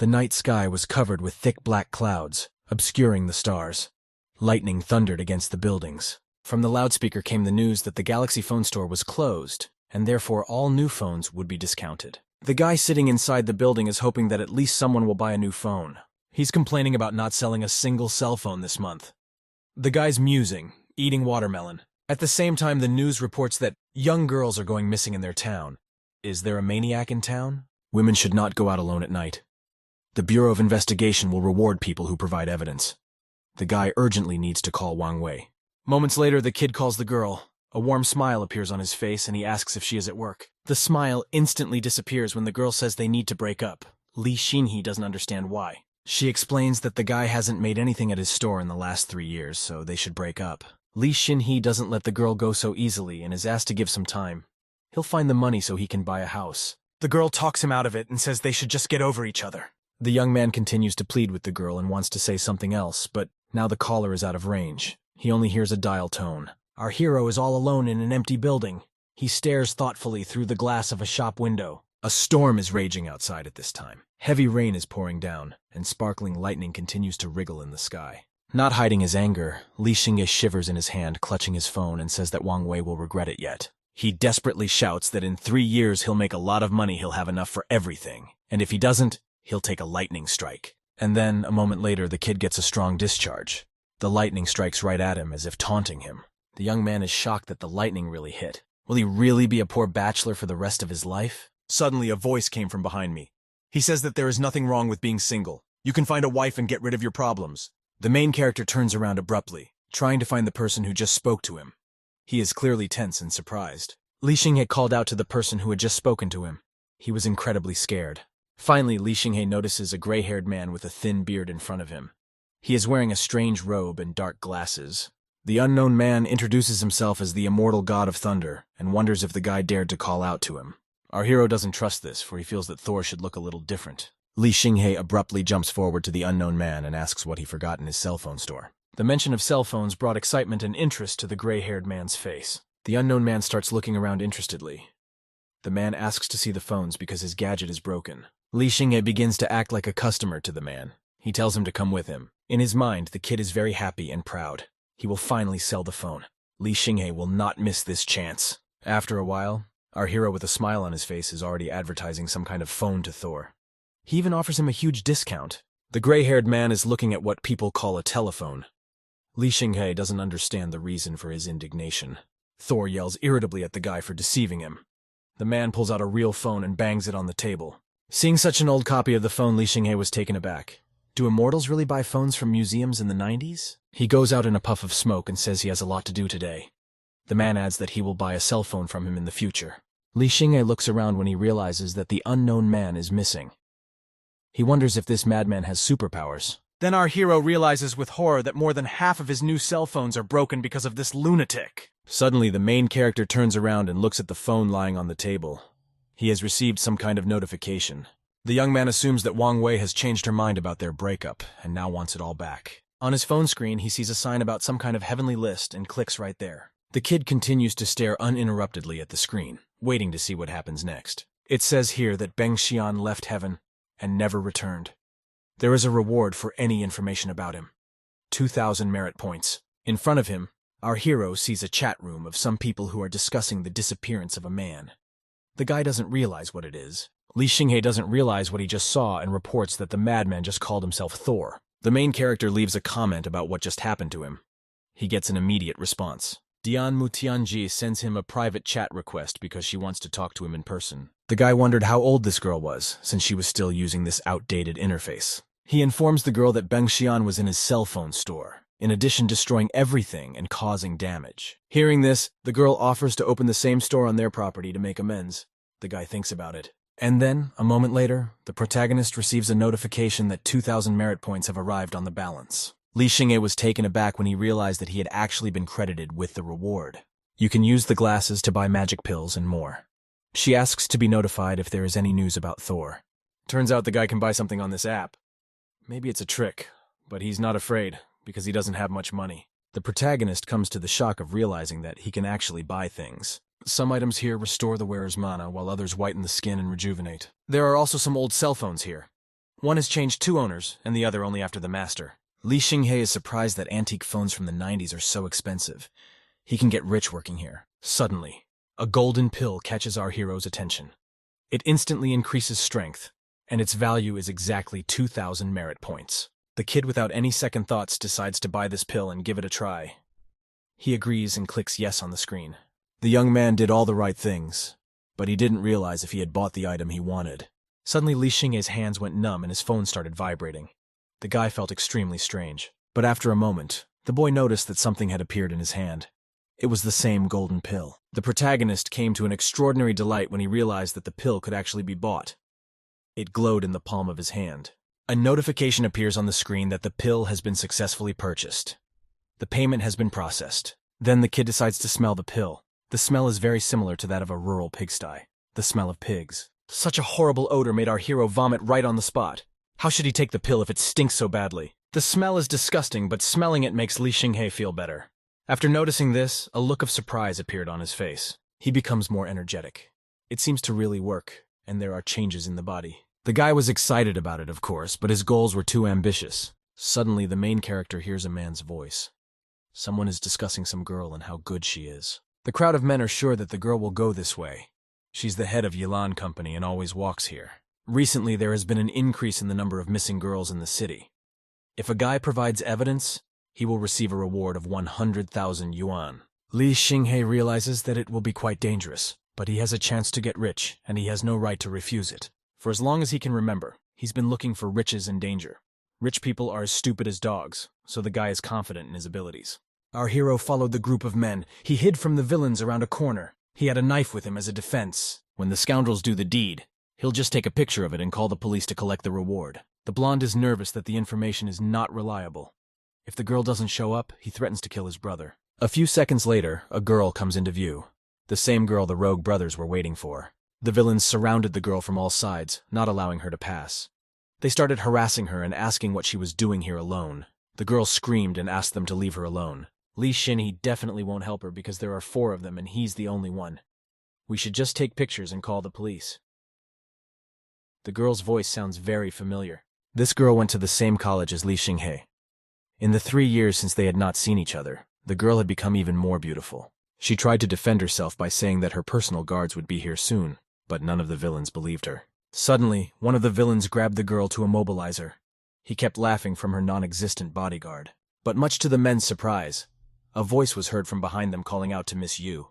The night sky was covered with thick black clouds, obscuring the stars. Lightning thundered against the buildings. From the loudspeaker came the news that the Galaxy phone store was closed, and therefore all new phones would be discounted. The guy sitting inside the building is hoping that at least someone will buy a new phone. He's complaining about not selling a single cell phone this month. The guy's musing, eating watermelon. At the same time, the news reports that young girls are going missing in their town. Is there a maniac in town? Women should not go out alone at night. The Bureau of Investigation will reward people who provide evidence. The guy urgently needs to call Wang Wei. Moments later, the kid calls the girl. A warm smile appears on his face and he asks if she is at work. The smile instantly disappears when the girl says they need to break up. Li Xinhe doesn't understand why. She explains that the guy hasn't made anything at his store in the last 3 years, so they should break up. Li Xinhe doesn't let the girl go so easily and is asked to give some time. He'll find the money so he can buy a house. The girl talks him out of it and says they should just get over each other. The young man continues to plead with the girl and wants to say something else, but now the caller is out of range. He only hears a dial tone. Our hero is all alone in an empty building. He stares thoughtfully through the glass of a shop window. A storm is raging outside at this time. Heavy rain is pouring down, and sparkling lightning continues to wriggle in the sky. Not hiding his anger, Li Xinge shivers in his hand, clutching his phone, and says that Wang Wei will regret it yet. He desperately shouts that in 3 years he'll make a lot of money, he'll have enough for everything. And if he doesn't, he'll take a lightning strike. And then, a moment later, the kid gets a strong discharge. The lightning strikes right at him, as if taunting him. The young man is shocked that the lightning really hit. Will he really be a poor bachelor for the rest of his life? Suddenly, a voice came from behind me. He says that there is nothing wrong with being single. You can find a wife and get rid of your problems. The main character turns around abruptly, trying to find the person who just spoke to him. He is clearly tense and surprised. Li Xinhe called out to the person who had just spoken to him. He was incredibly scared. Finally, Li Xinhe notices a gray-haired man with a thin beard in front of him. He is wearing a strange robe and dark glasses. The unknown man introduces himself as the immortal god of thunder and wonders if the guy dared to call out to him. Our hero doesn't trust this, for he feels that Thor should look a little different. Li Xinhe abruptly jumps forward to the unknown man and asks what he forgot in his cell phone store. The mention of cell phones brought excitement and interest to the gray-haired man's face. The unknown man starts looking around interestedly. The man asks to see the phones because his gadget is broken. Li Xinge begins to act like a customer to the man. He tells him to come with him. In his mind, the kid is very happy and proud. He will finally sell the phone. Li Xinge will not miss this chance. After a while, our hero with a smile on his face is already advertising some kind of phone to Thor. He even offers him a huge discount. The gray-haired man is looking at what people call a telephone. Li Xinge doesn't understand the reason for his indignation. Thor yells irritably at the guy for deceiving him. The man pulls out a real phone and bangs it on the table. Seeing such an old copy of the phone, Li Xinge was taken aback. Do immortals really buy phones from museums in the 90s? He goes out in a puff of smoke and says he has a lot to do today. The man adds that he will buy a cell phone from him in the future. Li Xinge looks around when he realizes that the unknown man is missing. He wonders if this madman has superpowers. Then our hero realizes with horror that more than half of his new cell phones are broken because of this lunatic. Suddenly, the main character turns around and looks at the phone lying on the table. He has received some kind of notification. The young man assumes that Wang Wei has changed her mind about their breakup and now wants it all back. On his phone screen, he sees a sign about some kind of heavenly list and clicks right there. The kid continues to stare uninterruptedly at the screen, waiting to see what happens next. It says here that Beng Xian left heaven and never returned. There is a reward for any information about him. 2,000 merit points. In front of him, our hero sees a chat room of some people who are discussing the disappearance of a man. The guy doesn't realize what it is. Li Xinge doesn't realize what he just saw and reports that the madman just called himself Thor. The main character leaves a comment about what just happened to him. He gets an immediate response. Dian Mutianji sends him a private chat request because she wants to talk to him in person. The guy wondered how old this girl was, since she was still using this outdated interface. He informs the girl that Beng Xian was in his cell phone store, in addition destroying everything and causing damage. Hearing this, the girl offers to open the same store on their property to make amends. The guy thinks about it. And then, a moment later, the protagonist receives a notification that 2,000 merit points have arrived on the balance. Li Xinge was taken aback when he realized that he had actually been credited with the reward. You can use the glasses to buy magic pills and more. She asks to be notified if there is any news about Thor. Turns out the guy can buy something on this app. Maybe it's a trick, but he's not afraid, because he doesn't have much money. The protagonist comes to the shock of realizing that he can actually buy things. Some items here restore the wearer's mana, while others whiten the skin and rejuvenate. There are also some old cell phones here. One has changed 2 owners, and the other only after the master. Li Xinghe is surprised that antique phones from the 90s are so expensive. He can get rich working here. Suddenly, a golden pill catches our hero's attention. It instantly increases strength, and its value is exactly 2,000 merit points. The kid, without any second thoughts, decides to buy this pill and give it a try. He agrees and clicks yes on the screen. The young man did all the right things, but he didn't realize if he had bought the item he wanted. Suddenly, Li Xinghe's hands went numb and his phone started vibrating. The guy felt extremely strange, but after a moment, the boy noticed that something had appeared in his hand. It was the same golden pill. The protagonist came to an extraordinary delight when he realized that the pill could actually be bought. It glowed in the palm of his hand. A notification appears on the screen that the pill has been successfully purchased. The payment has been processed. Then the kid decides to smell the pill. The smell is very similar to that of a rural pigsty. The smell of pigs. Such a horrible odor made our hero vomit right on the spot. How should he take the pill if it stinks so badly? The smell is disgusting, but smelling it makes Li Xinghe feel better. After noticing this, a look of surprise appeared on his face. He becomes more energetic. It seems to really work, and there are changes in the body. The guy was excited about it, of course, but his goals were too ambitious. Suddenly, the main character hears a man's voice. Someone is discussing some girl and how good she is. The crowd of men are sure that the girl will go this way. She's the head of Yilan Company and always walks here. Recently, there has been an increase in the number of missing girls in the city. If a guy provides evidence, he will receive a reward of 100,000 yuan. Li Xinghe realizes that it will be quite dangerous, but he has a chance to get rich, and he has no right to refuse it. For as long as he can remember, he's been looking for riches and danger. Rich people are as stupid as dogs, so the guy is confident in his abilities. Our hero followed the group of men. He hid from the villains around a corner. He had a knife with him as a defense. When the scoundrels do the deed, he'll just take a picture of it and call the police to collect the reward. The blonde is nervous that the information is not reliable. If the girl doesn't show up, he threatens to kill his brother. A few seconds later, a girl comes into view. The same girl the rogue brothers were waiting for. The villains surrounded the girl from all sides, not allowing her to pass. They started harassing her and asking what she was doing here alone. The girl screamed and asked them to leave her alone. Li Xinghe definitely won't help her because there are 4 of them and he's the only one. We should just take pictures and call the police. The girl's voice sounds very familiar. This girl went to the same college as Li Xinghe. In the 3 years since they had not seen each other, the girl had become even more beautiful. She tried to defend herself by saying that her personal guards would be here soon, but none of the villains believed her. Suddenly, one of the villains grabbed the girl to immobilize her. He kept laughing from her non-existent bodyguard. But much to the men's surprise, a voice was heard from behind them calling out to Miss Yu.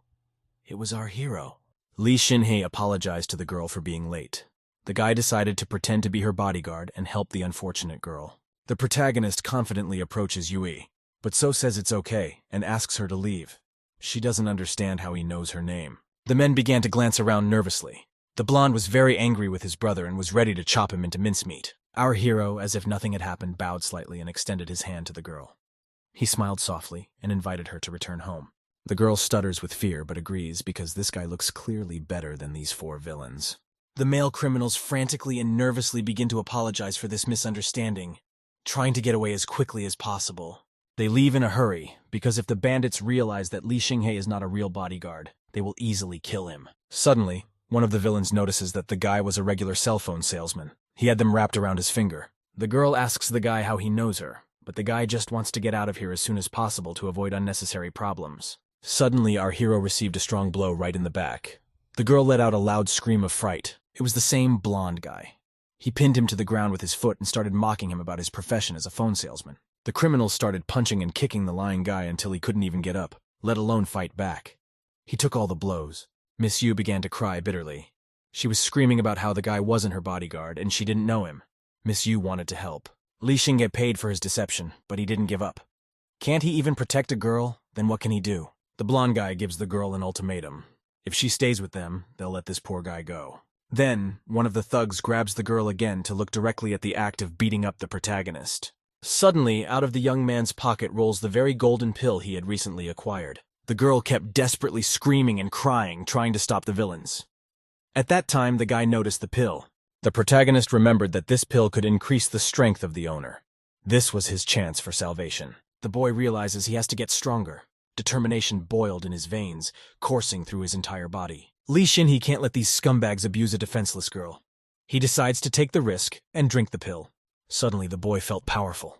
It was our hero. Li Xinghe apologized to the girl for being late. The guy decided to pretend to be her bodyguard and help the unfortunate girl. The protagonist confidently approaches Yui, but So says it's okay and asks her to leave. She doesn't understand how he knows her name. The men began to glance around nervously. The blonde was very angry with his brother and was ready to chop him into mincemeat. Our hero, as if nothing had happened, bowed slightly and extended his hand to the girl. He smiled softly and invited her to return home. The girl stutters with fear but agrees because this guy looks clearly better than these 4 villains. The male criminals frantically and nervously begin to apologize for this misunderstanding, trying to get away as quickly as possible. They leave in a hurry because if the bandits realize that Li Xinghe is not a real bodyguard, they will easily kill him. Suddenly, one of the villains notices that the guy was a regular cell phone salesman. He had them wrapped around his finger. The girl asks the guy how he knows her, but the guy just wants to get out of here as soon as possible to avoid unnecessary problems. Suddenly, our hero received a strong blow right in the back. The girl let out a loud scream of fright. It was the same blonde guy. He pinned him to the ground with his foot and started mocking him about his profession as a phone salesman. The criminals started punching and kicking the lying guy until he couldn't even get up, let alone fight back. He took all the blows. Miss Yu began to cry bitterly. She was screaming about how the guy wasn't her bodyguard and she didn't know him. Miss Yu wanted to help. Li Xinghe paid for his deception, but he didn't give up. Can't he even protect a girl? Then what can he do? The blonde guy gives the girl an ultimatum. If she stays with them, they'll let this poor guy go. Then, one of the thugs grabs the girl again to look directly at the act of beating up the protagonist. Suddenly, out of the young man's pocket rolls the very golden pill he had recently acquired. The girl kept desperately screaming and crying, trying to stop the villains. At that time, the guy noticed the pill. The protagonist remembered that this pill could increase the strength of the owner. This was his chance for salvation. The boy realizes he has to get stronger. Determination boiled in his veins, coursing through his entire body. Li Xinghe can't let these scumbags abuse a defenseless girl. He decides to take the risk and drink the pill. Suddenly, the boy felt powerful.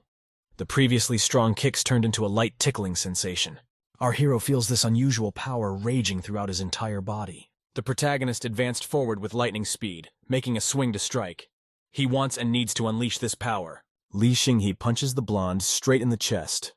The previously strong kicks turned into a light tickling sensation. Our hero feels this unusual power raging throughout his entire body. The protagonist advanced forward with lightning speed, making a swing to strike. He wants and needs to unleash this power. Li Xinghe punches the blonde straight in the chest.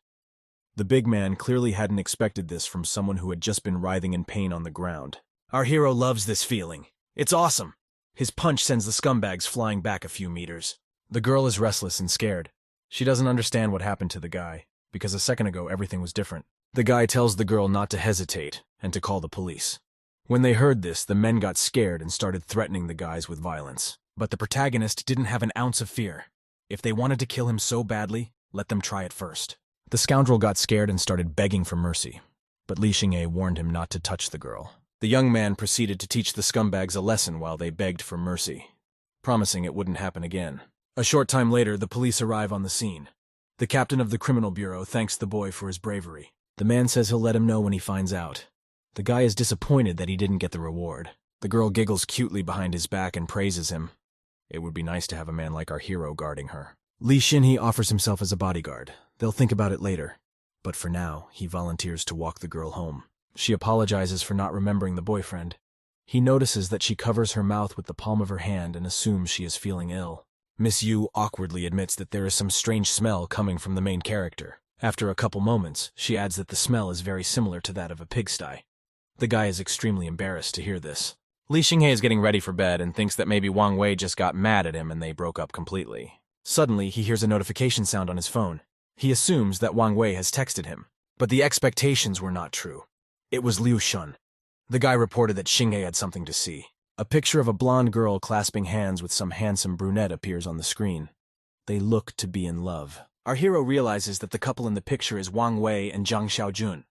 The big man clearly hadn't expected this from someone who had just been writhing in pain on the ground. Our hero loves this feeling. It's awesome. His punch sends the scumbags flying back a few meters. The girl is restless and scared. She doesn't understand what happened to the guy, because a second ago everything was different. The guy tells the girl not to hesitate and to call the police. When they heard this, the men got scared and started threatening the guys with violence. But the protagonist didn't have an ounce of fear. If they wanted to kill him so badly, let them try it first. The scoundrel got scared and started begging for mercy, but Li Xinghe warned him not to touch the girl. The young man proceeded to teach the scumbags a lesson while they begged for mercy, promising it wouldn't happen again. A short time later, the police arrive on the scene. The captain of the criminal bureau thanks the boy for his bravery. The man says he'll let him know when he finds out. The guy is disappointed that he didn't get the reward. The girl giggles cutely behind his back and praises him. It would be nice to have a man like our hero guarding her. Li Xinghe offers himself as a bodyguard. They'll think about it later. But for now, he volunteers to walk the girl home. She apologizes for not remembering the boyfriend. He notices that she covers her mouth with the palm of her hand and assumes she is feeling ill. Miss Yu awkwardly admits that there is some strange smell coming from the main character. After a couple moments, she adds that the smell is very similar to that of a pigsty. The guy is extremely embarrassed to hear this. Li Xinghe is getting ready for bed and thinks that maybe Wang Wei just got mad at him and they broke up completely. Suddenly, he hears a notification sound on his phone. He assumes that Wang Wei has texted him. But the expectations were not true. It was Liu Shun. The guy reported that Xinghe had something to see. A picture of a blonde girl clasping hands with some handsome brunette appears on the screen. They look to be in love. Our hero realizes that the couple in the picture is Wang Wei and Zhang Xiaojun.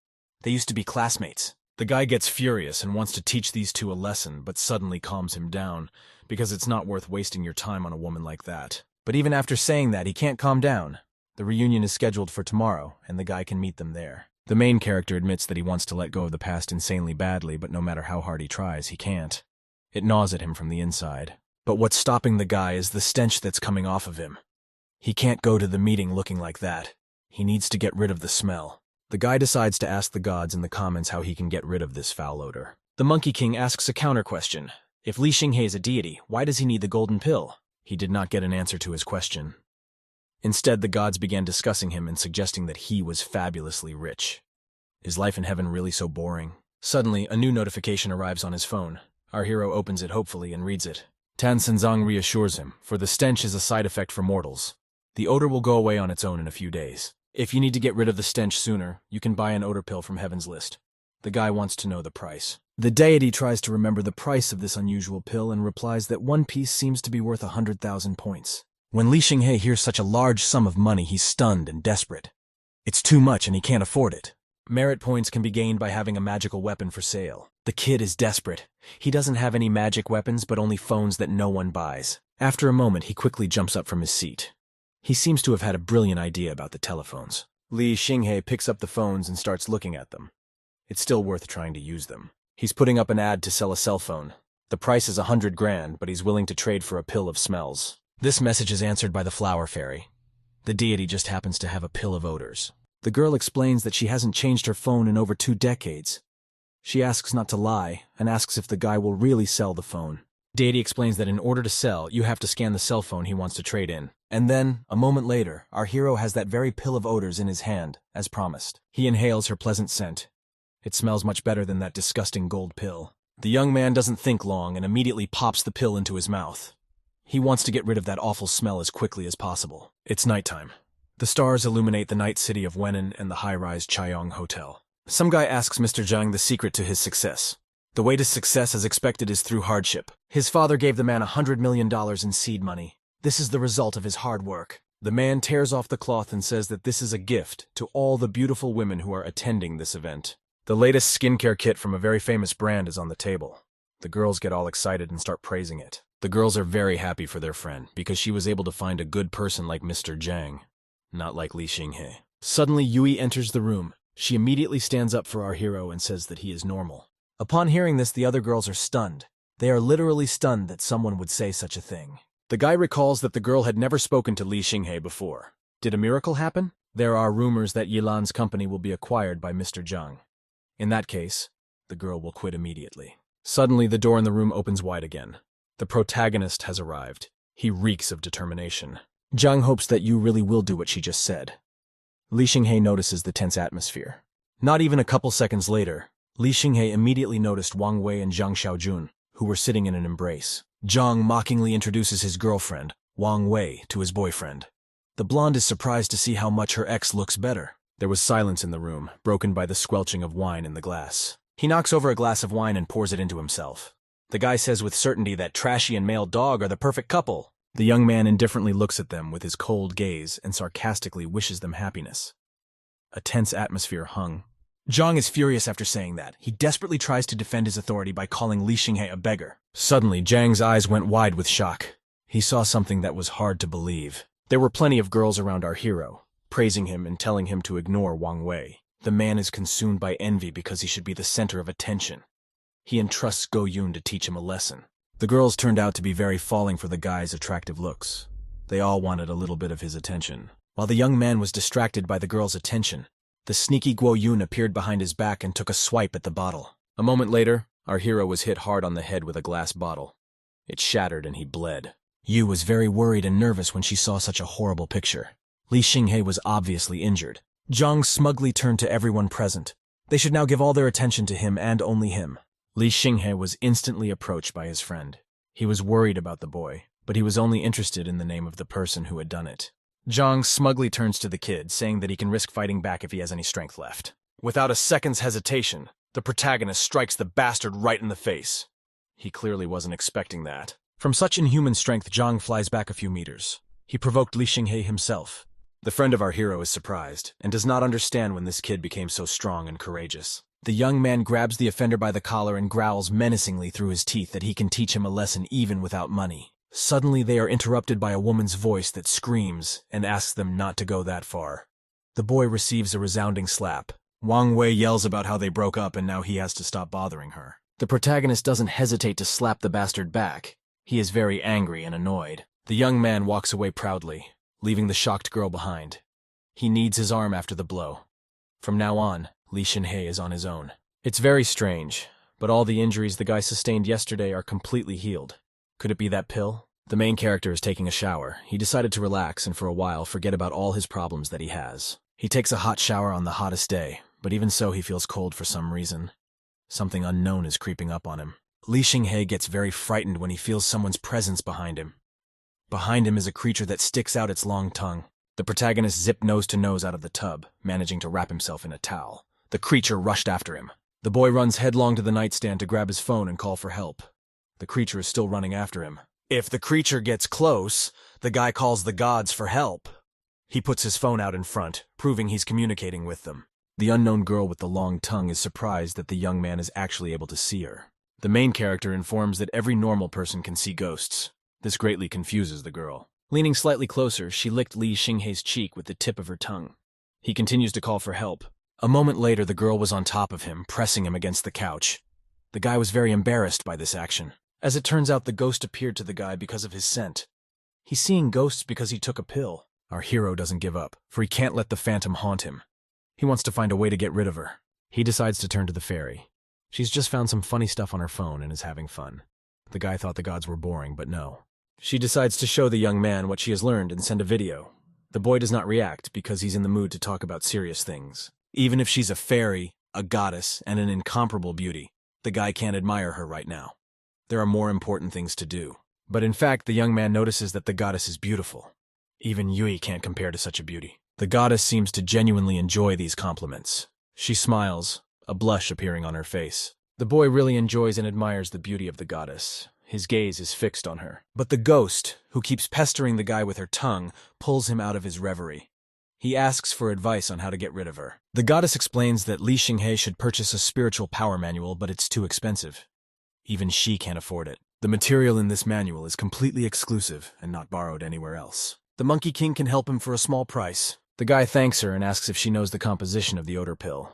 They used to be classmates. The guy gets furious and wants to teach these two a lesson, but suddenly calms him down, because it's not worth wasting your time on a woman like that. But even after saying that, he can't calm down. The reunion is scheduled for tomorrow, and the guy can meet them there. The main character admits that he wants to let go of the past insanely badly, but no matter how hard he tries, he can't. It gnaws at him from the inside. But what's stopping the guy is the stench that's coming off of him. He can't go to the meeting looking like that. He needs to get rid of the smell. The guy decides to ask the gods in the comments how he can get rid of this foul odor. The Monkey King asks a counter question. If Li Xinghe is a deity, why does he need the golden pill? He did not get an answer to his question. Instead, the gods began discussing him and suggesting that he was fabulously rich. Is life in heaven really so boring? Suddenly, a new notification arrives on his phone. Our hero opens it hopefully and reads it. Tan Senzang reassures him, for the stench is a side effect for mortals. The odor will go away on its own in a few days. If you need to get rid of the stench sooner, you can buy an odor pill from Heaven's List. The guy wants to know the price. The deity tries to remember the price of this unusual pill and replies that one piece seems to be worth 100,000 points. When Li Xinghe hears such a large sum of money, he's stunned and desperate. It's too much and he can't afford it. Merit points can be gained by having a magical weapon for sale. The kid is desperate. He doesn't have any magic weapons, but only phones that no one buys. After a moment, he quickly jumps up from his seat. He seems to have had a brilliant idea about the telephones. Li Xinghe picks up the phones and starts looking at them. It's still worth trying to use them. He's putting up an ad to sell a cell phone. The price is 100 grand, but he's willing to trade for a pill of smells. This message is answered by the flower fairy. The deity just happens to have a pill of odors. The girl explains that she hasn't changed her phone in over 2 decades. She asks not to lie, and asks if the guy will really sell the phone. Deity explains that in order to sell, you have to scan the cell phone he wants to trade in. And then, a moment later, our hero has that very pill of odors in his hand, as promised. He inhales her pleasant scent. It smells much better than that disgusting gold pill. The young man doesn't think long and immediately pops the pill into his mouth. He wants to get rid of that awful smell as quickly as possible. It's nighttime. The stars illuminate the night city of Wenan and the high-rise Chaiyong Hotel. Some guy asks Mr. Zhang the secret to his success. The way to success as expected is through hardship. His father gave the man $100 million in seed money. This is the result of his hard work. The man tears off the cloth and says that this is a gift to all the beautiful women who are attending this event. The latest skincare kit from a very famous brand is on the table. The girls get all excited and start praising it. The girls are very happy for their friend because she was able to find a good person like Mr. Zhang, not like Li Xinghe. Suddenly, Yui enters the room. She immediately stands up for our hero and says that he is normal. Upon hearing this, the other girls are stunned. They are literally stunned that someone would say such a thing. The guy recalls that the girl had never spoken to Li Xinghe before. Did a miracle happen? There are rumors that Yilan's company will be acquired by Mr. Zhang. In that case, the girl will quit immediately. Suddenly, the door in the room opens wide again. The protagonist has arrived. He reeks of determination. Zhang hopes that you really will do what she just said. Li Xinghe notices the tense atmosphere. Not even a couple seconds later, Li Xinghe immediately noticed Wang Wei and Zhang Xiaojun, who were sitting in an embrace. Zhang mockingly introduces his girlfriend, Wang Wei, to his boyfriend. The blonde is surprised to see how much her ex looks better. There was silence in the room, broken by the squelching of wine in the glass. He knocks over a glass of wine and pours it into himself. The guy says with certainty that Trashy and male dog are the perfect couple. The young man indifferently looks at them with his cold gaze and sarcastically wishes them happiness. A tense atmosphere hung. Zhang is furious after saying that. He desperately tries to defend his authority by calling Li Xinghe a beggar. Suddenly, Zhang's eyes went wide with shock. He saw something that was hard to believe. There were plenty of girls around our hero, praising him and telling him to ignore Wang Wei. The man is consumed by envy because he should be the center of attention. He entrusts Go Yun to teach him a lesson. The girls turned out to be very falling for the guy's attractive looks. They all wanted a little bit of his attention. While the young man was distracted by the girl's attention, the sneaky Guo Yun appeared behind his back and took a swipe at the bottle. A moment later, our hero was hit hard on the head with a glass bottle. It shattered and he bled. Yu was very worried and nervous when she saw such a horrible picture. Li Xinghe was obviously injured. Zhang smugly turned to everyone present. They should now give all their attention to him and only him. Li Xinghe was instantly approached by his friend. He was worried about the boy, but he was only interested in the name of the person who had done it. Zhang smugly turns to the kid, saying that he can risk fighting back if he has any strength left. Without a second's hesitation, the protagonist strikes the bastard right in the face. He clearly wasn't expecting that. From such inhuman strength, Zhang flies back a few meters. He provoked Li Xinghe himself. The friend of our hero is surprised, and does not understand when this kid became so strong and courageous. The young man grabs the offender by the collar and growls menacingly through his teeth that he can teach him a lesson even without money. Suddenly they are interrupted by a woman's voice that screams and asks them not to go that far. The boy receives a resounding slap. Wang Wei yells about how they broke up and now he has to stop bothering her. The protagonist doesn't hesitate to slap the bastard back. He is very angry and annoyed. The young man walks away proudly, leaving the shocked girl behind. He kneads his arm after the blow. From now on, Li Xinghe is on his own. It's very strange, but all the injuries the guy sustained yesterday are completely healed. Could it be that pill? The main character is taking a shower. He decided to relax and for a while forget about all his problems that he has. He takes a hot shower on the hottest day, but even so he feels cold for some reason. Something unknown is creeping up on him. Li Xinghe gets very frightened when he feels someone's presence behind him. Behind him is a creature that sticks out its long tongue. The protagonist zipped nose to nose out of the tub, managing to wrap himself in a towel. The creature rushed after him. The boy runs headlong to the nightstand to grab his phone and call for help. The creature is still running after him. If the creature gets close, the guy calls the gods for help. He puts his phone out in front, proving he's communicating with them. The unknown girl with the long tongue is surprised that the young man is actually able to see her. The main character informs that every normal person can see ghosts. This greatly confuses the girl. Leaning slightly closer, she licked Li Xinghe's cheek with the tip of her tongue. He continues to call for help. A moment later, the girl was on top of him, pressing him against the couch. The guy was very embarrassed by this action. As it turns out, the ghost appeared to the guy because of his scent. He's seeing ghosts because he took a pill. Our hero doesn't give up, for he can't let the phantom haunt him. He wants to find a way to get rid of her. He decides to turn to the fairy. She's just found some funny stuff on her phone and is having fun. The guy thought the gods were boring, but no. She decides to show the young man what she has learned and send a video. The boy does not react because he's in the mood to talk about serious things. Even if she's a fairy, a goddess, and an incomparable beauty, the guy can't admire her right now. There are more important things to do. But in fact, the young man notices that the goddess is beautiful. Even Yui can't compare to such a beauty. The goddess seems to genuinely enjoy these compliments. She smiles, a blush appearing on her face. The boy really enjoys and admires the beauty of the goddess. His gaze is fixed on her. But the ghost, who keeps pestering the guy with her tongue, pulls him out of his reverie. He asks for advice on how to get rid of her. The goddess explains that Li Xinghe should purchase a spiritual power manual, but it's too expensive. Even she can't afford it. The material in this manual is completely exclusive and not borrowed anywhere else. The Monkey King can help him for a small price. The guy thanks her and asks if she knows the composition of the odor pill.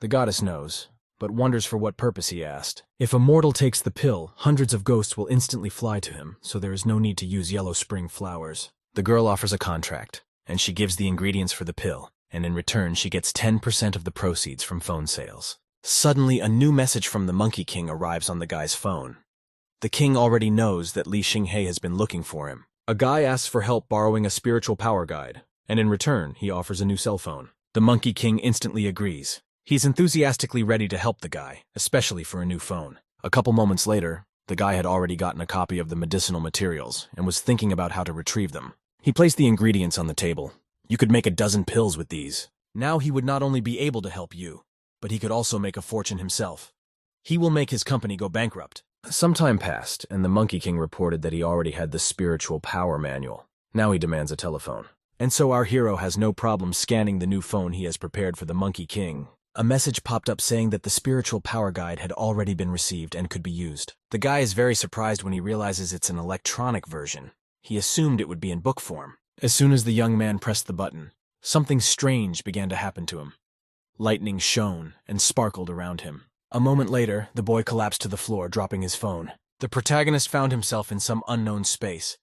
The goddess knows. but wonders for what purpose, he asked. If a mortal takes the pill, hundreds of ghosts will instantly fly to him, so there is no need to use yellow spring flowers. The girl offers a contract, and she gives the ingredients for the pill, and in return she gets 10% of the proceeds from phone sales. Suddenly, a new message from the Monkey King arrives on the guy's phone. The king already knows that Li Xinghe has been looking for him. A guy asks for help borrowing a spiritual power guide, and in return, he offers a new cell phone. The Monkey King instantly agrees. He's enthusiastically ready to help the guy, especially for a new phone. A couple moments later, the guy had already gotten a copy of the medicinal materials and was thinking about how to retrieve them. He placed the ingredients on the table. You could make a dozen pills with these. Now he would not only be able to help you, but he could also make a fortune himself. He will make his company go bankrupt. Some time passed, and the Monkey King reported that he already had the spiritual power manual. Now he demands a telephone. And so our hero has no problem scanning the new phone he has prepared for the Monkey King. A message popped up saying that the spiritual power guide had already been received and could be used. The guy is very surprised when he realizes it's an electronic version. He assumed it would be in book form. As soon as the young man pressed the button, something strange began to happen to him. Lightning shone and sparkled around him. A moment later, the boy collapsed to the floor, dropping his phone. The protagonist found himself in some unknown space.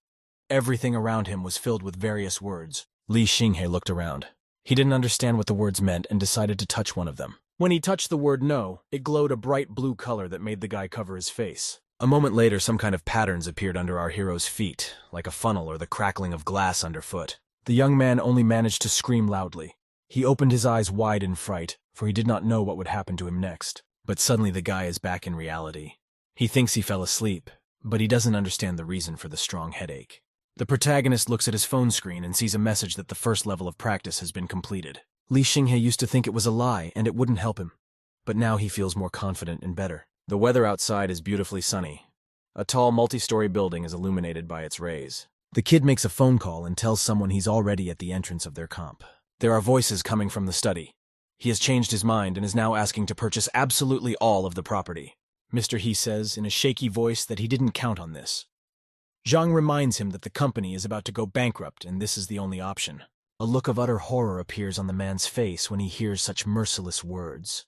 Everything around him was filled with various words. Li Xinghe looked around. He didn't understand what the words meant and decided to touch one of them. When he touched the word no, it glowed a bright blue color that made the guy cover his face. A moment later, some kind of patterns appeared under our hero's feet, like a funnel or the crackling of glass underfoot. The young man only managed to scream loudly. He opened his eyes wide in fright, for he did not know what would happen to him next. But suddenly the guy is back in reality. He thinks he fell asleep, but he doesn't understand the reason for the strong headache. The protagonist looks at his phone screen and sees a message that the first level of practice has been completed. Li Xinghe used to think it was a lie and it wouldn't help him, but now he feels more confident and better. The weather outside is beautifully sunny. A tall multi-story building is illuminated by its rays. The kid makes a phone call and tells someone he's already at the entrance of their comp. There are voices coming from the study. He has changed his mind and is now asking to purchase absolutely all of the property. Mr. He says in a shaky voice that he didn't count on this. Zhang reminds him that the company is about to go bankrupt and this is the only option. A look of utter horror appears on the man's face when he hears such merciless words.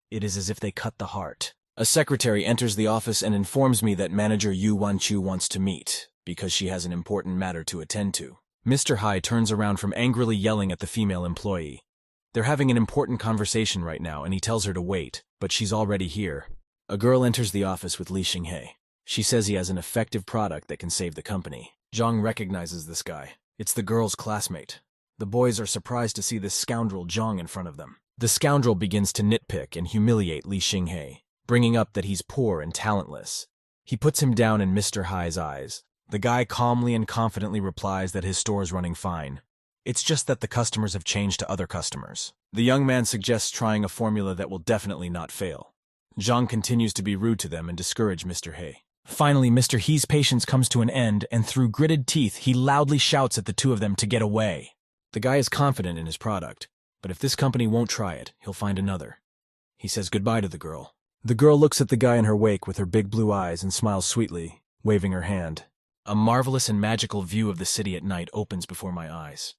It is as if they cut the heart. A secretary enters the office and informs me that manager Yu Wanchu wants to meet, because she has an important matter to attend to. Mr. Hai turns around from angrily yelling at the female employee. They're having an important conversation right now and he tells her to wait, but she's already here. A girl enters the office with Li Xinghe. She says he has an effective product that can save the company. Zhang recognizes this guy. It's the girl's classmate. The boys are surprised to see this scoundrel Zhang in front of them. The scoundrel begins to nitpick and humiliate Li Xinghe, bringing up that he's poor and talentless. He puts him down in Mr. Hai's eyes. The guy calmly and confidently replies that his store is running fine. It's just that the customers have changed to other customers. The young man suggests trying a formula that will definitely not fail. Zhang continues to be rude to them and discourage Mr. He. Finally, Mr. He's patience comes to an end, and through gritted teeth, he loudly shouts at the two of them to get away. The guy is confident in his product, but if this company won't try it, he'll find another. He says goodbye to the girl. The girl looks at the guy in her wake with her big blue eyes and smiles sweetly, waving her hand. A marvelous and magical view of the city at night opens before my eyes.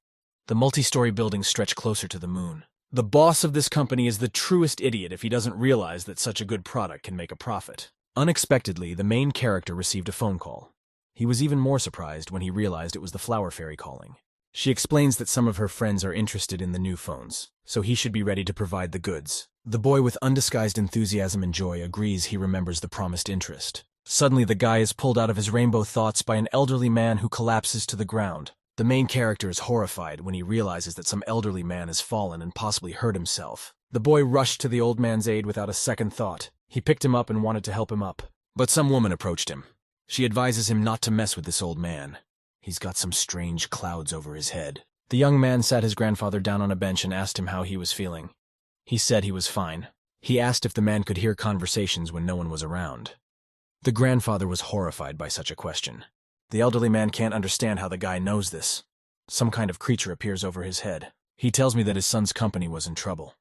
The multi-story buildings stretch closer to the moon. The boss of this company is the truest idiot if he doesn't realize that such a good product can make a profit. Unexpectedly, the main character received a phone call. He was even more surprised when he realized it was the flower fairy calling. She explains that some of her friends are interested in the new phones, so he should be ready to provide the goods. The boy with undisguised enthusiasm and joy agrees he remembers the promised interest. Suddenly, the guy is pulled out of his rainbow thoughts by an elderly man who collapses to the ground. The main character is horrified when he realizes that some elderly man has fallen and possibly hurt himself. The boy rushed to the old man's aid without a second thought. He picked him up and wanted to help him up. But some woman approached him. She advises him not to mess with this old man. He's got some strange clouds over his head. The young man sat his grandfather down on a bench and asked him how he was feeling. He said he was fine. He asked if the man could hear conversations when no one was around. The grandfather was horrified by such a question. The elderly man can't understand how the guy knows this. Some kind of creature appears over his head. He tells me that his son's company was in trouble.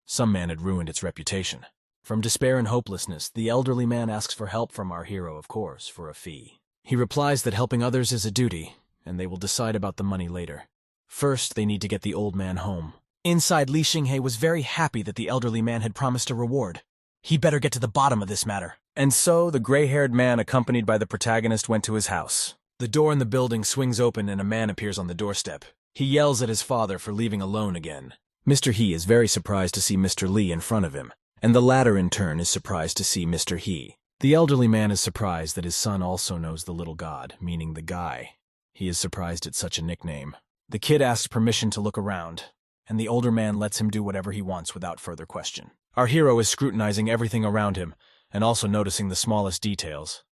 Some man had ruined its reputation. From despair and hopelessness, the elderly man asks for help from our hero, of course, for a fee. He replies that helping others is a duty, and they will decide about the money later. First, they need to get the old man home. Inside, Li Xinghe was very happy that the elderly man had promised a reward. He better get to the bottom of this matter. And so, the gray-haired man accompanied by the protagonist went to his house. The door in the building swings open and a man appears on the doorstep. He yells at his father for leaving alone again. Mr. He is very surprised to see Mr. Lee in front of him, and the latter in turn is surprised to see Mr. He. The elderly man is surprised that his son also knows the little god, meaning the guy. He is surprised at such a nickname. The kid asks permission to look around, and the older man lets him do whatever he wants without further question. Our hero is scrutinizing everything around him, and also noticing the smallest details.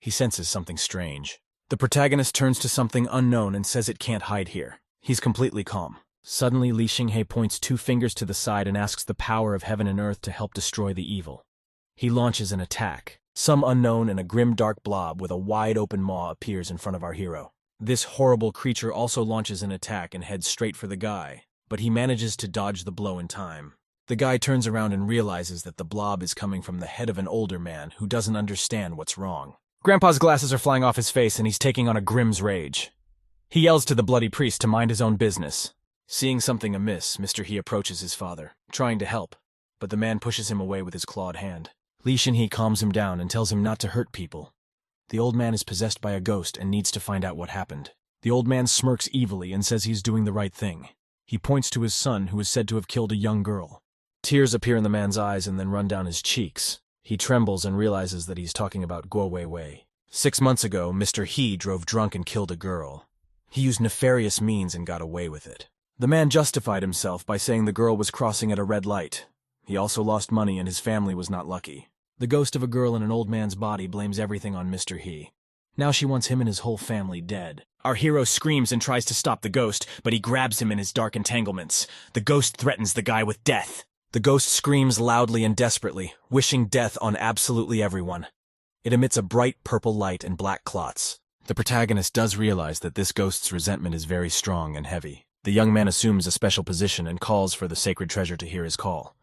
He senses something strange. The protagonist turns to something unknown and says it can't hide here. He's completely calm. Suddenly, Li Xinghe points 2 fingers to the side and asks the power of heaven and earth to help destroy the evil. He launches an attack. Some unknown and a grim dark blob with a wide-open maw appears in front of our hero. This horrible creature also launches an attack and heads straight for the guy, but he manages to dodge the blow in time. The guy turns around and realizes that the blob is coming from the head of an older man who doesn't understand what's wrong. Grandpa's glasses are flying off his face and he's taking on a Grimm's rage. He yells to the bloody priest to mind his own business. Seeing something amiss, Mr. He approaches his father, trying to help, but the man pushes him away with his clawed hand. Li Xinghe calms him down and tells him not to hurt people. The old man is possessed by a ghost and needs to find out what happened. The old man smirks evilly and says he's doing the right thing. He points to his son, who is said to have killed a young girl. Tears appear in the man's eyes and then run down his cheeks. He trembles and realizes that he's talking about Guo Wei Wei. 6 months ago, Mr. He drove drunk and killed a girl. He used nefarious means and got away with it. The man justified himself by saying the girl was crossing at a red light. He also lost money and his family was not lucky. The ghost of a girl in an old man's body blames everything on Mr. He. Now she wants him and his whole family dead. Our hero screams and tries to stop the ghost, but he grabs him in his dark entanglements. The ghost threatens the guy with death. The ghost screams loudly and desperately, wishing death on absolutely everyone. It emits a bright purple light and black clots. The protagonist does realize that this ghost's resentment is very strong and heavy. The young man assumes a special position and calls for the sacred treasure to hear his call.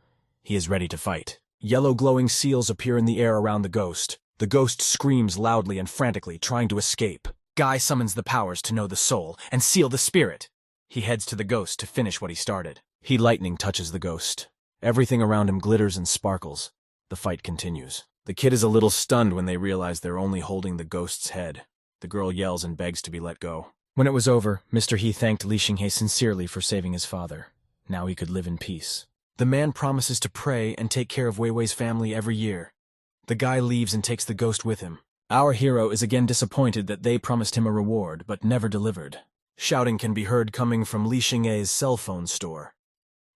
He is ready to fight. Yellow glowing seals appear in the air around the ghost. The ghost screams loudly and frantically, trying to escape. Guy summons the powers to know the soul and seal the spirit. He heads to the ghost to finish what he started. He lightning touches the ghost. Everything around him glitters and sparkles. The fight continues. The kid is a little stunned when they realize they're only holding the ghost's head. The girl yells and begs to be let go. When it was over, Mr. He thanked Li Xinghe sincerely for saving his father. Now he could live in peace. The man promises to pray and take care of Wei Wei's family every year. The guy leaves and takes the ghost with him. Our hero is again disappointed that they promised him a reward, but never delivered. Shouting can be heard coming from Li Xinghe's cell phone store.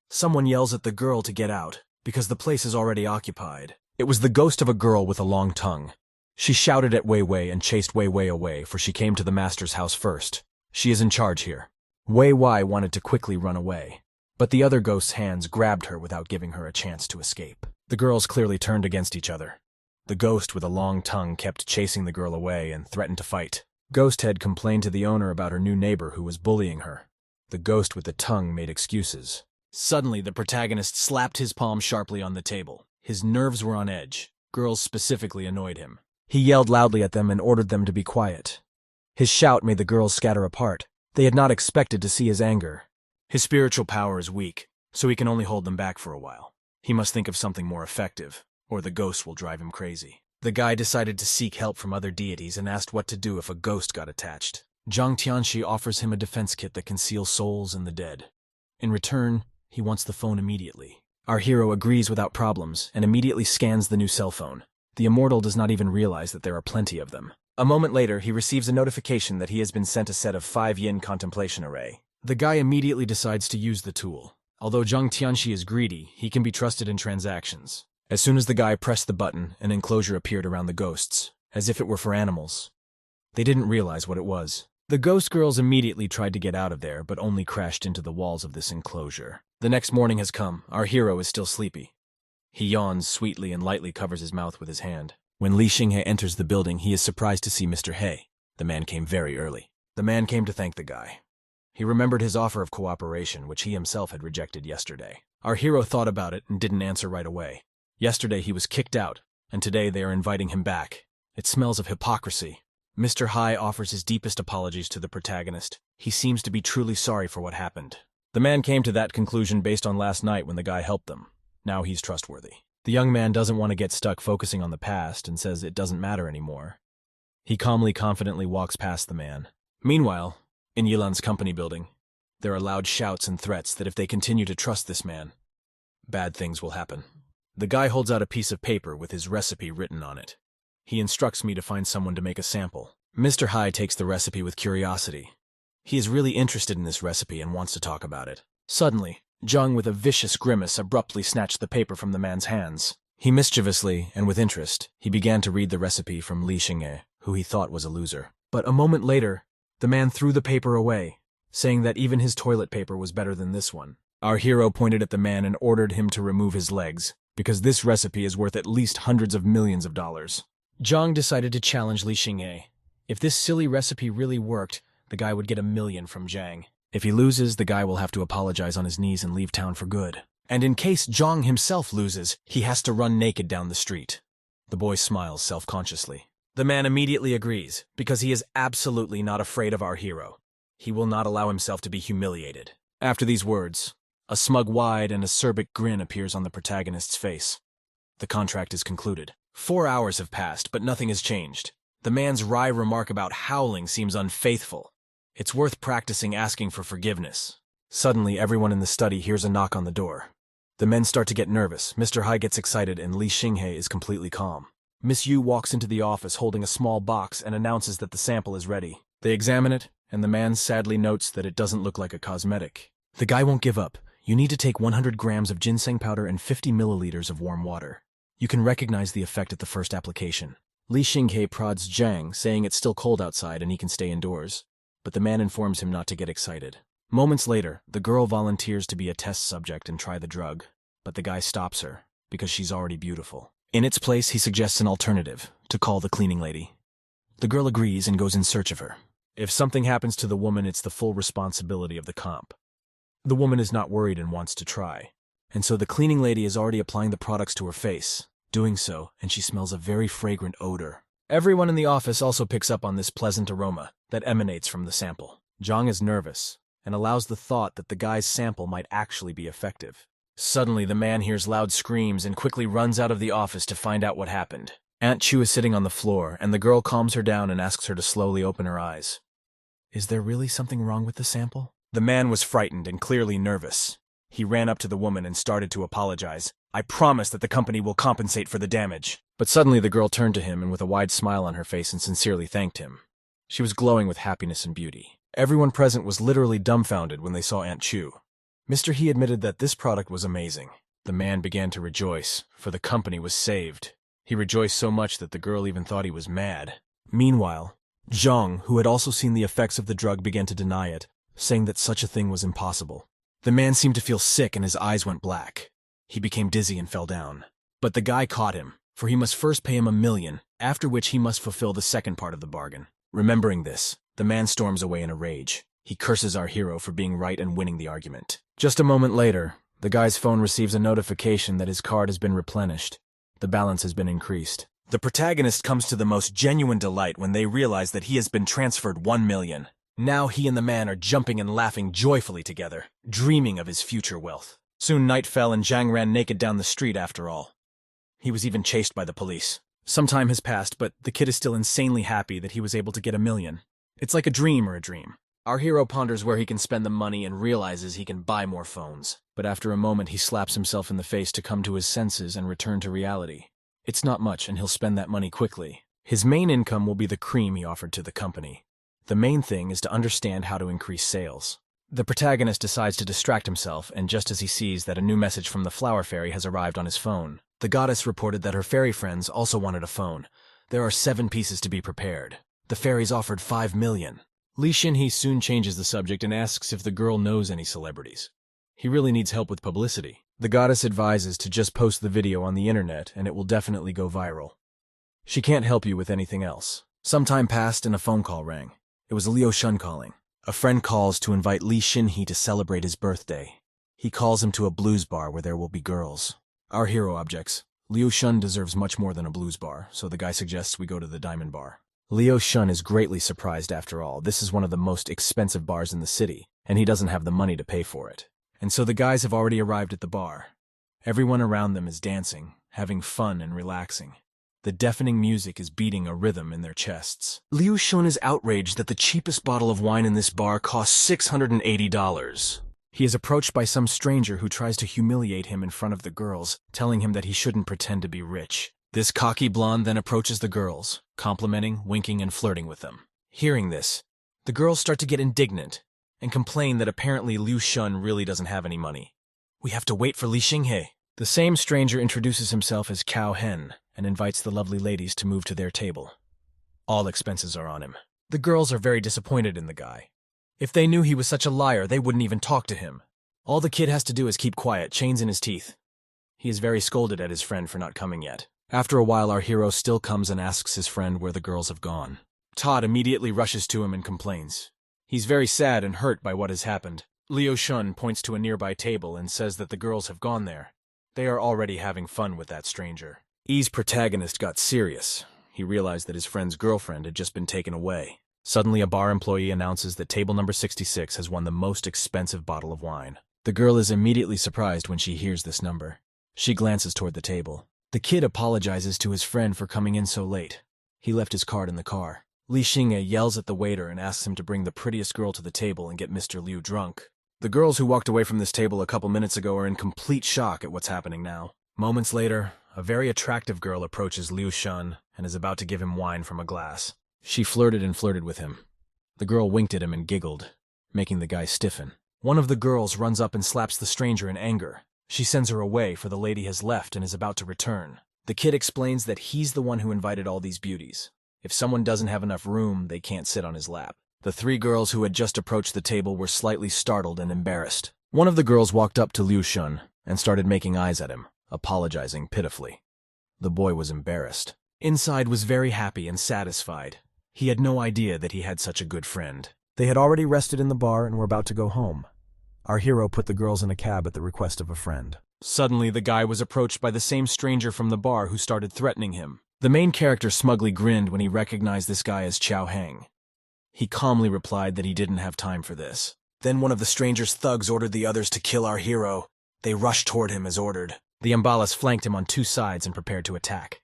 Someone yells at the girl to get out, because the place is already occupied. It was the ghost of a girl with a long tongue. She shouted at Wei Wei and chased Wei Wei away, for she came to the master's house first. She is in charge here. Wei Wei wanted to quickly run away, but the other ghost's hands grabbed her without giving her a chance to escape. The girls clearly turned against each other. The ghost with a long tongue kept chasing the girl away and threatened to fight. Ghosthead complained to the owner about her new neighbor who was bullying her. The ghost with the tongue made excuses. Suddenly, the protagonist slapped his palm sharply on the table. His nerves were on edge. Girls specifically annoyed him. He yelled loudly at them and ordered them to be quiet. His shout made the girls scatter apart. They had not expected to see his anger. His spiritual power is weak, so he can only hold them back for a while. He must think of something more effective, or the ghost will drive him crazy. The guy decided to seek help from other deities and asked what to do if a ghost got attached. Zhang Tianxi offers him a defense kit that can seal souls and the dead. In return, he wants the phone immediately. Our hero agrees without problems and immediately scans the new cell phone. The immortal does not even realize that there are plenty of them. A moment later, he receives a notification that he has been sent a set of 5 yin contemplation array. The guy immediately decides to use the tool. Although Zhang Tianxi is greedy, he can be trusted in transactions. As soon as the guy pressed the button, an enclosure appeared around the ghosts, as if it were for animals. They didn't realize what it was. The ghost girls immediately tried to get out of there, but only crashed into the walls of this enclosure. The next morning has come. Our hero is still sleepy. He yawns sweetly and lightly covers his mouth with his hand. When Li Xinghe enters the building, he is surprised to see Mr. He. The man came very early. The man came to thank the guy. He remembered his offer of cooperation, which he himself had rejected yesterday. Our hero thought about it and didn't answer right away. Yesterday he was kicked out, and today they are inviting him back. It smells of hypocrisy. Mr. He offers his deepest apologies to the protagonist. He seems to be truly sorry for what happened. The man came to that conclusion based on last night when the guy helped them. Now he's trustworthy. The young man doesn't want to get stuck focusing on the past and says it doesn't matter anymore. He calmly, confidently walks past the man. Meanwhile, in Yilan's company building, there are loud shouts and threats that if they continue to trust this man, bad things will happen. The guy holds out a piece of paper with his recipe written on it. He instructs me to find someone to make a sample. Mr. Hai takes the recipe with curiosity. He is really interested in this recipe and wants to talk about it. Suddenly, Zhang, with a vicious grimace, abruptly snatched the paper from the man's hands. He mischievously, and with interest, he began to read the recipe from Li Xingye, who he thought was a loser. But a moment later, the man threw the paper away, saying that even his toilet paper was better than this one. Our hero pointed at the man and ordered him to remove his legs, because this recipe is worth at least hundreds of millions of dollars. Zhang decided to challenge Li Xingye. If this silly recipe really worked, the guy would get $1 million from Zhang. If he loses, the guy will have to apologize on his knees and leave town for good. And in case Zhang himself loses, he has to run naked down the street. The boy smiles self-consciously. The man immediately agrees, because he is absolutely not afraid of our hero. He will not allow himself to be humiliated. After these words, a smug wide and acerbic grin appears on the protagonist's face. The contract is concluded. 4 hours have passed, but nothing has changed. The man's wry remark about howling seems unfaithful. It's worth practicing asking for forgiveness. Suddenly, everyone in the study hears a knock on the door. The men start to get nervous. Mr. Hai gets excited and Li Xingye is completely calm. Miss Yu walks into the office holding a small box and announces that the sample is ready. They examine it, and the man sadly notes that it doesn't look like a cosmetic. The guy won't give up. You need to take 100 grams of ginseng powder and 50 milliliters of warm water. You can recognize the effect at the first application. Li Xingye prods Zhang, saying it's still cold outside and he can stay indoors. But the man informs him not to get excited. Moments later, the girl volunteers to be a test subject and try the drug, but the guy stops her, because she's already beautiful. In its place, he suggests an alternative, to call the cleaning lady. The girl agrees and goes in search of her. If something happens to the woman, it's the full responsibility of the comp. The woman is not worried and wants to try, and so the cleaning lady is already applying the products to her face. Doing so, and she smells a very fragrant odor. Everyone in the office also picks up on this pleasant aroma that emanates from the sample. Zhang is nervous and allows the thought that the guy's sample might actually be effective. Suddenly, the man hears loud screams and quickly runs out of the office to find out what happened. Aunt Chu is sitting on the floor, and the girl calms her down and asks her to slowly open her eyes. Is there really something wrong with the sample? The man was frightened and clearly nervous. He ran up to the woman and started to apologize. I promise that the company will compensate for the damage. But suddenly the girl turned to him and with a wide smile on her face and sincerely thanked him. She was glowing with happiness and beauty. Everyone present was literally dumbfounded when they saw Aunt Chu. Mr. He admitted that this product was amazing. The man began to rejoice, for the company was saved. He rejoiced so much that the girl even thought he was mad. Meanwhile, Zhang, who had also seen the effects of the drug, began to deny it, saying that such a thing was impossible. The man seemed to feel sick and his eyes went black. He became dizzy and fell down. But the guy caught him, for he must first pay him $1 million, after which he must fulfill the second part of the bargain. Remembering this, the man storms away in a rage. He curses our hero for being right and winning the argument. Just a moment later, the guy's phone receives a notification that his card has been replenished. The balance has been increased. The protagonist comes to the most genuine delight when they realize that he has been transferred $1 million. Now he and the man are jumping and laughing joyfully together, dreaming of his future wealth. Soon night fell and Zhang ran naked down the street after all. He was even chased by the police. Some time has passed, but the kid is still insanely happy that he was able to get $1 million. It's like a dream or a dream. Our hero ponders where he can spend the money and realizes he can buy more phones. But after a moment, he slaps himself in the face to come to his senses and return to reality. It's not much, and he'll spend that money quickly. His main income will be the cream he offered to the company. The main thing is to understand how to increase sales. The protagonist decides to distract himself, and just as he sees that a new message from the flower fairy has arrived on his phone, the goddess reported that her fairy friends also wanted a phone. There are 7 pieces to be prepared. The fairies offered $5 million. Li Xinhe soon changes the subject and asks if the girl knows any celebrities. He really needs help with publicity. The goddess advises to just post the video on the internet and it will definitely go viral. She can't help you with anything else. Some time passed and a phone call rang. It was Liu Shun calling. A friend calls to invite Li Xinhe to celebrate his birthday. He calls him to a blues bar where there will be girls. Our hero objects. Liu Shun deserves much more than a blues bar, so the guy suggests we go to the diamond bar. Liu Shun is greatly surprised after all. This is one of the most expensive bars in the city, and he doesn't have the money to pay for it. And so the guys have already arrived at the bar. Everyone around them is dancing, having fun and relaxing. The deafening music is beating a rhythm in their chests. Liu Shun is outraged that the cheapest bottle of wine in this bar costs $680. He is approached by some stranger who tries to humiliate him in front of the girls, telling him that he shouldn't pretend to be rich. This cocky blonde then approaches the girls, complimenting, winking, and flirting with them. Hearing this, the girls start to get indignant and complain that apparently Liu Shun really doesn't have any money. We have to wait for Li Xinghe. The same stranger introduces himself as Cao Hen and invites the lovely ladies to move to their table. All expenses are on him. The girls are very disappointed in the guy. If they knew he was such a liar, they wouldn't even talk to him. All the kid has to do is keep quiet, chains in his teeth. He is very scolded at his friend for not coming yet. After a while, our hero still comes and asks his friend where the girls have gone. Todd immediately rushes to him and complains. He's very sad and hurt by what has happened. Liu Shun points to a nearby table and says that the girls have gone there. They are already having fun with that stranger. E's protagonist got serious. He realized that his friend's girlfriend had just been taken away. Suddenly, a bar employee announces that table number 66 has won the most expensive bottle of wine. The girl is immediately surprised when she hears this number. She glances toward the table. The kid apologizes to his friend for coming in so late. He left his card in the car. Li Xinghe yells at the waiter and asks him to bring the prettiest girl to the table and get Mr. Liu drunk. The girls who walked away from this table a couple minutes ago are in complete shock at what's happening now. Moments later, a very attractive girl approaches Liu Shun and is about to give him wine from a glass. She flirted with him. The girl winked at him and giggled, making the guy stiffen. One of the girls runs up and slaps the stranger in anger. She sends her away, for the lady has left and is about to return. The kid explains that he's the one who invited all these beauties. If someone doesn't have enough room, they can't sit on his lap. The three girls who had just approached the table were slightly startled and embarrassed. One of the girls walked up to Liu Shun and started making eyes at him, apologizing pitifully. The boy was embarrassed. Inside was very happy and satisfied. He had no idea that he had such a good friend. They had already rested in the bar and were about to go home. Our hero put the girls in a cab at the request of a friend. Suddenly, the guy was approached by the same stranger from the bar who started threatening him. The main character smugly grinned when he recognized this guy as Cao Heng. He calmly replied that he didn't have time for this. Then one of the stranger's thugs ordered the others to kill our hero. They rushed toward him as ordered. The Umbalas flanked him on two sides and prepared to attack.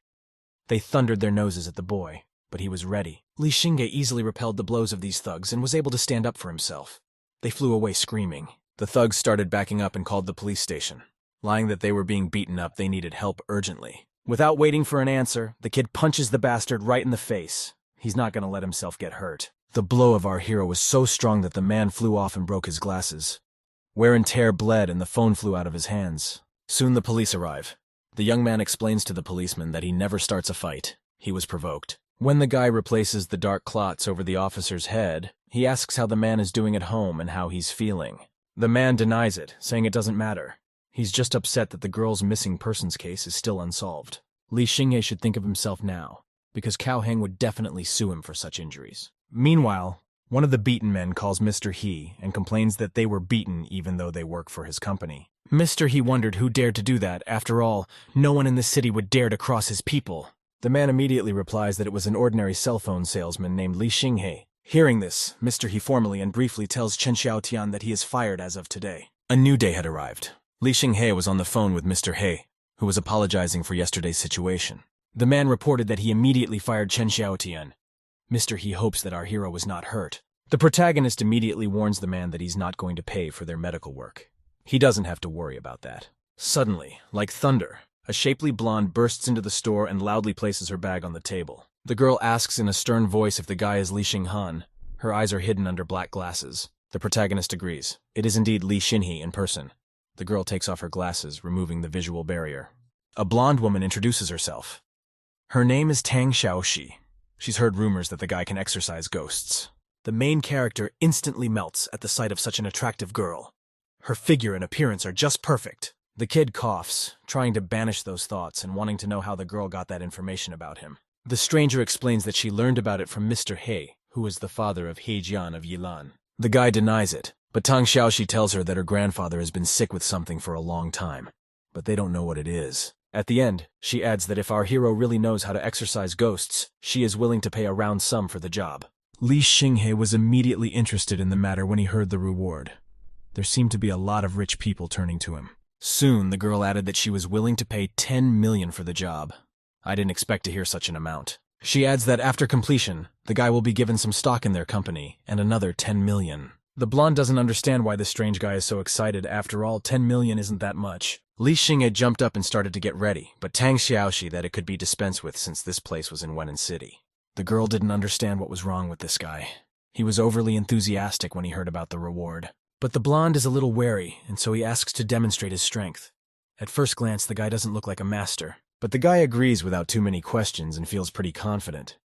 They thundered their noses at the boy, but he was ready. Li Xinghe easily repelled the blows of these thugs and was able to stand up for himself. They flew away screaming. The thugs started backing up and called the police station. Lying that they were being beaten up, they needed help urgently. Without waiting for an answer, the kid punches the bastard right in the face. He's not going to let himself get hurt. The blow of our hero was so strong that the man flew off and broke his glasses. Wear and tear bled and the phone flew out of his hands. Soon the police arrive. The young man explains to the policeman that he never starts a fight. He was provoked. When the guy replaces the dark clots over the officer's head, he asks how the man is doing at home and how he's feeling. The man denies it, saying it doesn't matter. He's just upset that the girl's missing persons case is still unsolved. Li Xinghe should think of himself now, because Cao Heng would definitely sue him for such injuries. Meanwhile, one of the beaten men calls Mr. He and complains that they were beaten even though they work for his company. Mr. He wondered who dared to do that. After all, no one in the city would dare to cross his people. The man immediately replies that it was an ordinary cell phone salesman named Li Xinghe. Hearing this, Mr. He formally and briefly tells Chen Xiaotian that he is fired as of today. A new day had arrived. Li Xinghe was on the phone with Mr. He, who was apologizing for yesterday's situation. The man reported that he immediately fired Chen Xiaotian. Mr. He hopes that our hero was not hurt. The protagonist immediately warns the man that he's not going to pay for their medical work. He doesn't have to worry about that. Suddenly, like thunder, a shapely blonde bursts into the store and loudly places her bag on the table. The girl asks in a stern voice if the guy is Li Xinghan. Her eyes are hidden under black glasses. The protagonist agrees. It is indeed Li Xinhe in person. The girl takes off her glasses, removing the visual barrier. A blonde woman introduces herself. Her name is Tang Xiaoxi. She's heard rumors that the guy can exorcise ghosts. The main character instantly melts at the sight of such an attractive girl. Her figure and appearance are just perfect. The kid coughs, trying to banish those thoughts and wanting to know how the girl got that information about him. The stranger explains that she learned about it from Mr. He, who is the father of He Jian of Yilan. The guy denies it, but Tang Xiaoxi tells her that her grandfather has been sick with something for a long time, but they don't know what it is. At the end, she adds that if our hero really knows how to exorcise ghosts, she is willing to pay a round sum for the job. Li Xinghe was immediately interested in the matter when he heard the reward. There seemed to be a lot of rich people turning to him. Soon, the girl added that she was willing to pay 10 million for the job. I didn't expect to hear such an amount. She adds that after completion, the guy will be given some stock in their company and another 10 million. The blonde doesn't understand why this strange guy is so excited. After all, 10 million isn't that much. Li Xing had jumped up and started to get ready, but Tang Xiaoxi that it could be dispensed with since this place was in Wenan City. The girl didn't understand what was wrong with this guy. He was overly enthusiastic when he heard about the reward. But the blonde is a little wary, and so he asks to demonstrate his strength. At first glance, the guy doesn't look like a master, but the guy agrees without too many questions and feels pretty confident.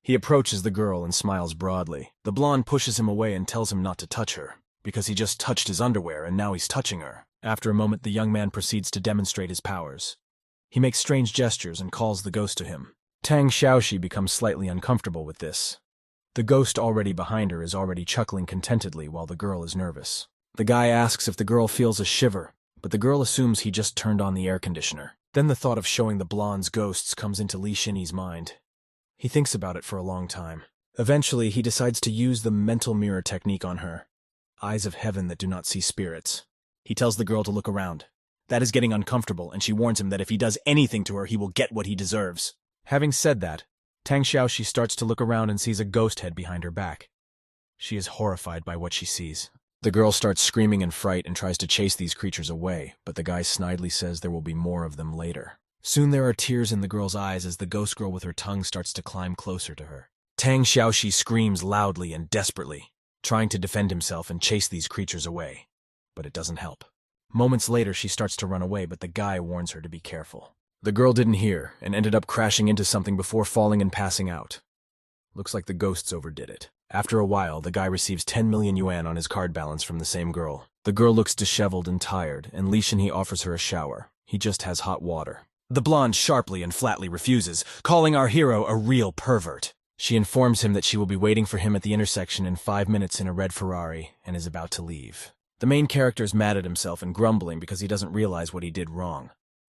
He approaches the girl and smiles broadly. The blonde pushes him away and tells him not to touch her, because he just touched his underwear and now he's touching her. After a moment, the young man proceeds to demonstrate his powers. He makes strange gestures and calls the ghost to him. Tang Xiaoxi becomes slightly uncomfortable with this. The ghost already behind her is already chuckling contentedly while the girl is nervous. The guy asks if the girl feels a shiver, but the girl assumes he just turned on the air conditioner. Then the thought of showing the blonde's ghosts comes into Li Xinyi's mind. He thinks about it for a long time. Eventually, he decides to use the mental mirror technique on her. Eyes of heaven that do not see spirits. He tells the girl to look around. That is getting uncomfortable, and she warns him that if he does anything to her, he will get what he deserves. Having said that, Tang Xiaoxi starts to look around and sees a ghost head behind her back. She is horrified by what she sees. The girl starts screaming in fright and tries to chase these creatures away, but the guy snidely says there will be more of them later. Soon there are tears in the girl's eyes as the ghost girl with her tongue starts to climb closer to her. Tang Xiaoxi screams loudly and desperately, trying to defend himself and chase these creatures away. But it doesn't help. Moments later, she starts to run away, but the guy warns her to be careful. The girl didn't hear and ended up crashing into something before falling and passing out. Looks like the ghosts overdid it. After a while, the guy receives 10 million yuan on his card balance from the same girl. The girl looks disheveled and tired, and Li Xinyi offers her a shower. He just has hot water. The blonde sharply and flatly refuses, calling our hero a real pervert. She informs him that she will be waiting for him at the intersection in 5 minutes in a red Ferrari and is about to leave. The main character is mad at himself and grumbling because he doesn't realize what he did wrong.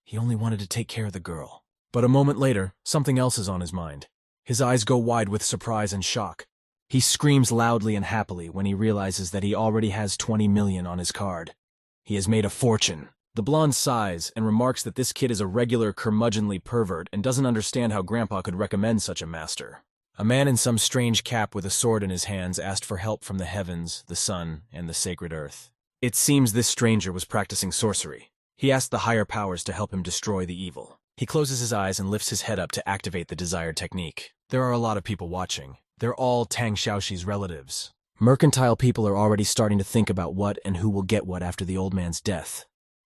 He only wanted to take care of the girl. But a moment later, something else is on his mind. His eyes go wide with surprise and shock. He screams loudly and happily when he realizes that he already has 20 million on his card. He has made a fortune. The blonde sighs and remarks that this kid is a regular curmudgeonly pervert and doesn't understand how Grandpa could recommend such a master. A man in some strange cap with a sword in his hands asked for help from the heavens, the sun, and the sacred earth. It seems this stranger was practicing sorcery. He asked the higher powers to help him destroy the evil. He closes his eyes and lifts his head up to activate the desired technique. There are a lot of people watching. They're all Tang Xiaoxi's relatives. Mercantile people are already starting to think about what and who will get what after the old man's death.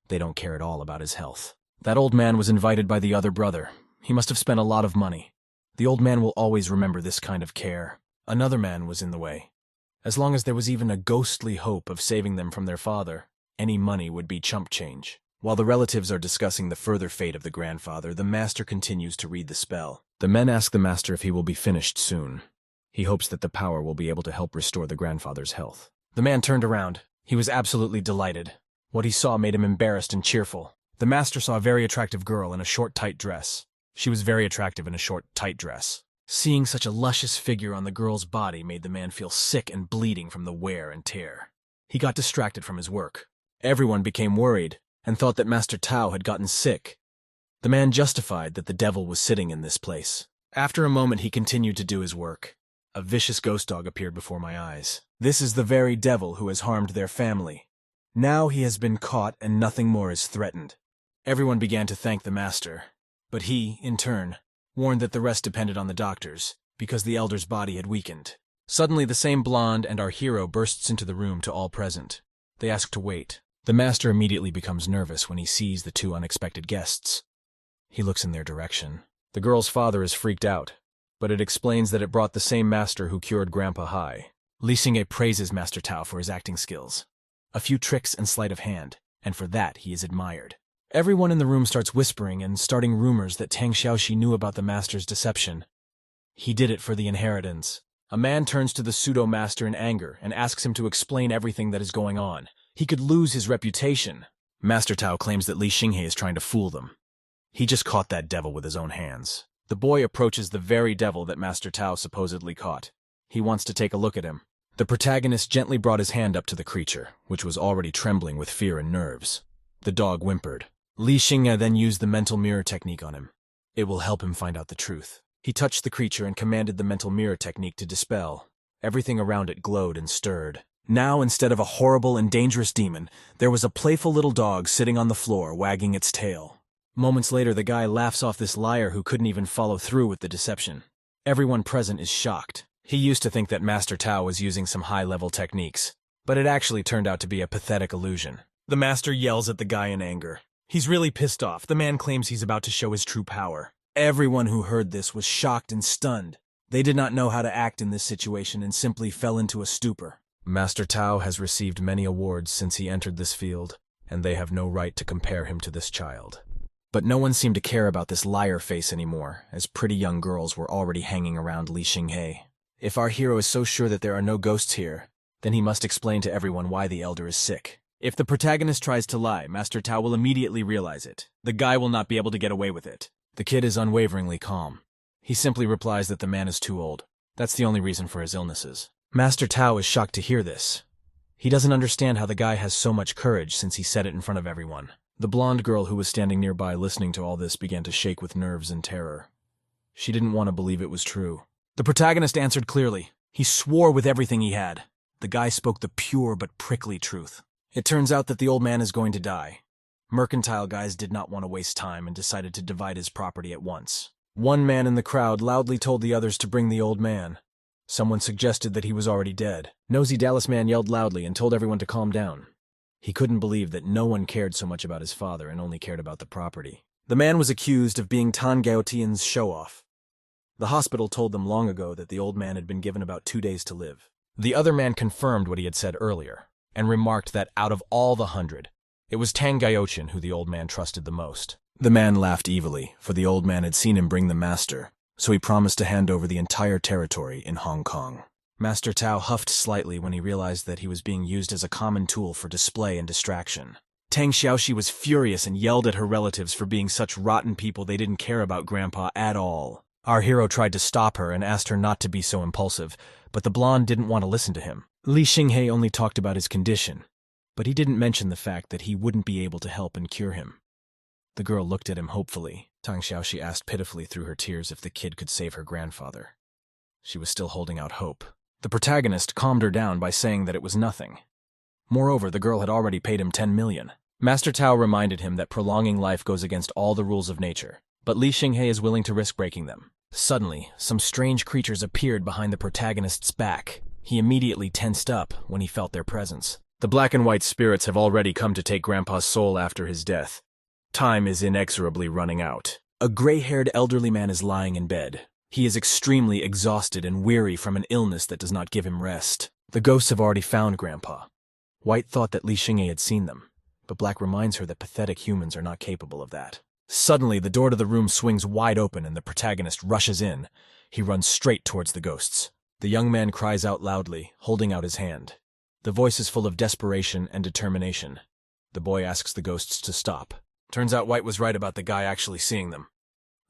They don't care at all about his health. That old man was invited by the other brother. He must have spent a lot of money. The old man will always remember this kind of care. Another man was in the way. As long as there was even a ghostly hope of saving them from their father, any money would be chump change. While the relatives are discussing the further fate of the grandfather, the master continues to read the spell. The men ask the master if he will be finished soon. He hopes that the power will be able to help restore the grandfather's health. The man turned around. He was absolutely delighted. What he saw made him embarrassed and cheerful. The master saw a very attractive girl in a short, tight dress. She was very attractive in a short, tight dress. Seeing such a luscious figure on the girl's body made the man feel sick and bleeding from the wear and tear. He got distracted from his work. Everyone became worried and thought that Master Tao had gotten sick. The man justified that the devil was sitting in this place. After a moment, he continued to do his work. A vicious ghost dog appeared before my eyes. This is the very devil who has harmed their family. Now he has been caught and nothing more is threatened. Everyone began to thank the master, but he, in turn, warned that the rest depended on the doctors, because the elder's body had weakened. Suddenly, the same blonde and our hero bursts into the room to all present. They ask to wait. The master immediately becomes nervous when he sees the two unexpected guests. He looks in their direction. The girl's father is freaked out, but it explains that it brought the same master who cured Grandpa Hai. Li Xingye praises Master Tao for his acting skills. A few tricks and sleight of hand, and for that he is admired. Everyone in the room starts whispering and starting rumors that Tang Xiaoxi knew about the master's deception. He did it for the inheritance. A man turns to the pseudo-master in anger and asks him to explain everything that is going on. He could lose his reputation. Master Tao claims that Li Xinghe is trying to fool them. He just caught that devil with his own hands. The boy approaches the very devil that Master Tao supposedly caught. He wants to take a look at him. The protagonist gently brought his hand up to the creature, which was already trembling with fear and nerves. The dog whimpered. Li Xinghe then used the mental mirror technique on him. It will help him find out the truth. He touched the creature and commanded the mental mirror technique to dispel. Everything around it glowed and stirred. Now, instead of a horrible and dangerous demon, there was a playful little dog sitting on the floor, wagging its tail. Moments later, the guy laughs off this liar who couldn't even follow through with the deception. Everyone present is shocked. He used to think that Master Tao was using some high-level techniques, but it actually turned out to be a pathetic illusion. The master yells at the guy in anger. He's really pissed off. The man claims he's about to show his true power. Everyone who heard this was shocked and stunned. They did not know how to act in this situation and simply fell into a stupor. Master Tao has received many awards since he entered this field, and they have no right to compare him to this child. But no one seemed to care about this liar face anymore, as pretty young girls were already hanging around Li Xinghe. If our hero is so sure that there are no ghosts here, then he must explain to everyone why the elder is sick. If the protagonist tries to lie, Master Tao will immediately realize it. The guy will not be able to get away with it. The kid is unwaveringly calm. He simply replies that the man is too old. That's the only reason for his illnesses. Master Tao is shocked to hear this. He doesn't understand how the guy has so much courage since he said it in front of everyone. The blonde girl who was standing nearby listening to all this began to shake with nerves and terror. She didn't want to believe it was true. The protagonist answered clearly. He swore with everything he had. The guy spoke the pure but prickly truth. It turns out that the old man is going to die. Mercantile guys did not want to waste time and decided to divide his property at once. One man in the crowd loudly told the others to bring the old man. Someone suggested that he was already dead. Nosy Dallas man yelled loudly and told everyone to calm down. He couldn't believe that no one cared so much about his father and only cared about the property. The man was accused of being Tan Gaotian's show-off. The hospital told them long ago that the old man had been given about 2 days to live. The other man confirmed what he had said earlier, and remarked that out of all the 100, it was Tan Gaotian who the old man trusted the most. The man laughed evilly, for the old man had seen him bring the master, so he promised to hand over the entire territory in Hong Kong. Master Tao huffed slightly when he realized that he was being used as a common tool for display and distraction. Tang Xiaoxi was furious and yelled at her relatives for being such rotten people they didn't care about Grandpa at all. Our hero tried to stop her and asked her not to be so impulsive, but the blonde didn't want to listen to him. Li Xinghe only talked about his condition, but he didn't mention the fact that he wouldn't be able to help and cure him. The girl looked at him hopefully. Tang Xiaoxi asked pitifully through her tears if the kid could save her grandfather. She was still holding out hope. The protagonist calmed her down by saying that it was nothing. Moreover, the girl had already paid him 10 million. Master Tao reminded him that prolonging life goes against all the rules of nature, but Li Xinghe is willing to risk breaking them. Suddenly, some strange creatures appeared behind the protagonist's back. He immediately tensed up when he felt their presence. The black and white spirits have already come to take Grandpa's soul after his death. Time is inexorably running out. A gray-haired elderly man is lying in bed. He is extremely exhausted and weary from an illness that does not give him rest. The ghosts have already found Grandpa. White thought that Li Xinghe had seen them, but Black reminds her that pathetic humans are not capable of that. Suddenly, the door to the room swings wide open and the protagonist rushes in. He runs straight towards the ghosts. The young man cries out loudly, holding out his hand. The voice is full of desperation and determination. The boy asks the ghosts to stop. Turns out White was right about the guy actually seeing them.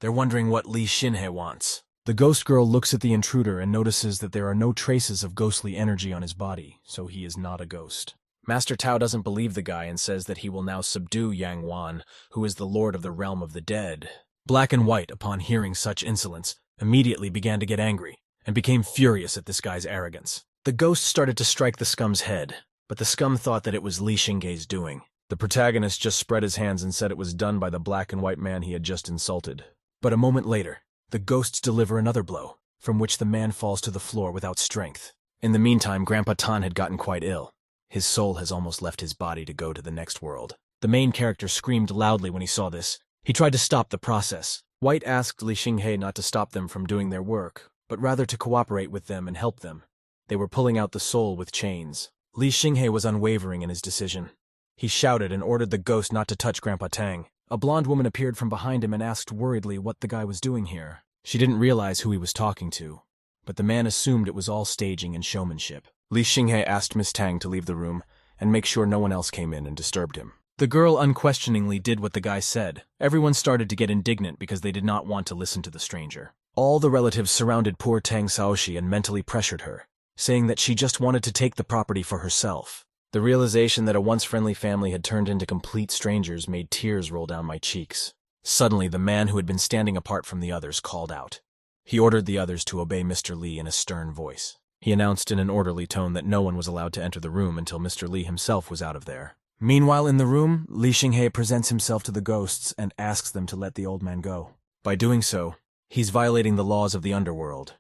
They're wondering what Li Xinghe wants. The ghost girl looks at the intruder and notices that there are no traces of ghostly energy on his body, so he is not a ghost. Master Tao doesn't believe the guy and says that he will now subdue Yang Wan, who is the lord of the realm of the dead. Black and White, upon hearing such insolence, immediately began to get angry and became furious at this guy's arrogance. The ghost started to strike the scum's head, but the scum thought that it was Li Xinghe's doing. The protagonist just spread his hands and said it was done by the black and white man he had just insulted. But a moment later, the ghosts deliver another blow, from which the man falls to the floor without strength. In the meantime, Grandpa Tan had gotten quite ill. His soul has almost left his body to go to the next world. The main character screamed loudly when he saw this. He tried to stop the process. White asked Li Xinghe not to stop them from doing their work, but rather to cooperate with them and help them. They were pulling out the soul with chains. Li Xinghe was unwavering in his decision. He shouted and ordered the ghost not to touch Grandpa Tang. A blonde woman appeared from behind him and asked worriedly what the guy was doing here. She didn't realize who he was talking to, but the man assumed it was all staging and showmanship. Li Xinghe asked Miss Tang to leave the room and make sure no one else came in and disturbed him. The girl unquestioningly did what the guy said. Everyone started to get indignant because they did not want to listen to the stranger. All the relatives surrounded poor Tang Xiaoxi and mentally pressured her, saying that she just wanted to take the property for herself. The realization that a once friendly family had turned into complete strangers made tears roll down my cheeks. Suddenly, the man who had been standing apart from the others called out. He ordered the others to obey Mr. Lee in a stern voice. He announced in an orderly tone that no one was allowed to enter the room until Mr. Lee himself was out of there. Meanwhile, in the room, Lee Xinghe presents himself to the ghosts and asks them to let the old man go. By doing so, he's violating the laws of the underworld.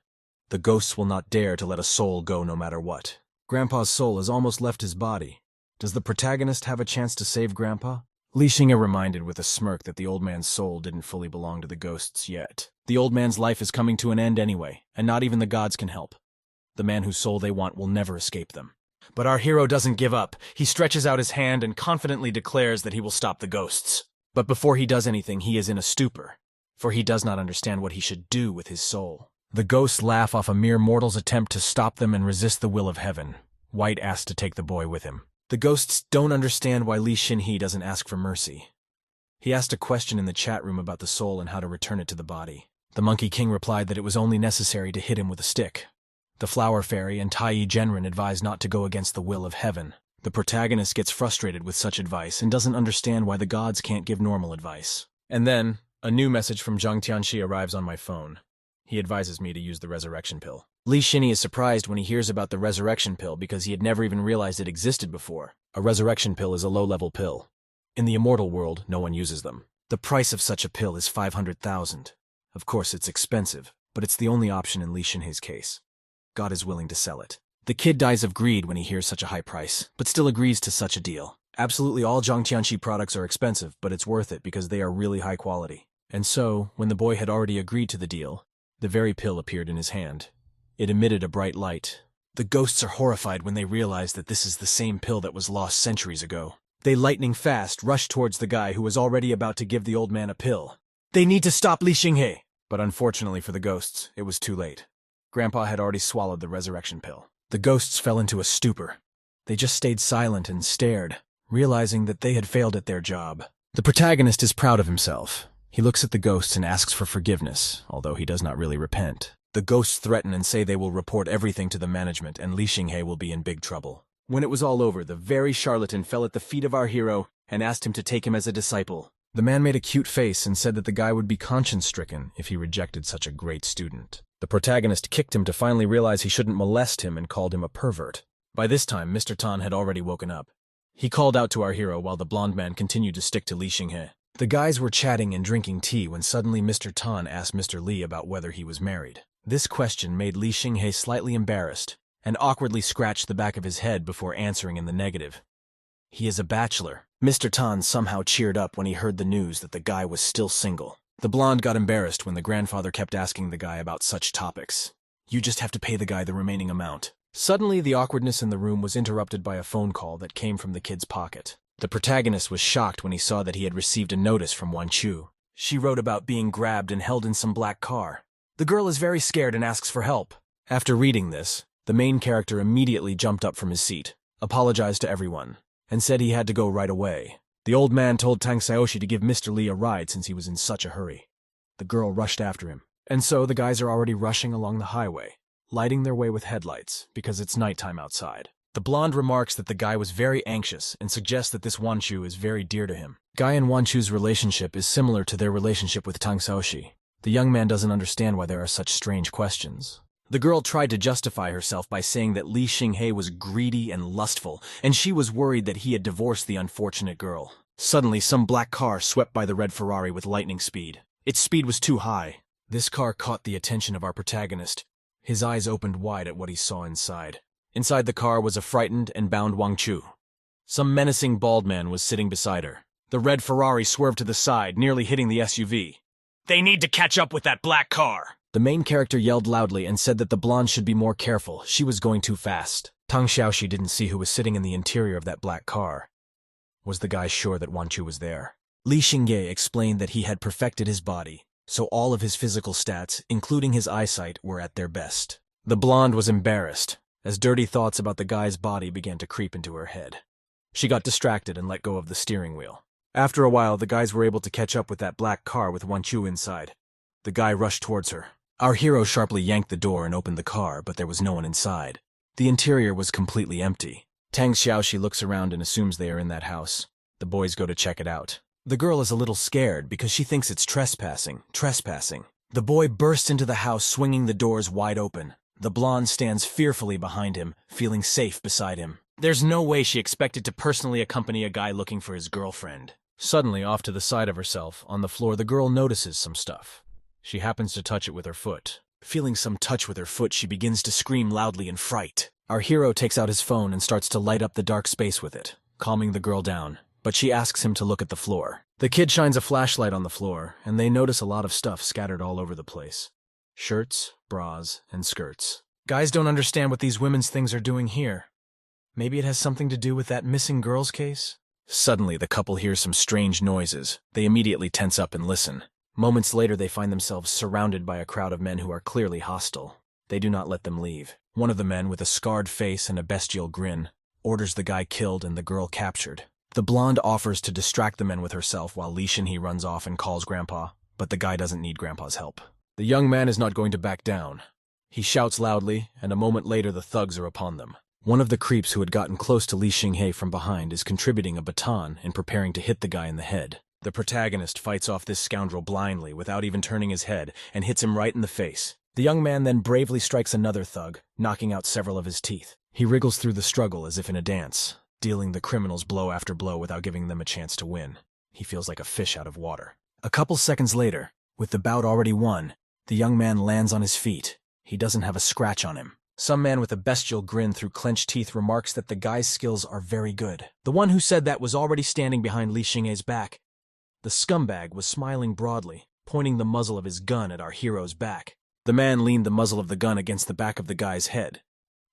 The ghosts will not dare to let a soul go no matter what. Grandpa's soul has almost left his body. Does the protagonist have a chance to save Grandpa? Li Xinghe reminded with a smirk that the old man's soul didn't fully belong to the ghosts yet. The old man's life is coming to an end anyway, and not even the gods can help. The man whose soul they want will never escape them. But our hero doesn't give up. He stretches out his hand and confidently declares that he will stop the ghosts. But before he does anything, he is in a stupor, for he does not understand what he should do with his soul. The ghosts laugh off a mere mortal's attempt to stop them and resist the will of heaven. White asks to take the boy with him. The ghosts don't understand why Li Xinghe doesn't ask for mercy. He asked a question in the chat room about the soul and how to return it to the body. The Monkey King replied that it was only necessary to hit him with a stick. The Flower Fairy and Tai Genrin advise not to go against the will of heaven. The protagonist gets frustrated with such advice and doesn't understand why the gods can't give normal advice. And then, a new message from Zhang Tianxi arrives on my phone. He advises me to use the resurrection pill. Li Xinghe is surprised when he hears about the resurrection pill because he had never even realized it existed before. A resurrection pill is a low-level pill. In the immortal world, no one uses them. The price of such a pill is 500,000. Of course, it's expensive, but it's the only option in Li Xinghe's case. God is willing to sell it. The kid dies of greed when he hears such a high price, but still agrees to such a deal. Absolutely all Zhang Tianxi products are expensive, but it's worth it because they are really high quality. And so, when the boy had already agreed to the deal, the very pill appeared in his hand. It emitted a bright light. The ghosts are horrified when they realize that this is the same pill that was lost centuries ago. They lightning fast rush towards the guy who was already about to give the old man a pill. They need to stop Li Xinghe! But unfortunately for the ghosts, it was too late. Grandpa had already swallowed the resurrection pill. The ghosts fell into a stupor. They just stayed silent and stared, realizing that they had failed at their job. The protagonist is proud of himself. He looks at the ghosts and asks for forgiveness, although he does not really repent. The ghosts threaten and say they will report everything to the management and Li Xinghe will be in big trouble. When it was all over, the very charlatan fell at the feet of our hero and asked him to take him as a disciple. The man made a cute face and said that the guy would be conscience-stricken if he rejected such a great student. The protagonist kicked him to finally realize he shouldn't molest him and called him a pervert. By this time, Mr. Tan had already woken up. He called out to our hero while the blonde man continued to stick to Li Xinghe. The guys were chatting and drinking tea when suddenly Mr. Tan asked Mr. Lee about whether he was married. This question made Li Xinghe slightly embarrassed and awkwardly scratched the back of his head before answering in the negative. He is a bachelor. Mr. Tan somehow cheered up when he heard the news that the guy was still single. The blonde got embarrassed when the grandfather kept asking the guy about such topics. You just have to pay the guy the remaining amount. Suddenly, the awkwardness in the room was interrupted by a phone call that came from the kid's pocket. The protagonist was shocked when he saw that he had received a notice from Wan Chu. She wrote about being grabbed and held in some black car. The girl is very scared and asks for help. After reading this, the main character immediately jumped up from his seat, apologized to everyone, and said he had to go right away. The old man told Tang Xiaoxi to give Mr. Lee a ride since he was in such a hurry. The girl rushed after him, and so the guys are already rushing along the highway, lighting their way with headlights because it's nighttime outside. The blonde remarks that the guy was very anxious and suggests that this Wanchu is very dear to him. Guy and Wanchu's relationship is similar to their relationship with Tang Xiaoxi. The young man doesn't understand why there are such strange questions. The girl tried to justify herself by saying that Li Xinghe was greedy and lustful, and she was worried that he had divorced the unfortunate girl. Suddenly, some black car swept by the red Ferrari with lightning speed. Its speed was too high. This car caught the attention of our protagonist. His eyes opened wide at what he saw inside. Inside the car was a frightened and bound Wang Chu. Some menacing bald man was sitting beside her. The red Ferrari swerved to the side, nearly hitting the SUV. They need to catch up with that black car! The main character yelled loudly and said that the blonde should be more careful. She was going too fast. Tang Xiaoxi didn't see who was sitting in the interior of that black car. Was the guy sure that Wan Chu was there? Li Xinghe explained that he had perfected his body, so all of his physical stats, including his eyesight, were at their best. The blonde was embarrassed, as dirty thoughts about the guy's body began to creep into her head. She got distracted and let go of the steering wheel. After a while, the guys were able to catch up with that black car with Wan Chu inside. The guy rushed towards her. Our hero sharply yanked the door and opened the car, but there was no one inside. The interior was completely empty. Tang Xiaoxi looks around and assumes they are in that house. The boys go to check it out. The girl is a little scared because she thinks it's trespassing. The boy bursts into the house, swinging the doors wide open. The blonde stands fearfully behind him, feeling safe beside him. There's no way she expected to personally accompany a guy looking for his girlfriend. Suddenly, off to the side of herself, on the floor, the girl notices some stuff. She happens to touch it with her foot. Feeling some touch with her foot, she begins to scream loudly in fright. Our hero takes out his phone and starts to light up the dark space with it, calming the girl down. But she asks him to look at the floor. The kid shines a flashlight on the floor, and they notice a lot of stuff scattered all over the place. Shirts, bras, and skirts. Guys don't understand what these women's things are doing here. Maybe it has something to do with that missing girls case? Suddenly, the couple hears some strange noises. They immediately tense up and listen. Moments later, they find themselves surrounded by a crowd of men who are clearly hostile. They do not let them leave. One of the men, with a scarred face and a bestial grin, orders the guy killed and the girl captured. The blonde offers to distract the men with herself while Li Shinhee runs off and calls Grandpa, but the guy doesn't need Grandpa's help. The young man is not going to back down. He shouts loudly, and a moment later the thugs are upon them. One of the creeps who had gotten close to Li Shinhee from behind is contributing a baton and preparing to hit the guy in the head. The protagonist fights off this scoundrel blindly without even turning his head and hits him right in the face. The young man then bravely strikes another thug, knocking out several of his teeth. He wriggles through the struggle as if in a dance, dealing the criminals blow after blow without giving them a chance to win. He feels like a fish out of water. A couple seconds later, with the bout already won, the young man lands on his feet. He doesn't have a scratch on him. Some man with a bestial grin through clenched teeth remarks that the guy's skills are very good. The one who said that was already standing behind Li Shinhee's back. The scumbag was smiling broadly, pointing the muzzle of his gun at our hero's back. The man leaned the muzzle of the gun against the back of the guy's head.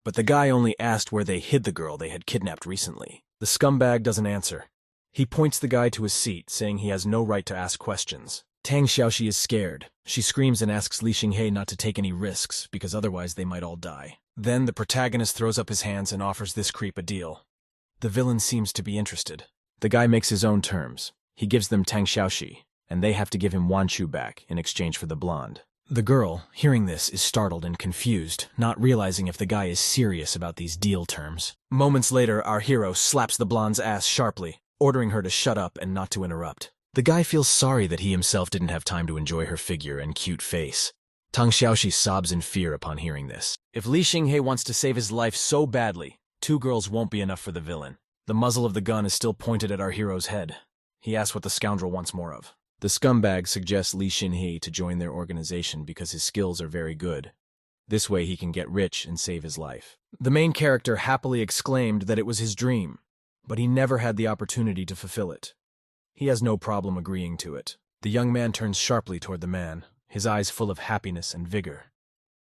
But the guy only asked where they hid the girl they had kidnapped recently. The scumbag doesn't answer. He points the guy to his seat, saying he has no right to ask questions. Tang Xiaoxi is scared. She screams and asks Li Shinhee not to take any risks, because otherwise they might all die. Then the protagonist throws up his hands and offers this creep a deal. The villain seems to be interested. The guy makes his own terms. He gives them Tang Xiaoxi, and they have to give him Wanchu back in exchange for the blonde. The girl, hearing this, is startled and confused, not realizing if the guy is serious about these deal terms. Moments later, our hero slaps the blonde's ass sharply, ordering her to shut up and not to interrupt. The guy feels sorry that he himself didn't have time to enjoy her figure and cute face. Tang Xiaoxi sobs in fear upon hearing this. If Li Shinhee wants to save his life so badly, 2 girls won't be enough for the villain. The muzzle of the gun is still pointed at our hero's head. He asks what the scoundrel wants more of. The scumbag suggests Li Shinhee to join their organization because his skills are very good. This way he can get rich and save his life. The main character happily exclaimed that it was his dream, but he never had the opportunity to fulfill it. He has no problem agreeing to it. The young man turns sharply toward the man, his eyes full of happiness and vigor.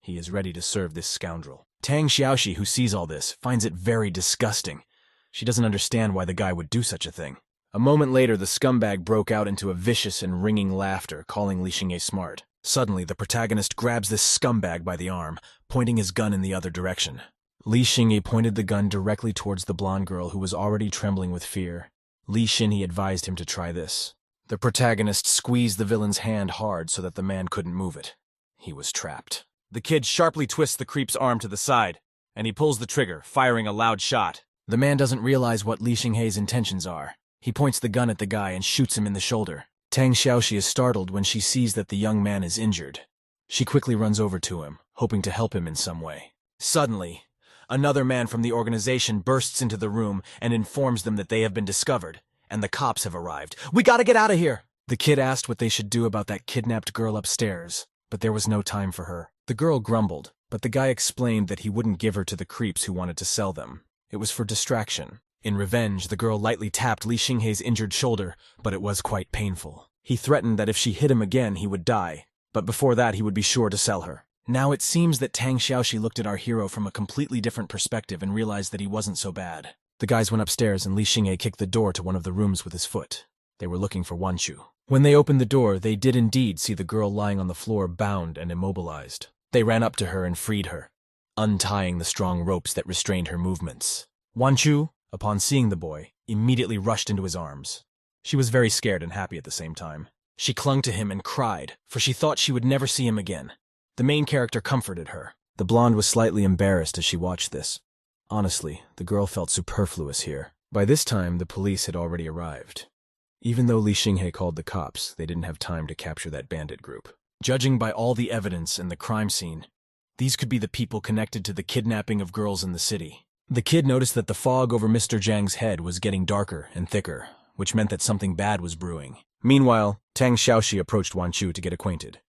He is ready to serve this scoundrel. Tang Xiaoxi, who sees all this, finds it very disgusting. She doesn't understand why the guy would do such a thing. A moment later, the scumbag broke out into a vicious and ringing laughter, calling Li Shinhee smart. Suddenly, the protagonist grabs this scumbag by the arm, pointing his gun in the other direction. Li Shinhee pointed the gun directly towards the blonde girl who was already trembling with fear. Li Shinhee advised him to try this. The protagonist squeezed the villain's hand hard so that the man couldn't move it. He was trapped. The kid sharply twists the creep's arm to the side, and he pulls the trigger, firing a loud shot. The man doesn't realize what Li Shinhee's intentions are. He points the gun at the guy and shoots him in the shoulder. Tang Xiaoxi is startled when she sees that the young man is injured. She quickly runs over to him, hoping to help him in some way. Suddenly, another man from the organization bursts into the room and informs them that they have been discovered, and the cops have arrived. "We gotta get out of here!" The kid asked what they should do about that kidnapped girl upstairs, but there was no time for her. The girl grumbled, but the guy explained that he wouldn't give her to the creeps who wanted to sell them. It was for distraction. In revenge, the girl lightly tapped Li Shinhee's injured shoulder, but it was quite painful. He threatened that if she hit him again, he would die, but before that he would be sure to sell her. Now it seems that Tang Xiaoxi looked at our hero from a completely different perspective and realized that he wasn't so bad. The guys went upstairs and Li Shinhee kicked the door to one of the rooms with his foot. They were looking for Wanchu. When they opened the door, they did indeed see the girl lying on the floor bound and immobilized. They ran up to her and freed her, untying the strong ropes that restrained her movements. Wanchu, upon seeing the boy, immediately rushed into his arms. She was very scared and happy at the same time. She clung to him and cried, for she thought she would never see him again. The main character comforted her. The blonde was slightly embarrassed as she watched this. Honestly, the girl felt superfluous here. By this time, the police had already arrived. Even though Li Xinghe called the cops, they didn't have time to capture that bandit group. Judging by all the evidence and the crime scene, these could be the people connected to the kidnapping of girls in the city. The kid noticed that the fog over Mr. Zhang's head was getting darker and thicker, which meant that something bad was brewing. Meanwhile, Tang Xiaoxi approached Wan Chu to get acquainted.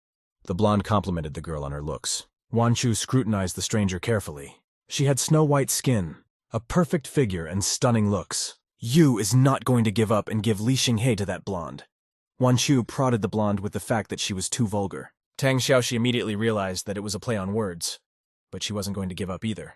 The blonde complimented the girl on her looks. Wan Chu scrutinized the stranger carefully. She had snow-white skin, a perfect figure, and stunning looks. Yu is not going to give up and give Li Xinghe to that blonde. Wan Chu prodded the blonde with the fact that she was too vulgar. Tang Xiaoxi immediately realized that it was a play on words, but she wasn't going to give up either.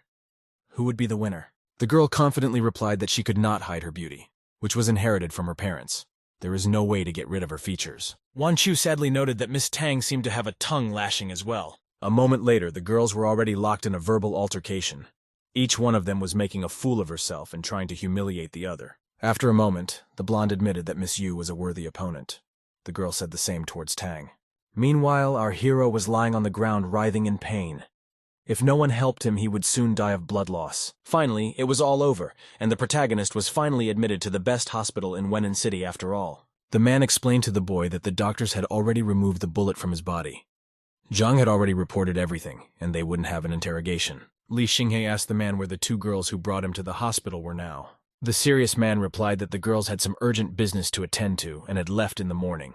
Who would be the winner? The girl confidently replied that she could not hide her beauty, which was inherited from her parents. There is no way to get rid of her features. Wan Chu sadly noted that Miss Tang seemed to have a tongue lashing as well. A moment later, the girls were already locked in a verbal altercation. Each one of them was making a fool of herself and trying to humiliate the other. After a moment, the blonde admitted that Miss Yu was a worthy opponent. The girl said the same towards Tang. Meanwhile, our hero was lying on the ground writhing in pain. If no one helped him, he would soon die of blood loss. Finally, it was all over, and the protagonist was finally admitted to the best hospital in Wenan City after all. The man explained to the boy that the doctors had already removed the bullet from his body. Zhang had already reported everything, and they wouldn't have an interrogation. Li Xinghe asked the man where the two girls who brought him to the hospital were now. The serious man replied that the girls had some urgent business to attend to and had left in the morning,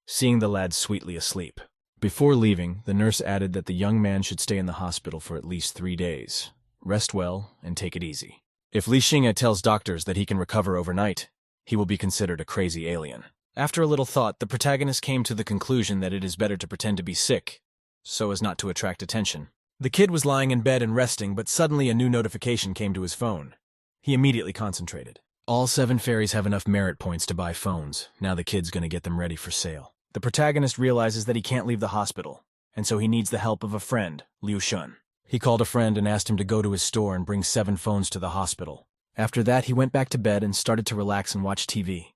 seeing the lads sweetly asleep. Before leaving, the nurse added that the young man should stay in the hospital for at least 3 days. Rest well and take it easy. If Li Xinghe tells doctors that he can recover overnight, he will be considered a crazy alien. After a little thought, the protagonist came to the conclusion that it is better to pretend to be sick, so as not to attract attention. The kid was lying in bed and resting, but suddenly a new notification came to his phone. He immediately concentrated. All 7 fairies have enough merit points to buy phones. Now the kid's gonna get them ready for sale. The protagonist realizes that he can't leave the hospital, and so he needs the help of a friend, Liu Shun. He called a friend and asked him to go to his store and bring 7 phones to the hospital. After that, he went back to bed and started to relax and watch TV.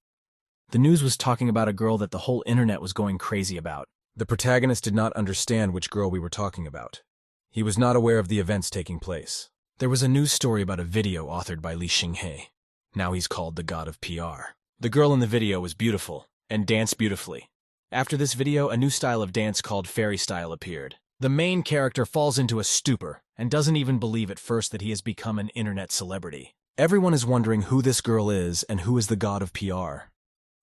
The news was talking about a girl that the whole internet was going crazy about. The protagonist did not understand which girl we were talking about. He was not aware of the events taking place. There was a news story about a video authored by Li Xinghe. Now he's called the god of PR. The girl in the video was beautiful and danced beautifully. After this video, a new style of dance called fairy style appeared. The main character falls into a stupor and doesn't even believe at first that he has become an internet celebrity. Everyone is wondering who this girl is and who is the god of PR.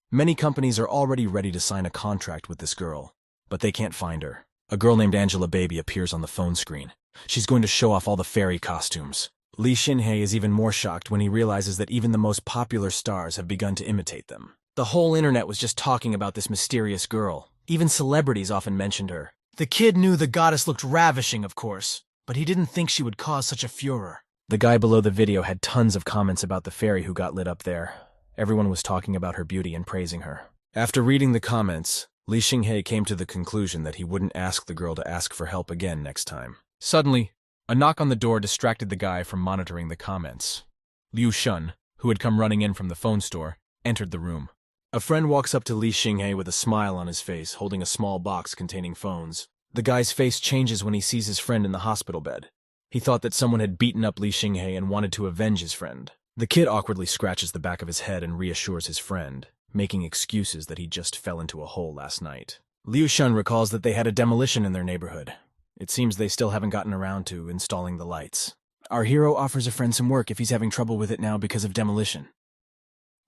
Many companies are already ready to sign a contract with this girl, but they can't find her. A girl named Angela Baby appears on the phone screen. She's going to show off all the fairy costumes. Li Xinghe is even more shocked when he realizes that even the most popular stars have begun to imitate them. The whole internet was just talking about this mysterious girl. Even celebrities often mentioned her. The kid knew the goddess looked ravishing, of course, but he didn't think she would cause such a furor. The guy below the video had tons of comments about the fairy who got lit up there. Everyone was talking about her beauty and praising her. After reading the comments, Li Xinghe came to the conclusion that he wouldn't ask the girl to ask for help again next time. Suddenly, a knock on the door distracted the guy from monitoring the comments. Liu Shun, who had come running in from the phone store, entered the room. A friend walks up to Li Xinghe with a smile on his face, holding a small box containing phones. The guy's face changes when he sees his friend in the hospital bed. He thought that someone had beaten up Li Xinghe and wanted to avenge his friend. The kid awkwardly scratches the back of his head and reassures his friend, making excuses that he just fell into a hole last night. Liu Shun recalls that they had a demolition in their neighborhood. It seems they still haven't gotten around to installing the lights. Our hero offers a friend some work if he's having trouble with it now because of demolition.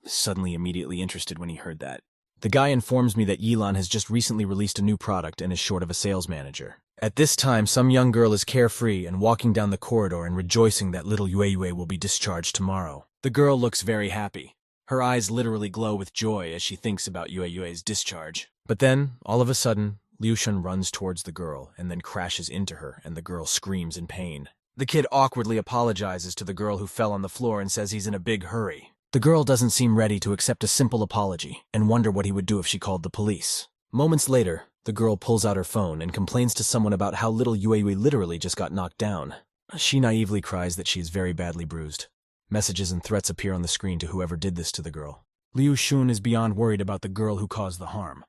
Suddenly immediately interested when he heard that. The guy informs me that Yilan has just recently released a new product and is short of a sales manager. At this time, some young girl is carefree and walking down the corridor and rejoicing that little Yue Yue will be discharged tomorrow. The girl looks very happy. Her eyes literally glow with joy as she thinks about Yue Yue's discharge. But then, all of a sudden, Liu Shun runs towards the girl and then crashes into her, and the girl screams in pain. The kid awkwardly apologizes to the girl who fell on the floor and says he's in a big hurry. The girl doesn't seem ready to accept a simple apology and wonder what he would do if she called the police. Moments later, the girl pulls out her phone and complains to someone about how little Yue Yue literally just got knocked down. She naively cries that she is very badly bruised. Messages and threats appear on the screen to whoever did this to the girl. Liu Shun is beyond worried about the girl who caused the harm.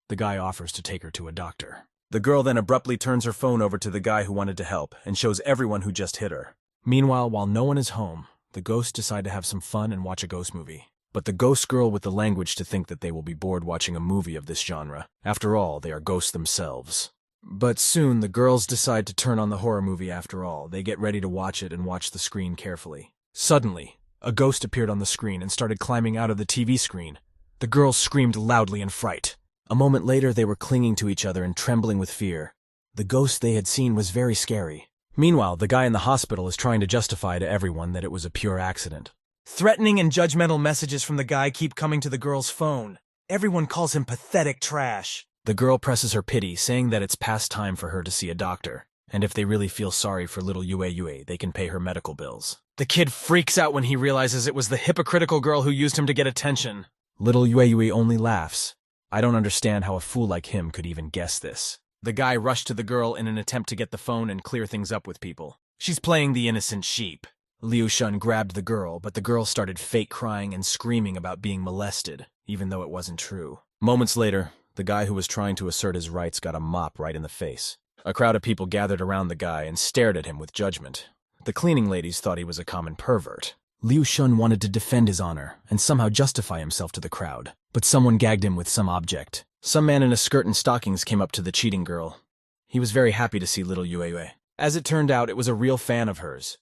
The guy offers to take her to a doctor. The girl then abruptly turns her phone over to the guy who wanted to help and shows everyone who just hit her. Meanwhile, while no one is home, the ghosts decide to have some fun and watch a ghost movie. But the ghost girl with the language to think that they will be bored watching a movie of this genre. After all, they are ghosts themselves. But soon, the girls decide to turn on the horror movie after all. They get ready to watch it and watch the screen carefully. Suddenly, a ghost appeared on the screen and started climbing out of the TV screen. The girls screamed loudly in fright. A moment later, they were clinging to each other and trembling with fear. The ghost they had seen was very scary. Meanwhile, the guy in the hospital is trying to justify to everyone that it was a pure accident. Threatening and judgmental messages from the guy keep coming to the girl's phone. Everyone calls him pathetic trash. The girl presses her pity, saying that it's past time for her to see a doctor, and if they really feel sorry for little Yue, they can pay her medical bills. The kid freaks out when he realizes it was the hypocritical girl who used him to get attention. Little Yue only laughs. I don't understand how a fool like him could even guess this. The guy rushed to the girl in an attempt to get the phone and clear things up with people. She's playing the innocent sheep. Liu Shun grabbed the girl, but the girl started fake crying and screaming about being molested, even though it wasn't true. Moments later, the guy who was trying to assert his rights got a mop right in the face. A crowd of people gathered around the guy and stared at him with judgment. The cleaning ladies thought he was a common pervert. Liu Shun wanted to defend his honor and somehow justify himself to the crowd, but someone gagged him with some object. Some man in a skirt and stockings came up to the cheating girl. He was very happy to see little Yue. As it turned out, it was a real fan of hers.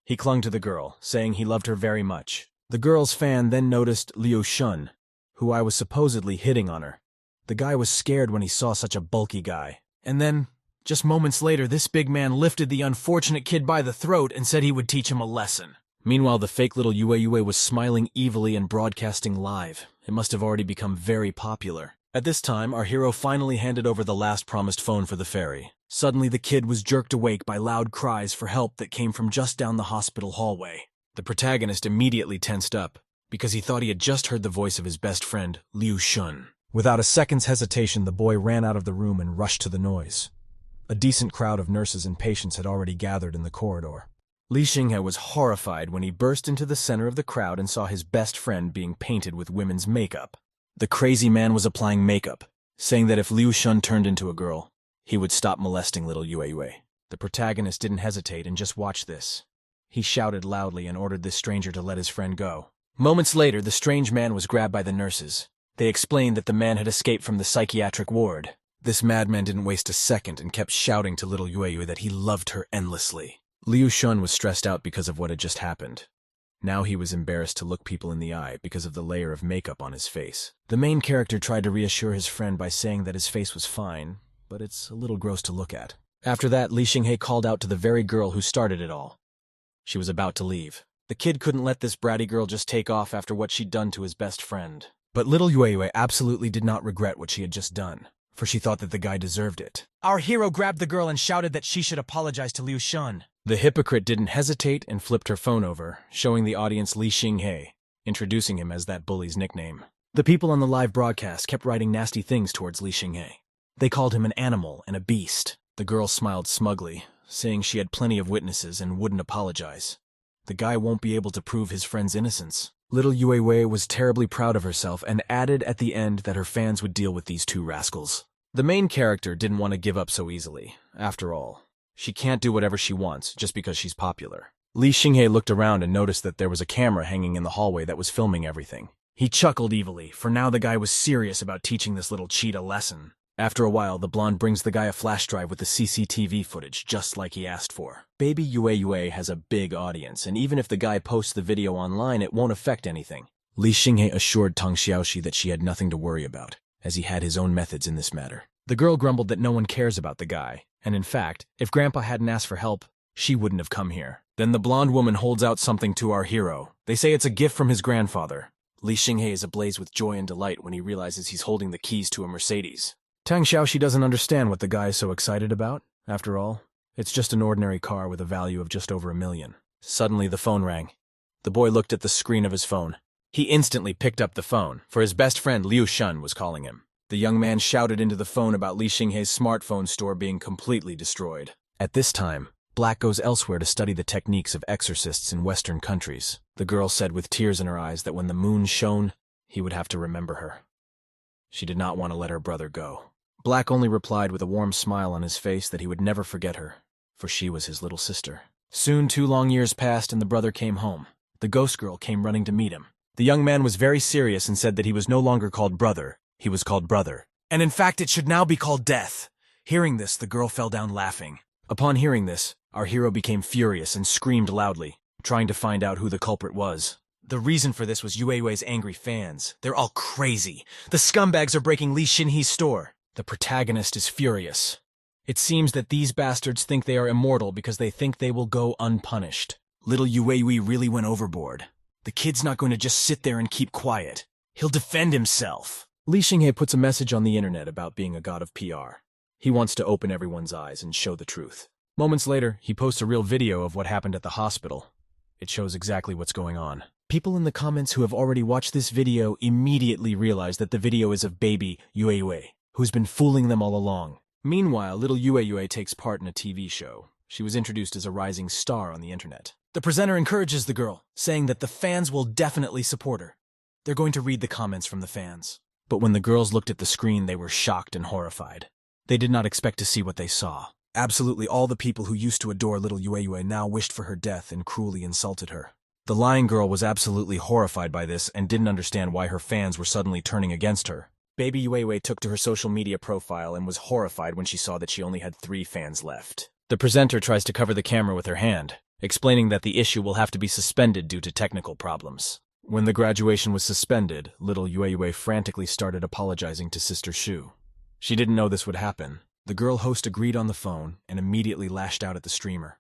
He clung to the girl, saying he loved her very much. The girl's fan then noticed Liu Shun, who I was supposedly hitting on her. The guy was scared when he saw such a bulky guy. And then, just moments later, this big man lifted the unfortunate kid by the throat and said he would teach him a lesson. Meanwhile, the fake little Yue was smiling evilly and broadcasting live. It must have already become very popular. At this time, our hero finally handed over the last promised phone for the fairy. Suddenly, the kid was jerked awake by loud cries for help that came from just down the hospital hallway. The protagonist immediately tensed up, because he thought he had just heard the voice of his best friend, Liu Shun. Without a second's hesitation, the boy ran out of the room and rushed to the noise. A decent crowd of nurses and patients had already gathered in the corridor. Li Xinghe was horrified when he burst into the center of the crowd and saw his best friend being painted with women's makeup. The crazy man was applying makeup, saying that if Liu Shun turned into a girl, he would stop molesting little Yue. The protagonist didn't hesitate and just watched this. He shouted loudly and ordered this stranger to let his friend go. Moments later, the strange man was grabbed by the nurses. They explained that the man had escaped from the psychiatric ward. This madman didn't waste a second and kept shouting to little Yue that he loved her endlessly. Liu Shun was stressed out because of what had just happened. Now he was embarrassed to look people in the eye because of the layer of makeup on his face. The main character tried to reassure his friend by saying that his face was fine, but it's a little gross to look at. After that, Li Xinghe called out to the very girl who started it all. She was about to leave. The kid couldn't let this bratty girl just take off after what she'd done to his best friend. But little Yue absolutely did not regret what she had just done, for she thought that the guy deserved it. Our hero grabbed the girl and shouted that she should apologize to Liu Shun. The hypocrite didn't hesitate and flipped her phone over, showing the audience Li Xinghe, introducing him as that bully's nickname. The people on the live broadcast kept writing nasty things towards Li Xinghe. They called him an animal and a beast. The girl smiled smugly, saying she had plenty of witnesses and wouldn't apologize. The guy won't be able to prove his friend's innocence. Little Yue was terribly proud of herself and added at the end that her fans would deal with these two rascals. The main character didn't want to give up so easily. After all, she can't do whatever she wants just because she's popular. Li Xinghe looked around and noticed that there was a camera hanging in the hallway that was filming everything. He chuckled evilly, for now the guy was serious about teaching this little cheat a lesson. After a while, the blonde brings the guy a flash drive with the CCTV footage, just like he asked for. Baby Yue has a big audience, and even if the guy posts the video online, it won't affect anything. Li Xinghe assured Tang Xiaoxi that she had nothing to worry about, as he had his own methods in this matter. The girl grumbled that no one cares about the guy, and in fact, if Grandpa hadn't asked for help, she wouldn't have come here. Then the blonde woman holds out something to our hero. They say it's a gift from his grandfather. Li Xinghe is ablaze with joy and delight when he realizes he's holding the keys to a Mercedes. Tang Xiaoxi doesn't understand what the guy is so excited about. After all, it's just an ordinary car with a value of just over $1 million. Suddenly, the phone rang. The boy looked at the screen of his phone. He instantly picked up the phone, for his best friend Liu Shun was calling him. The young man shouted into the phone about Li Xinghe's smartphone store being completely destroyed. At this time, Black goes elsewhere to study the techniques of exorcists in Western countries. The girl said with tears in her eyes that when the moon shone, he would have to remember her. She did not want to let her brother go. Black only replied with a warm smile on his face that he would never forget her, for she was his little sister. Soon 2 long years passed and the brother came home. The ghost girl came running to meet him. The young man was very serious and said that he was no longer called brother, he was called brother. And in fact, it should now be called death. Hearing this, the girl fell down laughing. Upon hearing this, our hero became furious and screamed loudly, trying to find out who the culprit was. The reason for this was Yueyue's angry fans. They're all crazy. The scumbags are breaking Li Xinhe's store. The protagonist is furious. It seems that these bastards think they are immortal because they think they will go unpunished. Little Yueyue really went overboard. The kid's not going to just sit there and keep quiet. He'll defend himself. Li Xinghe puts a message on the internet about being a god of PR. He wants to open everyone's eyes and show the truth. Moments later, he posts a real video of what happened at the hospital. It shows exactly what's going on. People in the comments who have already watched this video immediately realize that the video is of baby Yueyue, who's been fooling them all along. Meanwhile, little Yueyue takes part in a TV show. She was introduced as a rising star on the internet. The presenter encourages the girl, saying that the fans will definitely support her. They're going to read the comments from the fans. But when the girls looked at the screen, they were shocked and horrified. They did not expect to see what they saw. Absolutely all the people who used to adore little Yueyue now wished for her death and cruelly insulted her. The lying girl was absolutely horrified by this and didn't understand why her fans were suddenly turning against her. Baby Yueyue took to her social media profile and was horrified when she saw that she only had 3 fans left. The presenter tries to cover the camera with her hand, explaining that the issue will have to be suspended due to technical problems. When the graduation was suspended, little Yueyue frantically started apologizing to Sister Shu. She didn't know this would happen. The girl host agreed on the phone and immediately lashed out at the streamer.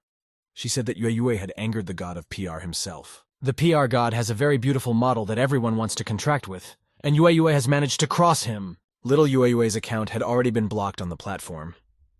She said that Yueyue had angered the god of PR himself. The PR god has a very beautiful model that everyone wants to contract with, and Yueyue has managed to cross him. Little Yueyue's account had already been blocked on the platform.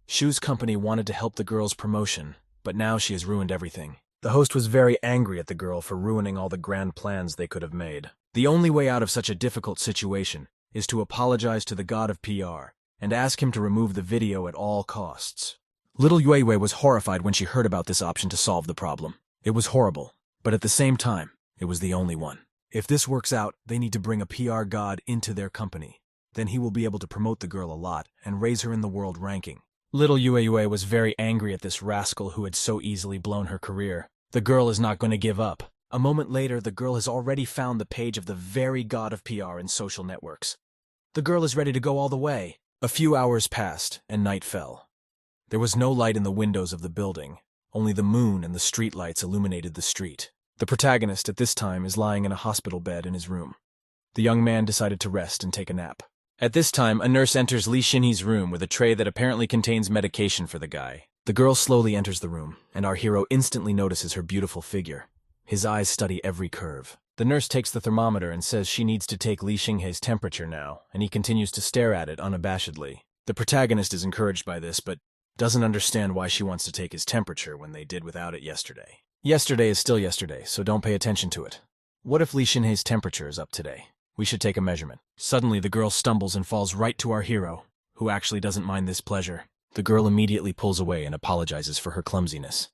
Shu's company wanted to help the girl's promotion, but now she has ruined everything. The host was very angry at the girl for ruining all the grand plans they could have made. The only way out of such a difficult situation is to apologize to the god of PR and ask him to remove the video at all costs. Little Yueyue was horrified when she heard about this option to solve the problem. It was horrible, but at the same time, it was the only one. If this works out, they need to bring a PR god into their company. Then he will be able to promote the girl a lot and raise her in the world ranking. Little Yueyue was very angry at this rascal who had so easily blown her career. The girl is not going to give up. A moment later, the girl has already found the page of the very god of PR in social networks. The girl is ready to go all the way. A few hours passed, and night fell. There was no light in the windows of the building. Only the moon and the street lights illuminated the street. The protagonist at this time is lying in a hospital bed in his room. The young man decided to rest and take a nap. At this time, a nurse enters Li Xinhe's room with a tray that apparently contains medication for the guy. The girl slowly enters the room, and our hero instantly notices her beautiful figure. His eyes study every curve. The nurse takes the thermometer and says she needs to take Li Xinhe's temperature now, and he continues to stare at it unabashedly. The protagonist is encouraged by this, but doesn't understand why she wants to take his temperature when they did without it yesterday. Yesterday is still yesterday, so don't pay attention to it. What if Li Xinhe's temperature is up today? We should take a measurement. Suddenly, the girl stumbles and falls right to our hero, who actually doesn't mind this pleasure. The girl immediately pulls away and apologizes for her clumsiness.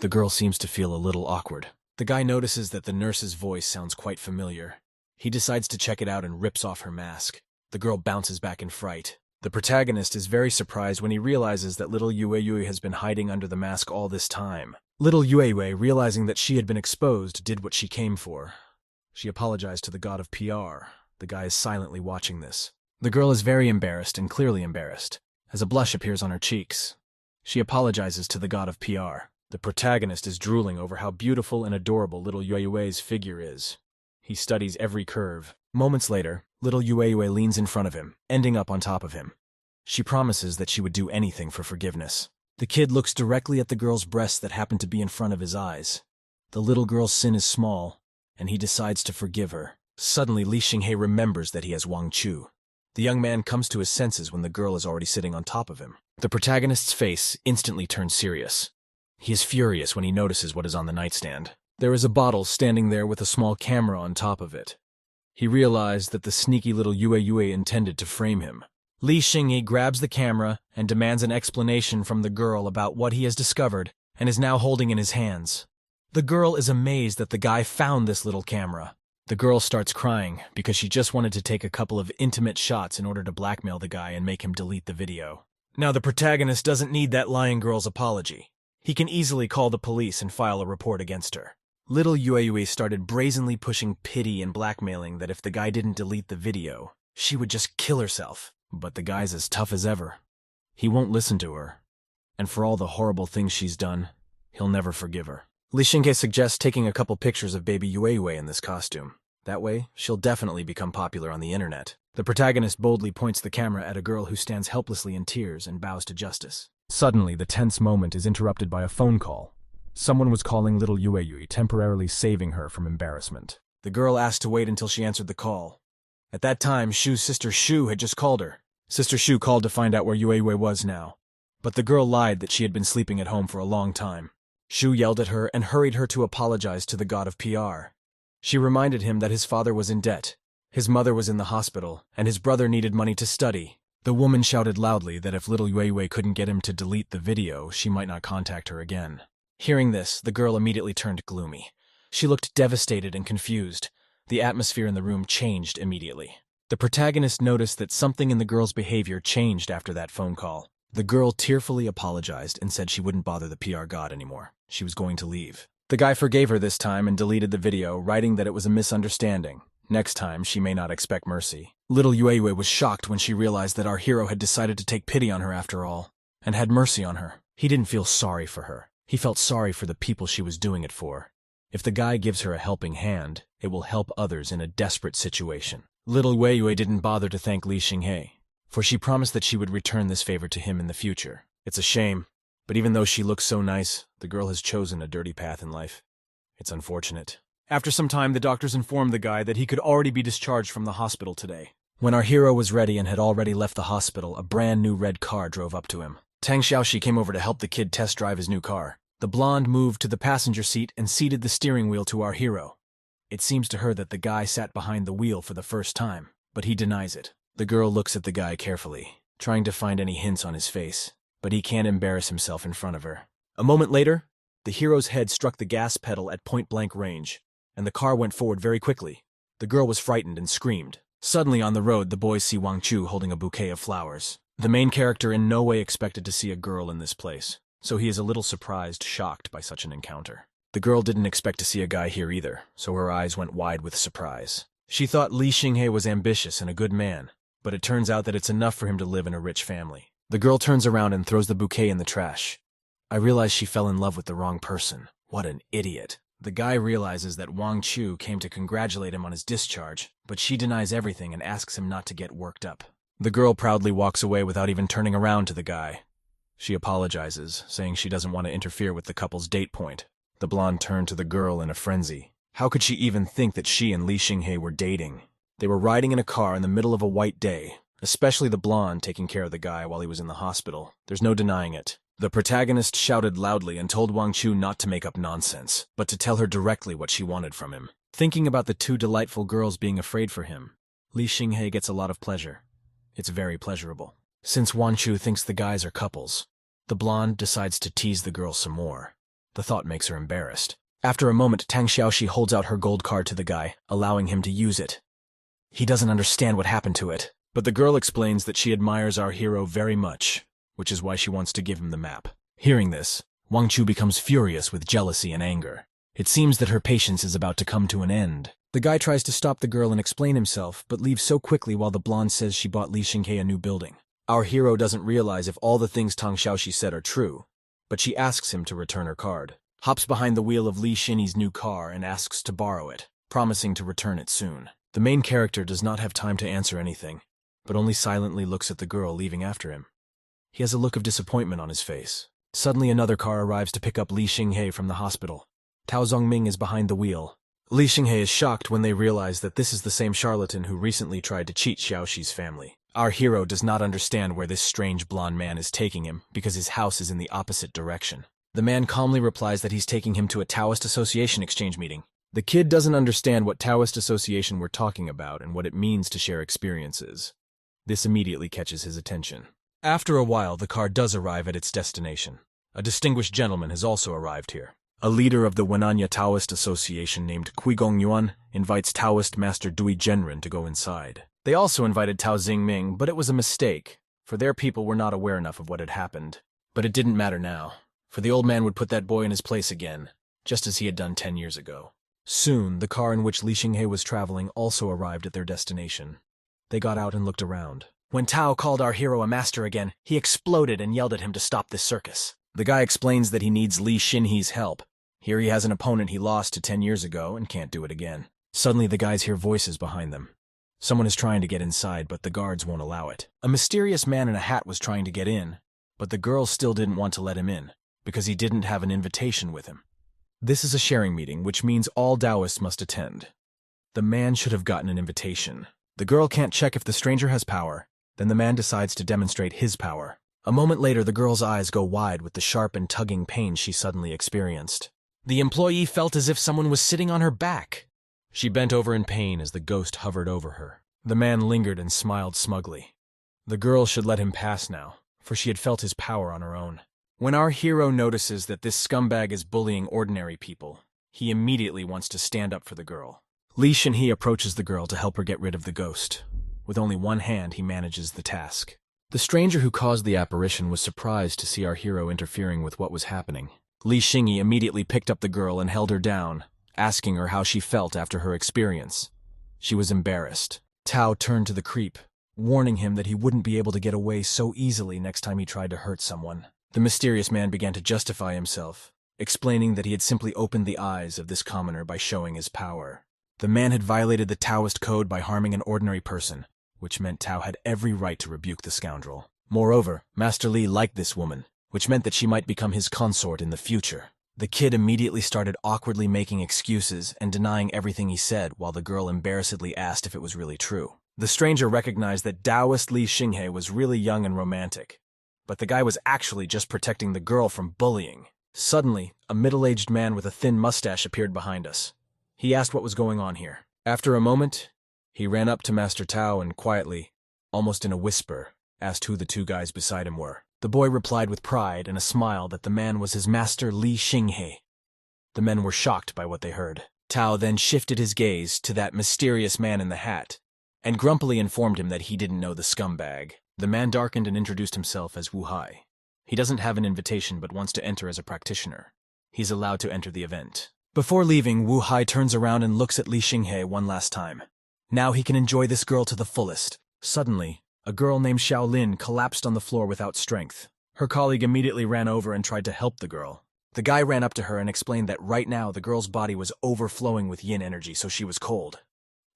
The girl seems to feel a little awkward. The guy notices that the nurse's voice sounds quite familiar. He decides to check it out and rips off her mask. The girl bounces back in fright. The protagonist is very surprised when he realizes that little Yueyue has been hiding under the mask all this time. Little Yueyue, realizing that she had been exposed, did what she came for. She apologized to the god of PR. The guy is silently watching this. The girl is very embarrassed and clearly embarrassed, as a blush appears on her cheeks. She apologizes to the god of PR. The protagonist is drooling over how beautiful and adorable little Yueyue's figure is. He studies every curve. Moments later, little Yueyue leans in front of him, ending up on top of him. She promises that she would do anything for forgiveness. The kid looks directly at the girl's breasts that happen to be in front of his eyes. The little girl's sin is small, and he decides to forgive her. Suddenly, Li Xinghe remembers that he has Wang Chu. The young man comes to his senses when the girl is already sitting on top of him. The protagonist's face instantly turns serious. He is furious when he notices what is on the nightstand. There is a bottle standing there with a small camera on top of it. He realized that the sneaky little Yueyue intended to frame him. Li Xinghe grabs the camera and demands an explanation from the girl about what he has discovered and is now holding in his hands. The girl is amazed that the guy found this little camera. The girl starts crying because she just wanted to take a couple of intimate shots in order to blackmail the guy and make him delete the video. Now the protagonist doesn't need that lying girl's apology. He can easily call the police and file a report against her. Little Yue started brazenly pushing pity and blackmailing that if the guy didn't delete the video, she would just kill herself. But the guy's as tough as ever. He won't listen to her. And for all the horrible things she's done, he'll never forgive her. Li Xinghe suggests taking a couple pictures of baby Yue in this costume. That way, she'll definitely become popular on the internet. The protagonist boldly points the camera at a girl who stands helplessly in tears and bows to justice. Suddenly, the tense moment is interrupted by a phone call. Someone was calling little Yue, temporarily saving her from embarrassment. The girl asked to wait until she answered the call. At that time, Shu's sister Shu had just called her. Sister Shu called to find out where Yue was now. But the girl lied that she had been sleeping at home for a long time. Shu yelled at her and hurried her to apologize to the god of PR. She reminded him that his father was in debt, his mother was in the hospital, and his brother needed money to study. The woman shouted loudly that if little Yue couldn't get him to delete the video, she might not contact her again. Hearing this, the girl immediately turned gloomy. She looked devastated and confused. The atmosphere in the room changed immediately. The protagonist noticed that something in the girl's behavior changed after that phone call. The girl tearfully apologized and said she wouldn't bother the PR god anymore. She was going to leave. The guy forgave her this time and deleted the video, writing that it was a misunderstanding. Next time, she may not expect mercy. Little Yue was shocked when she realized that our hero had decided to take pity on her after all, and had mercy on her. He didn't feel sorry for her. He felt sorry for the people she was doing it for. If the guy gives her a helping hand, it will help others in a desperate situation. Little Yue didn't bother to thank Li Xinghe, for she promised that she would return this favor to him in the future. It's a shame, but even though she looks so nice, the girl has chosen a dirty path in life. It's unfortunate. After some time, the doctors informed the guy that he could already be discharged from the hospital today. When our hero was ready and had already left the hospital, a brand new red car drove up to him. Tang Xiaoxi came over to help the kid test drive his new car. The blonde moved to the passenger seat and ceded the steering wheel to our hero. It seems to her that the guy sat behind the wheel for the first time, but he denies it. The girl looks at the guy carefully, trying to find any hints on his face, but he can't embarrass himself in front of her. A moment later, the hero's head struck the gas pedal at point-blank range, and the car went forward very quickly. The girl was frightened and screamed. Suddenly on the road, the boys see Wang Chu holding a bouquet of flowers. The main character in no way expected to see a girl in this place, so he is a little surprised, shocked by such an encounter. The girl didn't expect to see a guy here either, so her eyes went wide with surprise. She thought Li Xinghe was ambitious and a good man, but it turns out that it's enough for him to live in a rich family. The girl turns around and throws the bouquet in the trash. I realize she fell in love with the wrong person. What an idiot. The guy realizes that Wang Chu came to congratulate him on his discharge, but she denies everything and asks him not to get worked up. The girl proudly walks away without even turning around to the guy. She apologizes, saying she doesn't want to interfere with the couple's date point. The blonde turned to the girl in a frenzy. How could she even think that she and Li Xinghe were dating? They were riding in a car in the middle of a white day, especially the blonde taking care of the guy while he was in the hospital. There's no denying it. The protagonist shouted loudly and told Wang Chu not to make up nonsense, but to tell her directly what she wanted from him. Thinking about the two delightful girls being afraid for him, Li Xinghe gets a lot of pleasure. It's very pleasurable. Since Wang Chu thinks the guys are couples, the blonde decides to tease the girl some more. The thought makes her embarrassed. After a moment, Tang Xiaoxi holds out her gold card to the guy, allowing him to use it. He doesn't understand what happened to it, but the girl explains that she admires our hero very much, which is why she wants to give him the map. Hearing this, Wang Chu becomes furious with jealousy and anger. It seems that her patience is about to come to an end. The guy tries to stop the girl and explain himself, but leaves so quickly while the blonde says she bought Li Xinghe a new building. Our hero doesn't realize if all the things Tang Xiaoxi said are true, but she asks him to return her card, hops behind the wheel of Li Xinghe's new car and asks to borrow it, promising to return it soon. The main character does not have time to answer anything, but only silently looks at the girl leaving after him. He has a look of disappointment on his face. Suddenly another car arrives to pick up Li Xinghe from the hospital. Tao Zongming is behind the wheel. Li Xinghe is shocked when they realize that this is the same charlatan who recently tried to cheat Xiaoxi's family. Our hero does not understand where this strange blonde man is taking him because his house is in the opposite direction. The man calmly replies that he's taking him to a Taoist Association exchange meeting. The kid doesn't understand what Taoist Association we're talking about and what it means to share experiences. This immediately catches his attention. After a while, the car does arrive at its destination. A distinguished gentleman has also arrived here. A leader of the Wenanya Taoist Association named Guigong Yuan invites Taoist Master Dui Zhenren to go inside. They also invited Tao Xingming, but it was a mistake, for their people were not aware enough of what had happened. But it didn't matter now. for the old man would put that boy in his place again, just as he had done 10 years ago. Soon, the car in which Li Xinghe was traveling also arrived at their destination. They got out and looked around. When Tao called our hero a master again, he exploded and yelled at him to stop this circus. The guy explains that he needs Li Xinhe's help. Here he has an opponent he lost to 10 years ago and can't do it again. Suddenly the guys hear voices behind them. Someone is trying to get inside, but the guards won't allow it. A mysterious man in a hat was trying to get in, but the girls still didn't want to let him in, because he didn't have an invitation with him. This is a sharing meeting, which means all Taoists must attend. The man should have gotten an invitation. The girl can't check if the stranger has power, then the man decides to demonstrate his power. A moment later, the girl's eyes go wide with the sharp and tugging pain she suddenly experienced. The employee felt as if someone was sitting on her back. She bent over in pain as the ghost hovered over her. The man lingered and smiled smugly. The girl should let him pass now, for she had felt his power on her own. When our hero notices that this scumbag is bullying ordinary people, he immediately wants to stand up for the girl. Li Xinhe approaches the girl to help her get rid of the ghost. With only one hand, he manages the task. The stranger who caused the apparition was surprised to see our hero interfering with what was happening. Li Xinghe immediately picked up the girl and held her down, asking her how she felt after her experience. She was embarrassed. Tao turned to the creep, warning him that he wouldn't be able to get away so easily next time he tried to hurt someone. The mysterious man began to justify himself, explaining that he had simply opened the eyes of this commoner by showing his power. The man had violated the Taoist code by harming an ordinary person, which meant Tao had every right to rebuke the scoundrel. Moreover, Master Li liked this woman, which meant that she might become his consort in the future. The kid immediately started awkwardly making excuses and denying everything he said while the girl embarrassedly asked if it was really true. The stranger recognized that Taoist Li Xinghe was really young and romantic, but the guy was actually just protecting the girl from bullying. Suddenly, a middle-aged man with a thin mustache appeared behind us. He asked what was going on here. After a moment, he ran up to Master Tao and quietly, almost in a whisper, asked who the two guys beside him were. The boy replied with pride and a smile that the man was his master Li Xinghe. The men were shocked by what they heard. Tao then shifted his gaze to that mysterious man in the hat, and grumpily informed him that he didn't know the scumbag. The man darkened and introduced himself as Wu Hai. He doesn't have an invitation but wants to enter as a practitioner. He's allowed to enter the event. Before leaving, Wu Hai turns around and looks at Li Xinghe one last time. Now he can enjoy this girl to the fullest. Suddenly, a girl named Xiaolin collapsed on the floor without strength. Her colleague immediately ran over and tried to help the girl. The guy ran up to her and explained that right now the girl's body was overflowing with yin energy, so she was cold.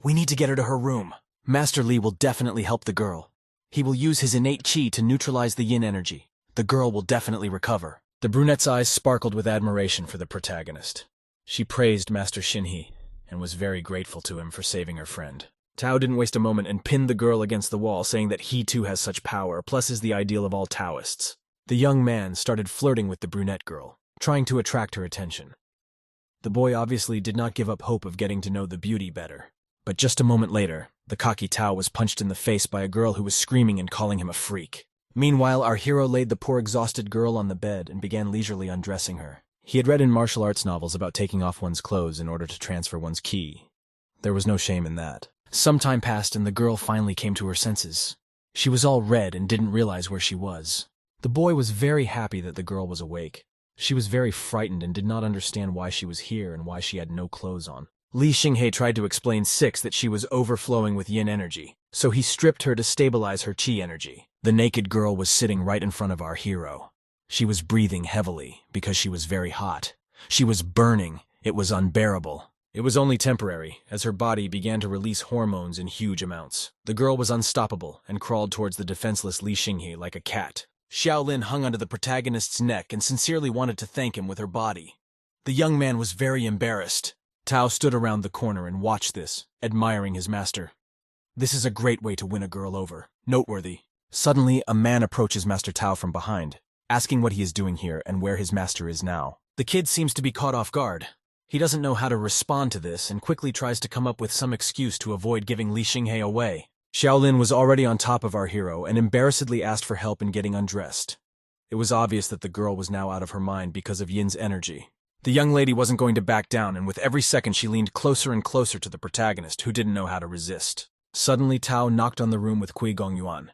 We need to get her to her room. Master Li will definitely help the girl. He will use his innate qi to neutralize the yin energy. The girl will definitely recover. The brunette's eyes sparkled with admiration for the protagonist. She praised Master Xinhe and was very grateful to him for saving her friend. Tao didn't waste a moment and pinned the girl against the wall, saying that he too has such power, plus is the ideal of all Taoists. The young man started flirting with the brunette girl, trying to attract her attention. The boy obviously did not give up hope of getting to know the beauty better. But just a moment later, the cocky Tao was punched in the face by a girl who was screaming and calling him a freak. Meanwhile, our hero laid the poor exhausted girl on the bed and began leisurely undressing her. He had read in martial arts novels about taking off one's clothes in order to transfer one's ki. There was no shame in that. Some time passed and the girl finally came to her senses. She was all red and didn't realize where she was. The boy was very happy that the girl was awake. She was very frightened and did not understand why she was here and why she had no clothes on. Li Xinghe tried to explain that she was overflowing with yin energy, so he stripped her to stabilize her qi energy. The naked girl was sitting right in front of our hero. She was breathing heavily because she was very hot. She was burning. It was unbearable. It was only temporary, as her body began to release hormones in huge amounts. The girl was unstoppable and crawled towards the defenseless Li Xinghe like a cat. Xiaolin hung onto the protagonist's neck and sincerely wanted to thank him with her body. The young man was very embarrassed. Tao stood around the corner and watched this, admiring his master. This is a great way to win a girl over. Noteworthy. Suddenly, a man approaches Master Tao from behind, asking what he is doing here and where his master is now. The kid seems to be caught off guard. He doesn't know how to respond to this and quickly tries to come up with some excuse to avoid giving Li Xinghe away. Xiaolin was already on top of our hero and embarrassedly asked for help in getting undressed. It was obvious that the girl was now out of her mind because of Yin's energy. The young lady wasn't going to back down, and with every second she leaned closer and closer to the protagonist, who didn't know how to resist. Suddenly, Tao knocked on the room with Kui Gongyuan.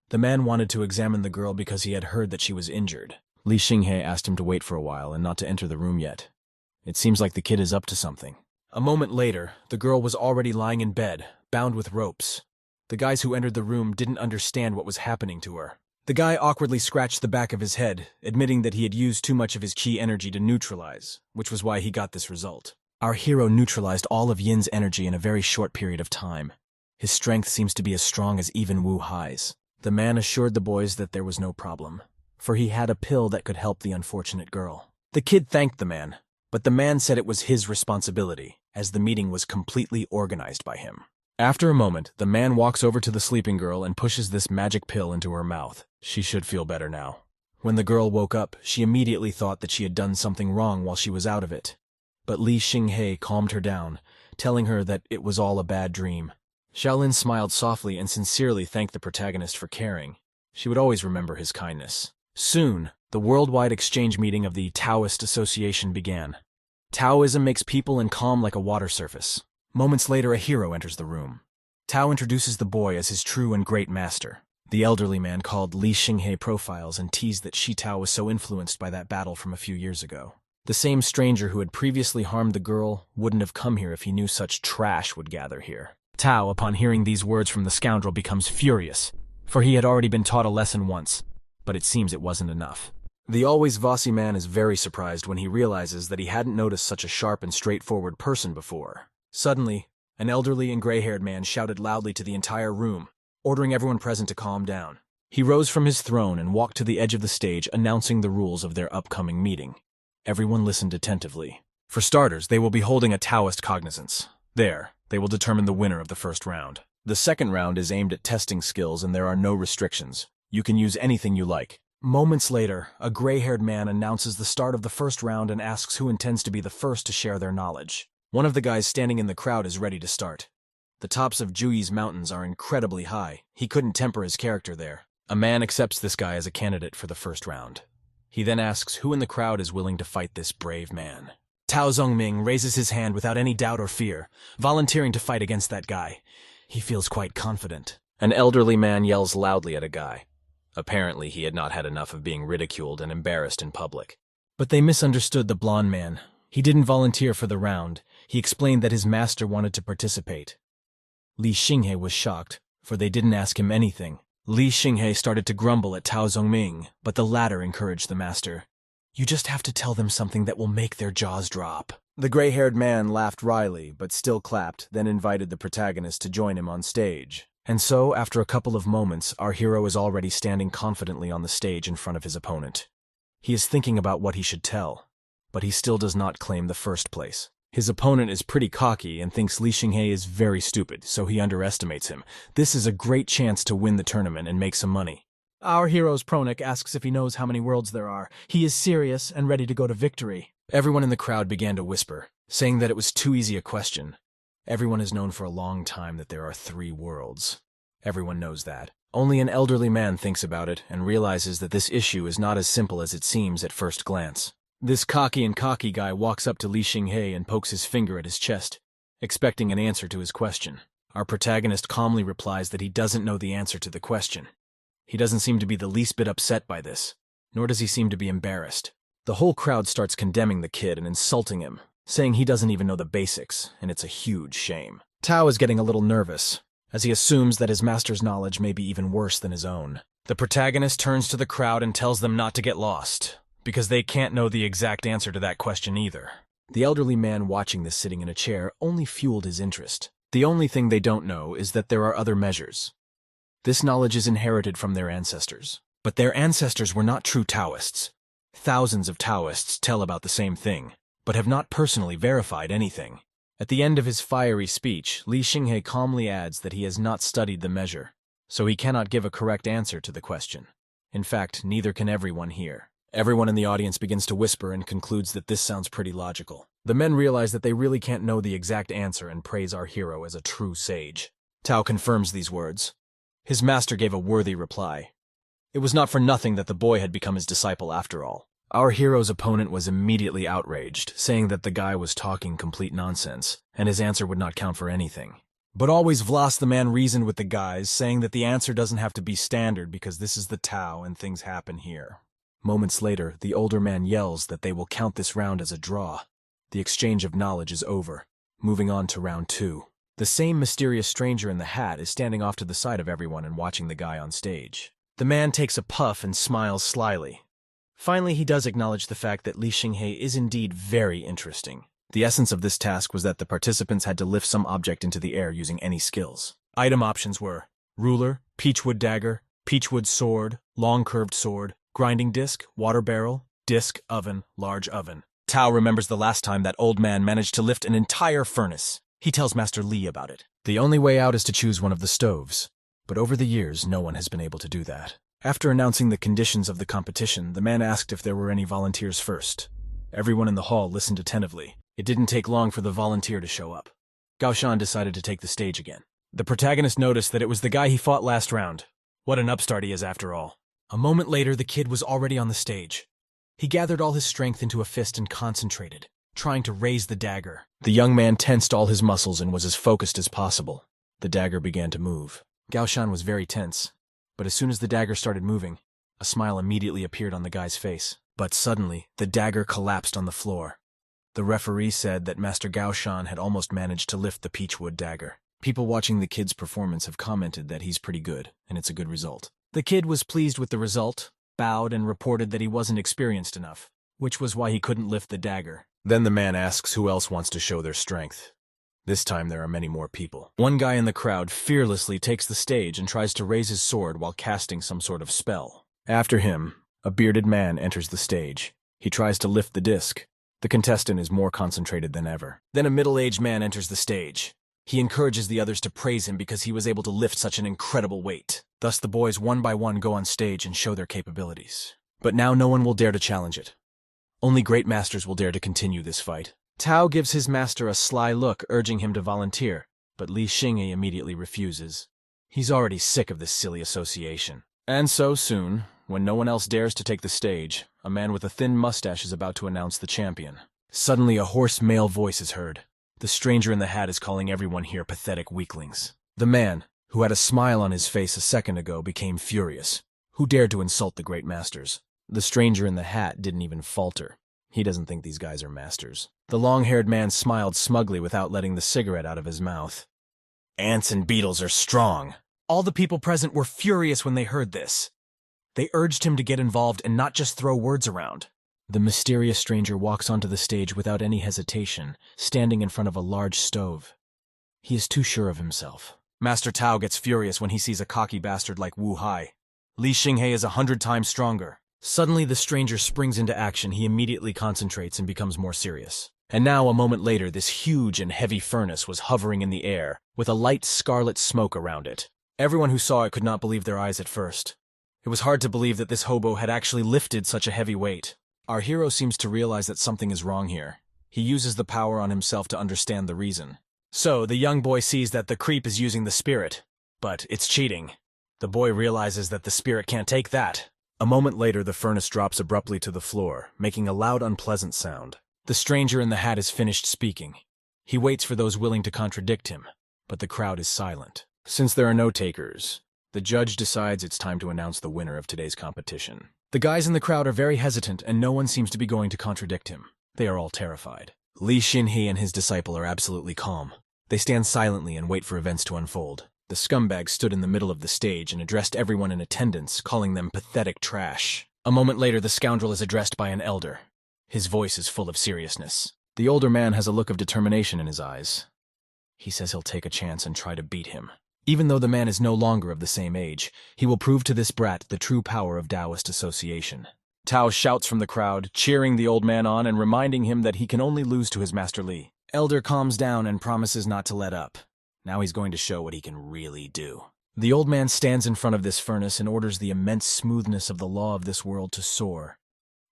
The man wanted to examine the girl because he had heard that she was injured, Li Xinghe asked him to wait for a while and not to enter the room yet. It seems like the kid is up to something. A moment later, the girl was already lying in bed, bound with ropes. The guys who entered the room didn't understand what was happening to her. The guy awkwardly scratched the back of his head, admitting that he had used too much of his chi energy to neutralize, which was why he got this result. Our hero neutralized all of Yin's energy in a very short period of time. His strength seems to be as strong as even Wu Hai's. The man assured the boys that there was no problem, for he had a pill that could help the unfortunate girl. The kid thanked the man, but the man said it was his responsibility, as the meeting was completely organized by him. After a moment, the man walks over to the sleeping girl and pushes this magic pill into her mouth. She should feel better now. When the girl woke up, she immediately thought that she had done something wrong while she was out of it. But Li Xinghe calmed her down, telling her that it was all a bad dream. Xiaolin smiled softly and sincerely thanked the protagonist for caring. She would always remember his kindness. Soon, the worldwide exchange meeting of the Taoist Association began. Taoism makes people and calm like a water surface. Moments later, a hero enters the room. Tao introduces the boy as his true and great master. The elderly man called Li Xinghe profiles and teased that Shi Tao was so influenced by that battle from a few years ago. The same stranger who had previously harmed the girl wouldn't have come here if he knew such trash would gather here. Tao, upon hearing these words from the scoundrel, becomes furious, for he had already been taught a lesson once, but it seems it wasn't enough. The always bossy man is very surprised when he realizes that he hadn't noticed such a sharp and straightforward person before. Suddenly, an elderly and gray-haired man shouted loudly to the entire room, ordering everyone present to calm down. He rose from his throne and walked to the edge of the stage, announcing the rules of their upcoming meeting. Everyone listened attentively. For starters, they will be holding a Taoist cognizance. There, they will determine the winner of the first round. The second round is aimed at testing skills and there are no restrictions. You can use anything you like. Moments later, a gray-haired man announces the start of the first round and asks who intends to be the first to share their knowledge. One of the guys standing in the crowd is ready to start. The tops of Juyi's mountains are incredibly high. He couldn't temper his character there. A man accepts this guy as a candidate for the first round. He then asks who in the crowd is willing to fight this brave man. Tao Zongming raises his hand without any doubt or fear, volunteering to fight against that guy. He feels quite confident. An elderly man yells loudly at a guy. Apparently, he had not had enough of being ridiculed and embarrassed in public. But they misunderstood the blonde man. He didn't volunteer for the round. He explained that his master wanted to participate. Li Xinghe was shocked, for they didn't ask him anything. Li Xinghe started to grumble at Tao Zongming, but the latter encouraged the master. You just have to tell them something that will make their jaws drop. The gray-haired man laughed wryly, but still clapped, then invited the protagonist to join him on stage. And so, after a couple of moments, our hero is already standing confidently on the stage in front of his opponent. He is thinking about what he should tell, but he still does not claim the first place. His opponent is pretty cocky and thinks Li Xinghe is very stupid, so he underestimates him. This is a great chance to win the tournament and make some money. Our hero's Pronik asks if he knows how many worlds there are. He is serious and ready to go to victory. Everyone in the crowd began to whisper, saying that it was too easy a question. Everyone has known for a long time that there are 3 worlds. Everyone knows that. Only an elderly man thinks about it and realizes that this issue is not as simple as it seems at first glance. This cocky guy walks up to Li Xinghe and pokes his finger at his chest, expecting an answer to his question. Our protagonist calmly replies that he doesn't know the answer to the question. He doesn't seem to be the least bit upset by this, nor does he seem to be embarrassed. The whole crowd starts condemning the kid and insulting him, saying he doesn't even know the basics, and it's a huge shame. Tao is getting a little nervous, as he assumes that his master's knowledge may be even worse than his own. The protagonist turns to the crowd and tells them not to get lost, because they can't know the exact answer to that question either. The elderly man watching this sitting in a chair only fueled his interest. The only thing they don't know is that there are other measures. This knowledge is inherited from their ancestors. But their ancestors were not true Taoists. Thousands of Taoists tell about the same thing, but have not personally verified anything. At the end of his fiery speech, Li Xinghe calmly adds that he has not studied the measure, so he cannot give a correct answer to the question. In fact, neither can everyone here. Everyone in the audience begins to whisper and concludes that this sounds pretty logical. The men realize that they really can't know the exact answer and praise our hero as a true sage. Tao confirms these words. His master gave a worthy reply. It was not for nothing that the boy had become his disciple after all. Our hero's opponent was immediately outraged, saying that the guy was talking complete nonsense, and his answer would not count for anything. But always Vlas the man reasoned with the guys, saying that the answer doesn't have to be standard because this is the Tao and things happen here. Moments later, the older man yells that they will count this round as a draw. The exchange of knowledge is over. Moving on to round 2. The same mysterious stranger in the hat is standing off to the side of everyone and watching the guy on stage. The man takes a puff and smiles slyly. Finally, he does acknowledge the fact that Li Xinghe is indeed very interesting. The essence of this task was that the participants had to lift some object into the air using any skills. Item options were ruler, peachwood dagger, peachwood sword, long curved sword, grinding disc, water barrel, disc, oven, large oven. Tao remembers the last time that old man managed to lift an entire furnace. He tells Master Li about it. The only way out is to choose one of the stoves. But over the years, no one has been able to do that. After announcing the conditions of the competition, the man asked if there were any volunteers first. Everyone in the hall listened attentively. It didn't take long for the volunteer to show up. Gao Shan decided to take the stage again. The protagonist noticed that it was the guy he fought last round. What an upstart he is after all. A moment later, the kid was already on the stage. He gathered all his strength into a fist and concentrated, trying to raise the dagger. The young man tensed all his muscles and was as focused as possible. The dagger began to move. Gao Shan was very tense, but as soon as the dagger started moving, a smile immediately appeared on the guy's face. But suddenly, the dagger collapsed on the floor. The referee said that Master Gao Shan had almost managed to lift the peachwood dagger. People watching the kid's performance have commented that he's pretty good, and it's a good result. The kid was pleased with the result, bowed, and reported that he wasn't experienced enough, which was why he couldn't lift the dagger. Then the man asks who else wants to show their strength. This time there are many more people. One guy in the crowd fearlessly takes the stage and tries to raise his sword while casting some sort of spell. After him, a bearded man enters the stage. He tries to lift the disc. The contestant is more concentrated than ever. Then a middle-aged man enters the stage. He encourages the others to praise him because he was able to lift such an incredible weight. Thus the boys one by one go on stage and show their capabilities. But now no one will dare to challenge it. Only great masters will dare to continue this fight. Tao gives his master a sly look, urging him to volunteer, but Li Xinghe immediately refuses. He's already sick of this silly association. And so soon, when no one else dares to take the stage, a man with a thin mustache is about to announce the champion. Suddenly a hoarse male voice is heard. The stranger in the hat is calling everyone here pathetic weaklings. The man, who had a smile on his face a second ago, became furious. Who dared to insult the great masters? The stranger in the hat didn't even falter. He doesn't think these guys are masters. The long-haired man smiled smugly without letting the cigarette out of his mouth. Ants and beetles are strong. All the people present were furious when they heard this. They urged him to get involved and not just throw words around. The mysterious stranger walks onto the stage without any hesitation, standing in front of a large stove. He is too sure of himself. Master Tao gets furious when he sees a cocky bastard like Wu Hai. Li Xinghe is 100 times stronger. Suddenly the stranger springs into action. He immediately concentrates and becomes more serious. And now, a moment later, this huge and heavy furnace was hovering in the air, with a light scarlet smoke around it. Everyone who saw it could not believe their eyes at first. It was hard to believe that this hobo had actually lifted such a heavy weight. Our hero seems to realize that something is wrong here. He uses the power on himself to understand the reason. So, the young boy sees that the creep is using the spirit. But it's cheating. The boy realizes that the spirit can't take that. A moment later, the furnace drops abruptly to the floor, making a loud, unpleasant sound. The stranger in the hat is finished speaking. He waits for those willing to contradict him, but the crowd is silent. Since there are no takers, the judge decides it's time to announce the winner of today's competition. The guys in the crowd are very hesitant, and no one seems to be going to contradict him. They are all terrified. Li Xinghe and his disciple are absolutely calm. They stand silently and wait for events to unfold. The scumbag stood in the middle of the stage and addressed everyone in attendance, calling them pathetic trash. A moment later, the scoundrel is addressed by an elder. His voice is full of seriousness. The older man has a look of determination in his eyes. He says he'll take a chance and try to beat him. Even though the man is no longer of the same age, he will prove to this brat the true power of Taoist association. Tao shouts from the crowd, cheering the old man on and reminding him that he can only lose to his master Li. Elder calms down and promises not to let up. Now he's going to show what he can really do. The old man stands in front of this furnace and orders the immense smoothness of the law of this world to soar.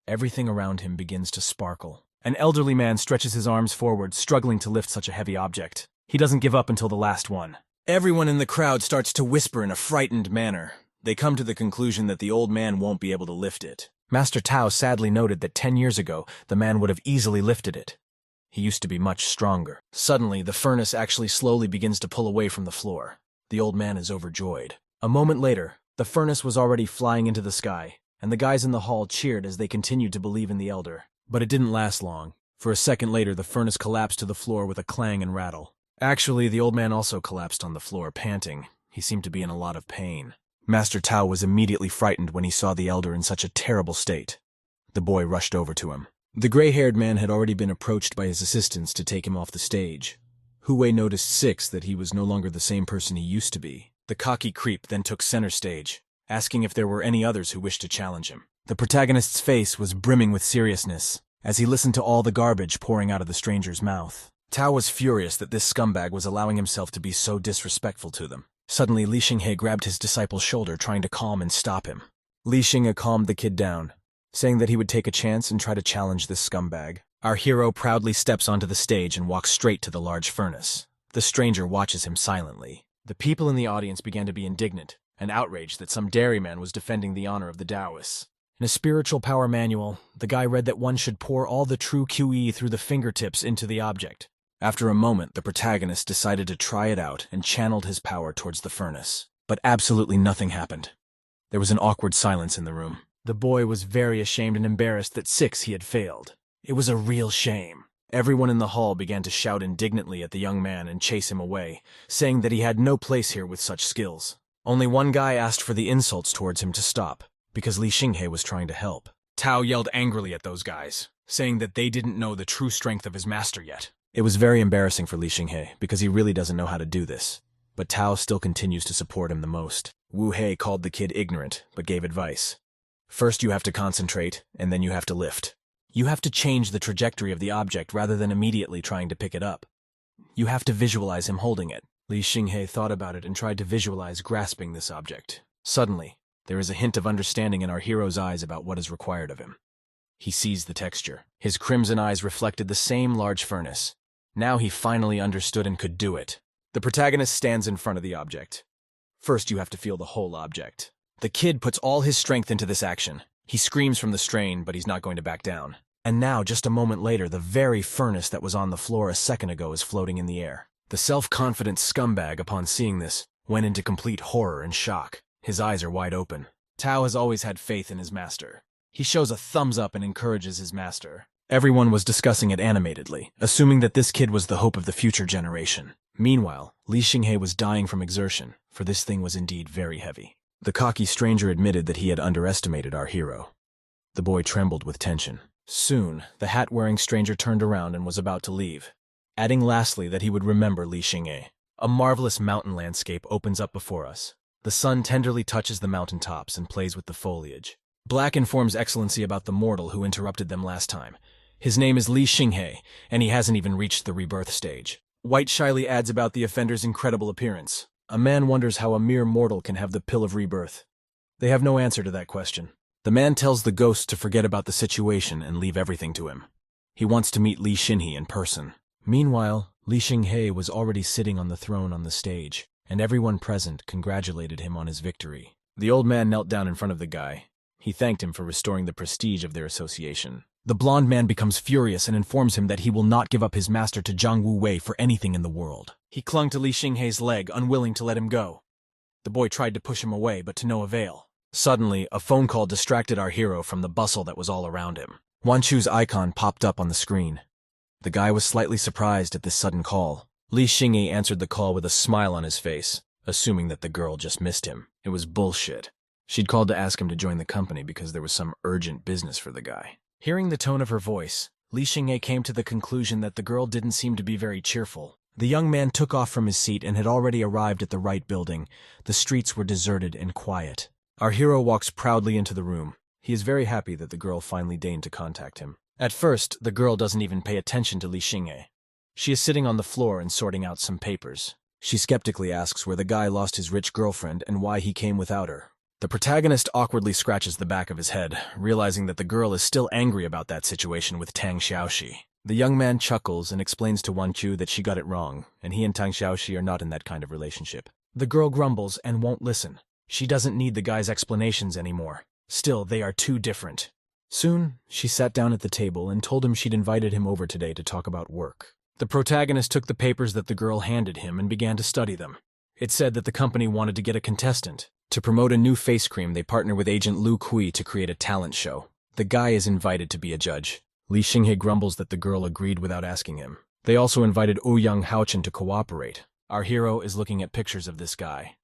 Everything around him begins to sparkle. An elderly man stretches his arms forward, struggling to lift such a heavy object. He doesn't give up until the last one. Everyone in the crowd starts to whisper in a frightened manner. They come to the conclusion that the old man won't be able to lift it. Master Tao sadly noted that 10 years ago, the man would have easily lifted it. He used to be much stronger. Suddenly, the furnace actually slowly begins to pull away from the floor. The old man is overjoyed. A moment later, the furnace was already flying into the sky, and the guys in the hall cheered as they continued to believe in the elder. But it didn't last long. For a second later, the furnace collapsed to the floor with a clang and rattle. Actually, the old man also collapsed on the floor, panting. He seemed to be in a lot of pain. Master Tao was immediately frightened when he saw the elder in such a terrible state. The boy rushed over to him. The gray-haired man had already been approached by his assistants to take him off the stage. Hu Wei noticed six that he was no longer the same person he used to be. The cocky creep then took center stage, asking if there were any others who wished to challenge him. The protagonist's face was brimming with seriousness as he listened to all the garbage pouring out of the stranger's mouth. Tao was furious that this scumbag was allowing himself to be so disrespectful to them. Suddenly, Li Xinghe grabbed his disciple's shoulder, trying to calm and stop him. Li Xinghe calmed the kid down, saying that he would take a chance and try to challenge this scumbag. Our hero proudly steps onto the stage and walks straight to the large furnace. The stranger watches him silently. The people in the audience began to be indignant and outraged that some dairyman was defending the honor of the Taoists. In a spiritual power manual, the guy read that one should pour all the true QE through the fingertips into the object. After a moment, the protagonist decided to try it out and channeled his power towards the furnace. But absolutely nothing happened. There was an awkward silence in the room. The boy was very ashamed and embarrassed that he had failed. It was a real shame. Everyone in the hall began to shout indignantly at the young man and chase him away, saying that he had no place here with such skills. Only one guy asked for the insults towards him to stop, because Li Xinghe was trying to help. Tao yelled angrily at those guys, saying that they didn't know the true strength of his master yet. It was very embarrassing for Li Xinghe, because he really doesn't know how to do this. But Tao still continues to support him the most. Wu Hei called the kid ignorant, but gave advice. First you have to concentrate, and then you have to lift. You have to change the trajectory of the object rather than immediately trying to pick it up. You have to visualize him holding it. Li Xinghe thought about it and tried to visualize grasping this object. Suddenly, there is a hint of understanding in our hero's eyes about what is required of him. He sees the texture. His crimson eyes reflected the same large furnace. Now he finally understood and could do it. The protagonist stands in front of the object. First, you have to feel the whole object. The kid puts all his strength into this action. He screams from the strain, but he's not going to back down. And now, just a moment later, the very furnace that was on the floor a second ago is floating in the air. The self-confident scumbag, upon seeing this, went into complete horror and shock. His eyes are wide open. Tao has always had faith in his master. He shows a thumbs up and encourages his master. Everyone was discussing it animatedly, assuming that this kid was the hope of the future generation. Meanwhile, Li Xinghe was dying from exertion, for this thing was indeed very heavy. The cocky stranger admitted that he had underestimated our hero. The boy trembled with tension. Soon, the hat-wearing stranger turned around and was about to leave, adding lastly that he would remember Li Xinghe. A marvelous mountain landscape opens up before us. The sun tenderly touches the mountain tops and plays with the foliage. Black informs Excellency about the mortal who interrupted them last time. His name is Li Xinghe, and he hasn't even reached the rebirth stage. White shyly adds about the offender's incredible appearance. A man wonders how a mere mortal can have the pill of rebirth. They have no answer to that question. The man tells the ghost to forget about the situation and leave everything to him. He wants to meet Li Xinghe in person. Meanwhile, Li Xinghe was already sitting on the throne on the stage, and everyone present congratulated him on his victory. The old man knelt down in front of the guy. He thanked him for restoring the prestige of their association. The blond man becomes furious and informs him that he will not give up his master to Zhang Wu Wei for anything in the world. He clung to Li Xinghe's leg, unwilling to let him go. The boy tried to push him away, but to no avail. Suddenly, a phone call distracted our hero from the bustle that was all around him. Wan Chu's icon popped up on the screen. The guy was slightly surprised at this sudden call. Li Xinghe answered the call with a smile on his face, assuming that the girl just missed him. It was bullshit. She'd called to ask him to join the company because there was some urgent business for the guy. Hearing the tone of her voice, Li Xinghe came to the conclusion that the girl didn't seem to be very cheerful. The young man took off from his seat and had already arrived at the right building. The streets were deserted and quiet. Our hero walks proudly into the room. He is very happy that the girl finally deigned to contact him. At first, the girl doesn't even pay attention to Li Xinghe. She is sitting on the floor and sorting out some papers. She skeptically asks where the guy lost his rich girlfriend and why he came without her. The protagonist awkwardly scratches the back of his head, realizing that the girl is still angry about that situation with Tang Xiaoxi. The young man chuckles and explains to Wan Chu that she got it wrong, and he and Tang Xiaoxi are not in that kind of relationship. The girl grumbles and won't listen. She doesn't need the guy's explanations anymore. Still, they are too different. Soon, she sat down at the table and told him she'd invited him over today to talk about work. The protagonist took the papers that the girl handed him and began to study them. It said that the company wanted to get a contestant To promote a new face cream, they partner with agent Lu Kui to create a talent show. The guy is invited to be a judge. Li Xinghe grumbles that the girl agreed without asking him. They also invited Ouyang Haochen to cooperate. Our hero is looking at pictures of this guy.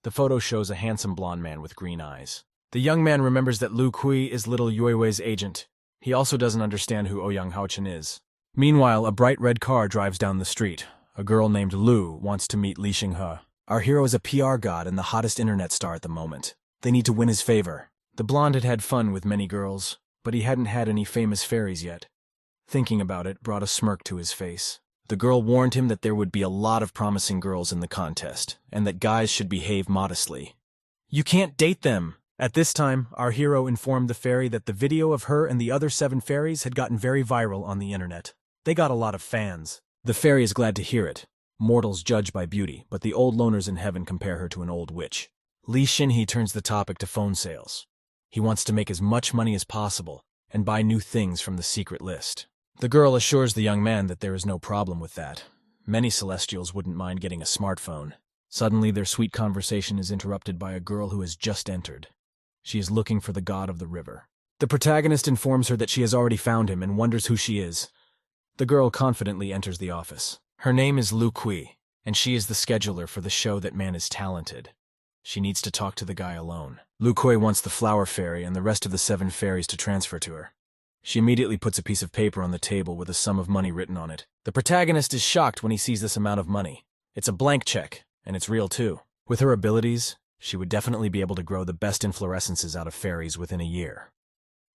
The photo shows a handsome blonde man with green eyes. The young man remembers that Lu Kui is little Yuiwei's agent. He also doesn't understand who Ouyang Haochen is. Meanwhile, a bright red car drives down the street. A girl named Lu wants to meet Li Xinghe. Our hero is a PR god and the hottest internet star at the moment. They need to win his favor. The blonde had had fun with many girls, but he hadn't had any famous fairies yet. Thinking about it brought a smirk to his face. The girl warned him that there would be a lot of promising girls in the contest, and that guys should behave modestly. You can't date them! At this time, our hero informed the fairy that the video of her and the other 7 fairies had gotten very viral on the internet. They got a lot of fans. The fairy is glad to hear it. Mortals judge by beauty, but the old loners in heaven compare her to an old witch. Li Xinghe turns the topic to phone sales. He wants to make as much money as possible and buy new things from the secret list. The girl assures the young man that there is no problem with that. Many Celestials wouldn't mind getting a smartphone. Suddenly, their sweet conversation is interrupted by a girl who has just entered. She is looking for the god of the river. The protagonist informs her that she has already found him and wonders who she is. The girl confidently enters the office. Her name is Lu Kui, and she is the scheduler for the show that man is talented. She needs to talk to the guy alone. Lu Kui wants the flower fairy and the rest of the 7 fairies to transfer to her. She immediately puts a piece of paper on the table with a sum of money written on it. The protagonist is shocked when he sees this amount of money. It's a blank check, and it's real too. With her abilities, she would definitely be able to grow the best inflorescences out of fairies within a year.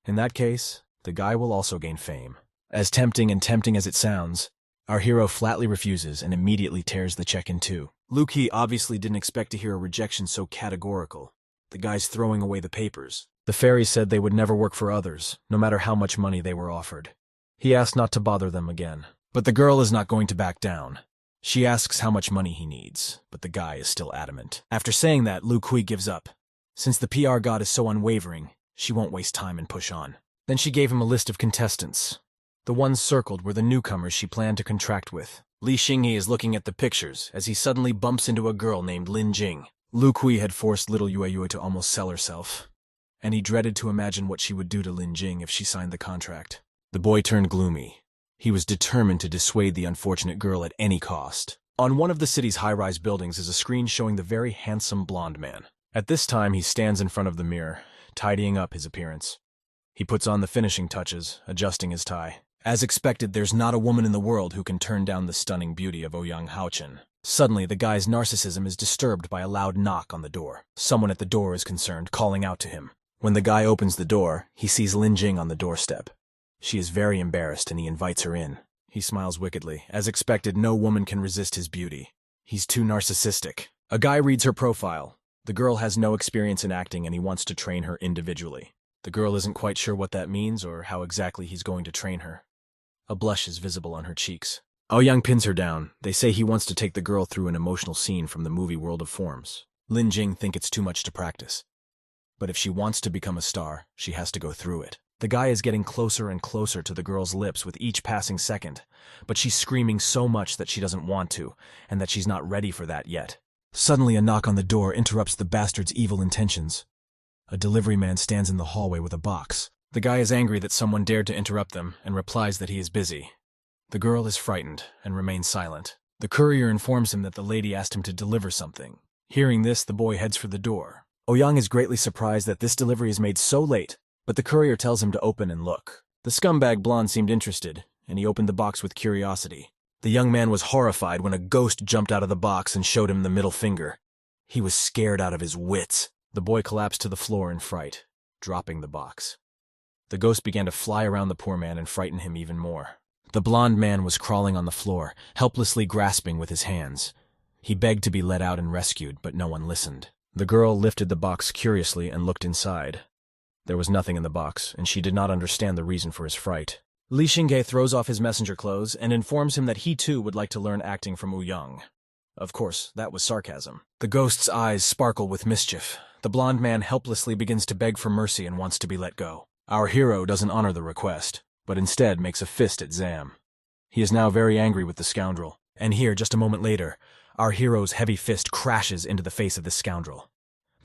In that case, the guy will also gain fame. As tempting as it sounds, our hero flatly refuses and immediately tears the check in two. Lu Kui obviously didn't expect to hear a rejection so categorical. The guy's throwing away the papers. The fairies said they would never work for others, no matter how much money they were offered. He asked not to bother them again. But the girl is not going to back down. She asks how much money he needs, but the guy is still adamant. After saying that, Lu Kui gives up. Since the PR god is so unwavering, she won't waste time and push on. Then she gave him a list of contestants. The ones circled were the newcomers she planned to contract with. Li Xinghe is looking at the pictures as he suddenly bumps into a girl named Lin Jing. Lu Kui had forced little Yue to almost sell herself, and he dreaded to imagine what she would do to Lin Jing if she signed the contract. The boy turned gloomy. He was determined to dissuade the unfortunate girl at any cost. On one of the city's high-rise buildings is a screen showing the very handsome blonde man. At this time, he stands in front of the mirror, tidying up his appearance. He puts on the finishing touches, adjusting his tie. As expected, there's not a woman in the world who can turn down the stunning beauty of Ouyang Haochen. Suddenly, the guy's narcissism is disturbed by a loud knock on the door. Someone at the door is concerned, calling out to him. When the guy opens the door, he sees Lin Jing on the doorstep. She is very embarrassed and he invites her in. He smiles wickedly. As expected, no woman can resist his beauty. He's too narcissistic. A guy reads her profile. The girl has no experience in acting and he wants to train her individually. The girl isn't quite sure what that means or how exactly he's going to train her. A blush is visible on her cheeks. Ouyang pins her down. They say he wants to take the girl through an emotional scene from the movie World of Forms. Lin Jing thinks it's too much to practice. But if she wants to become a star, she has to go through it. The guy is getting closer and closer to the girl's lips with each passing second, but she's screaming so much that she doesn't want to, and that she's not ready for that yet. Suddenly a knock on the door interrupts the bastard's evil intentions. A delivery man stands in the hallway with a box. The guy is angry that someone dared to interrupt them and replies that he is busy. The girl is frightened and remains silent. The courier informs him that the lady asked him to deliver something. Hearing this, the boy heads for the door. Ouyang is greatly surprised that this delivery is made so late, but the courier tells him to open and look. The scumbag blonde seemed interested, and he opened the box with curiosity. The young man was horrified when a ghost jumped out of the box and showed him the middle finger. He was scared out of his wits. The boy collapsed to the floor in fright, dropping the box. The ghost began to fly around the poor man and frighten him even more. The blonde man was crawling on the floor, helplessly grasping with his hands. He begged to be let out and rescued, but no one listened. The girl lifted the box curiously and looked inside. There was nothing in the box, and she did not understand the reason for his fright. Li Xinghe throws off his messenger clothes and informs him that he too would like to learn acting from Ouyang. Of course, that was sarcasm. The ghost's eyes sparkle with mischief. The blonde man helplessly begins to beg for mercy and wants to be let go. Our hero doesn't honor the request, but instead makes a fist at Zam. He is now very angry with the scoundrel, and here, just a moment later, our hero's heavy fist crashes into the face of the scoundrel.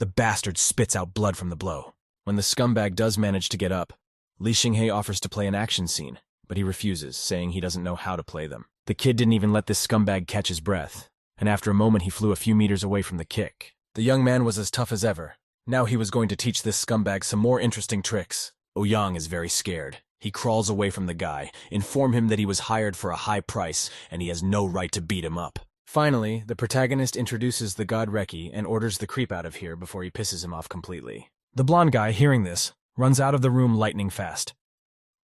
The bastard spits out blood from the blow. When the scumbag does manage to get up, Li Xinghe offers to play an action scene, but he refuses, saying he doesn't know how to play them. The kid didn't even let this scumbag catch his breath, and after a moment he flew a few meters away from the kick. The young man was as tough as ever. Now he was going to teach this scumbag some more interesting tricks. Ouyang is very scared. He crawls away from the guy, inform him that he was hired for a high price, and he has no right to beat him up. Finally, the protagonist introduces the god Reki and orders the creep out of here before he pisses him off completely. The blonde guy, hearing this, runs out of the room lightning fast.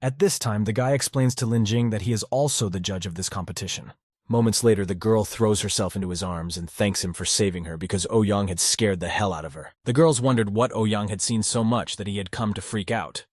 At this time, the guy explains to Lin Jing that he is also the judge of this competition. Moments later, the girl throws herself into his arms and thanks him for saving her because Ouyang had scared the hell out of her. The girls wondered what Ouyang had seen so much that he had come to freak out.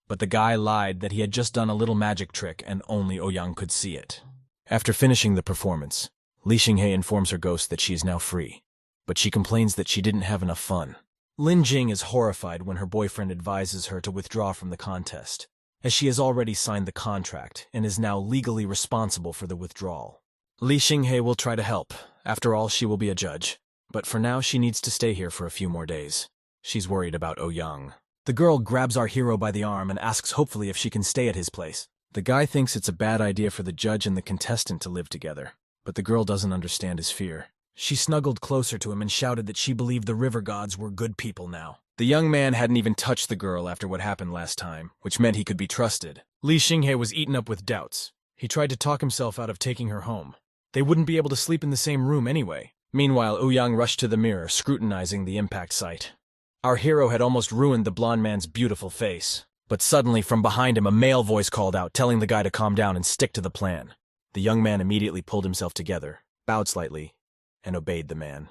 But the guy lied that he had just done a little magic trick and only Ouyang could see it. After finishing the performance, Li Xinghe informs her ghost that she is now free, but she complains that she didn't have enough fun. Lin Jing is horrified when her boyfriend advises her to withdraw from the contest, as she has already signed the contract and is now legally responsible for the withdrawal. Li Xinghe will try to help. After all, she will be a judge. But for now, she needs to stay here for a few more days. She's worried about Ouyang. The girl grabs our hero by the arm and asks hopefully if she can stay at his place. The guy thinks it's a bad idea for the judge and the contestant to live together, but the girl doesn't understand his fear. She snuggled closer to him and shouted that she believed the river gods were good people now. The young man hadn't even touched the girl after what happened last time, which meant he could be trusted. Li Xinghe was eaten up with doubts. He tried to talk himself out of taking her home. They wouldn't be able to sleep in the same room anyway. Meanwhile, Ouyang rushed to the mirror, scrutinizing the impact site. Our hero had almost ruined the blonde man's beautiful face. But suddenly, from behind him, a male voice called out, telling the guy to calm down and stick to the plan. The young man immediately pulled himself together, bowed slightly, and obeyed the man.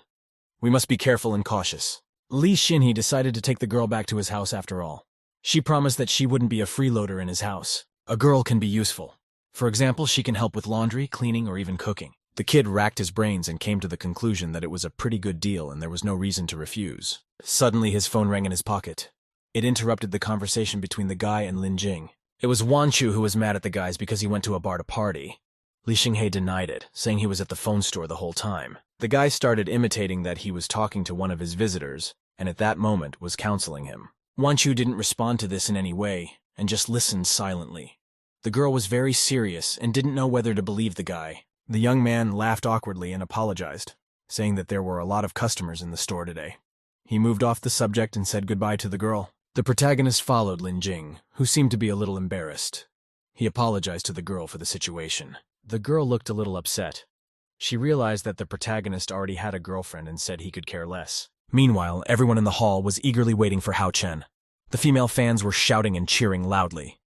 We must be careful and cautious. Li Xinghe decided to take the girl back to his house after all. She promised that she wouldn't be a freeloader in his house. A girl can be useful. For example, she can help with laundry, cleaning, or even cooking. The kid racked his brains and came to the conclusion that it was a pretty good deal and there was no reason to refuse. Suddenly, his phone rang in his pocket. It interrupted the conversation between the guy and Lin Jing. It was Wanchu who was mad at the guys because he went to a bar to party. Li Xinghe denied it, saying he was at the phone store the whole time. The guy started imitating that he was talking to one of his visitors, and at that moment was counseling him. Wanchu didn't respond to this in any way, and just listened silently. The girl was very serious and didn't know whether to believe the guy. The young man laughed awkwardly and apologized, saying that there were a lot of customers in the store today. He moved off the subject and said goodbye to the girl. The protagonist followed Lin Jing, who seemed to be a little embarrassed. He apologized to the girl for the situation. The girl looked a little upset. She realized that the protagonist already had a girlfriend and said he could care less. Meanwhile, everyone in the hall was eagerly waiting for Hao Chen. The female fans were shouting and cheering loudly.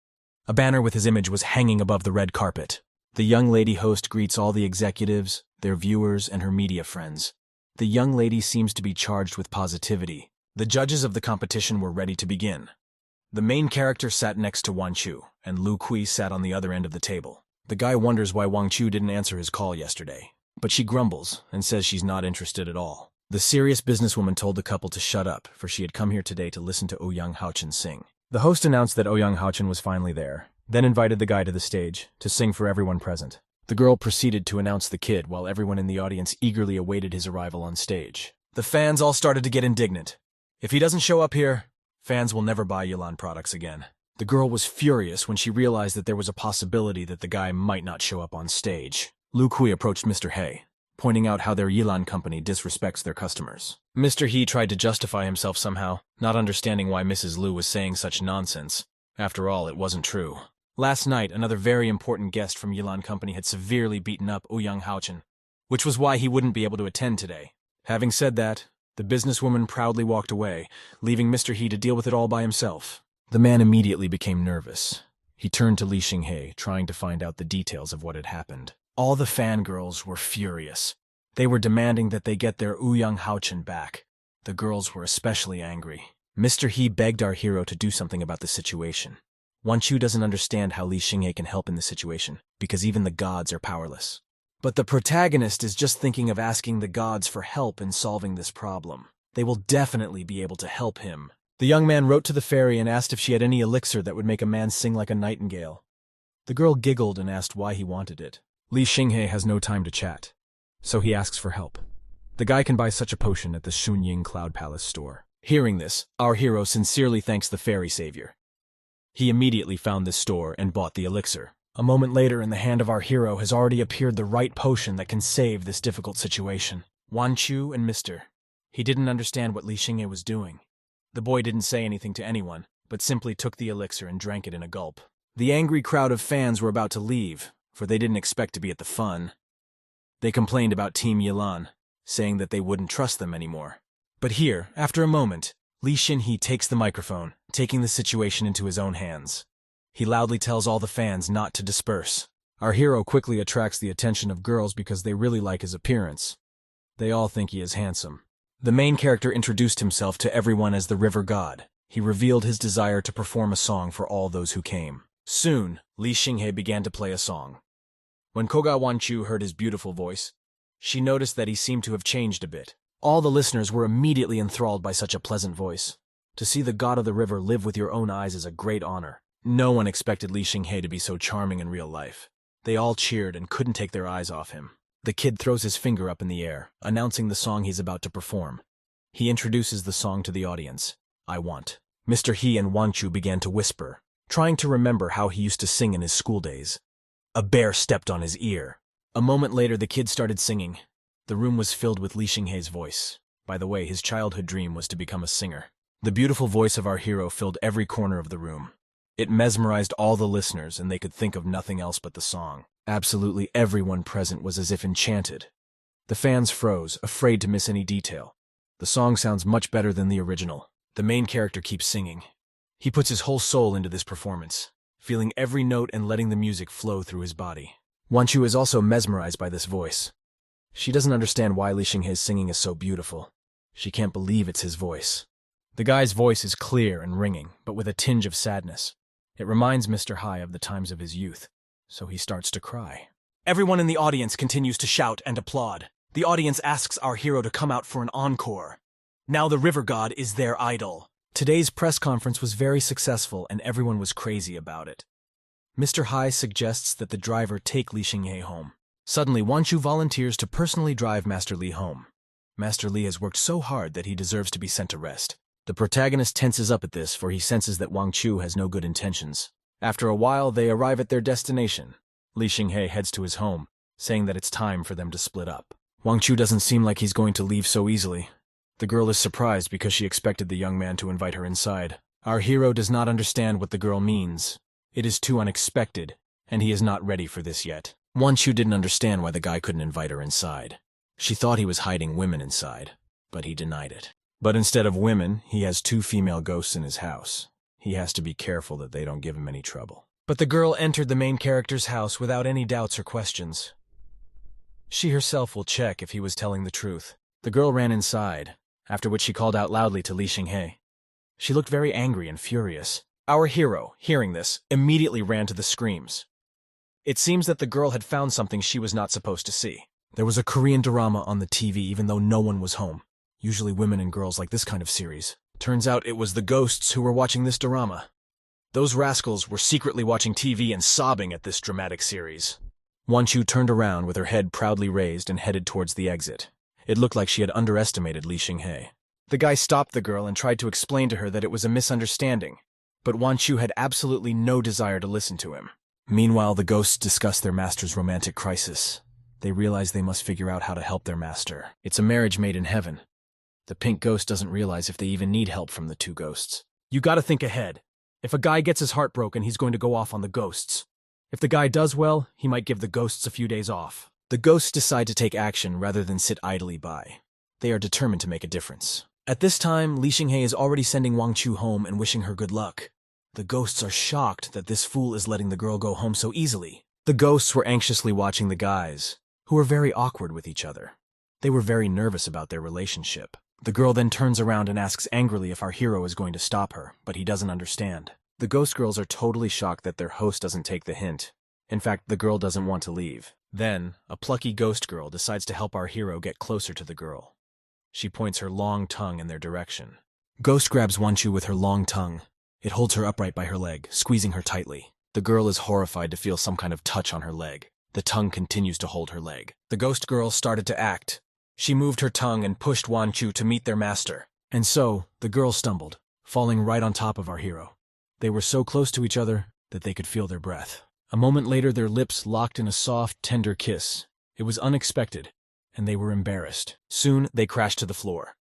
A banner with his image was hanging above the red carpet. The young lady host greets all the executives, their viewers, and her media friends. The young lady seems to be charged with positivity. The judges of the competition were ready to begin. The main character sat next to Wanchu, and Lu Kui sat on the other end of the table. The guy wonders why Wanchu didn't answer his call yesterday, but she grumbles and says she's not interested at all. The serious businesswoman told the couple to shut up, for she had come here today to listen to Ouyang Haochen sing. The host announced that Ouyang Haochen was finally there, then invited the guy to the stage to sing for everyone present. The girl proceeded to announce the kid while everyone in the audience eagerly awaited his arrival on stage. The fans all started to get indignant. If he doesn't show up here, fans will never buy Yilan products again. The girl was furious when she realized that there was a possibility that the guy might not show up on stage. Lu Kui approached Mr. He, pointing out how their Yilan company disrespects their customers. Mr. He tried to justify himself somehow, not understanding why Mrs. Lu was saying such nonsense. After all, it wasn't true. Last night, another very important guest from Yilan Company had severely beaten up Ouyang Haochen, which was why he wouldn't be able to attend today. Having said that, the businesswoman proudly walked away, leaving Mr. He to deal with it all by himself. The man immediately became nervous. He turned to Li Xinghe, trying to find out the details of what had happened. All the fangirls were furious. They were demanding that they get their Ouyang Haochen back. The girls were especially angry. Mr. He begged our hero to do something about the situation. Wanchu doesn't understand how Li Xinghe can help in the situation, because even the gods are powerless. But the protagonist is just thinking of asking the gods for help in solving this problem. They will definitely be able to help him. The young man wrote to the fairy and asked if she had any elixir that would make a man sing like a nightingale. The girl giggled and asked why he wanted it. Li Xinghe has no time to chat, so he asks for help. The guy can buy such a potion at the Shunying Cloud Palace store. Hearing this, our hero sincerely thanks the fairy savior. He immediately found this store and bought the elixir. A moment later, in the hand of our hero has already appeared the right potion that can save this difficult situation. Wan Chu and Mr. He didn't understand what Li Xingye was doing. The boy didn't say anything to anyone, but simply took the elixir and drank it in a gulp. The angry crowd of fans were about to leave, for they didn't expect to be at the fun. They complained about Team Yilan, saying that they wouldn't trust them anymore. But here, after a moment, Li Xinhe takes the microphone, taking the situation into his own hands. He loudly tells all the fans not to disperse. Our hero quickly attracts the attention of girls because they really like his appearance. They all think he is handsome. The main character introduced himself to everyone as the River God. He revealed his desire to perform a song for all those who came. Soon, Li Xinghe began to play a song. When Koga Wanchu heard his beautiful voice, she noticed that he seemed to have changed a bit. All the listeners were immediately enthralled by such a pleasant voice. To see the god of the river live with your own eyes is a great honor. No one expected Li Xinghe to be so charming in real life. They all cheered and couldn't take their eyes off him. The kid throws his finger up in the air, announcing the song he's about to perform. He introduces the song to the audience. I want. Mr. He and Wanchu began to whisper, trying to remember how he used to sing in his school days. A bear stepped on his ear. A moment later, the kid started singing. The room was filled with Li Xinghe's voice. By the way, his childhood dream was to become a singer. The beautiful voice of our hero filled every corner of the room. It mesmerized all the listeners, and they could think of nothing else but the song. Absolutely everyone present was as if enchanted. The fans froze, afraid to miss any detail. The song sounds much better than the original. The main character keeps singing. He puts his whole soul into this performance, feeling every note and letting the music flow through his body. Wanchu is also mesmerized by this voice. She doesn't understand why Li Xinghe's singing is so beautiful. She can't believe it's his voice. The guy's voice is clear and ringing, but with a tinge of sadness. It reminds Mr. Hai of the times of his youth, so he starts to cry. Everyone in the audience continues to shout and applaud. The audience asks our hero to come out for an encore. Now the river god is their idol. Today's press conference was very successful and everyone was crazy about it. Mr. Hai suggests that the driver take Li Xinghe home. Suddenly, Wanchu volunteers to personally drive Master Li home. Master Li has worked so hard that he deserves to be sent to rest. The protagonist tenses up at this, for he senses that Wanchu has no good intentions. After a while, they arrive at their destination. Li Xinghe heads to his home, saying that it's time for them to split up. Wanchu doesn't seem like he's going to leave so easily. The girl is surprised because she expected the young man to invite her inside. Our hero does not understand what the girl means. It is too unexpected, and he is not ready for this yet. Wanchu didn't understand why the guy couldn't invite her inside. She thought he was hiding women inside, but he denied it. But instead of women, he has 2 female ghosts in his house. He has to be careful that they don't give him any trouble. But the girl entered the main character's house without any doubts or questions. She herself will check if he was telling the truth. The girl ran inside, after which she called out loudly to Li Xinghe. She looked very angry and furious. Our hero, hearing this, immediately ran to the screams. It seems that the girl had found something she was not supposed to see. There was a Korean drama on the TV even though no one was home. Usually women and girls like this kind of series. Turns out it was the ghosts who were watching this drama. Those rascals were secretly watching TV and sobbing at this dramatic series. Wanchu turned around with her head proudly raised and headed towards the exit. It looked like she had underestimated Li Xinghe. The guy stopped the girl and tried to explain to her that it was a misunderstanding, but Wanchu had absolutely no desire to listen to him. Meanwhile, the ghosts discuss their master's romantic crisis. They realize they must figure out how to help their master. It's a marriage made in heaven. The pink ghost doesn't realize if they even need help from the 2 ghosts. You gotta think ahead. If a guy gets his heart broken, he's going to go off on the ghosts. If the guy does well, he might give the ghosts a few days off. The ghosts decide to take action rather than sit idly by. They are determined to make a difference. At this time, Li Xinghe is already sending Wanchu home and wishing her good luck. The ghosts are shocked that this fool is letting the girl go home so easily. The ghosts were anxiously watching the guys, who were very awkward with each other. They were very nervous about their relationship. The girl then turns around and asks angrily if our hero is going to stop her, but he doesn't understand. The ghost girls are totally shocked that their host doesn't take the hint. In fact, the girl doesn't want to leave. Then, a plucky ghost girl decides to help our hero get closer to the girl. She points her long tongue in their direction. Ghost grabs Wanchu with her long tongue. It holds her upright by her leg, squeezing her tightly. The girl is horrified to feel some kind of touch on her leg. The tongue continues to hold her leg. The ghost girl started to act. She moved her tongue and pushed Wan Chu to meet their master. And so, the girl stumbled, falling right on top of our hero. They were so close to each other that they could feel their breath. A moment later, their lips locked in a soft, tender kiss. It was unexpected, and they were embarrassed. Soon, they crashed to the floor.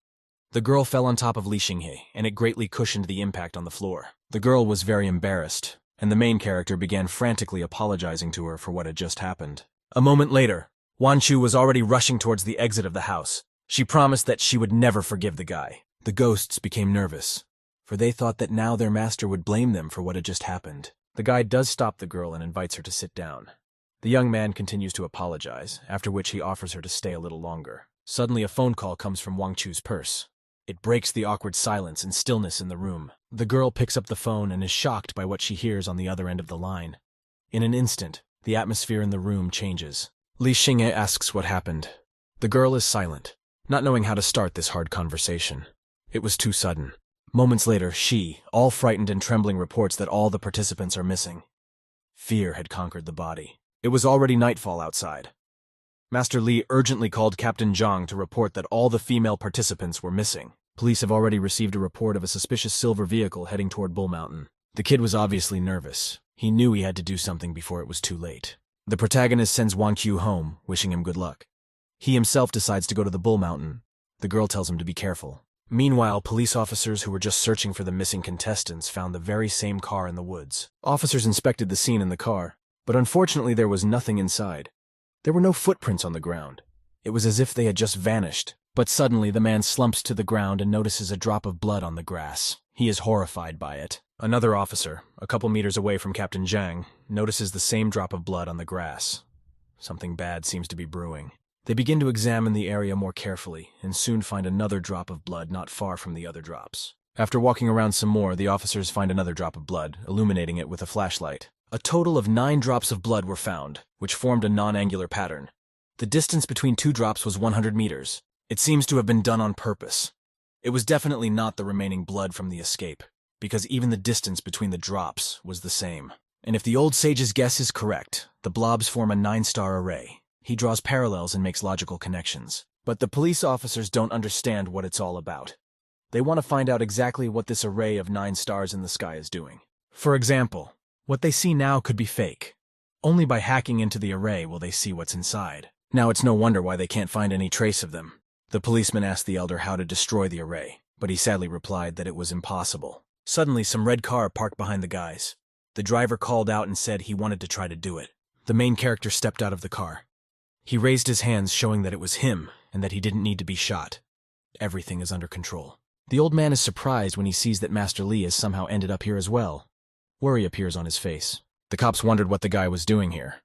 The girl fell on top of Li Xinghe, and it greatly cushioned the impact on the floor. The girl was very embarrassed, and the main character began frantically apologizing to her for what had just happened. A moment later, Wan Chu was already rushing towards the exit of the house. She promised that she would never forgive the guy. The ghosts became nervous, for they thought that now their master would blame them for what had just happened. The guy does stop the girl and invites her to sit down. The young man continues to apologize, after which he offers her to stay a little longer. Suddenly a phone call comes from Wang Chu's purse. It breaks the awkward silence and stillness in the room. The girl picks up the phone and is shocked by what she hears on the other end of the line. In an instant, the atmosphere in the room changes. Li Xinghe asks what happened. The girl is silent, not knowing how to start this hard conversation. It was too sudden. Moments later, she, all frightened and trembling, reports that all the participants are missing. Fear had conquered the body. It was already nightfall outside. Master Li urgently called Captain Zhang to report that all the female participants were missing. Police have already received a report of a suspicious silver vehicle heading toward Bull Mountain. The kid was obviously nervous. He knew he had to do something before it was too late. The protagonist sends Wang Qiu home, wishing him good luck. He himself decides to go to the Bull Mountain. The girl tells him to be careful. Meanwhile, police officers who were just searching for the missing contestants found the very same car in the woods. Officers inspected the scene in the car, but unfortunately there was nothing inside. There were no footprints on the ground. It was as if they had just vanished. But suddenly the man slumps to the ground and notices a drop of blood on the grass. He is horrified by it. Another officer, a couple meters away from Captain Zhang, notices the same drop of blood on the grass. Something bad seems to be brewing. They begin to examine the area more carefully and soon find another drop of blood not far from the other drops. After walking around some more, the officers find another drop of blood, illuminating it with a flashlight. A total of 9 drops of blood were found, which formed a non-angular pattern. The distance between 2 drops was 100 meters. It seems to have been done on purpose. It was definitely not the remaining blood from the escape, because even the distance between the drops was the same. And if the old sage's guess is correct, the blobs form a 9-star array. He draws parallels and makes logical connections. But the police officers don't understand what it's all about. They want to find out exactly what this array of 9 stars in the sky is doing. For example, what they see now could be fake. Only by hacking into the array will they see what's inside. Now it's no wonder why they can't find any trace of them. The policeman asked the elder how to destroy the array, but he sadly replied that it was impossible. Suddenly, some red car parked behind the guys. The driver called out and said he wanted to try to do it. The main character stepped out of the car. He raised his hands, showing that it was him and that he didn't need to be shot. Everything is under control. The old man is surprised when he sees that Master Li has somehow ended up here as well. Worry appears on his face. The cops wondered what the guy was doing here.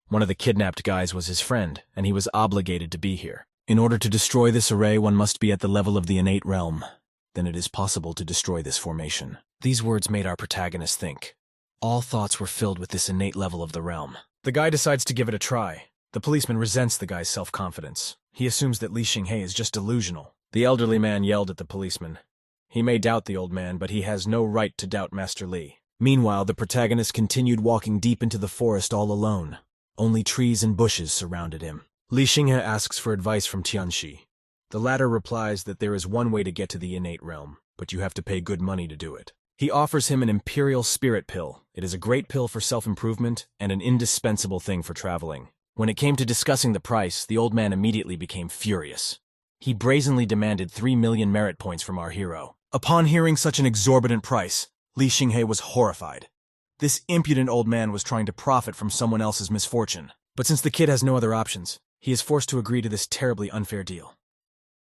One of the kidnapped guys was his friend, and he was obligated to be here. In order to destroy this array, one must be at the level of the innate realm. Then it is possible to destroy this formation. These words made our protagonist think. All thoughts were filled with this innate level of the realm. The guy decides to give it a try. The policeman resents the guy's self-confidence. He assumes that Li Xinghe is just delusional. The elderly man yelled at the policeman. He may doubt the old man, but he has no right to doubt Master Li. Meanwhile, the protagonist continued walking deep into the forest all alone. Only trees and bushes surrounded him. Li Xinghe asks for advice from Tianxi. The latter replies that there is one way to get to the innate realm, but you have to pay good money to do it. He offers him an imperial spirit pill. It is a great pill for self-improvement and an indispensable thing for traveling. When it came to discussing the price, the old man immediately became furious. He brazenly demanded 3 million merit points from our hero. Upon hearing such an exorbitant price, Li Xinghe was horrified. This impudent old man was trying to profit from someone else's misfortune. But since the kid has no other options, he is forced to agree to this terribly unfair deal.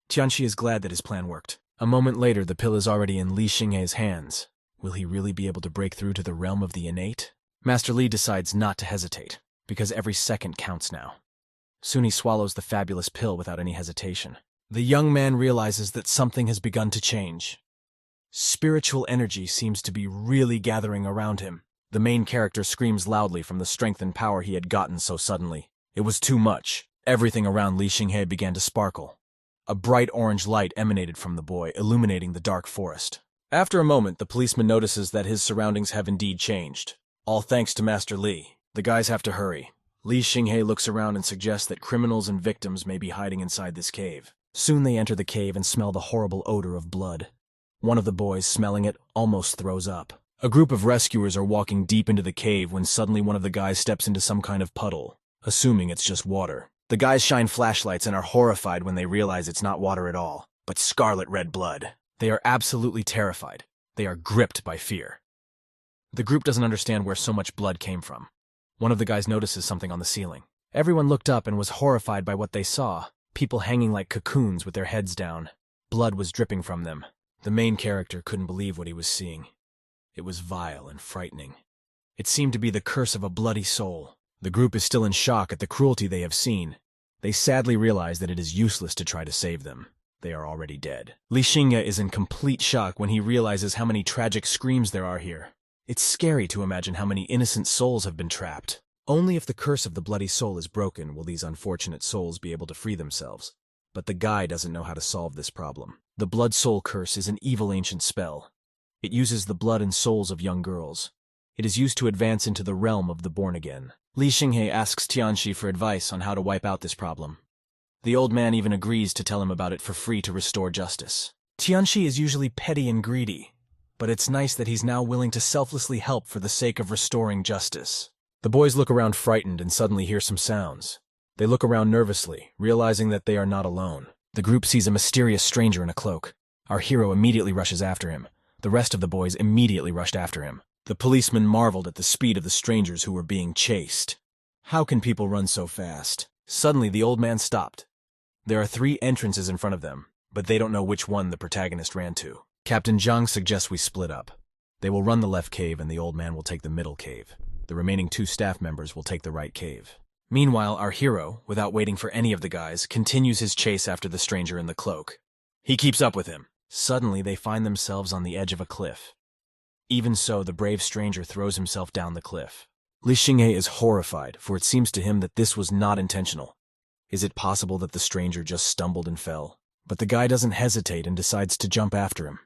Tianxi is glad that his plan worked. A moment later, the pill is already in Li Xinghe's hands. Will he really be able to break through to the realm of the innate? Master Li decides not to hesitate, because every second counts now. Soon he swallows the fabulous pill without any hesitation. The young man realizes that something has begun to change. Spiritual energy seems to be really gathering around him. The main character screams loudly from the strength and power he had gotten so suddenly. It was too much. Everything around Li Xinghe began to sparkle. A bright orange light emanated from the boy, illuminating the dark forest. After a moment, the policeman notices that his surroundings have indeed changed. All thanks to Master Li. The guys have to hurry. Li Xinghe looks around and suggests that criminals and victims may be hiding inside this cave. Soon they enter the cave and smell the horrible odor of blood. One of the boys, smelling it, almost throws up. A group of rescuers are walking deep into the cave when suddenly one of the guys steps into some kind of puddle, assuming it's just water. The guys shine flashlights and are horrified when they realize it's not water at all, but scarlet red blood. They are absolutely terrified. They are gripped by fear. The group doesn't understand where so much blood came from. One of the guys notices something on the ceiling. Everyone looked up and was horrified by what they saw. People hanging like cocoons with their heads down. Blood was dripping from them. The main character couldn't believe what he was seeing. It was vile and frightening. It seemed to be the curse of a bloody soul. The group is still in shock at the cruelty they have seen. They sadly realize that it is useless to try to save them. They are already dead. Li Xingye is in complete shock when he realizes how many tragic screams there are here. It's scary to imagine how many innocent souls have been trapped. Only if the curse of the bloody soul is broken will these unfortunate souls be able to free themselves. But the guy doesn't know how to solve this problem. The blood soul curse is an evil ancient spell. It uses the blood and souls of young girls. It is used to advance into the realm of the born-again. Li Xinghe asks Tianxi for advice on how to wipe out this problem. The old man even agrees to tell him about it for free to restore justice. Tianxi is usually petty and greedy, but it's nice that he's now willing to selflessly help for the sake of restoring justice. The boys look around frightened and suddenly hear some sounds. They look around nervously, realizing that they are not alone. The group sees a mysterious stranger in a cloak. Our hero immediately rushes after him. The rest of the boys immediately rushed after him. The policeman marveled at the speed of the strangers who were being chased. How can people run so fast? Suddenly, the old man stopped. There are 3 entrances in front of them, but they don't know which one the protagonist ran to. Captain Zhang suggests we split up. They will run the left cave and the old man will take the middle cave. The remaining 2 staff members will take the right cave. Meanwhile, our hero, without waiting for any of the guys, continues his chase after the stranger in the cloak. He keeps up with him. Suddenly, they find themselves on the edge of a cliff. Even so, the brave stranger throws himself down the cliff. Li Xinghe is horrified, for it seems to him that this was not intentional. Is it possible that the stranger just stumbled and fell? But the guy doesn't hesitate and decides to jump after him.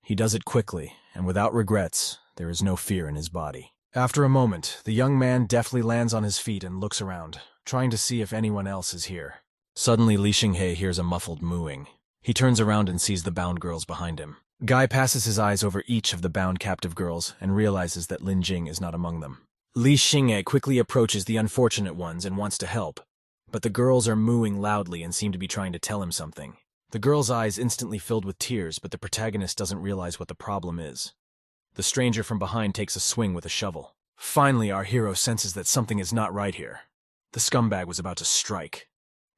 He does it quickly, and without regrets. There is no fear in his body. After a moment, the young man deftly lands on his feet and looks around, trying to see if anyone else is here. Suddenly, Li Xinghe hears a muffled mooing. He turns around and sees the bound girls behind him. Guy passes his eyes over each of the bound captive girls and realizes that Lin Jing is not among them. Li Xinghe quickly approaches the unfortunate ones and wants to help, but the girls are mooing loudly and seem to be trying to tell him something. The girl's eyes instantly filled with tears, but the protagonist doesn't realize what the problem is. The stranger from behind takes a swing with a shovel. Finally, our hero senses that something is not right here. The scumbag was about to strike.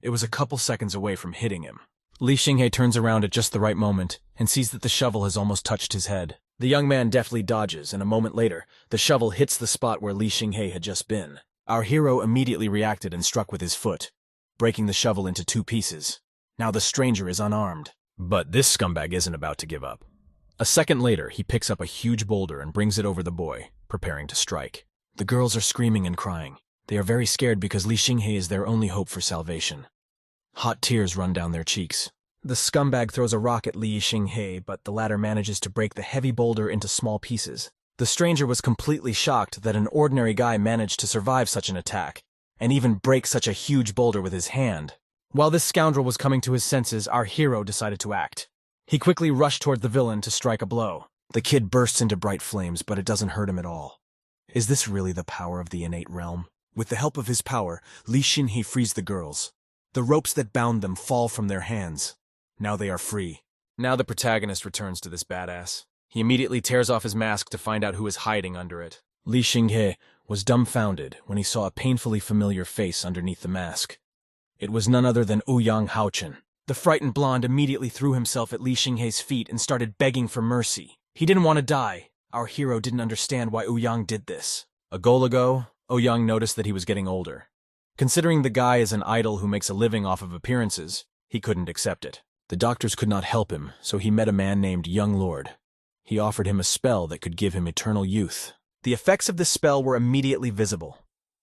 It was a couple seconds away from hitting him. Li Xinghe turns around at just the right moment and sees that the shovel has almost touched his head. The young man deftly dodges, and a moment later, the shovel hits the spot where Li Xinghe had just been. Our hero immediately reacted and struck with his foot, breaking the shovel into 2 pieces. Now the stranger is unarmed. But this scumbag isn't about to give up. A second later, he picks up a huge boulder and brings it over the boy, preparing to strike. The girls are screaming and crying. They are very scared because Li Xinghe is their only hope for salvation. Hot tears run down their cheeks. The scumbag throws a rock at Li Xinghe, but the latter manages to break the heavy boulder into small pieces. The stranger was completely shocked that an ordinary guy managed to survive such an attack, and even break such a huge boulder with his hand. While this scoundrel was coming to his senses, our hero decided to act. He quickly rushed toward the villain to strike a blow. The kid bursts into bright flames, but it doesn't hurt him at all. Is this really the power of the innate realm? With the help of his power, Li Xinghe frees the girls. The ropes that bound them fall from their hands. Now they are free. Now the protagonist returns to this badass. He immediately tears off his mask to find out who is hiding under it. Li Xinghe was dumbfounded when he saw a painfully familiar face underneath the mask. It was none other than Ouyang Haochen. The frightened blonde immediately threw himself at Li Xinghe's feet and started begging for mercy. He didn't want to die. Our hero didn't understand why Ouyang did this. A goal ago, Ouyang noticed that he was getting older. Considering the guy is an idol who makes a living off of appearances, he couldn't accept it. The doctors could not help him, so he met a man named Young Lord. He offered him a spell that could give him eternal youth. The effects of this spell were immediately visible.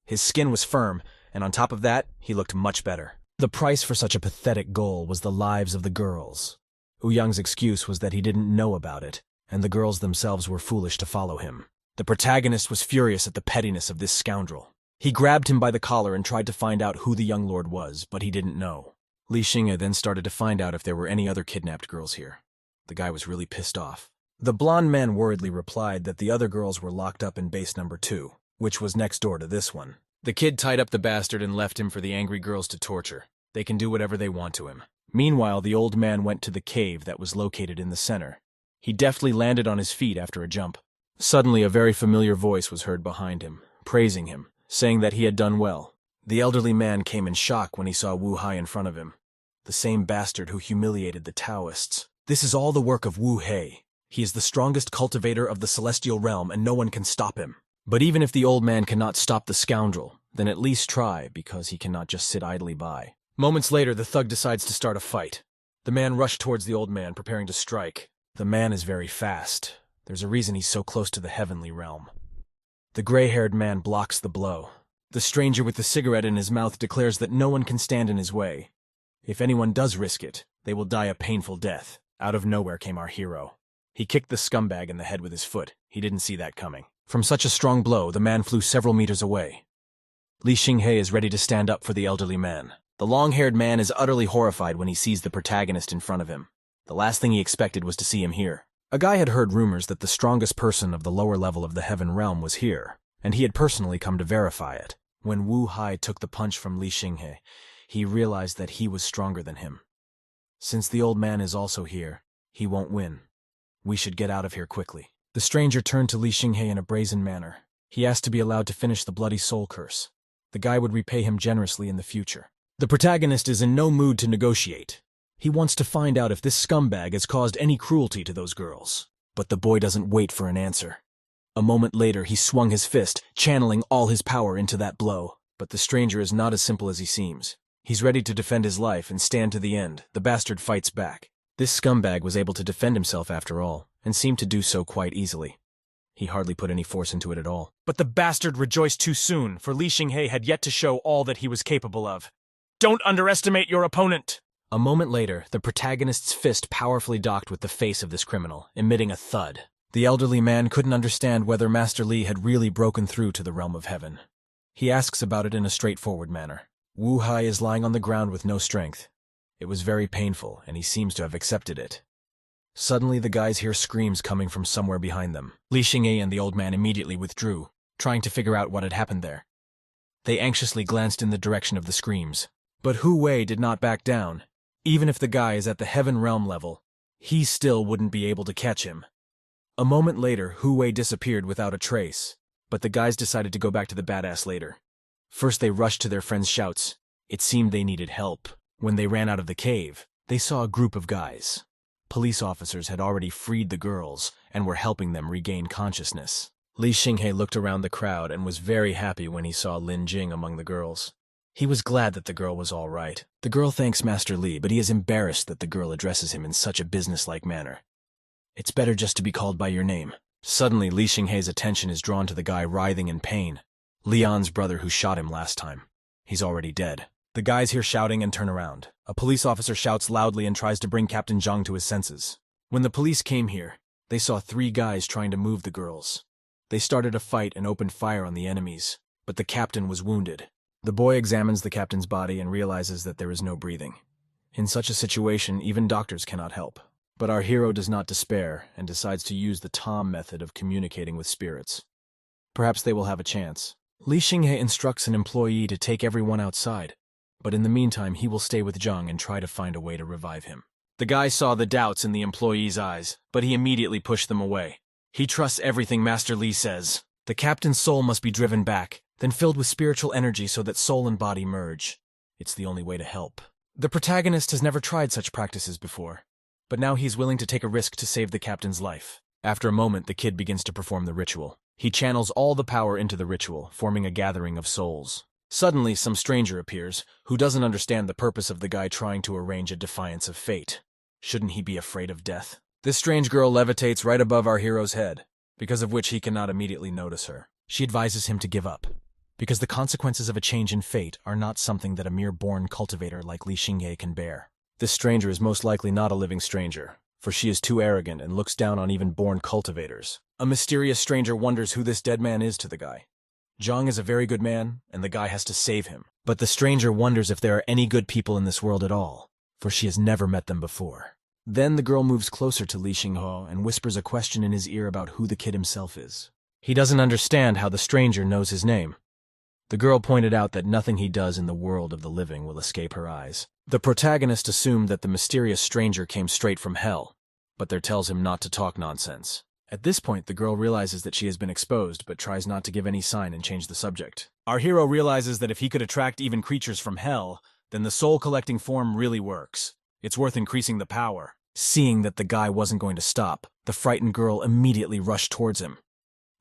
His skin was firm, and on top of that, he looked much better. The price for such a pathetic goal was the lives of the girls. Ouyang's excuse was that he didn't know about it, and the girls themselves were foolish to follow him. The protagonist was furious at the pettiness of this scoundrel. He grabbed him by the collar and tried to find out who the young lord was, but he didn't know. Li Xinghe then started to find out if there were any other kidnapped girls here. The guy was really pissed off. The blonde man worriedly replied that the other girls were locked up in base number 2, which was next door to this one. The kid tied up the bastard and left him for the angry girls to torture. They can do whatever they want to him. Meanwhile, the old man went to the cave that was located in the center. He deftly landed on his feet after a jump. Suddenly, a very familiar voice was heard behind him, praising him, saying that he had done well. The elderly man came in shock when he saw Wu Hai in front of him. The same bastard who humiliated the Taoists. This is all the work of Wu Hai. He is the strongest cultivator of the celestial realm and no one can stop him. But even if the old man cannot stop the scoundrel, then at least try, because he cannot just sit idly by. Moments later, the thug decides to start a fight. The man rushed towards the old man, preparing to strike. The man is very fast. There's a reason he's so close to the heavenly realm. The gray-haired man blocks the blow. The stranger with the cigarette in his mouth declares that no one can stand in his way. If anyone does risk it, they will die a painful death. Out of nowhere came our hero. He kicked the scumbag in the head with his foot. He didn't see that coming. From such a strong blow, the man flew several meters away. Li Xinghe is ready to stand up for the elderly man. The long-haired man is utterly horrified when he sees the protagonist in front of him. The last thing he expected was to see him here. A guy had heard rumors that the strongest person of the lower level of the heaven realm was here, and he had personally come to verify it. When Wu Hai took the punch from Li Xinghe, he realized that he was stronger than him. Since the old man is also here, he won't win. We should get out of here quickly. The stranger turned to Li Xinghe in a brazen manner. He asked to be allowed to finish the bloody soul curse. The guy would repay him generously in the future. The protagonist is in no mood to negotiate. He wants to find out if this scumbag has caused any cruelty to those girls. But the boy doesn't wait for an answer. A moment later, he swung his fist, channeling all his power into that blow. But the stranger is not as simple as he seems. He's ready to defend his life and stand to the end. The bastard fights back. This scumbag was able to defend himself after all, and seemed to do so quite easily. He hardly put any force into it at all. But the bastard rejoiced too soon, for Li Xinghe had yet to show all that he was capable of. Don't underestimate your opponent! A moment later, the protagonist's fist powerfully docked with the face of this criminal, emitting a thud. The elderly man couldn't understand whether Master Li had really broken through to the realm of heaven. He asks about it in a straightforward manner. Wu Hai is lying on the ground with no strength. It was very painful, and he seems to have accepted it. Suddenly, the guys hear screams coming from somewhere behind them. Li Xinghe and the old man immediately withdrew, trying to figure out what had happened there. They anxiously glanced in the direction of the screams. But Hu Wei did not back down. Even if the guy is at the heaven realm level, he still wouldn't be able to catch him. A moment later, Hu Wei disappeared without a trace, but the guys decided to go back to the badass later. First, they rushed to their friend's shouts. It seemed they needed help. When they ran out of the cave, they saw a group of guys. Police officers had already freed the girls and were helping them regain consciousness. Li Xinghe looked around the crowd and was very happy when he saw Lin Jing among the girls. He was glad that the girl was all right. The girl thanks Master Li, but he is embarrassed that the girl addresses him in such a businesslike manner. It's better just to be called by your name. Suddenly, Li Xinghe's attention is drawn to the guy writhing in pain. Leon's brother who shot him last time. He's already dead. The guys hear shouting and turn around. A police officer shouts loudly and tries to bring Captain Zhang to his senses. When the police came here, they saw 3 guys trying to move the girls. They started a fight and opened fire on the enemies, but the captain was wounded. The boy examines the captain's body and realizes that there is no breathing. In such a situation, even doctors cannot help. But our hero does not despair and decides to use the Tom method of communicating with spirits. Perhaps they will have a chance. Li Xinghe instructs an employee to take everyone outside, but in the meantime he will stay with Zhang and try to find a way to revive him. The guy saw the doubts in the employee's eyes, but he immediately pushed them away. He trusts everything Master Li says. The captain's soul must be driven back, then filled with spiritual energy so that soul and body merge. It's the only way to help. The protagonist has never tried such practices before, but now he's willing to take a risk to save the captain's life. After a moment, the kid begins to perform the ritual. He channels all the power into the ritual, forming a gathering of souls. Suddenly, some stranger appears, who doesn't understand the purpose of the guy trying to arrange a defiance of fate. Shouldn't he be afraid of death? This strange girl levitates right above our hero's head, because of which he cannot immediately notice her. She advises him to give up, because the consequences of a change in fate are not something that a mere born cultivator like Li Xinghe can bear. This stranger is most likely not a living stranger, for she is too arrogant and looks down on even born cultivators. A mysterious stranger wonders who this dead man is to the guy. Zhang is a very good man, and the guy has to save him. But the stranger wonders if there are any good people in this world at all, for she has never met them before. Then the girl moves closer to Li Xinghe and whispers a question in his ear about who the kid himself is. He doesn't understand how the stranger knows his name. The girl pointed out that nothing he does in the world of the living will escape her eyes. The protagonist assumed that the mysterious stranger came straight from hell, but there tells him not to talk nonsense. At this point, the girl realizes that she has been exposed, but tries not to give any sign and change the subject. Our hero realizes that if he could attract even creatures from hell, then the soul-collecting form really works. It's worth increasing the power. Seeing that the guy wasn't going to stop, the frightened girl immediately rushed towards him.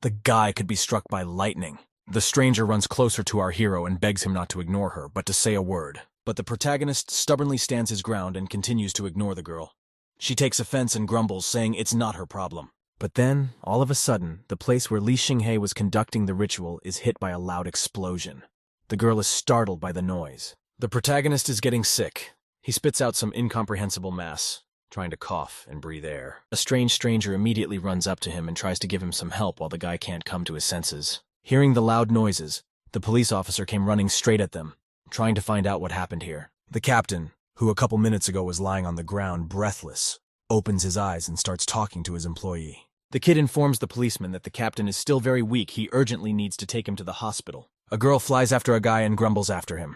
The guy could be struck by lightning. The stranger runs closer to our hero and begs him not to ignore her, but to say a word. But the protagonist stubbornly stands his ground and continues to ignore the girl. She takes offense and grumbles, saying it's not her problem. But then, all of a sudden, the place where Li Xinghe was conducting the ritual is hit by a loud explosion. The girl is startled by the noise. The protagonist is getting sick. He spits out some incomprehensible mass, trying to cough and breathe air. A strange stranger immediately runs up to him and tries to give him some help while the guy can't come to his senses. Hearing the loud noises, the police officer came running straight at them, trying to find out what happened here. The captain, who a couple minutes ago was lying on the ground breathless, opens his eyes and starts talking to his employee. The kid informs the policeman that the captain is still very weak. He urgently needs to take him to the hospital. A girl flies after a guy and grumbles after him.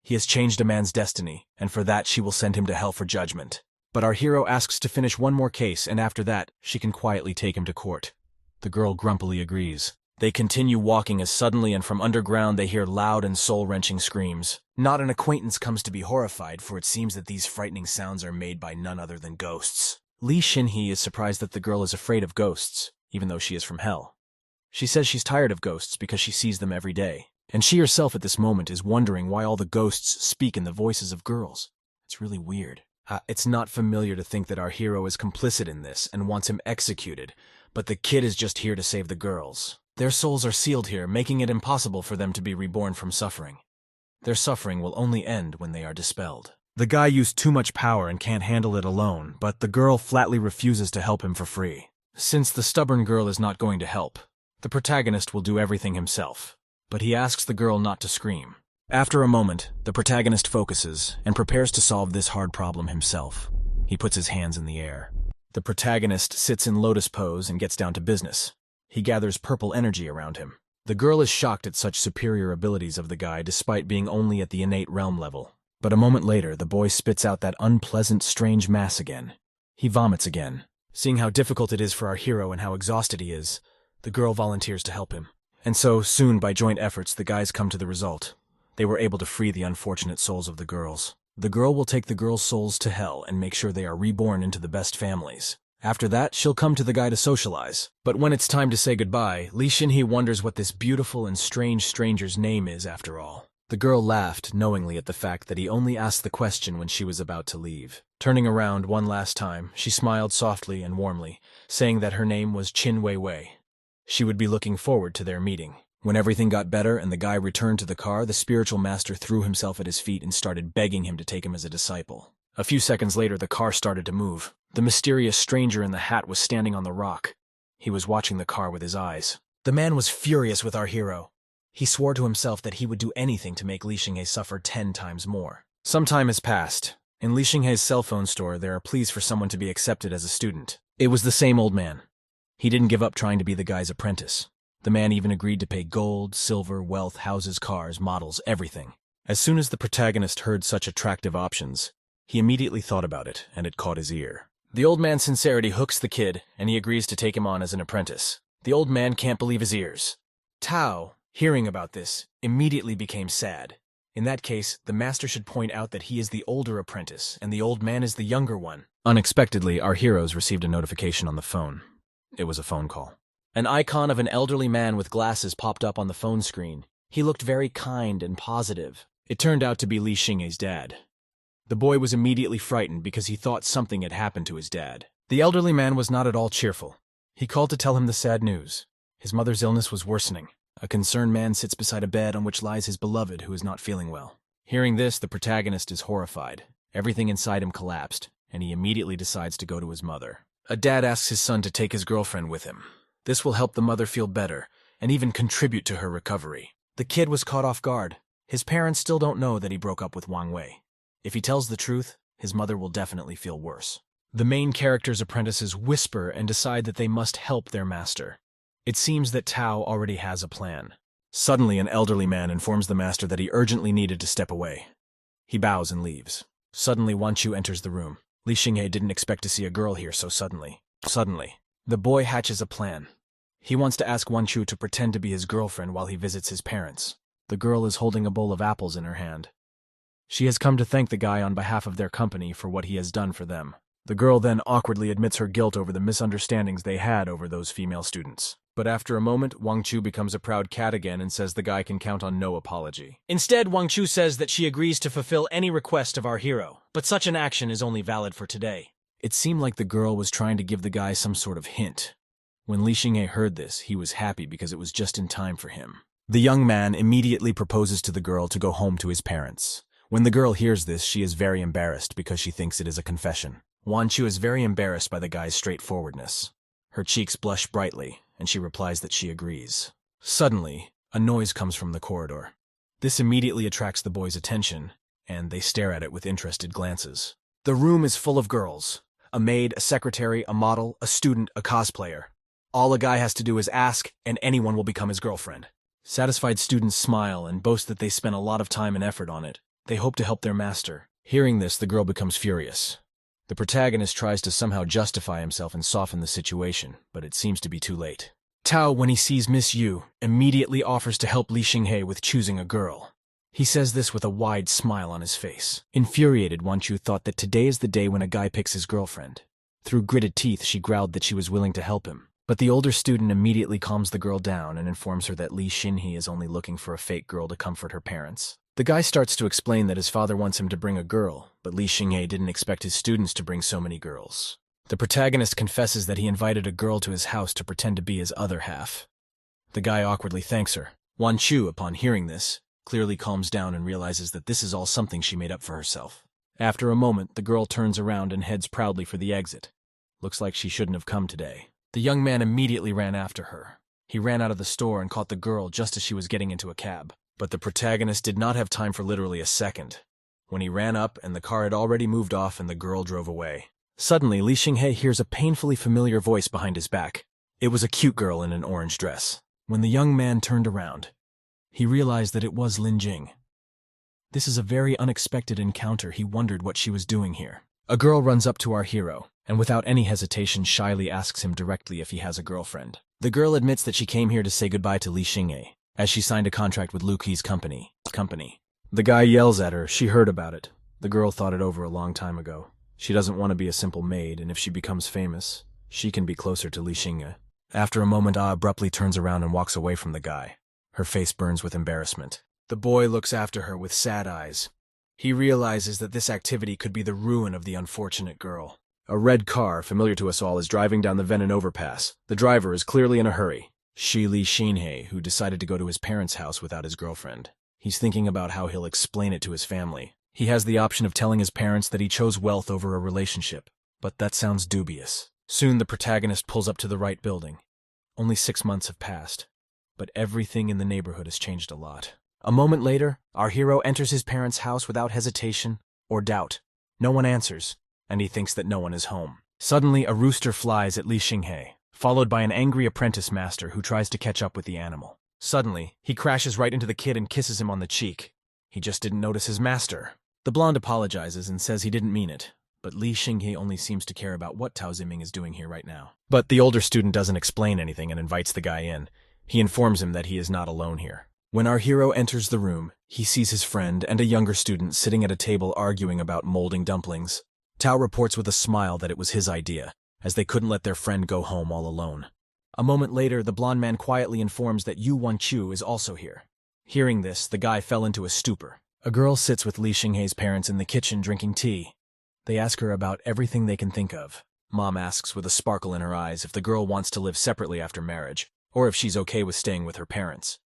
He has changed a man's destiny, and for that she will send him to hell for judgment. But our hero asks to finish one more case, and after that, she can quietly take him to court. The girl grumpily agrees. They continue walking as suddenly and from underground they hear loud and soul-wrenching screams. Not an acquaintance comes to be horrified, for it seems that these frightening sounds are made by none other than ghosts. Li Xinghe is surprised that the girl is afraid of ghosts, even though she is from hell. She says she's tired of ghosts because she sees them every day, and she herself at this moment is wondering why all the ghosts speak in the voices of girls. It's really weird. It's not familiar to think that our hero is complicit in this and wants him executed, but the kid is just here to save the girls. Their souls are sealed here, making it impossible for them to be reborn from suffering. Their suffering will only end when they are dispelled. The guy used too much power and can't handle it alone, but the girl flatly refuses to help him for free. Since the stubborn girl is not going to help, the protagonist will do everything himself, but he asks the girl not to scream. After a moment, the protagonist focuses and prepares to solve this hard problem himself. He puts his hands in the air. The protagonist sits in lotus pose and gets down to business. He gathers purple energy around him. The girl is shocked at such superior abilities of the guy despite being only at the innate realm level. But a moment later, the boy spits out that unpleasant, strange mass again. He vomits again. Seeing how difficult it is for our hero and how exhausted he is, the girl volunteers to help him. And so, soon by joint efforts, the guys come to the result. They were able to free the unfortunate souls of the girls. The girl will take the girls' souls to hell and make sure they are reborn into the best families. After that, she'll come to the guy to socialize. But when it's time to say goodbye, Li Xinghe wonders what this beautiful and strange stranger's name is after all. The girl laughed knowingly at the fact that he only asked the question when she was about to leave. Turning around one last time, she smiled softly and warmly, saying that her name was Qin Wei Wei. She would be looking forward to their meeting. When everything got better and the guy returned to the car, the spiritual master threw himself at his feet and started begging him to take him as a disciple. A few seconds later, the car started to move. The mysterious stranger in the hat was standing on the rock. He was watching the car with his eyes. The man was furious with our hero. He swore to himself that he would do anything to make Li Xinghe suffer 10 times more. Some time has passed. In Li Xinghe's cell phone store, there are pleas for someone to be accepted as a student. It was the same old man. He didn't give up trying to be the guy's apprentice. The man even agreed to pay gold, silver, wealth, houses, cars, models, everything. As soon as the protagonist heard such attractive options, he immediately thought about it, and it caught his ear. The old man's sincerity hooks the kid, and he agrees to take him on as an apprentice. The old man can't believe his ears. Tao, hearing about this, immediately became sad. In that case, the master should point out that he is the older apprentice, and the old man is the younger one. Unexpectedly, our heroes received a notification on the phone. It was a phone call. An icon of an elderly man with glasses popped up on the phone screen. He looked very kind and positive. It turned out to be Li Xinghe's dad. The boy was immediately frightened because he thought something had happened to his dad. The elderly man was not at all cheerful. He called to tell him the sad news. His mother's illness was worsening. A concerned man sits beside a bed on which lies his beloved who is not feeling well. Hearing this, the protagonist is horrified. Everything inside him collapsed, and he immediately decides to go to his mother. A dad asks his son to take his girlfriend with him. This will help the mother feel better, and even contribute to her recovery. The kid was caught off guard. His parents still don't know that he broke up with Wang Wei. If he tells the truth, his mother will definitely feel worse. The main character's apprentices whisper and decide that they must help their master. It seems that Tao already has a plan. Suddenly, an elderly man informs the master that he urgently needed to step away. He bows and leaves. Suddenly, Wan Chu enters the room. Li Xinghe didn't expect to see a girl here so suddenly. The boy hatches a plan. He wants to ask Wan Chu to pretend to be his girlfriend while he visits his parents. The girl is holding a bowl of apples in her hand. She has come to thank the guy on behalf of their company for what he has done for them. The girl then awkwardly admits her guilt over the misunderstandings they had over those female students. But after a moment, Wang Chu becomes a proud cat again and says the guy can count on no apology. Instead, Wang Chu says that she agrees to fulfill any request of our hero, but such an action is only valid for today. It seemed like the girl was trying to give the guy some sort of hint. When Li Xinghe heard this, he was happy because it was just in time for him. The young man immediately proposes to the girl to go home to his parents. When the girl hears this, she is very embarrassed because she thinks it is a confession. Wan Chu is very embarrassed by the guy's straightforwardness. Her cheeks blush brightly, and she replies that she agrees. Suddenly, a noise comes from the corridor. This immediately attracts the boys' attention, and they stare at it with interested glances. The room is full of girls. A maid, a secretary, a model, a student, a cosplayer. All a guy has to do is ask, and anyone will become his girlfriend. Satisfied students smile and boast that they spent a lot of time and effort on it. They hope to help their master. Hearing this, the girl becomes furious. The protagonist tries to somehow justify himself and soften the situation, but it seems to be too late. Tao, when he sees Miss Yu, immediately offers to help Li Xinghe with choosing a girl. He says this with a wide smile on his face. Infuriated, Wan Chu thought that today is the day when a guy picks his girlfriend. Through gritted teeth, she growled that she was willing to help him. But the older student immediately calms the girl down and informs her that Li Xinghe is only looking for a fake girl to comfort her parents. The guy starts to explain that his father wants him to bring a girl, but Li Xinghe didn't expect his students to bring so many girls. The protagonist confesses that he invited a girl to his house to pretend to be his other half. The guy awkwardly thanks her. Wan Chu, upon hearing this, clearly calms down and realizes that this is all something she made up for herself. After a moment, the girl turns around and heads proudly for the exit. Looks like she shouldn't have come today. The young man immediately ran after her. He ran out of the store and caught the girl just as she was getting into a cab. But the protagonist did not have time for literally a second. When he ran up and the car had already moved off and the girl drove away. Suddenly, Li Xinghe hears a painfully familiar voice behind his back. It was a cute girl in an orange dress. When the young man turned around, he realized that it was Lin Jing. This is a very unexpected encounter. He wondered what she was doing here. A girl runs up to our hero, and without any hesitation shyly asks him directly if he has a girlfriend. The girl admits that she came here to say goodbye to Li Xinghe, as she signed a contract with Lu Qi's company. The guy yells at her. She heard about it. The girl thought it over a long time ago. She doesn't want to be a simple maid, and if she becomes famous, she can be closer to Li Xinghe. After a moment, Ah abruptly turns around and walks away from the guy. Her face burns with embarrassment. The boy looks after her with sad eyes. He realizes that this activity could be the ruin of the unfortunate girl. A red car, familiar to us all, is driving down the Venin overpass. The driver is clearly in a hurry. Li Xinghe, who decided to go to his parents' house without his girlfriend. He's thinking about how he'll explain it to his family. He has the option of telling his parents that he chose wealth over a relationship, but that sounds dubious. Soon the protagonist pulls up to the right building. Only 6 months have passed, but everything in the neighborhood has changed a lot. A moment later, our hero enters his parents' house without hesitation or doubt. No one answers, and he thinks that no one is home. Suddenly, a rooster flies at Li Xinghe, followed by an angry apprentice master who tries to catch up with the animal. Suddenly, he crashes right into the kid and kisses him on the cheek. He just didn't notice his master. The blonde apologizes and says he didn't mean it, but Li Xinghe only seems to care about what Tao Ziming is doing here right now. But the older student doesn't explain anything and invites the guy in. He informs him that he is not alone here. When our hero enters the room, he sees his friend and a younger student sitting at a table arguing about molding dumplings. Tao reports with a smile that it was his idea, as they couldn't let their friend go home all alone. A moment later, the blonde man quietly informs that Yu Wanchu is also here. Hearing this, the guy fell into a stupor. A girl sits with Li Xinghe's parents in the kitchen drinking tea. They ask her about everything they can think of. Mom asks with a sparkle in her eyes if the girl wants to live separately after marriage, or if she's okay with staying with her parents.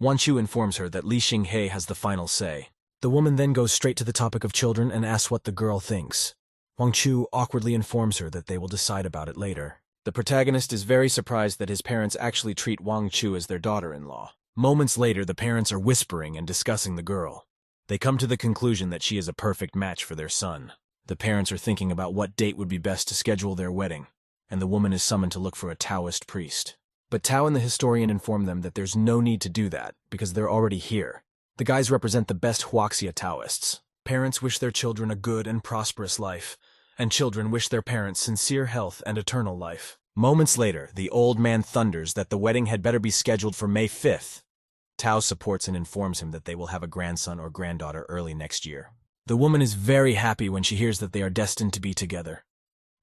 Wanchu informs her that Li Xinghe has the final say. The woman then goes straight to the topic of children and asks what the girl thinks. Wanchu awkwardly informs her that they will decide about it later. The protagonist is very surprised that his parents actually treat Wang Chu as their daughter-in-law. Moments later, the parents are whispering and discussing the girl. They come to the conclusion that she is a perfect match for their son. The parents are thinking about what date would be best to schedule their wedding, and the woman is summoned to look for a Taoist priest. But Tao and the historian inform them that there's no need to do that, because they're already here. The guys represent the best Huaxia Taoists. Parents wish their children a good and prosperous life, and children wish their parents sincere health and eternal life. Moments later, the old man thunders that the wedding had better be scheduled for May 5th. Tao supports and informs him that they will have a grandson or granddaughter early next year. The woman is very happy when she hears that they are destined to be together.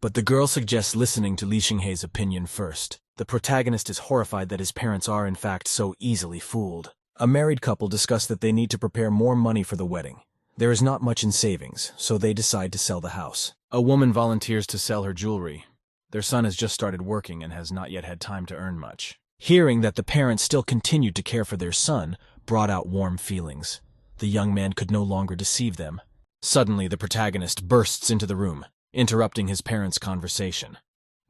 But the girl suggests listening to Li Xinghei's opinion first. The protagonist is horrified that his parents are in fact so easily fooled. A married couple discuss that they need to prepare more money for the wedding. There is not much in savings, so they decide to sell the house. A woman volunteers to sell her jewelry. Their son has just started working and has not yet had time to earn much. Hearing that the parents still continued to care for their son brought out warm feelings. The young man could no longer deceive them. Suddenly, the protagonist bursts into the room, interrupting his parents' conversation.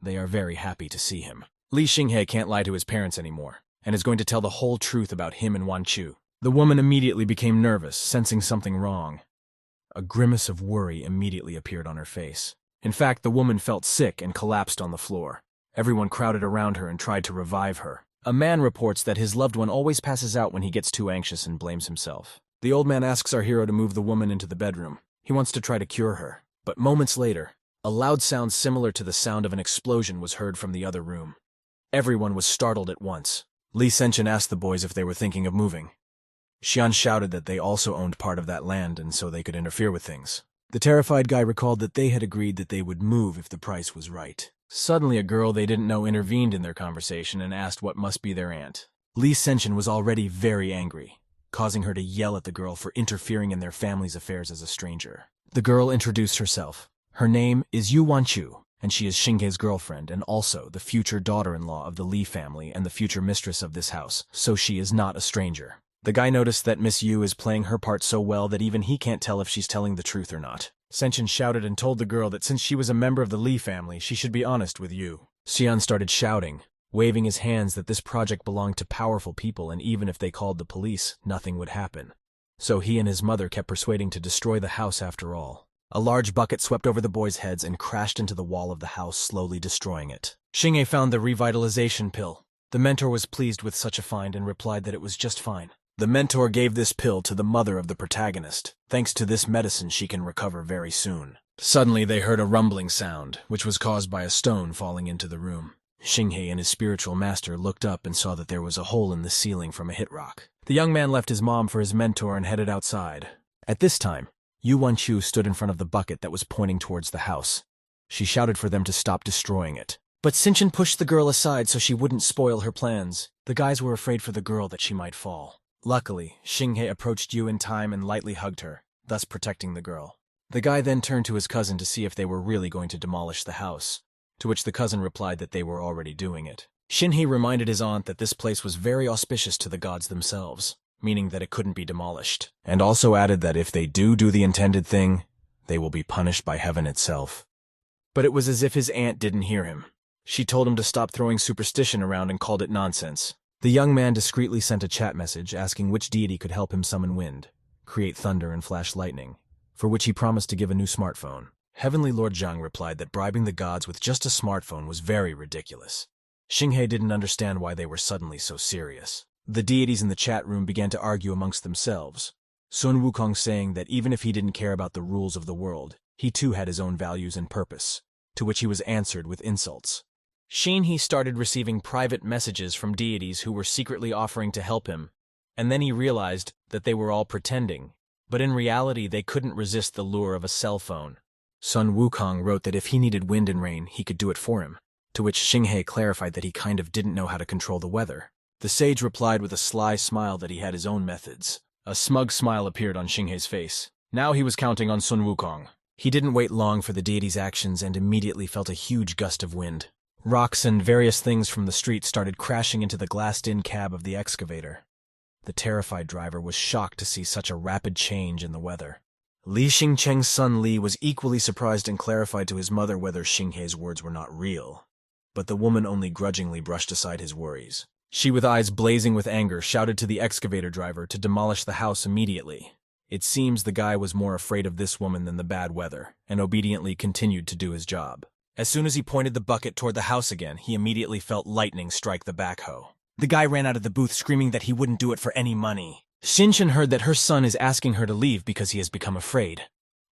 They are very happy to see him. Li Xinghei can't lie to his parents anymore, and is going to tell the whole truth about him and Wan Chu. The woman immediately became nervous, sensing something wrong. A grimace of worry immediately appeared on her face. In fact, the woman felt sick and collapsed on the floor. Everyone crowded around her and tried to revive her. A man reports that his loved one always passes out when he gets too anxious and blames himself. The old man asks our hero to move the woman into the bedroom. He wants to try to cure her. But moments later, a loud sound similar to the sound of an explosion was heard from the other room. Everyone was startled at once. Li Senchen asked the boys if they were thinking of moving. Xian shouted that they also owned part of that land and so they could interfere with things. The terrified guy recalled that they had agreed that they would move if the price was right. Suddenly, a girl they didn't know intervened in their conversation and asked what must be their aunt. Li Senchen was already very angry, causing her to yell at the girl for interfering in their family's affairs as a stranger. The girl introduced herself. Her name is Yu Wanchu, and she is Xinghei's girlfriend and also the future daughter-in-law of the Li family and the future mistress of this house, so she is not a stranger. The guy noticed that Miss Yu is playing her part so well that even he can't tell if she's telling the truth or not. Senchen shouted and told the girl that since she was a member of the Li family, she should be honest with Yu. Xian started shouting, waving his hands that this project belonged to powerful people and even if they called the police, nothing would happen. So he and his mother kept persuading to destroy the house after all. A large bucket swept over the boys' heads and crashed into the wall of the house, slowly destroying it. Xinghei found the revitalization pill. The mentor was pleased with such a find and replied that it was just fine. The mentor gave this pill to the mother of the protagonist. Thanks to this medicine, she can recover very soon. Suddenly, they heard a rumbling sound, which was caused by a stone falling into the room. Xinghei and his spiritual master looked up and saw that there was a hole in the ceiling from a hit rock. The young man left his mom for his mentor and headed outside. At this time, Yu Wanchu stood in front of the bucket that was pointing towards the house. She shouted for them to stop destroying it. But Senchen pushed the girl aside so she wouldn't spoil her plans. The guys were afraid for the girl that she might fall. Luckily, Xinghei approached Yu in time and lightly hugged her, thus protecting the girl. The guy then turned to his cousin to see if they were really going to demolish the house, to which the cousin replied that they were already doing it. Xinghei reminded his aunt that this place was very auspicious to the gods themselves, meaning that it couldn't be demolished, and also added that if they do the intended thing, they will be punished by heaven itself. But it was as if his aunt didn't hear him. She told him to stop throwing superstition around and called it nonsense. The young man discreetly sent a chat message asking which deity could help him summon wind, create thunder and flash lightning, for which he promised to give a new smartphone. Heavenly Lord Zhang replied that bribing the gods with just a smartphone was very ridiculous. Xinghei didn't understand why they were suddenly so serious. The deities in the chat room began to argue amongst themselves, Sun Wukong saying that even if he didn't care about the rules of the world, he too had his own values and purpose, to which he was answered with insults. Xinghei started receiving private messages from deities who were secretly offering to help him, and then he realized that they were all pretending, but in reality they couldn't resist the lure of a cell phone. Sun Wukong wrote that if he needed wind and rain, he could do it for him, to which Xinghei clarified that he kind of didn't know how to control the weather. The sage replied with a sly smile that he had his own methods. A smug smile appeared on Xinghei's face. Now he was counting on Sun Wukong. He didn't wait long for the deity's actions and immediately felt a huge gust of wind. Rocks and various things from the street started crashing into the glassed-in cab of the excavator. The terrified driver was shocked to see such a rapid change in the weather. Li Xingcheng's son Li was equally surprised and clarified to his mother whether Xinghei's words were not real, but the woman only grudgingly brushed aside his worries. She, with eyes blazing with anger, shouted to the excavator driver to demolish the house immediately. It seems the guy was more afraid of this woman than the bad weather, and obediently continued to do his job. As soon as he pointed the bucket toward the house again, he immediately felt lightning strike the backhoe. The guy ran out of the booth screaming that he wouldn't do it for any money. Shinshin heard that her son is asking her to leave because he has become afraid.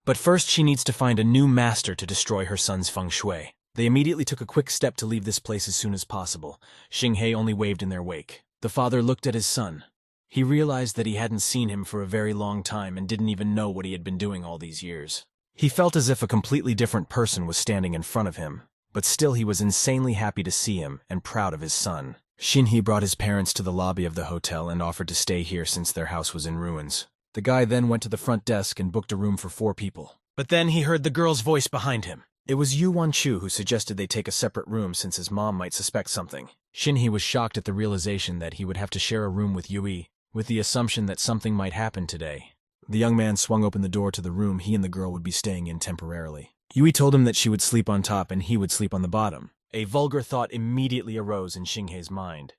But first she needs to find a new master to destroy her son's feng shui. They immediately took a quick step to leave this place as soon as possible. Xinghei only waved in their wake. The father looked at his son. He realized that he hadn't seen him for a very long time and didn't even know what he had been doing all these years. He felt as if a completely different person was standing in front of him, but still he was insanely happy to see him and proud of his son. Xinghei brought his parents to the lobby of the hotel and offered to stay here since their house was in ruins. The guy then went to the front desk and booked a room for 4 people. But then he heard the girl's voice behind him. It was Yu Wanchu who suggested they take a separate room since his mom might suspect something. Xinghei was shocked at the realization that he would have to share a room with Yui, with the assumption that something might happen today. The young man swung open the door to the room he and the girl would be staying in temporarily. Yui told him that she would sleep on top and he would sleep on the bottom. A vulgar thought immediately arose in Xinghei's mind.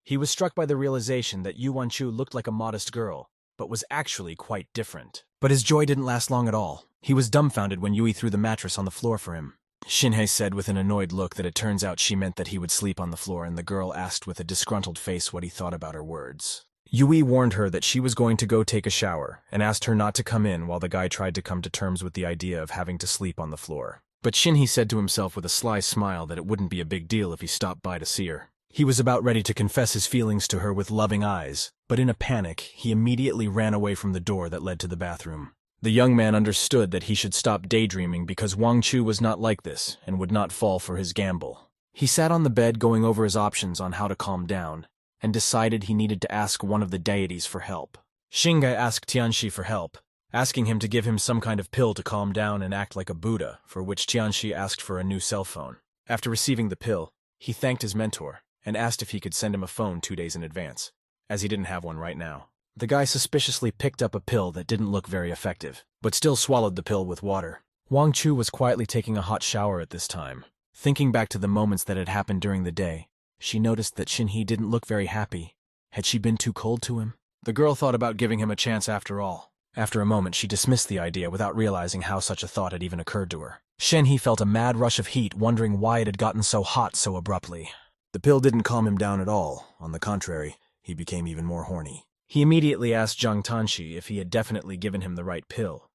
He was struck by the realization that Yu Wanchu looked like a modest girl, but was actually quite different. But his joy didn't last long at all. He was dumbfounded when Yui threw the mattress on the floor for him. Xinghei said with an annoyed look that it turns out she meant that he would sleep on the floor, and the girl asked with a disgruntled face what he thought about her words. Yui warned her that she was going to go take a shower, and asked her not to come in while the guy tried to come to terms with the idea of having to sleep on the floor. But Xinghei said to himself with a sly smile that it wouldn't be a big deal if he stopped by to see her. He was about ready to confess his feelings to her with loving eyes, but in a panic, he immediately ran away from the door that led to the bathroom. The young man understood that he should stop daydreaming because Wang Chu was not like this and would not fall for his gamble. He sat on the bed going over his options on how to calm down, and decided he needed to ask one of the deities for help. Xinghei asked Tianxi for help, asking him to give him some kind of pill to calm down and act like a Buddha, for which Tianxi asked for a new cell phone. After receiving the pill, he thanked his mentor and asked if he could send him a phone 2 days in advance, as he didn't have one right now. The guy suspiciously picked up a pill that didn't look very effective, but still swallowed the pill with water. Wang Chu was quietly taking a hot shower at this time. Thinking back to the moments that had happened during the day, she noticed that Xinghei didn't look very happy. Had she been too cold to him? The girl thought about giving him a chance after all. After a moment, she dismissed the idea without realizing how such a thought had even occurred to her. Xinghei felt a mad rush of heat, wondering why it had gotten so hot so abruptly. The pill didn't calm him down at all. On the contrary, he became even more horny. He immediately asked Zhang Tanxi if he had definitely given him the right pill.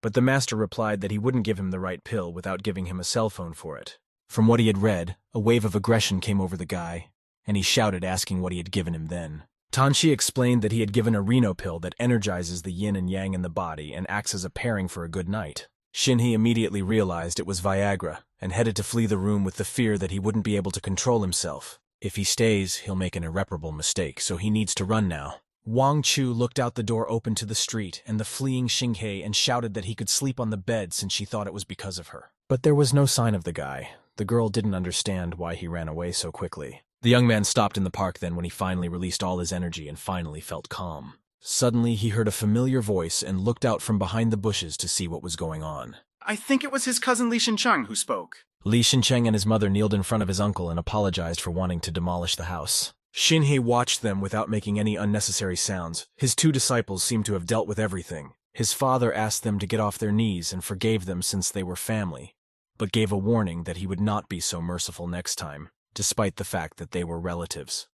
But the master replied that he wouldn't give him the right pill without giving him a cell phone for it. From what he had read, a wave of aggression came over the guy, and he shouted asking what he had given him then. Tanxi explained that he had given a Reno pill that energizes the yin and yang in the body and acts as a pairing for a good night. Xinghei immediately realized it was Viagra and headed to flee the room with the fear that he wouldn't be able to control himself. If he stays, he'll make an irreparable mistake, so he needs to run now. Wang Chu looked out the door open to the street and the fleeing Xinghei and shouted that he could sleep on the bed since she thought it was because of her. But there was no sign of the guy. The girl didn't understand why he ran away so quickly. The young man stopped in the park then when he finally released all his energy and finally felt calm. Suddenly he heard a familiar voice and looked out from behind the bushes to see what was going on. I think it was his cousin Li Shincheng who spoke. Li Shincheng and his mother kneeled in front of his uncle and apologized for wanting to demolish the house. Xinghei watched them without making any unnecessary sounds. His 2 disciples seemed to have dealt with everything. His father asked them to get off their knees and forgave them since they were family, but gave a warning that he would not be so merciful next time, despite the fact that they were relatives.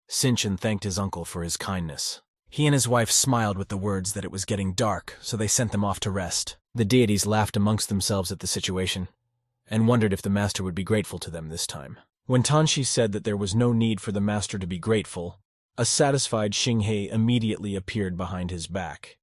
Sinchen thanked his uncle for his kindness. He and his wife smiled with the words that it was getting dark, so they sent them off to rest. The deities laughed amongst themselves at the situation, and wondered if the master would be grateful to them this time. When Tanxi said that there was no need for the master to be grateful, a satisfied Xinghei immediately appeared behind his back.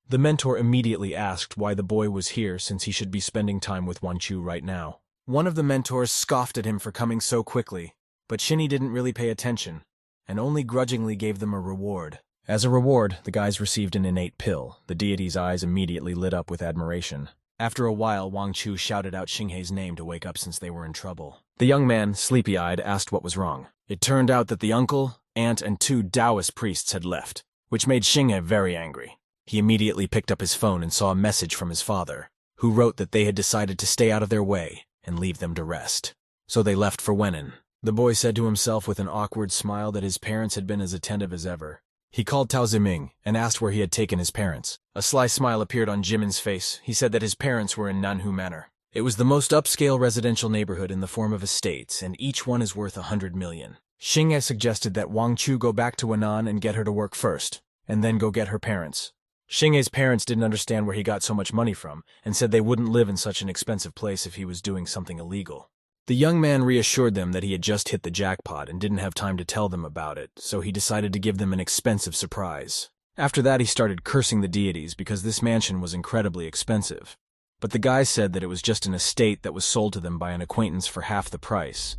The mentor immediately asked why the boy was here since he should be spending time with Wan Chu right now. One of the mentors scoffed at him for coming so quickly, but Xinghei didn't really pay attention, and only grudgingly gave them a reward. As a reward, the guys received an innate pill. The deity's eyes immediately lit up with admiration. After a while, Wang Chu shouted out Xinghei's name to wake up since they were in trouble. The young man, sleepy-eyed, asked what was wrong. It turned out that the uncle, aunt, and 2 Taoist priests had left, which made Xinghei very angry. He immediately picked up his phone and saw a message from his father, who wrote that they had decided to stay out of their way and leave them to rest. So they left for Wenan. The boy said to himself with an awkward smile that his parents had been as attentive as ever. He called Tao Ziming and asked where he had taken his parents. A sly smile appeared on Jimin's face. He said that his parents were in Nanhu Manor. It was the most upscale residential neighborhood in the form of estates, and each one is worth 100 million. Xingye suggested that Wang Chu go back to Wenan and get her to work first, and then go get her parents. Xingye's parents didn't understand where he got so much money from, and said they wouldn't live in such an expensive place if he was doing something illegal. The young man reassured them that he had just hit the jackpot and didn't have time to tell them about it, so he decided to give them an expensive surprise. After that, he started cursing the deities because this mansion was incredibly expensive. But the guy said that it was just an estate that was sold to them by an acquaintance for half the price.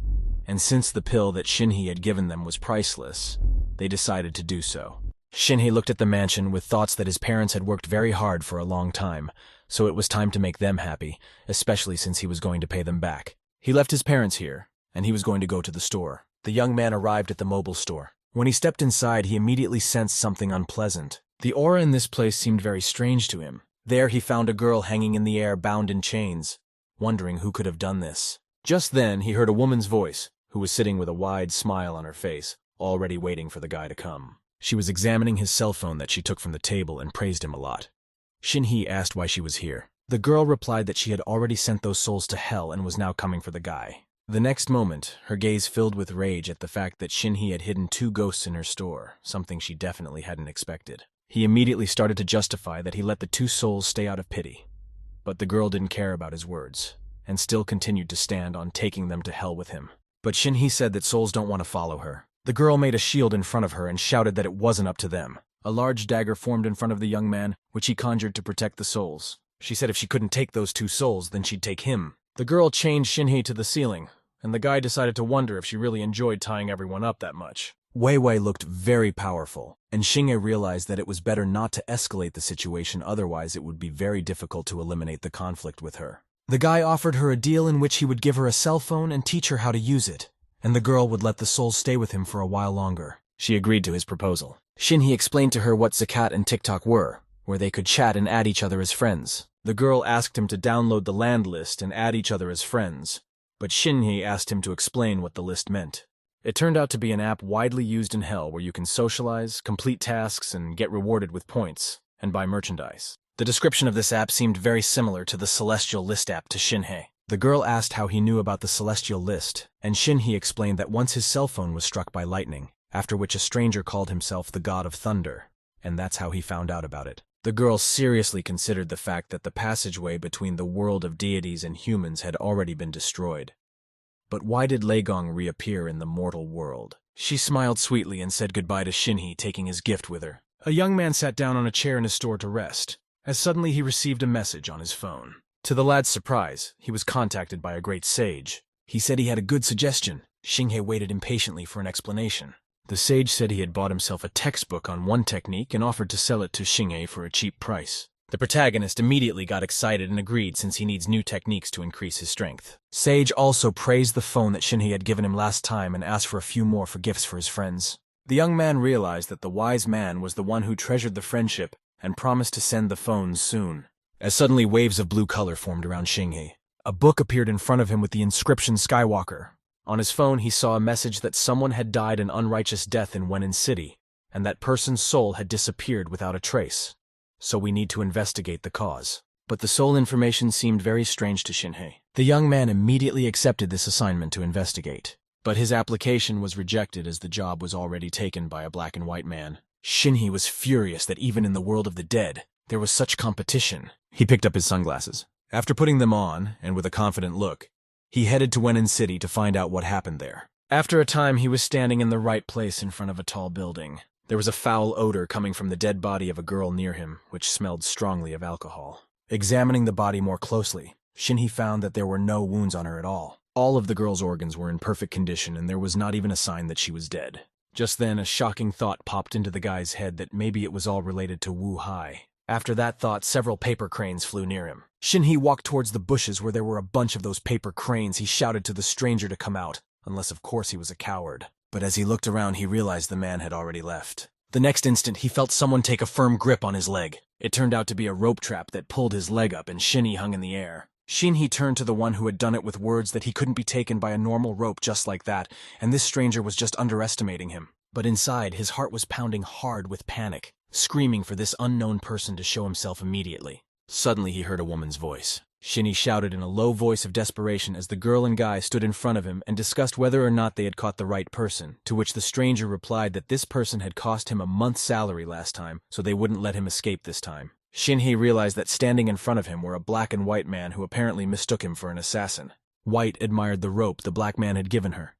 And since the pill that Shinhei had given them was priceless, they decided to do so. Shinhei looked at the mansion with thoughts that his parents had worked very hard for a long time, so it was time to make them happy, especially since he was going to pay them back. He left his parents here, and he was going to go to the store. The young man arrived at the mobile store. When he stepped inside, he immediately sensed something unpleasant. The aura in this place seemed very strange to him. There he found a girl hanging in the air, bound in chains, wondering who could have done this. Just then, he heard a woman's voice, who was sitting with a wide smile on her face, already waiting for the guy to come. She was examining his cell phone that she took from the table and praised him a lot. Shinhei asked why she was here. The girl replied that she had already sent those souls to hell and was now coming for the guy. The next moment, her gaze filled with rage at the fact that Shinhei had hidden 2 ghosts in her store, something she definitely hadn't expected. He immediately started to justify that he let the 2 souls stay out of pity. But the girl didn't care about his words, and still continued to stand on taking them to hell with him. But Shinhei said that souls don't want to follow her. The girl made a shield in front of her and shouted that it wasn't up to them. A large dagger formed in front of the young man, which he conjured to protect the souls. She said if she couldn't take those 2 souls, then she'd take him. The girl chained Shinhei to the ceiling, and the guy decided to wonder if she really enjoyed tying everyone up that much. Wei Wei looked very powerful, and Shinhei realized that it was better not to escalate the situation, otherwise it would be very difficult to eliminate the conflict with her. The guy offered her a deal in which he would give her a cell phone and teach her how to use it, and the girl would let the souls stay with him for a while longer. She agreed to his proposal. Shinhei explained to her what Zakat and TikTok were, where they could chat and add each other as friends. The girl asked him to download the land list and add each other as friends, but Shinhei asked him to explain what the list meant. It turned out to be an app widely used in hell where you can socialize, complete tasks, and get rewarded with points, and buy merchandise. The description of this app seemed very similar to the Celestial List app to Shinhei. The girl asked how he knew about the Celestial List, and Shinhei explained that once his cell phone was struck by lightning, after which a stranger called himself the God of Thunder, and that's how he found out about it. The girl seriously considered the fact that the passageway between the world of deities and humans had already been destroyed. But why did Leigong reappear in the mortal world? She smiled sweetly and said goodbye to Shinhei, taking his gift with her. A young man sat down on a chair in his store to rest, as suddenly he received a message on his phone. To the lad's surprise, he was contacted by a great sage. He said he had a good suggestion. Shinhei waited impatiently for an explanation. The sage said he had bought himself a textbook on one technique and offered to sell it to Shinhei for a cheap price. The protagonist immediately got excited and agreed since he needs new techniques to increase his strength. Sage also praised the phone that Shinhei had given him last time and asked for a few more for gifts for his friends. The young man realized that the wise man was the one who treasured the friendship and promised to send the phones soon. As suddenly waves of blue color formed around Shinhei, a book appeared in front of him with the inscription Skywalker. On his phone, he saw a message that someone had died an unrighteous death in Wenin City, and that person's soul had disappeared without a trace. So we need to investigate the cause. But the soul information seemed very strange to Shinhei. The young man immediately accepted this assignment to investigate. But his application was rejected as the job was already taken by a black and white man. Shinhei was furious that even in the world of the dead, there was such competition. He picked up his sunglasses. After putting them on, and with a confident look, he headed to Wenin City to find out what happened there. After a time, he was standing in the right place in front of a tall building. There was a foul odor coming from the dead body of a girl near him, which smelled strongly of alcohol. Examining the body more closely, Shinhei found that there were no wounds on her at all. All of the girl's organs were in perfect condition, and there was not even a sign that she was dead. Just then, a shocking thought popped into the guy's head that maybe it was all related to Wu Hai. After that thought, several paper cranes flew near him. Shinhei walked towards the bushes where there were a bunch of those paper cranes. He shouted to the stranger to come out, unless of course he was a coward. But as he looked around, he realized the man had already left. The next instant, he felt someone take a firm grip on his leg. It turned out to be a rope trap that pulled his leg up, and Shinhei hung in the air. Shinhee turned to the one who had done it with words that he couldn't be taken by a normal rope just like that, and this stranger was just underestimating him. But inside, his heart was pounding hard with panic, screaming for this unknown person to show himself immediately. Suddenly he heard a woman's voice. Shinhee shouted in a low voice of desperation as the girl and guy stood in front of him and discussed whether or not they had caught the right person, to which the stranger replied that this person had cost him a month's salary last time, so they wouldn't let him escape this time. Shinhee realized that standing in front of him were a black and white man who apparently mistook him for an assassin. White admired the rope the black man had given her,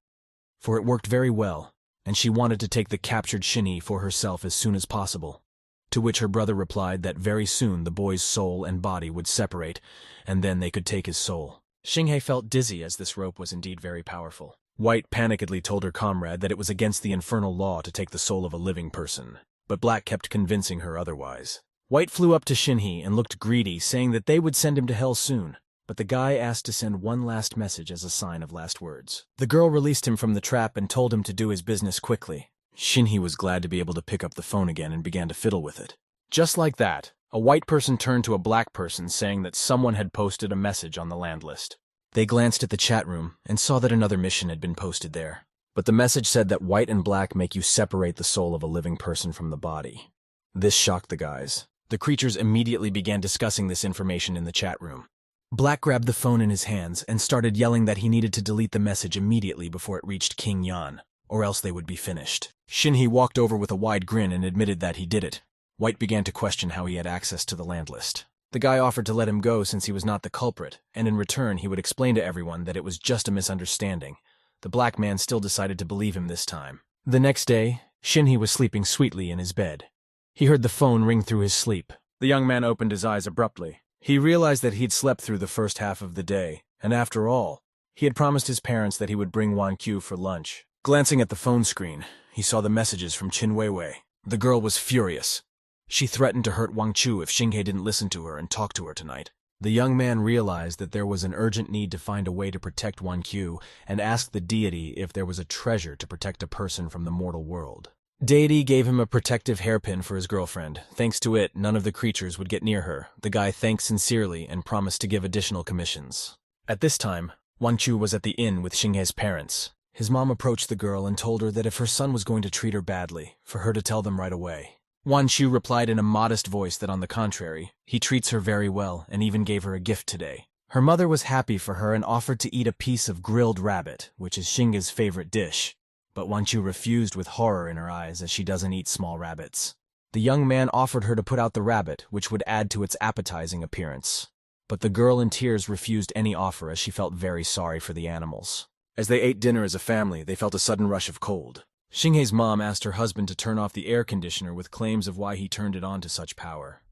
for it worked very well, and she wanted to take the captured Shinhee for herself as soon as possible. To which her brother replied that very soon the boy's soul and body would separate, and then they could take his soul. Shinhei felt dizzy as this rope was indeed very powerful. White panickedly told her comrade that it was against the infernal law to take the soul of a living person, but Black kept convincing her otherwise. White flew up to Shinhei and looked greedy, saying that they would send him to hell soon, but the guy asked to send one last message as a sign of last words. The girl released him from the trap and told him to do his business quickly. Shinhei was glad to be able to pick up the phone again and began to fiddle with it. Just like that, a white person turned to a black person saying that someone had posted a message on the land list. They glanced at the chat room and saw that another mission had been posted there. But the message said that white and black make you separate the soul of a living person from the body. This shocked the guys. The creatures immediately began discussing this information in the chat room. Black grabbed the phone in his hands and started yelling that he needed to delete the message immediately before it reached King Yan, or else they would be finished. Shinhei walked over with a wide grin and admitted that he did it. White began to question how he had access to the land list. The guy offered to let him go since he was not the culprit, and in return he would explain to everyone that it was just a misunderstanding. The black man still decided to believe him this time. The next day, Shinhei was sleeping sweetly in his bed. He heard the phone ring through his sleep. The young man opened his eyes abruptly. He realized that he'd slept through the first half of the day, and after all, he had promised his parents that he would bring Wan-Q for lunch. Glancing at the phone screen, he saw the messages from Qin Weiwei. The girl was furious. She threatened to hurt Wang-Chu if Xinghei didn't listen to her and talk to her tonight. The young man realized that there was an urgent need to find a way to protect Wan-Q and asked the deity if there was a treasure to protect a person from the mortal world. Deity gave him a protective hairpin for his girlfriend. Thanks to it, none of the creatures would get near her. The guy thanked sincerely and promised to give additional commissions. At this time, Wang-Chu was at the inn with Xinghei's parents. His mom approached the girl and told her that if her son was going to treat her badly, for her to tell them right away. Wan-Chu replied in a modest voice that on the contrary, he treats her very well and even gave her a gift today. Her mother was happy for her and offered to eat a piece of grilled rabbit, which is Xinghei's favorite dish. But Wan-Chu refused with horror in her eyes as she doesn't eat small rabbits. The young man offered her to put out the rabbit, which would add to its appetizing appearance. But the girl in tears refused any offer as she felt very sorry for the animals. As they ate dinner as a family, they felt a sudden rush of cold. Xinghei's mom asked her husband to turn off the air conditioner with claims of why he turned it on to such power.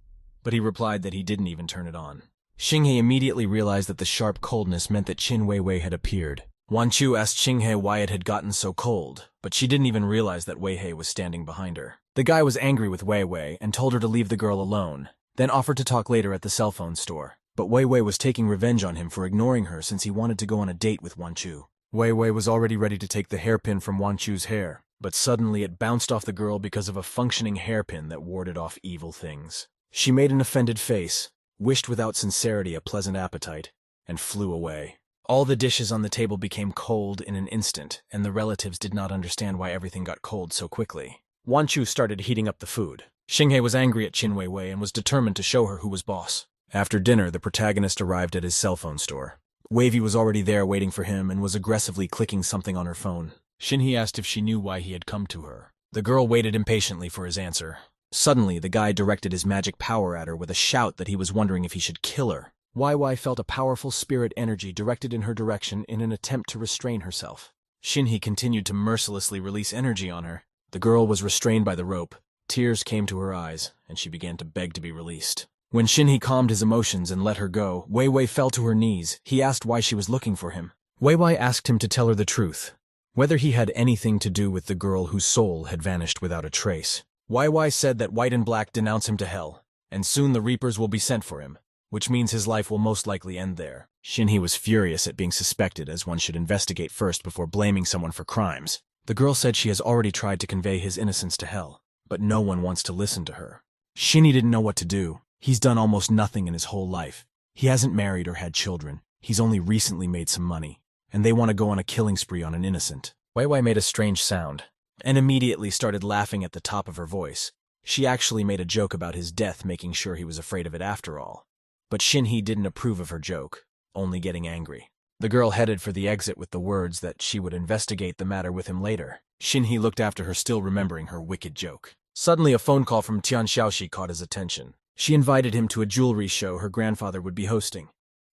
But he replied that he didn't even turn it on. Xinghei immediately realized that the sharp coldness meant that Qin Weiwei had appeared. Wan-Chu asked Xinghei why it had gotten so cold, but she didn't even realize that Weiwei was standing behind her. The guy was angry with Weiwei and told her to leave the girl alone, then offered to talk later at the cell phone store. But Weiwei was taking revenge on him for ignoring her since he wanted to go on a date with Wan-Chu. Weiwei was already ready to take the hairpin from Wan-Chu's hair, but suddenly it bounced off the girl because of a functioning hairpin that warded off evil things. She made an offended face, wished without sincerity a pleasant appetite, and flew away. All the dishes on the table became cold in an instant, and the relatives did not understand why everything got cold so quickly. Wan-Chu started heating up the food. Xinghei was angry at Qin Weiwei and was determined to show her who was boss. After dinner, the protagonist arrived at his cell phone store. Wavy was already there waiting for him and was aggressively clicking something on her phone. Shinhei asked if she knew why he had come to her. The girl waited impatiently for his answer. Suddenly, the guy directed his magic power at her with a shout that he was wondering if he should kill her. Weiwei felt a powerful spirit energy directed in her direction in an attempt to restrain herself. Shinhei continued to mercilessly release energy on her. The girl was restrained by the rope. Tears came to her eyes, and she began to beg to be released. When Shinhei calmed his emotions and let her go, Weiwei fell to her knees. He asked why she was looking for him. Weiwei asked him to tell her the truth, whether he had anything to do with the girl whose soul had vanished without a trace. Weiwei said that white and black denounce him to hell, and soon the reapers will be sent for him, which means his life will most likely end there. Shinhei was furious at being suspected, as one should investigate first before blaming someone for crimes. The girl said she has already tried to convey his innocence to hell, but no one wants to listen to her. Shinhei didn't know what to do. He's done almost nothing in his whole life. He hasn't married or had children. He's only recently made some money, and they want to go on a killing spree on an innocent. Wei Wei made a strange sound, and immediately started laughing at the top of her voice. She actually made a joke about his death, making sure he was afraid of it after all. But Shinhee didn't approve of her joke, only getting angry. The girl headed for the exit with the words that she would investigate the matter with him later. Shinhee looked after her, still remembering her wicked joke. Suddenly a phone call from Tian Xiaoxi caught his attention. She invited him to a jewelry show her grandfather would be hosting,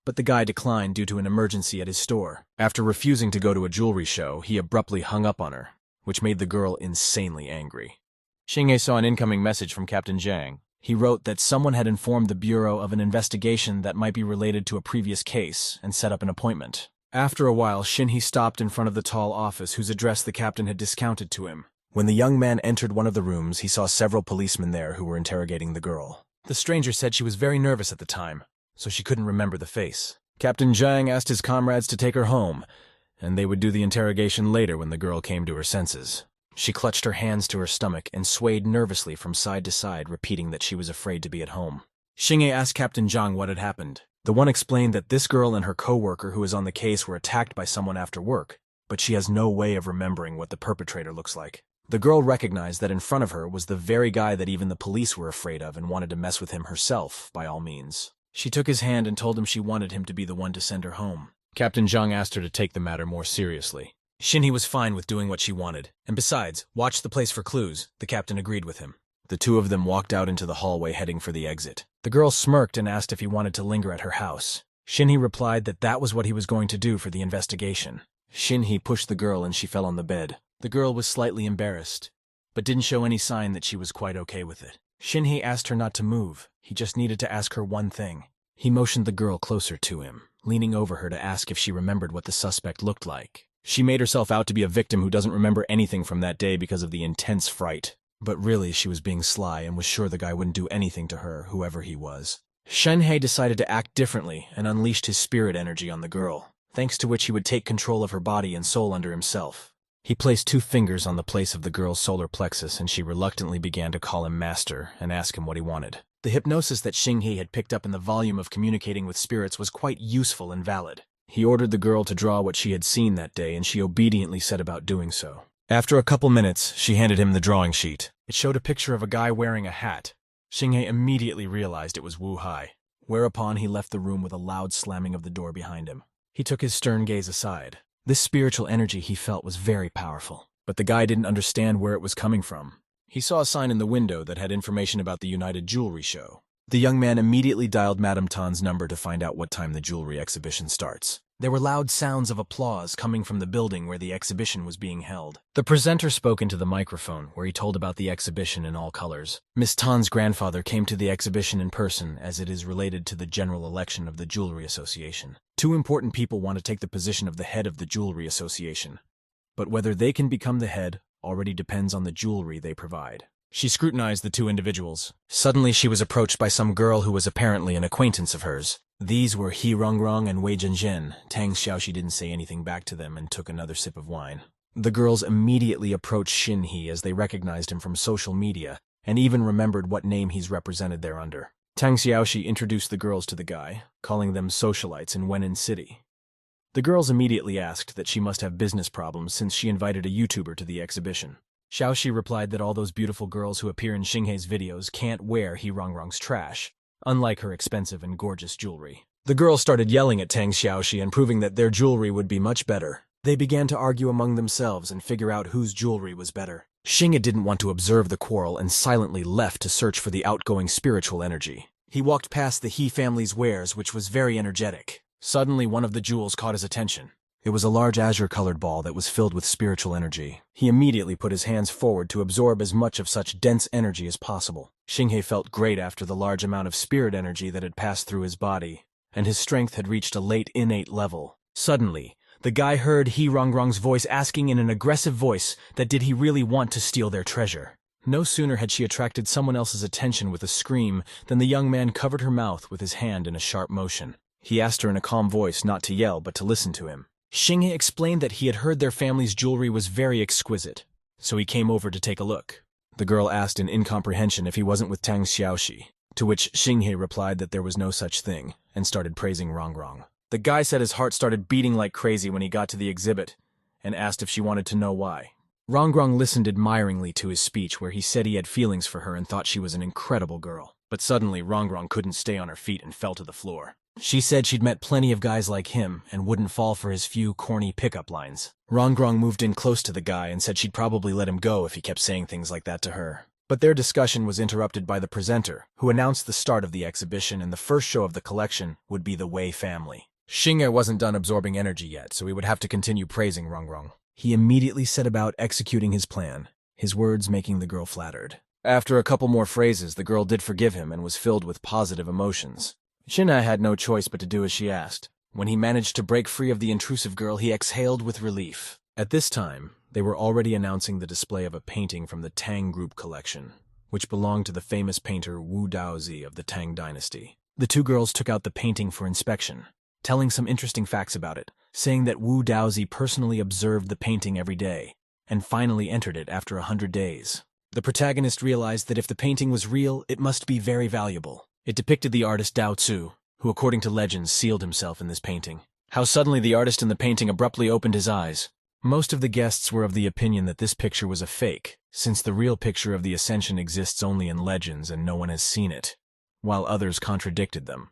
but the guy declined due to an emergency at his store. After refusing to go to a jewelry show, he abruptly hung up on her, which made the girl insanely angry. Xingye saw an incoming message from Captain Zhang. He wrote that someone had informed the Bureau of an investigation that might be related to a previous case and set up an appointment. After a while, Shinhee stopped in front of the tall office whose address the captain had discounted to him. When the young man entered one of the rooms, he saw several policemen there who were interrogating the girl. The stranger said she was very nervous at the time, so she couldn't remember the face. Captain Zhang asked his comrades to take her home, and they would do the interrogation later when the girl came to her senses. She clutched her hands to her stomach and swayed nervously from side to side, repeating that she was afraid to be at home. Xingye asked Captain Zhang what had happened. The one explained that this girl and her co-worker who was on the case were attacked by someone after work, but she has no way of remembering what the perpetrator looks like. The girl recognized that in front of her was the very guy that even the police were afraid of and wanted to mess with him herself, by all means. She took his hand and told him she wanted him to be the one to send her home. Captain Zhang asked her to take the matter more seriously. Shinhee was fine with doing what she wanted, and besides, watch the place for clues. The captain agreed with him. The two of them walked out into the hallway heading for the exit. The girl smirked and asked if he wanted to linger at her house. Shinhee replied that that was what he was going to do for the investigation. Shinhee pushed the girl and she fell on the bed. The girl was slightly embarrassed, but didn't show any sign that she was quite okay with it. Shinhee asked her not to move. He just needed to ask her one thing. He motioned the girl closer to him, leaning over her to ask if she remembered what the suspect looked like. She made herself out to be a victim who doesn't remember anything from that day because of the intense fright. But really, she was being sly and was sure the guy wouldn't do anything to her, whoever he was. Shenhei decided to act differently and unleashed his spirit energy on the girl, thanks to which he would take control of her body and soul under himself. He placed 2 fingers on the place of the girl's solar plexus, and she reluctantly began to call him master and ask him what he wanted. The hypnosis that Xinghe had picked up in the volume of communicating with spirits was quite useful and valid. He ordered the girl to draw what she had seen that day, and she obediently set about doing so. After a couple minutes, she handed him the drawing sheet. It showed a picture of a guy wearing a hat. Xinghe immediately realized it was Wu Hai, whereupon he left the room with a loud slamming of the door behind him. He took his stern gaze aside. This spiritual energy he felt was very powerful, but the guy didn't understand where it was coming from. He saw a sign in the window that had information about the United Jewelry Show. The young man immediately dialed Madame Tan's number to find out what time the jewelry exhibition starts. There were loud sounds of applause coming from the building where the exhibition was being held. The presenter spoke into the microphone, where he told about the exhibition in all colors. Miss Tan's grandfather came to the exhibition in person, as it is related to the general election of the Jewelry Association. 2 important people want to take the position of the head of the Jewelry Association, but whether they can become the head already depends on the jewelry they provide. She scrutinized the 2 individuals. Suddenly she was approached by some girl who was apparently an acquaintance of hers. These were He Rongrong and Wei Zhenzhen. Tang Xiaoxi didn't say anything back to them and took another sip of wine. The girls immediately approached Shinhee as they recognized him from social media and even remembered what name he's represented there under. Tang Xiaoxi introduced the girls to the guy, calling them socialites in Wenin City. The girls immediately asked that she must have business problems since she invited a YouTuber to the exhibition. Xiaoxi replied that all those beautiful girls who appear in Xinghe's videos can't wear He Rongrong's trash, unlike her expensive and gorgeous jewelry. The girls started yelling at Tang Xiaoxi and proving that their jewelry would be much better. They began to argue among themselves and figure out whose jewelry was better. Xinghe didn't want to observe the quarrel and silently left to search for the outgoing spiritual energy. He walked past the He family's wares, which was very energetic. Suddenly, one of the jewels caught his attention. It was a large azure-colored ball that was filled with spiritual energy. He immediately put his hands forward to absorb as much of such dense energy as possible. Xinghe felt great after the large amount of spirit energy that had passed through his body, and his strength had reached a late innate level. Suddenly, the guy heard He Rongrong's voice asking in an aggressive voice that did he really want to steal their treasure. No sooner had she attracted someone else's attention with a scream than the young man covered her mouth with his hand in a sharp motion. He asked her in a calm voice not to yell but to listen to him. Xinghe explained that he had heard their family's jewelry was very exquisite, so he came over to take a look. The girl asked in incomprehension if he wasn't with Tang Xiaoxi, to which Xinghe replied that there was no such thing, and started praising Rongrong. The guy said his heart started beating like crazy when he got to the exhibit and asked if she wanted to know why. Rongrong listened admiringly to his speech where he said he had feelings for her and thought she was an incredible girl. But suddenly, Rongrong couldn't stay on her feet and fell to the floor. She said she'd met plenty of guys like him and wouldn't fall for his few corny pickup lines. Rongrong moved in close to the guy and said she'd probably let him go if he kept saying things like that to her. But their discussion was interrupted by the presenter, who announced the start of the exhibition, and the first show of the collection would be the Wei family. Xingye wasn't done absorbing energy yet, so he would have to continue praising Rongrong. He immediately set about executing his plan, his words making the girl flattered. After a couple more phrases, the girl did forgive him and was filled with positive emotions. Xingye had no choice but to do as she asked. When he managed to break free of the intrusive girl, he exhaled with relief. At this time, they were already announcing the display of a painting from the Tang Group collection, which belonged to the famous painter Wu Daozi of the Tang dynasty. The two girls took out the painting for inspection, telling some interesting facts about it, saying that Wu Daozi personally observed the painting every day, and finally entered it after 100 days. The protagonist realized that if the painting was real, it must be very valuable. It depicted the artist Dao Tzu, who according to legends sealed himself in this painting. How suddenly the artist in the painting abruptly opened his eyes. Most of the guests were of the opinion that this picture was a fake, since the real picture of the Ascension exists only in legends and no one has seen it, while others contradicted them.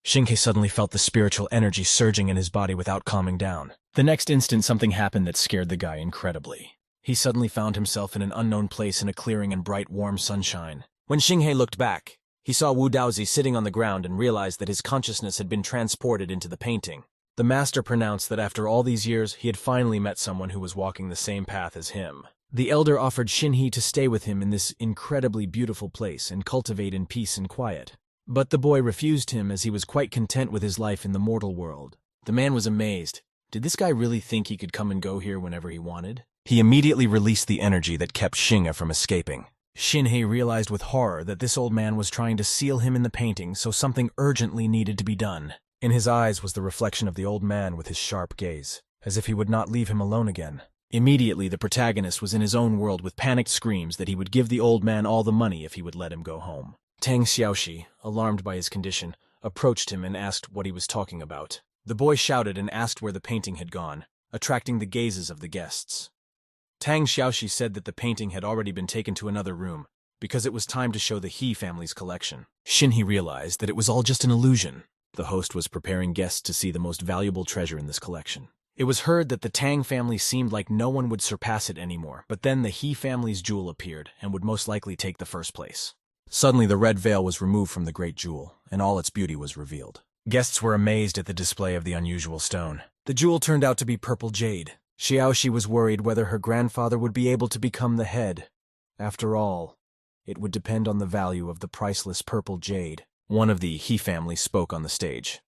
Xingye suddenly felt the spiritual energy surging in his body without calming down. The next instant, something happened that scared the guy incredibly. He suddenly found himself in an unknown place in a clearing in bright, warm sunshine. When Xingye looked back, he saw Wu Daozi sitting on the ground and realized that his consciousness had been transported into the painting. The master pronounced that after all these years, he had finally met someone who was walking the same path as him. The elder offered Xingye to stay with him in this incredibly beautiful place and cultivate in peace and quiet. But the boy refused him as he was quite content with his life in the mortal world. The man was amazed. Did this guy really think he could come and go here whenever he wanted? He immediately released the energy that kept Xingye from escaping. Xingye realized with horror that this old man was trying to seal him in the painting, so something urgently needed to be done. In his eyes was the reflection of the old man with his sharp gaze, as if he would not leave him alone again. Immediately, the protagonist was in his own world with panicked screams that he would give the old man all the money if he would let him go home. Tang Xiaoxi, alarmed by his condition, approached him and asked what he was talking about. The boy shouted and asked where the painting had gone, attracting the gazes of the guests. Tang Xiaoxi said that the painting had already been taken to another room, because it was time to show the He family's collection. Xingye realized that it was all just an illusion. The host was preparing guests to see the most valuable treasure in this collection. It was heard that the Tang family seemed like no one would surpass it anymore, but then the He family's jewel appeared and would most likely take the first place. Suddenly the red veil was removed from the great jewel, and all its beauty was revealed. Guests were amazed at the display of the unusual stone. The jewel turned out to be purple jade. Xiaoxi was worried whether her grandfather would be able to become the head. After all, it would depend on the value of the priceless purple jade. One of the He family spoke on the stage.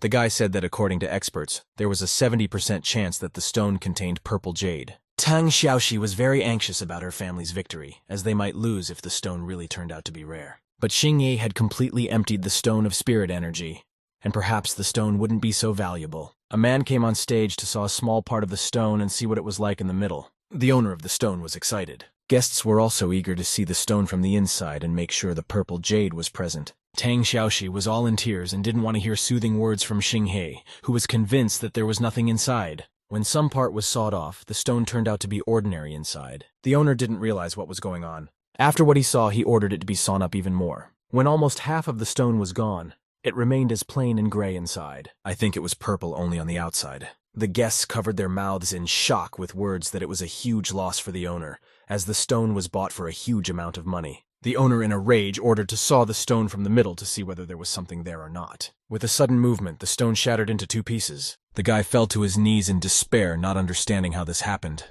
The guy said that according to experts, there was a 70% chance that the stone contained purple jade. Tang Xiaoxi was very anxious about her family's victory, as they might lose if the stone really turned out to be rare. But Xingye had completely emptied the stone of spirit energy, and perhaps the stone wouldn't be so valuable. A man came on stage to saw a small part of the stone and see what it was like in the middle. The owner of the stone was excited. Guests were also eager to see the stone from the inside and make sure the purple jade was present. Tang Xiaoxi was all in tears and didn't want to hear soothing words from Xingye, who was convinced that there was nothing inside. When some part was sawed off, the stone turned out to be ordinary inside. The owner didn't realize what was going on. After what he saw, he ordered it to be sawn up even more. When almost half of the stone was gone, it remained as plain and gray inside. I think it was purple only on the outside. The guests covered their mouths in shock with words that it was a huge loss for the owner, as the stone was bought for a huge amount of money. The owner, in a rage, ordered to saw the stone from the middle to see whether there was something there or not. With a sudden movement, the stone shattered into 2 pieces. The guy fell to his knees in despair, not understanding how this happened.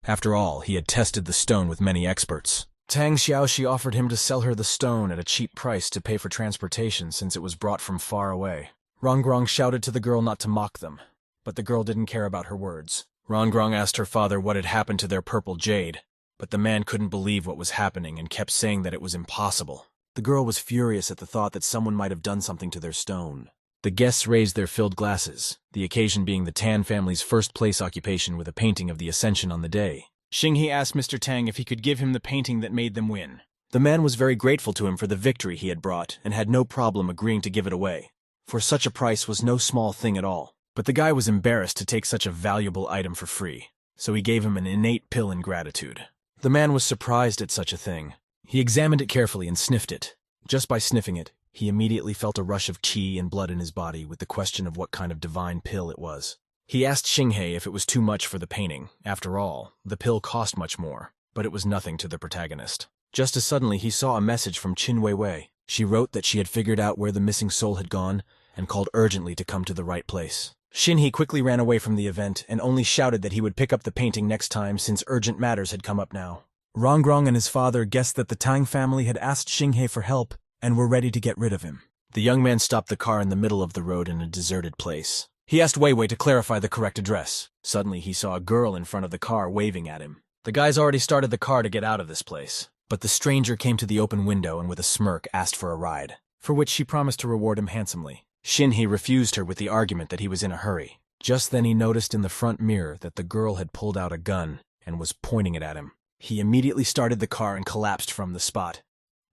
After all, he had tested the stone with many experts. Tang Xiaoxi offered him to sell her the stone at a cheap price to pay for transportation since it was brought from far away. Rongrong shouted to the girl not to mock them, but the girl didn't care about her words. Rongrong asked her father what had happened to their purple jade, but the man couldn't believe what was happening and kept saying that it was impossible. The girl was furious at the thought that someone might have done something to their stone. The guests raised their filled glasses, the occasion being the Tan family's first-place occupation with a painting of the Ascension on the day. Xingye asked Mr. Tang if he could give him the painting that made them win. The man was very grateful to him for the victory he had brought and had no problem agreeing to give it away. for such a price was no small thing at all. But the guy was embarrassed to take such a valuable item for free, so he gave him an innate pill in gratitude. The man was surprised at such a thing. He examined it carefully and sniffed it. Just by sniffing it, he immediately felt a rush of qi and blood in his body with the question of what kind of divine pill it was. He asked Xinghei if it was too much for the painting. After all, the pill cost much more, but it was nothing to the protagonist. Just as suddenly he saw a message from Qin Weiwei. She wrote that she had figured out where the missing soul had gone and called urgently to come to the right place. Xinhei quickly ran away from the event and only shouted that he would pick up the painting next time since urgent matters had come up now. Rongrong and his father guessed that the Tang family had asked Xinghei for help and were ready to get rid of him. The young man stopped the car in the middle of the road in a deserted place. He asked Weiwei to clarify the correct address. Suddenly he saw a girl in front of the car waving at him. The guys already started the car to get out of this place, but the stranger came to the open window and with a smirk asked for a ride, for which she promised to reward him handsomely. Xinhei refused her with the argument that he was in a hurry. Just then he noticed in the front mirror that the girl had pulled out a gun and was pointing it at him. He immediately started the car and collapsed from the spot.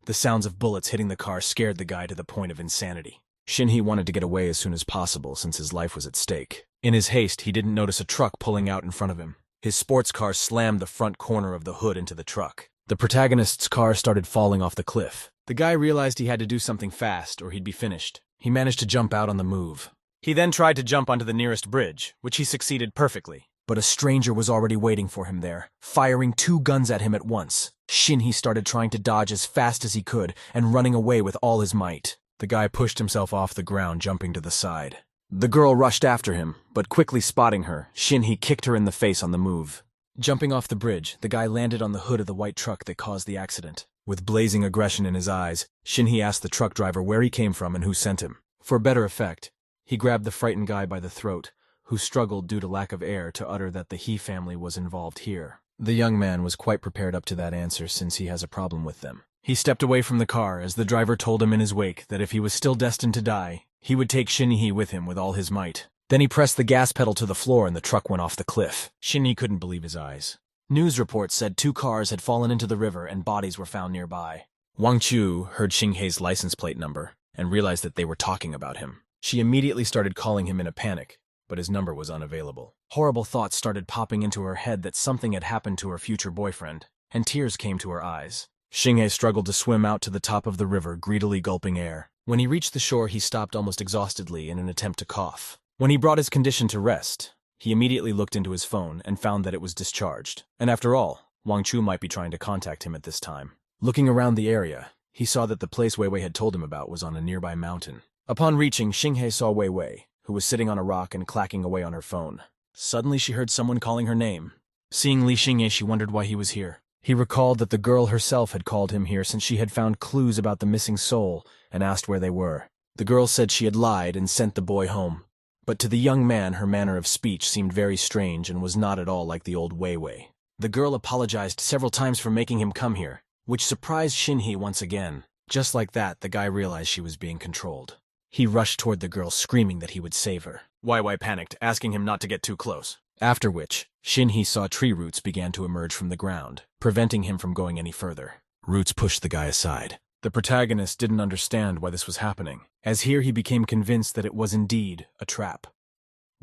The sounds of bullets hitting the car scared the guy to the point of insanity. Xinhei wanted to get away as soon as possible since his life was at stake. In his haste, he didn't notice a truck pulling out in front of him. His sports car slammed the front corner of the hood into the truck. The protagonist's car started falling off the cliff. The guy realized he had to do something fast or he'd be finished. He managed to jump out on the move. He then tried to jump onto the nearest bridge, which he succeeded perfectly. But a stranger was already waiting for him there, firing 2 guns at him at once. Xinhei started trying to dodge as fast as he could and running away with all his might. The guy pushed himself off the ground, jumping to the side. The girl rushed after him, but quickly spotting her, Xinhei kicked her in the face on the move. Jumping off the bridge, the guy landed on the hood of the white truck that caused the accident. With blazing aggression in his eyes, Xinhei asked the truck driver where he came from and who sent him. For better effect, he grabbed the frightened guy by the throat, who struggled due to lack of air to utter that the He family was involved here. The young man was quite prepared up to that answer since he has a problem with them. He stepped away from the car as the driver told him in his wake that if he was still destined to die, he would take Xinhei with him with all his might. Then he pressed the gas pedal to the floor and the truck went off the cliff. Xinhei couldn't believe his eyes. News reports said 2 cars had fallen into the river and bodies were found nearby. Wang Chu heard Xinghei's license plate number and realized that they were talking about him. She immediately started calling him in a panic, but his number was unavailable. Horrible thoughts started popping into her head that something had happened to her future boyfriend, and tears came to her eyes. Xinghei struggled to swim out to the top of the river, greedily gulping air. When he reached the shore, he stopped almost exhaustedly in an attempt to cough. When he brought his condition to rest, he immediately looked into his phone and found that it was discharged. And after all, Wang Chu might be trying to contact him at this time. Looking around the area, he saw that the place Weiwei had told him about was on a nearby mountain. Upon reaching, Xinghei saw Weiwei, who was sitting on a rock and clacking away on her phone. Suddenly she heard someone calling her name. Seeing Li Xinghei, she wondered why he was here. He recalled that the girl herself had called him here since she had found clues about the missing soul and asked where they were. The girl said she had lied and sent the boy home. But to the young man, her manner of speech seemed very strange and was not at all like the old Weiwei. The girl apologized several times for making him come here, which surprised Xinhei once again. Just like that, the guy realized she was being controlled. He rushed toward the girl, screaming that he would save her. Weiwei panicked, asking him not to get too close. After which, Xinhei saw tree roots began to emerge from the ground, preventing him from going any further. Roots pushed the guy aside. The protagonist didn't understand why this was happening, as here he became convinced that it was indeed a trap.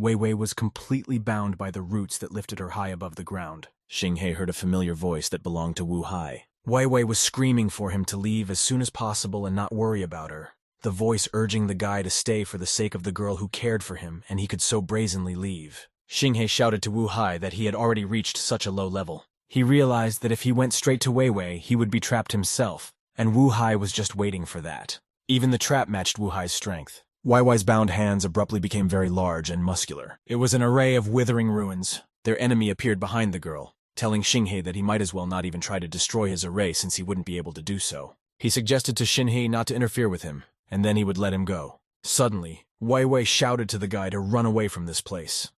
Weiwei was completely bound by the roots that lifted her high above the ground. Xinghei heard a familiar voice that belonged to Wu Hai. Weiwei was screaming for him to leave as soon as possible and not worry about her, the voice urging the guy to stay for the sake of the girl who cared for him and he could so brazenly leave. Xinghei shouted to Wu Hai that he had already reached such a low level. He realized that if he went straight to Weiwei, he would be trapped himself, and Wu Hai was just waiting for that. Even the trap matched Wu Hai's strength. Weiwei's bound hands abruptly became very large and muscular. It was an array of withering ruins. Their enemy appeared behind the girl, telling Xinghei that he might as well not even try to destroy his array since he wouldn't be able to do so. He suggested to Xinhei not to interfere with him, and then he would let him go. Suddenly, Weiwei shouted to the guy to run away from this place.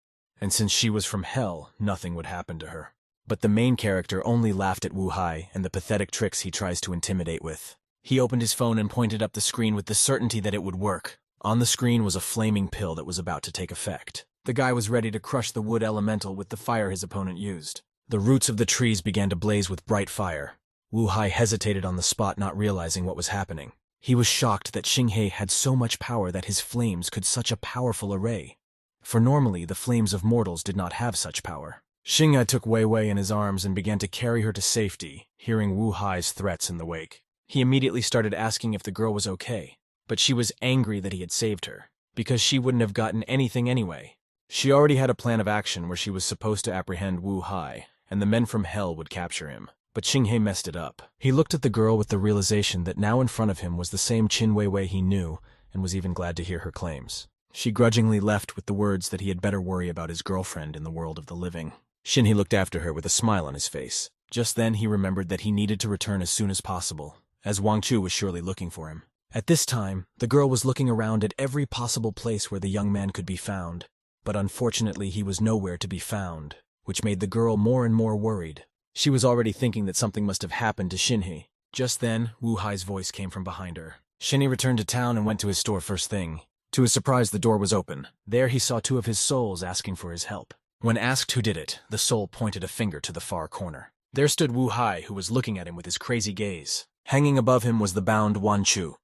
And since she was from hell, nothing would happen to her. But the main character only laughed at Wu Hai and the pathetic tricks he tries to intimidate with. He opened his phone and pointed up the screen with the certainty that it would work. On the screen was a flaming pill that was about to take effect. The guy was ready to crush the wood elemental with the fire his opponent used. The roots of the trees began to blaze with bright fire. Wu Hai hesitated on the spot, not realizing what was happening. He was shocked that Xinghe had so much power that his flames could such a powerful array. For normally, the flames of mortals did not have such power. Xinghe took Wei Wei in his arms and began to carry her to safety, hearing Wu Hai's threats in the wake. He immediately started asking if the girl was okay, but she was angry that he had saved her, because she wouldn't have gotten anything anyway. She already had a plan of action where she was supposed to apprehend Wu Hai, and the men from hell would capture him. But Xinghe messed it up. He looked at the girl with the realization that now in front of him was the same Qin Weiwei he knew, and was even glad to hear her claims. She grudgingly left with the words that he had better worry about his girlfriend in the world of the living. Xinghe looked after her with a smile on his face. Just then he remembered that he needed to return as soon as possible, as Wang Chu was surely looking for him. At this time, the girl was looking around at every possible place where the young man could be found, but unfortunately he was nowhere to be found, which made the girl more and more worried. She was already thinking that something must have happened to Xinghe. Just then, Wu Hai's voice came from behind her. Xinghe returned to town and went to his store first thing. To his surprise, the door was open. There he saw two of his souls asking for his help. When asked who did it, the soul pointed a finger to the far corner. There stood Wu Hai, who was looking at him with his crazy gaze. Hanging above him was the bound Wan Chu.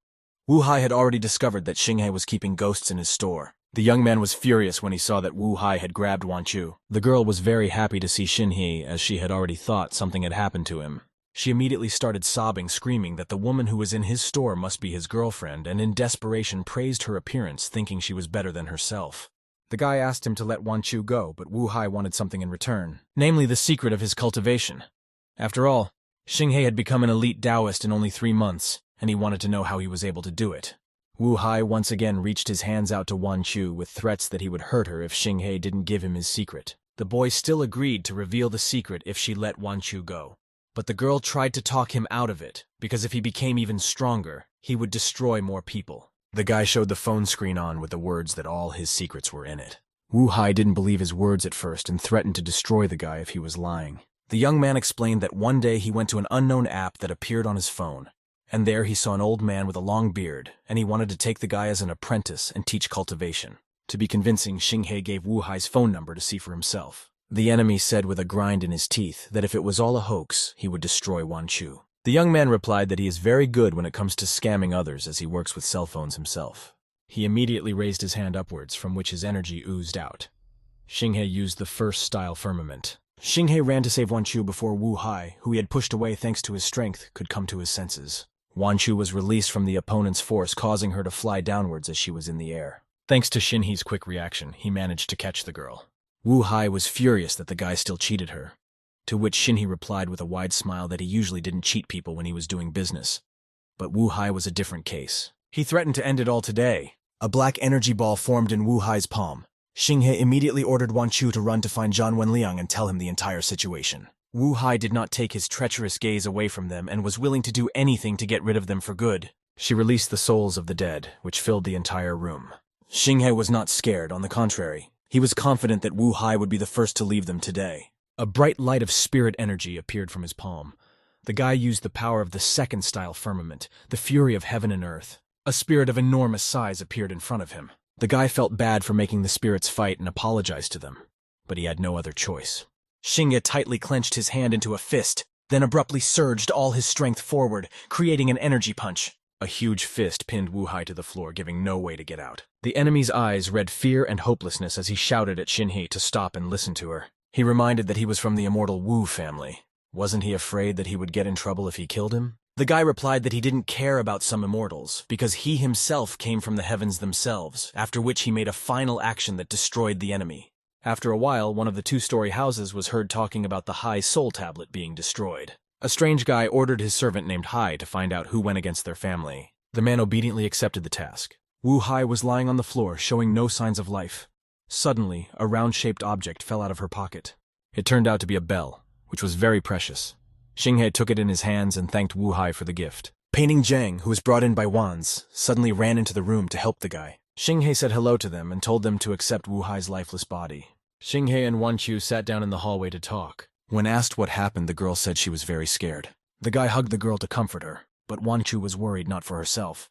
Wu Hai had already discovered that Xinghe was keeping ghosts in his store. The young man was furious when he saw that Wu Hai had grabbed Wan Chu. The girl was very happy to see Xinghe, as she had already thought something had happened to him. She immediately started sobbing, screaming that the woman who was in his store must be his girlfriend, and in desperation praised her appearance, thinking she was better than herself. The guy asked him to let Wan Chu go, but Wu Hai wanted something in return, namely the secret of his cultivation. After all, Xinghe had become an elite taoist in only 3 months, and he wanted to know how he was able to do it. Wu Hai once again reached his hands out to Wan Chu with threats that he would hurt her if Xinghe didn't give him his secret. The boy still agreed to reveal the secret if she let Wan Chu go. But the girl tried to talk him out of it, because if he became even stronger, he would destroy more people. The guy showed the phone screen on with the words that all his secrets were in it. Wu Hai didn't believe his words at first and threatened to destroy the guy if he was lying. The young man explained that one day he went to an unknown app that appeared on his phone, and there he saw an old man with a long beard, and he wanted to take the guy as an apprentice and teach cultivation. To be convincing, Xinghe gave Wu Hai's phone number to see for himself. The enemy said with a grind in his teeth that if it was all a hoax, he would destroy Wan Chu. The young man replied that he is very good when it comes to scamming others, as he works with cell phones himself. He immediately raised his hand upwards, from which his energy oozed out. Xinghe used the first style firmament. Xinghe ran to save Wan Chu before Wu Hai, who he had pushed away thanks to his strength, could come to his senses. Wan Chu was released from the opponent's force, causing her to fly downwards as she was in the air. Thanks to Xinghe's quick reaction, he managed to catch the girl. Wu Hai was furious that the guy still cheated her, to which Xinghe replied with a wide smile that he usually didn't cheat people when he was doing business. But Wu Hai was a different case. He threatened to end it all today. A black energy ball formed in Wu Hai's palm. Xinghe immediately ordered Wan Chu to run to find Zhan Wenliang and tell him the entire situation. Wu Hai did not take his treacherous gaze away from them and was willing to do anything to get rid of them for good. She released the souls of the dead, which filled the entire room. Xinghe was not scared, on the contrary. He was confident that Wu Hai would be the first to leave them today. A bright light of spirit energy appeared from his palm. The guy used the power of the second style firmament, the fury of heaven and earth. A spirit of enormous size appeared in front of him. The guy felt bad for making the spirits fight and apologized to them, but he had no other choice. Xinghe tightly clenched his hand into a fist, then abruptly surged all his strength forward, creating an energy punch. A huge fist pinned Wu Hai to the floor, giving no way to get out. The enemy's eyes read fear and hopelessness as he shouted at Xinghe to stop and listen to her. He reminded that he was from the immortal Wu family. Wasn't he afraid that he would get in trouble if he killed him? The guy replied that he didn't care about some immortals, because he himself came from the heavens themselves, after which he made a final action that destroyed the enemy. After a while, one of the 2-story houses was heard talking about the Hai soul tablet being destroyed. A strange guy ordered his servant named Hai to find out who went against their family. The man obediently accepted the task. Wu Hai was lying on the floor, showing no signs of life. Suddenly, a round-shaped object fell out of her pocket. It turned out to be a bell, which was very precious. Xinghe took it in his hands and thanked Wu Hai for the gift. Painting Zhang, who was brought in by Wands, suddenly ran into the room to help the guy. Xinghe said hello to them and told them to accept Wu Hai's lifeless body. Xinghe and Wan Chu sat down in the hallway to talk. When asked what happened, the girl said she was very scared. The guy hugged the girl to comfort her, but Wan Chu was worried not for herself,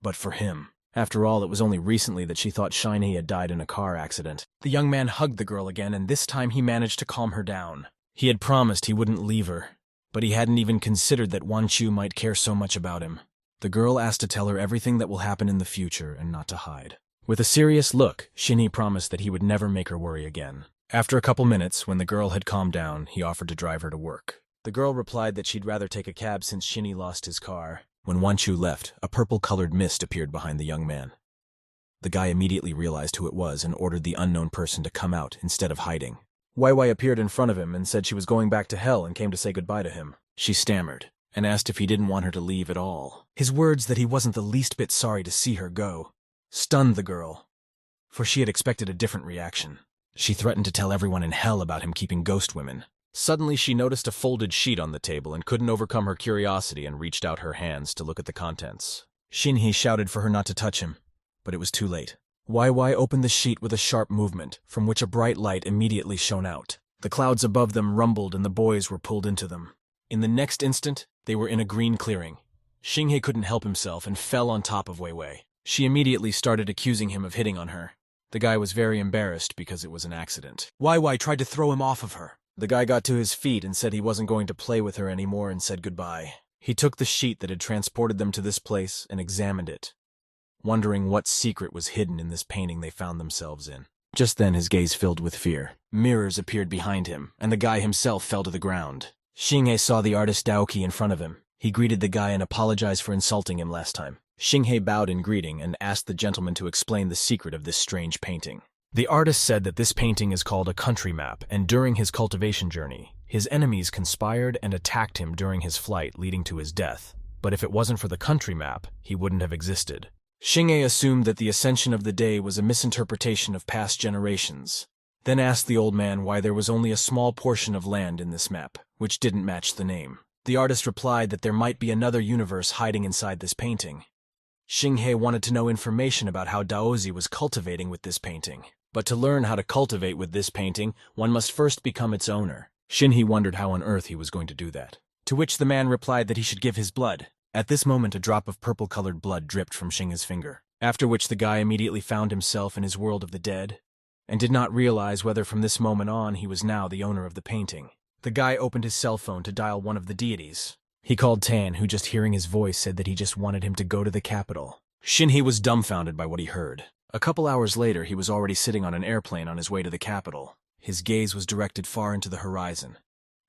but for him. After all, it was only recently that she thought Xinghe had died in a car accident. The young man hugged the girl again, and this time he managed to calm her down. He had promised he wouldn't leave her, but he hadn't even considered that Wan Chu might care so much about him. The girl asked to tell her everything that will happen in the future and not to hide. With a serious look, Shinhee promised that he would never make her worry again. After a couple minutes, when the girl had calmed down, he offered to drive her to work. The girl replied that she'd rather take a cab since Shinhee lost his car. When Wanchu left, a purple-colored mist appeared behind the young man. The guy immediately realized who it was and ordered the unknown person to come out instead of hiding. Wai appeared in front of him and said she was going back to hell and came to say goodbye to him. She stammered and asked if he didn't want her to leave at all. His words that he wasn't the least bit sorry to see her go stunned the girl, for she had expected a different reaction. She threatened to tell everyone in hell about him keeping ghost women. Suddenly she noticed a folded sheet on the table and couldn't overcome her curiosity and reached out her hands to look at the contents. Shinhee shouted for her not to touch him, but it was too late. Wai opened the sheet with a sharp movement, from which a bright light immediately shone out. The clouds above them rumbled and the boys were pulled into them. In the next instant, they were in a green clearing. Shinhei couldn't help himself and fell on top of Wei. She immediately started accusing him of hitting on her. The guy was very embarrassed because it was an accident. Wai tried to throw him off of her. The guy got to his feet and said he wasn't going to play with her anymore and said goodbye. He took the sheet that had transported them to this place and examined it, wondering what secret was hidden in this painting they found themselves in. Just then his gaze filled with fear. Mirrors appeared behind him, and the guy himself fell to the ground. Shinhei saw the artist Daoki in front of him. He greeted the guy and apologized for insulting him last time. Shinhei bowed in greeting and asked the gentleman to explain the secret of this strange painting. The artist said that this painting is called a country map, and during his cultivation journey, his enemies conspired and attacked him during his flight, leading to his death. But if it wasn't for the country map, he wouldn't have existed. Shinhei assumed that the ascension of the day was a misinterpretation of past generations, then asked the old man why there was only a small portion of land in this map, which didn't match the name. The artist replied that there might be another universe hiding inside this painting. Shinhei wanted to know information about how Daozi was cultivating with this painting. But to learn how to cultivate with this painting, one must first become its owner. Shinhei wondered how on earth he was going to do that. To which the man replied that he should give his blood. At this moment, a drop of purple-colored blood dripped from Shinhei's finger, after which the guy immediately found himself in his world of the dead, and did not realize whether from this moment on he was now the owner of the painting. The guy opened his cell phone to dial one of the deities. He called Tan, who just hearing his voice said that he just wanted him to go to the capital. Shinhei was dumbfounded by what he heard. A couple hours later, he was already sitting on an airplane on his way to the capital. His gaze was directed far into the horizon,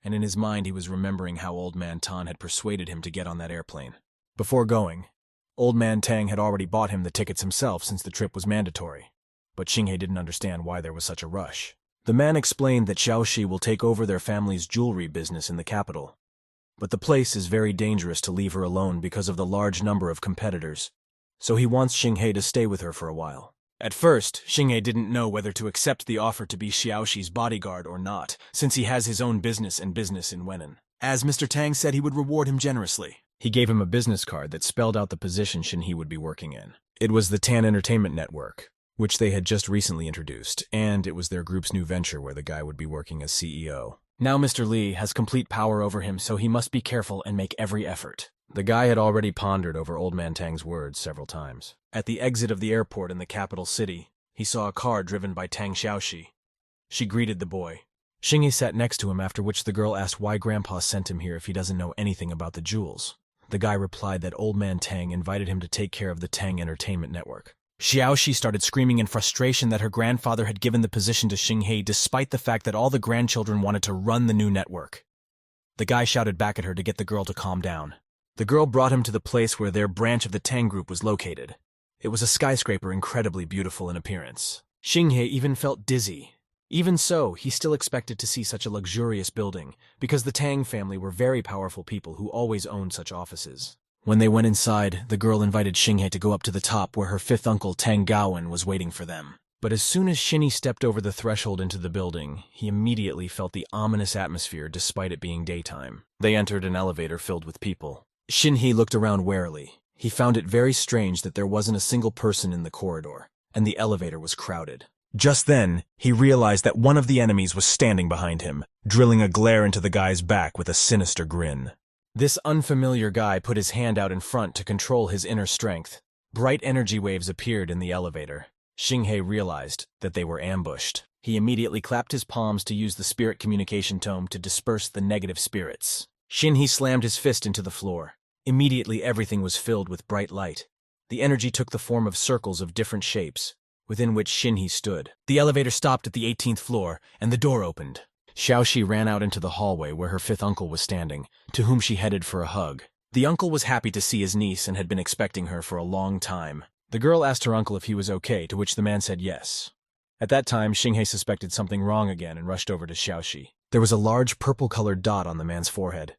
and in his mind he was remembering how Old Man Tan had persuaded him to get on that airplane. Before going, Old Man Tang had already bought him the tickets himself since the trip was mandatory. But Shinhei didn't understand why there was such a rush. The man explained that Xiaoxi will take over their family's jewelry business in the capital. But the place is very dangerous to leave her alone because of the large number of competitors, so he wants Shinhei to stay with her for a while. At first, Shinhei didn't know whether to accept the offer to be Xiaoxi's bodyguard or not, since he has his own business in Wennen. As Mr. Tang said he would reward him generously. He gave him a business card that spelled out the position Shinhei would be working in. It was the Tan Entertainment Network, which they had just recently introduced, and it was their group's new venture where the guy would be working as CEO. Now Mr. Lee has complete power over him, so he must be careful and make every effort. The guy had already pondered over Old Man Tang's words several times. At the exit of the airport in the capital city, he saw a car driven by Tang Xiaoxi. She greeted the boy. Shinhei sat next to him, after which the girl asked why Grandpa sent him here if he doesn't know anything about the jewels. The guy replied that Old Man Tang invited him to take care of the Tang Entertainment Network. Xiaoxi started screaming in frustration that her grandfather had given the position to Shinhei despite the fact that all the grandchildren wanted to run the new network. The guy shouted back at her to get the girl to calm down. The girl brought him to the place where their branch of the Tang group was located. It was a skyscraper incredibly beautiful in appearance. Shinhei even felt dizzy. Even so, he still expected to see such a luxurious building, because the Tang family were very powerful people who always owned such offices. When they went inside, the girl invited Shinhei to go up to the top where her fifth uncle Tang Gaowen was waiting for them. But as soon as Shinhei stepped over the threshold into the building, he immediately felt the ominous atmosphere despite it being daytime. They entered an elevator filled with people. Shinhei looked around warily. He found it very strange that there wasn't a single person in the corridor, and the elevator was crowded. Just then, he realized that one of the enemies was standing behind him, drilling a glare into the guy's back with a sinister grin. This unfamiliar guy put his hand out in front to control his inner strength. Bright energy waves appeared in the elevator. Shinhei realized that they were ambushed. He immediately clapped his palms to use the spirit communication tome to disperse the negative spirits. Shinhei slammed his fist into the floor. Immediately everything was filled with bright light. The energy took the form of circles of different shapes, within which Shinhee stood. The elevator stopped at the 18th floor, and the door opened. Xiaoxi ran out into the hallway where her fifth uncle was standing, to whom she headed for a hug. The uncle was happy to see his niece and had been expecting her for a long time. The girl asked her uncle if he was okay, to which the man said yes. At that time, Shinhei suspected something wrong again and rushed over to Xiaoxi. There was a large purple-colored dot on the man's forehead.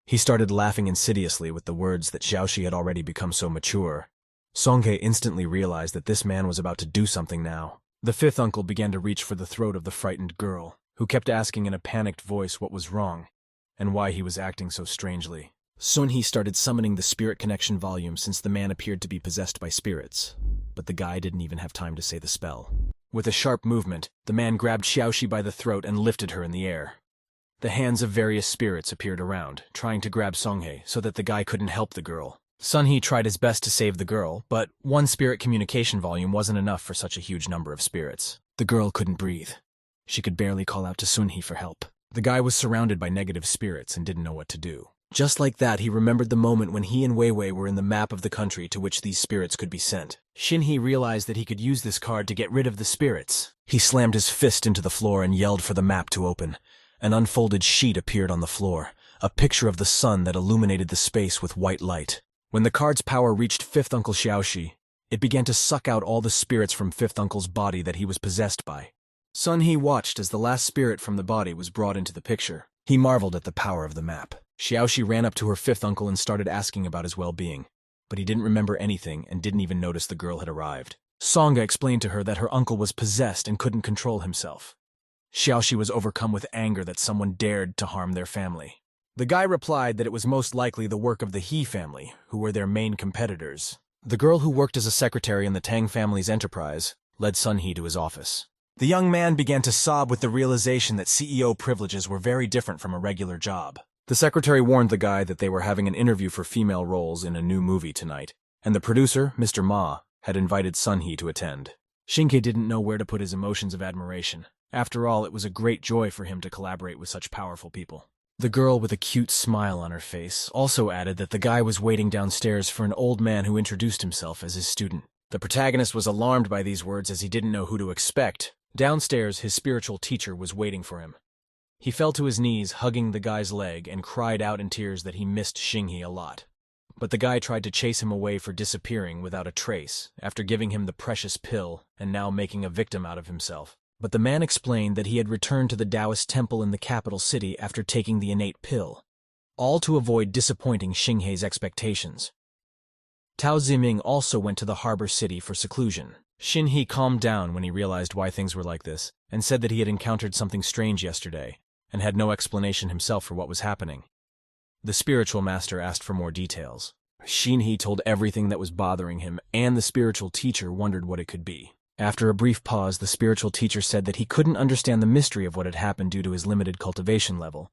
He started laughing insidiously with the words that Xiaoxi had already become so mature. Songhae instantly realized that this man was about to do something now. The fifth uncle began to reach for the throat of the frightened girl, who kept asking in a panicked voice what was wrong, and why he was acting so strangely. Sunhee started summoning the spirit connection volume since the man appeared to be possessed by spirits, but the guy didn't even have time to say the spell. With a sharp movement, the man grabbed Xiaoxi by the throat and lifted her in the air. The hands of various spirits appeared around, trying to grab Songhae so that the guy couldn't help the girl. Sunhee tried his best to save the girl, but one spirit communication volume wasn't enough for such a huge number of spirits. The girl couldn't breathe. She could barely call out to Sunhee for help. The guy was surrounded by negative spirits and didn't know what to do. Just like that, he remembered the moment when he and Weiwei were in the map of the country to which these spirits could be sent. Shinhee realized that he could use this card to get rid of the spirits. He slammed his fist into the floor and yelled for the map to open. An unfolded sheet appeared on the floor, a picture of the sun that illuminated the space with white light. When the card's power reached Fifth Uncle Xiaoxi, it began to suck out all the spirits from Fifth Uncle's body that he was possessed by. Sunhee watched as the last spirit from the body was brought into the picture. He marveled at the power of the map. Xiaoxi ran up to her fifth uncle and started asking about his well-being, but he didn't remember anything and didn't even notice the girl had arrived. Songa explained to her that her uncle was possessed and couldn't control himself. Xiaoxi was overcome with anger that someone dared to harm their family. The guy replied that it was most likely the work of the He family, who were their main competitors. The girl who worked as a secretary in the Tang family's enterprise led Sunhee to his office. The young man began to sob with the realization that CEO privileges were very different from a regular job. The secretary warned the guy that they were having an interview for female roles in a new movie tonight, and the producer, Mr. Ma, had invited Sunhee to attend. Shinke didn't know where to put his emotions of admiration. After all, it was a great joy for him to collaborate with such powerful people. The girl with a cute smile on her face also added that the guy was waiting downstairs for an old man who introduced himself as his student. The protagonist was alarmed by these words as he didn't know who to expect. Downstairs, his spiritual teacher was waiting for him. He fell to his knees, hugging the guy's leg, and cried out in tears that he missed Shinhee a lot. But the guy tried to chase him away for disappearing without a trace, after giving him the precious pill and now making a victim out of himself. But the man explained that he had returned to the Taoist temple in the capital city after taking the innate pill, all to avoid disappointing Xinghe's expectations. Tao Ziming also went to the harbor city for seclusion. Shinhee calmed down when he realized why things were like this, and said that he had encountered something strange yesterday, and had no explanation himself for what was happening. The spiritual master asked for more details. Shinhee told everything that was bothering him, and the spiritual teacher wondered what it could be. After a brief pause, the spiritual teacher said that he couldn't understand the mystery of what had happened due to his limited cultivation level,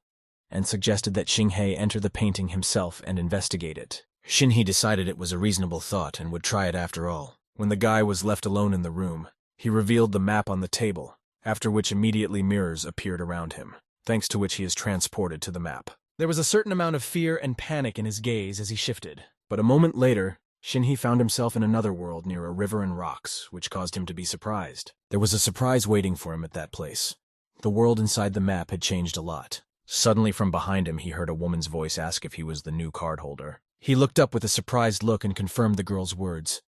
and suggested that Xinghe enter the painting himself and investigate it. Shinhee decided it was a reasonable thought and would try it after all. When the guy was left alone in the room, he revealed the map on the table, after which immediately mirrors appeared around him, thanks to which he is transported to the map. There was a certain amount of fear and panic in his gaze as he shifted, but a moment later, Shinhee found himself in another world near a river and rocks, which caused him to be surprised. There was a surprise waiting for him at that place. The world inside the map had changed a lot. Suddenly from behind him, he heard a woman's voice ask if he was the new card holder. He looked up with a surprised look and confirmed the girl's words.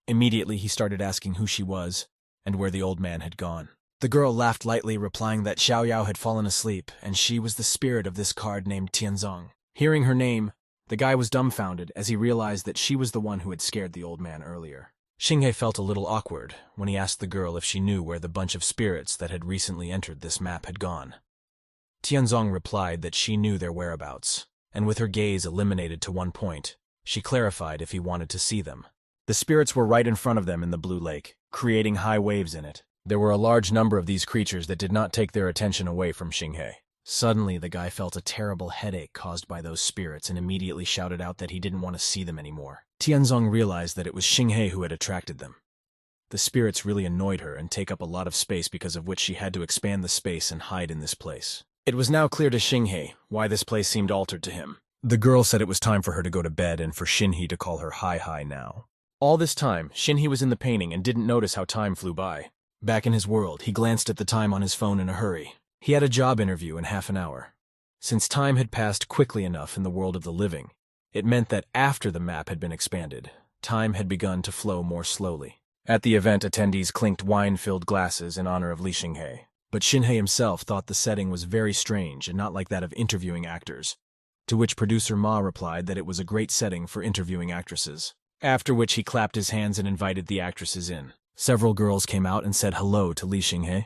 Immediately, he started asking who she was and where the old man had gone. The girl laughed lightly, replying that Xiaoyao had fallen asleep, and she was the spirit of this card named Tianzong. Hearing her name, the guy was dumbfounded as he realized that she was the one who had scared the old man earlier. Xinghe felt a little awkward when he asked the girl if she knew where the bunch of spirits that had recently entered this map had gone. Tianzong replied that she knew their whereabouts, and with her gaze eliminated to one point, she clarified if he wanted to see them. The spirits were right in front of them in the blue lake, creating high waves in it. There were a large number of these creatures that did not take their attention away from Xinghe. Suddenly, the guy felt a terrible headache caused by those spirits and immediately shouted out that he didn't want to see them anymore. Tianzong realized that it was Xinghe who had attracted them. The spirits really annoyed her and take up a lot of space, because of which she had to expand the space and hide in this place. It was now clear to Xinghe why this place seemed altered to him. The girl said it was time for her to go to bed and for Shinhee to call her hi now. All this time, Shinhee was in the painting and didn't notice how time flew by. Back in his world, he glanced at the time on his phone in a hurry. He had a job interview in half an hour. Since time had passed quickly enough in the world of the living, it meant that after the map had been expanded, time had begun to flow more slowly. At the event, attendees clinked wine-filled glasses in honor of Lee Xinghei. But Shinhei himself thought the setting was very strange and not like that of interviewing actors, to which producer Ma replied that it was a great setting for interviewing actresses. After which he clapped his hands and invited the actresses in. Several girls came out and said hello to Lee Xinghei.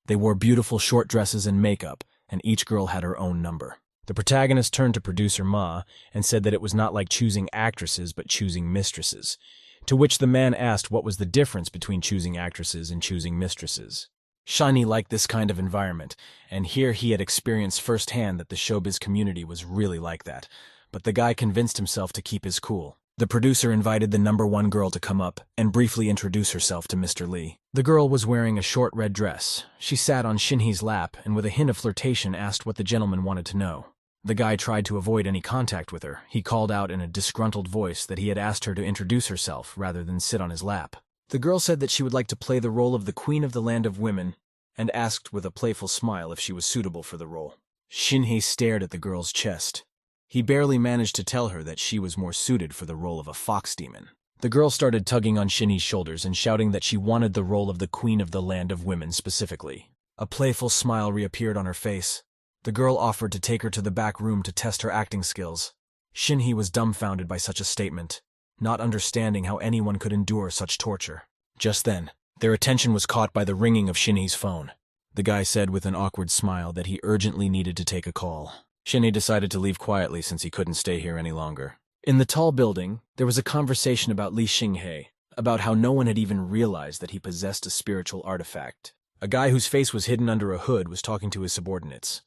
They wore beautiful short dresses and makeup, and each girl had her own number. The protagonist turned to producer Ma and said that it was not like choosing actresses but choosing mistresses, to which the man asked what was the difference between choosing actresses and choosing mistresses. Shani liked this kind of environment, and here he had experienced firsthand that the showbiz community was really like that, but the guy convinced himself to keep his cool. The producer invited the number one girl to come up and briefly introduce herself to Mr. Lee. The girl was wearing a short red dress. She sat on Shinhee's lap and with a hint of flirtation asked what the gentleman wanted to know. The guy tried to avoid any contact with her. He called out in a disgruntled voice that he had asked her to introduce herself rather than sit on his lap. The girl said that she would like to play the role of the Queen of the Land of Women and asked with a playful smile if she was suitable for the role. Shinhei stared at the girl's chest. He barely managed to tell her that she was more suited for the role of a fox demon. The girl started tugging on Shinhei's shoulders and shouting that she wanted the role of the Queen of the Land of Women specifically. A playful smile reappeared on her face. The girl offered to take her to the back room to test her acting skills. Shinhei was dumbfounded by such a statement, not understanding how anyone could endure such torture. Just then, their attention was caught by the ringing of Shinhei's phone. The guy said with an awkward smile that he urgently needed to take a call. Shinhei decided to leave quietly since he couldn't stay here any longer. In the tall building, there was a conversation about Lee Xinghei, about how no one had even realized that he possessed a spiritual artifact. A guy whose face was hidden under a hood was talking to his subordinates.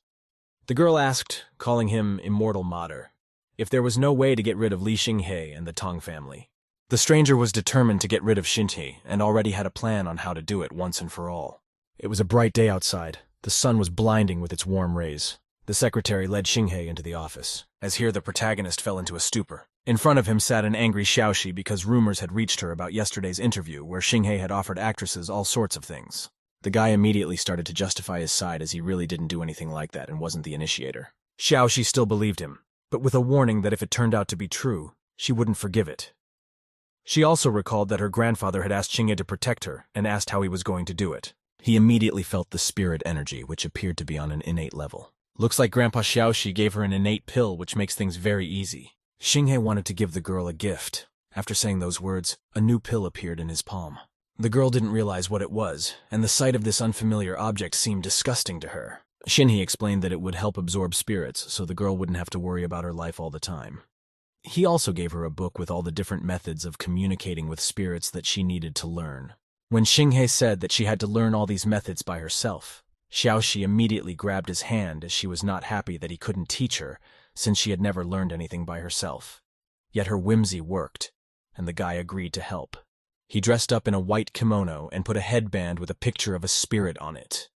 The girl asked, calling him Immortal Mater, if there was no way to get rid of Lee Xinghei and the Tong family. The stranger was determined to get rid of Shinhei and already had a plan on how to do it once and for all. It was a bright day outside. The sun was blinding with its warm rays. The secretary led Xinghei into the office, as here the protagonist fell into a stupor. In front of him sat an angry Xiaoxi because rumors had reached her about yesterday's interview where Xinghei had offered actresses all sorts of things. The guy immediately started to justify his side as he really didn't do anything like that and wasn't the initiator. Xiaoxi still believed him, but with a warning that if it turned out to be true, she wouldn't forgive it. She also recalled that her grandfather had asked Xinghei to protect her and asked how he was going to do it. He immediately felt the spirit energy, which appeared to be on an innate level. Looks like Grandpa Xiaoxi gave her an innate pill which makes things very easy. Xinghei wanted to give the girl a gift. After saying those words, a new pill appeared in his palm. The girl didn't realize what it was, and the sight of this unfamiliar object seemed disgusting to her. Shinhei explained that it would help absorb spirits, so the girl wouldn't have to worry about her life all the time. He also gave her a book with all the different methods of communicating with spirits that she needed to learn. When Xinghei said that she had to learn all these methods by herself, Xiaoxi immediately grabbed his hand as she was not happy that he couldn't teach her, since she had never learned anything by herself. Yet her whimsy worked, and the guy agreed to help. He dressed up in a white kimono and put a headband with a picture of a spirit on it.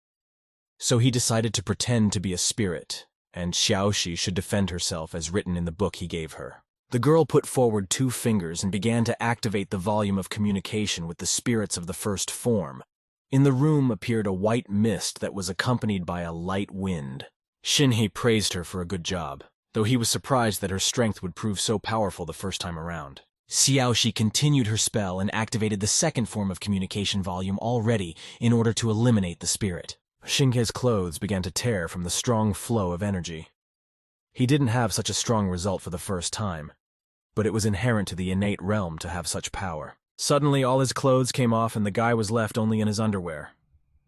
So he decided to pretend to be a spirit, and Xiaoxi should defend herself as written in the book he gave her. The girl put forward 2 fingers and began to activate the volume of communication with the spirits of the first form. In the room appeared a white mist that was accompanied by a light wind. Shinhei praised her for a good job, though he was surprised that her strength would prove so powerful the first time around. Xiaoxi continued her spell and activated the second form of communication volume already in order to eliminate the spirit. Xinghei's clothes began to tear from the strong flow of energy. He didn't have such a strong result for the first time, but it was inherent to the innate realm to have such power. Suddenly all his clothes came off and the guy was left only in his underwear.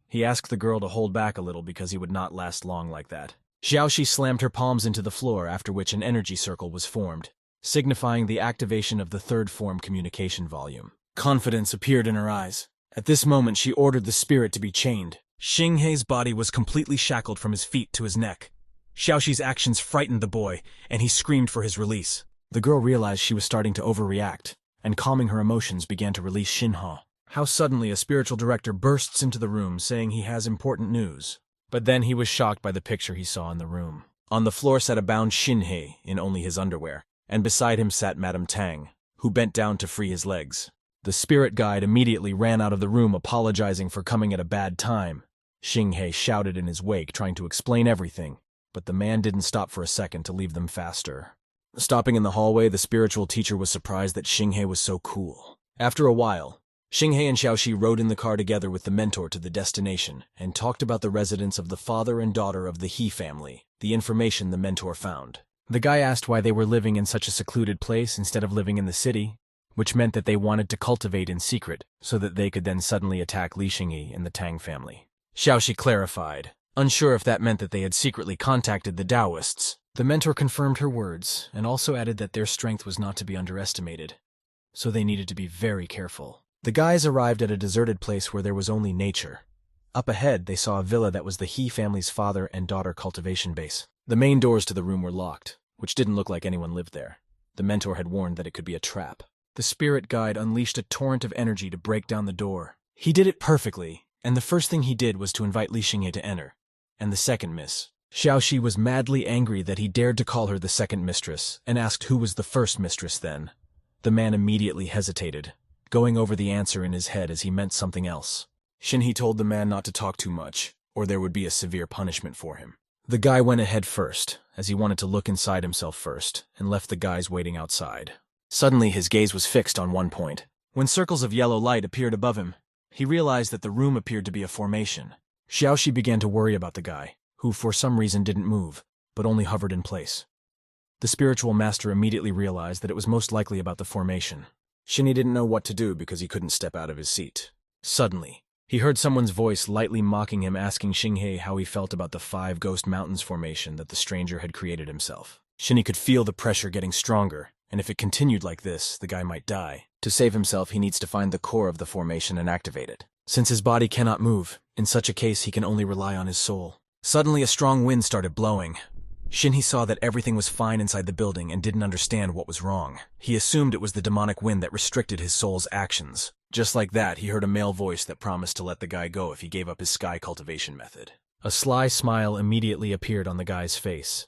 He asked the girl to hold back a little because he would not last long like that. Xiaoxi slammed her palms into the floor, after which an energy circle was formed, signifying the activation of the third form communication volume. Confidence appeared in her eyes. At this moment she ordered the spirit to be chained. Xinghei's body was completely shackled from his feet to his neck. Xiaoxi's actions frightened the boy, and he screamed for his release. The girl realized she was starting to overreact, and calming her emotions began to release Xinhao. How suddenly a spiritual director bursts into the room saying he has important news. But then he was shocked by the picture he saw in the room. On the floor sat a bound Shinhei in only his underwear, and beside him sat Madame Tang, who bent down to free his legs. The spirit guide immediately ran out of the room apologizing for coming at a bad time. Shinhei shouted in his wake, trying to explain everything, but the man didn't stop for a second to leave them faster. Stopping in the hallway, the spiritual teacher was surprised that Shinhei was so cool. After a while, Shinhei and Xiaoxi rode in the car together with the mentor to the destination and talked about the residence of the father and daughter of the He family, the information the mentor found. The guy asked why they were living in such a secluded place instead of living in the city, which meant that they wanted to cultivate in secret so that they could then suddenly attack Li Xingyi and the Tang family. Xiaoxi clarified, unsure if that meant that they had secretly contacted the Taoists. The mentor confirmed her words and also added that their strength was not to be underestimated, so they needed to be very careful. The guys arrived at a deserted place where there was only nature. Up ahead, they saw a villa that was the He family's father and daughter cultivation base. The main doors to the room were locked, which didn't look like anyone lived there. The mentor had warned that it could be a trap. The spirit guide unleashed a torrent of energy to break down the door. He did it perfectly, and the first thing he did was to invite Li Xingye to enter, and the second miss. Xiaoxi was madly angry that he dared to call her the second mistress, and asked who was the first mistress then. The man immediately hesitated, going over the answer in his head as he meant something else. Shinhei told the man not to talk too much, or there would be a severe punishment for him. The guy went ahead first, as he wanted to look inside himself first, and left the guys waiting outside. Suddenly his gaze was fixed on one point. When circles of yellow light appeared above him, he realized that the room appeared to be a formation. Xiaoxi began to worry about the guy, who for some reason didn't move, but only hovered in place. The spiritual master immediately realized that it was most likely about the formation. Shinhei didn't know what to do because he couldn't step out of his seat. Suddenly, he heard someone's voice lightly mocking him, asking Shinhei how he felt about the 5 Ghost Mountains formation that the stranger had created himself. Shinhei could feel the pressure getting stronger, and if it continued like this, the guy might die. To save himself, he needs to find the core of the formation and activate it. Since his body cannot move, in such a case he can only rely on his soul. Suddenly a strong wind started blowing. Shinhei saw that everything was fine inside the building and didn't understand what was wrong. He assumed it was the demonic wind that restricted his soul's actions. Just like that, he heard a male voice that promised to let the guy go if he gave up his sky cultivation method. A sly smile immediately appeared on the guy's face.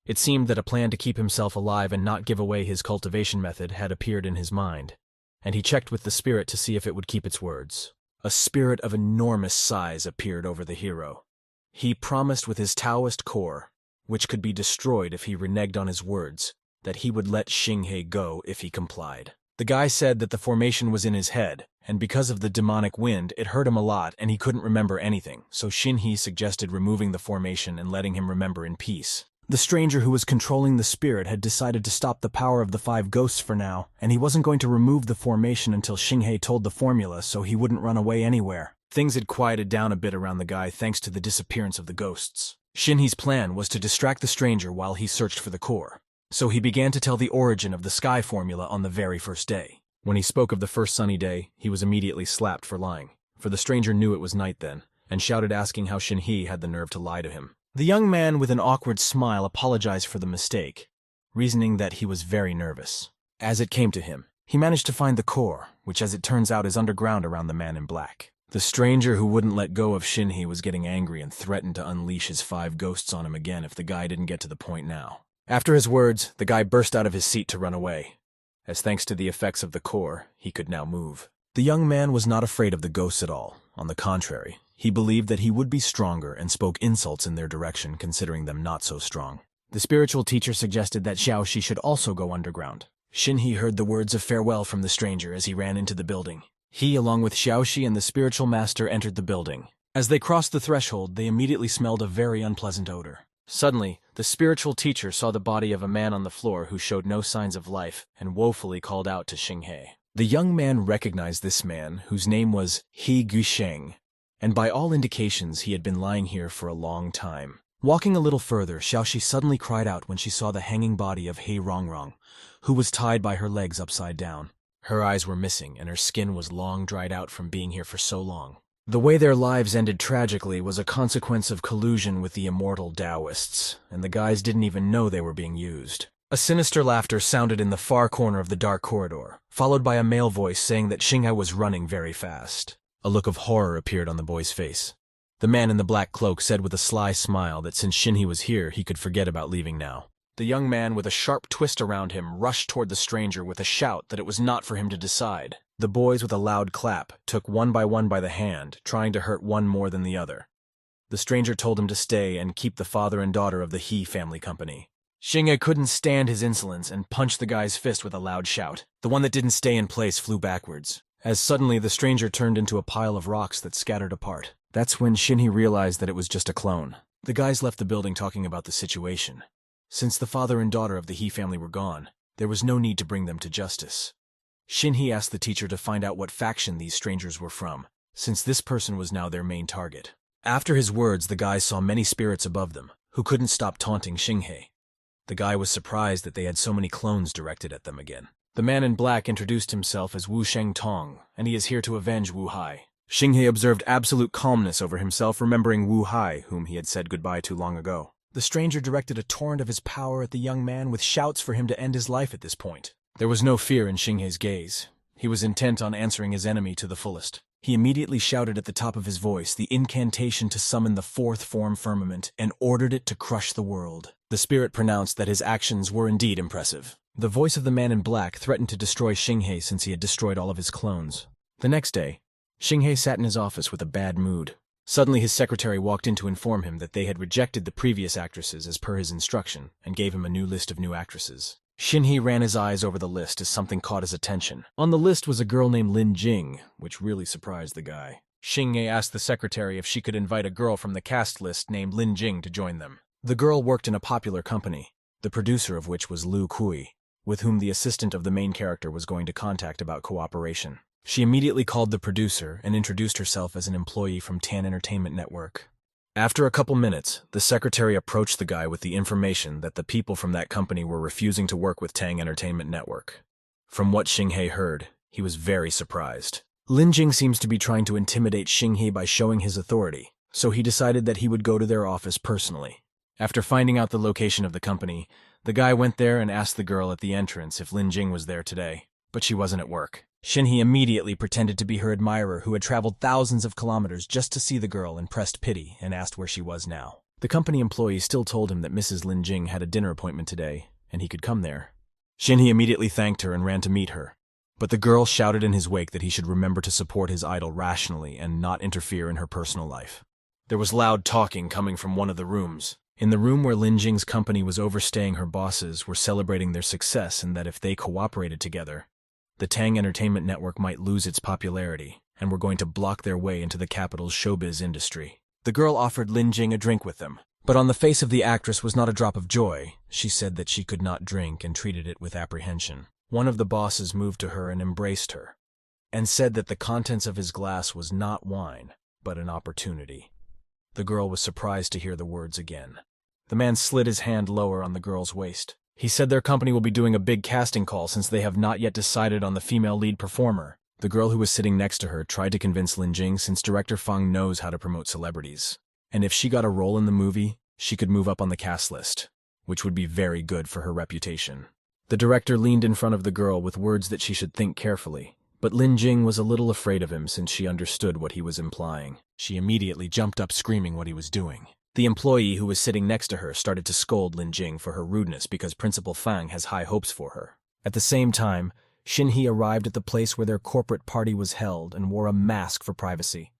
It seemed that a plan to keep himself alive and not give away his cultivation method had appeared in his mind, and he checked with the spirit to see if it would keep its words. A spirit of enormous size appeared over the hero. He promised with his taoist core, which could be destroyed if he reneged on his words, that he would let Shinhei go if he complied. The guy said that the formation was in his head, and because of the demonic wind, it hurt him a lot and he couldn't remember anything, so Shinhei suggested removing the formation and letting him remember in peace. The stranger who was controlling the spirit had decided to stop the power of the 5 ghosts for now, and he wasn't going to remove the formation until Shinhei told the formula so he wouldn't run away anywhere. Things had quieted down a bit around the guy thanks to the disappearance of the ghosts. Shinhei's plan was to distract the stranger while he searched for the core, so he began to tell the origin of the sky formula on the very first day. When he spoke of the first sunny day, he was immediately slapped for lying, for the stranger knew it was night then, and shouted asking how Shinhei had the nerve to lie to him. The young man with an awkward smile apologized for the mistake, reasoning that he was very nervous. As it came to him, he managed to find the core, which as it turns out is underground around the man in black. The stranger who wouldn't let go of Shinhei was getting angry and threatened to unleash his 5 ghosts on him again if the guy didn't get to the point now. After his words, the guy burst out of his seat to run away, as thanks to the effects of the core, he could now move. The young man was not afraid of the ghosts at all. On the contrary, he believed that he would be stronger and spoke insults in their direction, considering them not so strong. The spiritual teacher suggested that Xiaoxi should also go underground. Shinhei heard the words of farewell from the stranger as he ran into the building. He, along with Xiaoxi and the spiritual master, entered the building. As they crossed the threshold, they immediately smelled a very unpleasant odor. Suddenly, the spiritual teacher saw the body of a man on the floor who showed no signs of life and woefully called out to Shinhei. The young man recognized this man, whose name was He Gusheng, and by all indications he had been lying here for a long time. Walking a little further, Xiaoxi suddenly cried out when she saw the hanging body of He Rongrong, who was tied by her legs upside down. Her eyes were missing, and her skin was long dried out from being here for so long. The way their lives ended tragically was a consequence of collusion with the immortal Taoists, and the guys didn't even know they were being used. A sinister laughter sounded in the far corner of the dark corridor, followed by a male voice saying that Shinhei was running very fast. A look of horror appeared on the boy's face. The man in the black cloak said with a sly smile that since Shinhei was here, he could forget about leaving now. The young man, with a sharp twist around him, rushed toward the stranger with a shout that it was not for him to decide. The boys, with a loud clap, took one by the hand, trying to hurt one more than the other. The stranger told him to stay and keep the father and daughter of the He family company. Shinhei couldn't stand his insolence and punched the guy's fist with a loud shout. The one that didn't stay in place flew backwards, as suddenly the stranger turned into a pile of rocks that scattered apart. That's when Shinhei realized that it was just a clone. The guys left the building talking about the situation. Since the father and daughter of the He family were gone, there was no need to bring them to justice. Shinhei asked the teacher to find out what faction these strangers were from, since this person was now their main target. After his words, the guys saw many spirits above them, who couldn't stop taunting Shinhei. The guy was surprised that they had so many clones directed at them again. The man in black introduced himself as Wu Sheng Tong, and he is here to avenge Wu Hai. Shinhei observed absolute calmness over himself, remembering Wu Hai, whom he had said goodbye to long ago. The stranger directed a torrent of his power at the young man with shouts for him to end his life at this point. There was no fear in Shinhei's gaze. He was intent on answering his enemy to the fullest. He immediately shouted at the top of his voice the incantation to summon the fourth form firmament and ordered it to crush the world. The spirit pronounced that his actions were indeed impressive. The voice of the man in black threatened to destroy Shinhei since he had destroyed all of his clones. The next day, Shinhei sat in his office with a bad mood. Suddenly his secretary walked in to inform him that they had rejected the previous actresses as per his instruction and gave him a new list of new actresses. Shinhei ran his eyes over the list as something caught his attention. On the list was a girl named Lin Jing, which really surprised the guy. Shinhei asked the secretary if she could invite a girl from the cast list named Lin Jing to join them. The girl worked in a popular company, the producer of which was Lu Kui, with whom the assistant of the main character was going to contact about cooperation. She immediately called the producer and introduced herself as an employee from Tan Entertainment Network. After a couple minutes, the secretary approached the guy with the information that the people from that company were refusing to work with Tang Entertainment Network. From what Shinhei heard, he was very surprised. Lin Jing seems to be trying to intimidate Shinhei by showing his authority, so he decided that he would go to their office personally. After finding out the location of the company, the guy went there and asked the girl at the entrance if Lin Jing was there today, but she wasn't at work. Shinhei immediately pretended to be her admirer who had traveled thousands of kilometers just to see the girl and pressed pity and asked where she was now. The company employee still told him that Mrs. Lin Jing had a dinner appointment today, and he could come there. Shinhei immediately thanked her and ran to meet her, but the girl shouted in his wake that he should remember to support his idol rationally and not interfere in her personal life. There was loud talking coming from one of the rooms. In the room where Lin Jing's company was overstaying, her bosses were celebrating their success and that if they cooperated together, the Tang Entertainment Network might lose its popularity, and were going to block their way into the capital's showbiz industry. The girl offered Lin Jing a drink with them, but on the face of the actress was not a drop of joy. She said that she could not drink and treated it with apprehension. One of the bosses moved to her and embraced her, and said that the contents of his glass was not wine, but an opportunity. The girl was surprised to hear the words again. The man slid his hand lower on the girl's waist. He said their company will be doing a big casting call since they have not yet decided on the female lead performer. The girl who was sitting next to her tried to convince Lin Jing since Director Feng knows how to promote celebrities. And if she got a role in the movie, she could move up on the cast list, which would be very good for her reputation. The director leaned in front of the girl with words that she should think carefully, but Lin Jing was a little afraid of him since she understood what he was implying. She immediately jumped up screaming what he was doing. The employee who was sitting next to her started to scold Lin Jing for her rudeness because Principal Fang has high hopes for her. At the same time, Shinhei arrived at the place where their corporate party was held and wore a mask for privacy.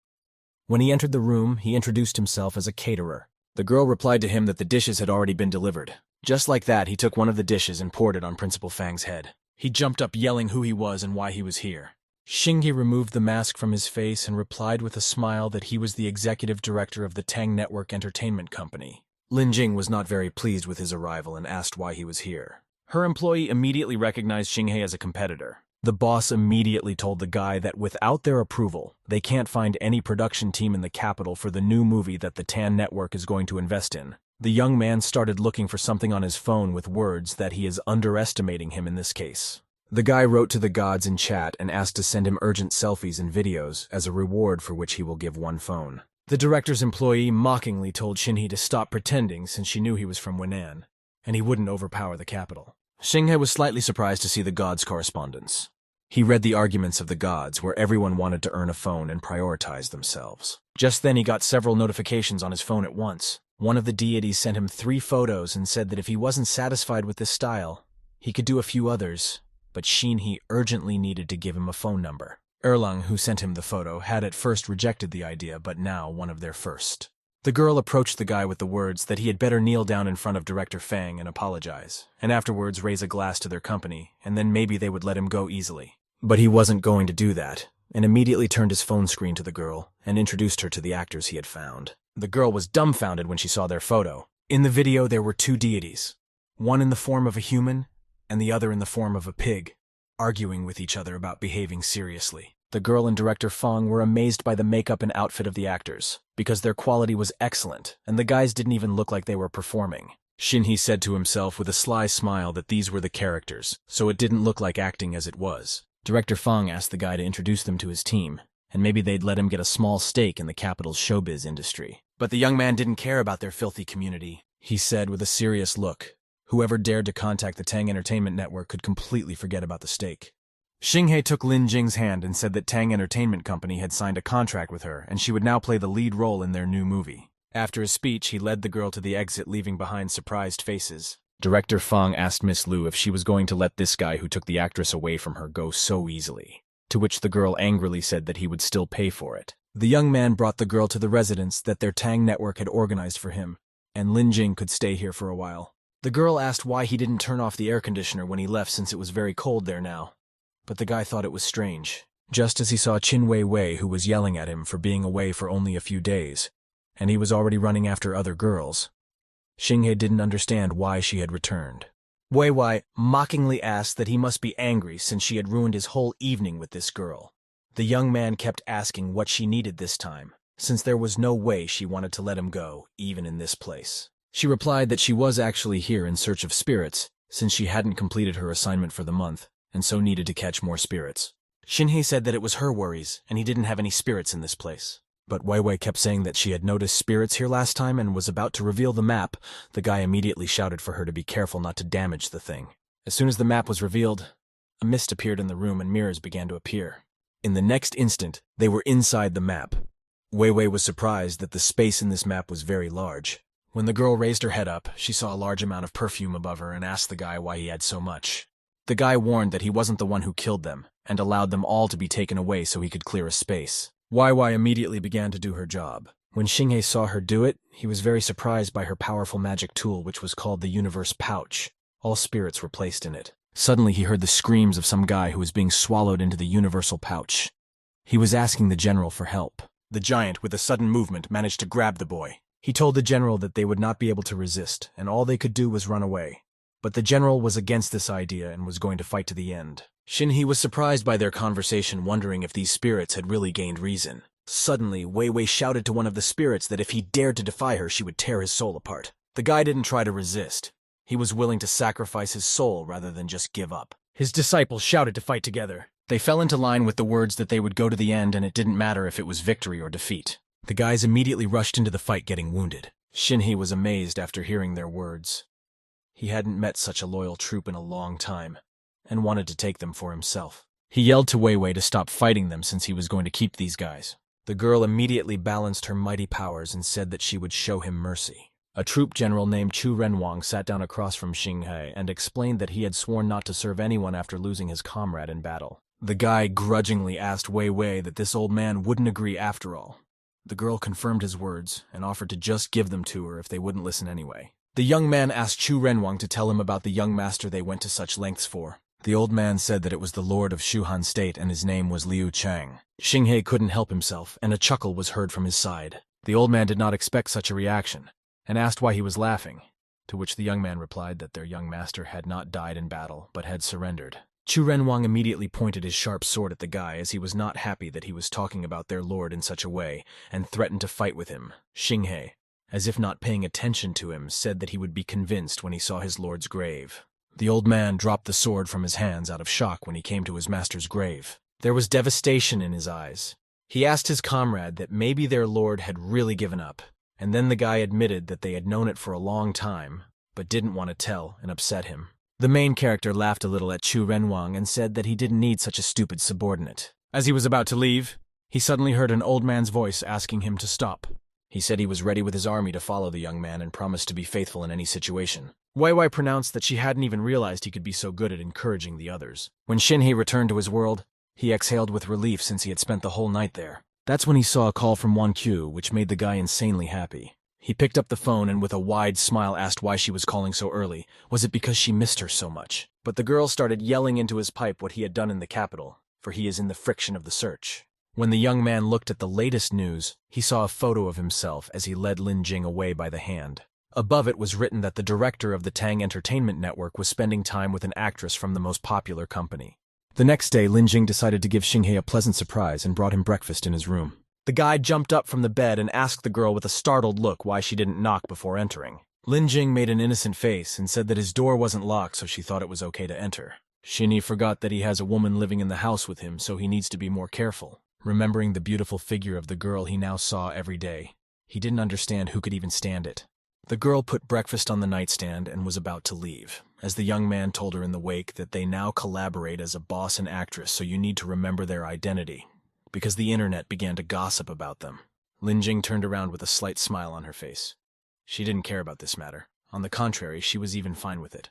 When he entered the room, he introduced himself as a caterer. The girl replied to him that the dishes had already been delivered. Just like that, he took one of the dishes and poured it on Principal Fang's head. He jumped up yelling who he was and why he was here. Shinhei removed the mask from his face and replied with a smile that he was the executive director of the Tang Network Entertainment Company. Lin Jing was not very pleased with his arrival and asked why he was here. Her employee immediately recognized Shinhei as a competitor. The boss immediately told the guy that without their approval, they can't find any production team in the capital for the new movie that the Tan Network is going to invest in. The young man started looking for something on his phone with words that he is underestimating him in this case. The guy wrote to the gods in chat and asked to send him urgent selfies and videos as a reward for which he will give one phone. The director's employee mockingly told Shinhei to stop pretending since she knew he was from Wenan, and he wouldn't overpower the capital. Shinhei was slightly surprised to see the gods' correspondence. He read the arguments of the gods, where everyone wanted to earn a phone and prioritize themselves. Just then he got several notifications on his phone at once. One of the deities sent him 3 photos and said that if he wasn't satisfied with this style, he could do a few others, but Shinhee urgently needed to give him a phone number. Erlang, who sent him the photo, had at first rejected the idea, but now one of their first. The girl approached the guy with the words that he had better kneel down in front of Director Fang and apologize, and afterwards raise a glass to their company, and then maybe they would let him go easily. But he wasn't going to do that, and immediately turned his phone screen to the girl and introduced her to the actors he had found. The girl was dumbfounded when she saw their photo. In the video there were 2 deities, one in the form of a human and the other in the form of a pig, arguing with each other about behaving seriously. The girl and Director Fang were amazed by the makeup and outfit of the actors, because their quality was excellent, and the guys didn't even look like they were performing. Shinhee said to himself with a sly smile that these were the characters, so it didn't look like acting as it was. Director Fang asked the guy to introduce them to his team, and maybe they'd let him get a small stake in the capital's showbiz industry. But the young man didn't care about their filthy community. He said with a serious look, whoever dared to contact the Tang Entertainment Network could completely forget about the stake. Shinhei took Lin Jing's hand and said that Tang Entertainment Company had signed a contract with her and she would now play the lead role in their new movie. After his speech, he led the girl to the exit, leaving behind surprised faces. Director Fang asked Miss Liu if she was going to let this guy who took the actress away from her go so easily, to which the girl angrily said that he would still pay for it. The young man brought the girl to the residence that their Tang network had organized for him, and Lin Jing could stay here for a while. The girl asked why he didn't turn off the air conditioner when he left since it was very cold there now, but the guy thought it was strange. Just as he saw Qin Wei Wei, who was yelling at him for being away for only a few days, and he was already running after other girls, Shinhei didn't understand why she had returned. Wei Wei mockingly asked that he must be angry since she had ruined his whole evening with this girl. The young man kept asking what she needed this time, since there was no way she wanted to let him go, even in this place. She replied that she was actually here in search of spirits, since she hadn't completed her assignment for the month, and so needed to catch more spirits. Shinhei said that it was her worries, and he didn't have any spirits in this place. But Wei Wei kept saying that she had noticed spirits here last time and was about to reveal the map. The guy immediately shouted for her to be careful not to damage the thing. As soon as the map was revealed, a mist appeared in the room and mirrors began to appear. In the next instant, they were inside the map. Wei Wei was surprised that the space in this map was very large. When the girl raised her head up, she saw a large amount of perfume above her and asked the guy why he had so much. The guy warned that he wasn't the one who killed them, and allowed them all to be taken away so he could clear a space. Wei Wei immediately began to do her job. When Shinhei saw her do it, he was very surprised by her powerful magic tool, which was called the Universe Pouch. All spirits were placed in it. Suddenly he heard the screams of some guy who was being swallowed into the Universal Pouch. He was asking the general for help. The giant, with a sudden movement, managed to grab the boy. He told the general that they would not be able to resist, and all they could do was run away. But the general was against this idea and was going to fight to the end. Shinhei was surprised by their conversation, wondering if these spirits had really gained reason. Suddenly, Wei Wei shouted to one of the spirits that if he dared to defy her, she would tear his soul apart. The guy didn't try to resist. He was willing to sacrifice his soul rather than just give up. His disciples shouted to fight together. They fell into line with the words that they would go to the end and it didn't matter if it was victory or defeat. The guys immediately rushed into the fight, getting wounded. Shinhei was amazed after hearing their words. He hadn't met such a loyal troop in a long time, and wanted to take them for himself. He yelled to Wei Wei to stop fighting them since he was going to keep these guys. The girl immediately balanced her mighty powers and said that she would show him mercy. A troop general named Chu Renwang sat down across from Shinhei and explained that he had sworn not to serve anyone after losing his comrade in battle. The guy grudgingly asked Wei Wei that this old man wouldn't agree after all. The girl confirmed his words and offered to just give them to her if they wouldn't listen anyway. The young man asked Chu Renwang to tell him about the young master they went to such lengths for. The old man said that it was the lord of Shuhan State and his name was Liu Chang. Shinhei couldn't help himself, and a chuckle was heard from his side. The old man did not expect such a reaction, and asked why he was laughing, to which the young man replied that their young master had not died in battle, but had surrendered. Chu Renwang immediately pointed his sharp sword at the guy as he was not happy that he was talking about their lord in such a way, and threatened to fight with him. Shinhei, as if not paying attention to him, said that he would be convinced when he saw his lord's grave. The old man dropped the sword from his hands out of shock when he came to his master's grave. There was devastation in his eyes. He asked his comrade that maybe their lord had really given up, and then the guy admitted that they had known it for a long time, but didn't want to tell and upset him. The main character laughed a little at Chu Renwang and said that he didn't need such a stupid subordinate. As he was about to leave, he suddenly heard an old man's voice asking him to stop. He said he was ready with his army to follow the young man and promised to be faithful in any situation. Wai Wai pronounced that she hadn't even realized he could be so good at encouraging the others. When Shinhei returned to his world, he exhaled with relief since he had spent the whole night there. That's when he saw a call from Wan Q, which made the guy insanely happy. He picked up the phone and with a wide smile asked why she was calling so early. Was it because she missed her so much? But the girl started yelling into his pipe what he had done in the capital, for he is in the friction of the search. When the young man looked at the latest news, he saw a photo of himself as he led Lin Jing away by the hand. Above it was written that the director of the Tang Entertainment Network was spending time with an actress from the most popular company. The next day, Lin Jing decided to give Xinghei a pleasant surprise and brought him breakfast in his room. The guy jumped up from the bed and asked the girl with a startled look why she didn't knock before entering. Lin Jing made an innocent face and said that his door wasn't locked, so she thought it was okay to enter. Shinhei forgot that he has a woman living in the house with him, so he needs to be more careful. Remembering the beautiful figure of the girl he now saw every day, he didn't understand who could even stand it. The girl put breakfast on the nightstand and was about to leave, as the young man told her in the wake that they now collaborate as a boss and actress, so you need to remember their identity, because the internet began to gossip about them. Lin Jing turned around with a slight smile on her face. She didn't care about this matter. On the contrary, she was even fine with it.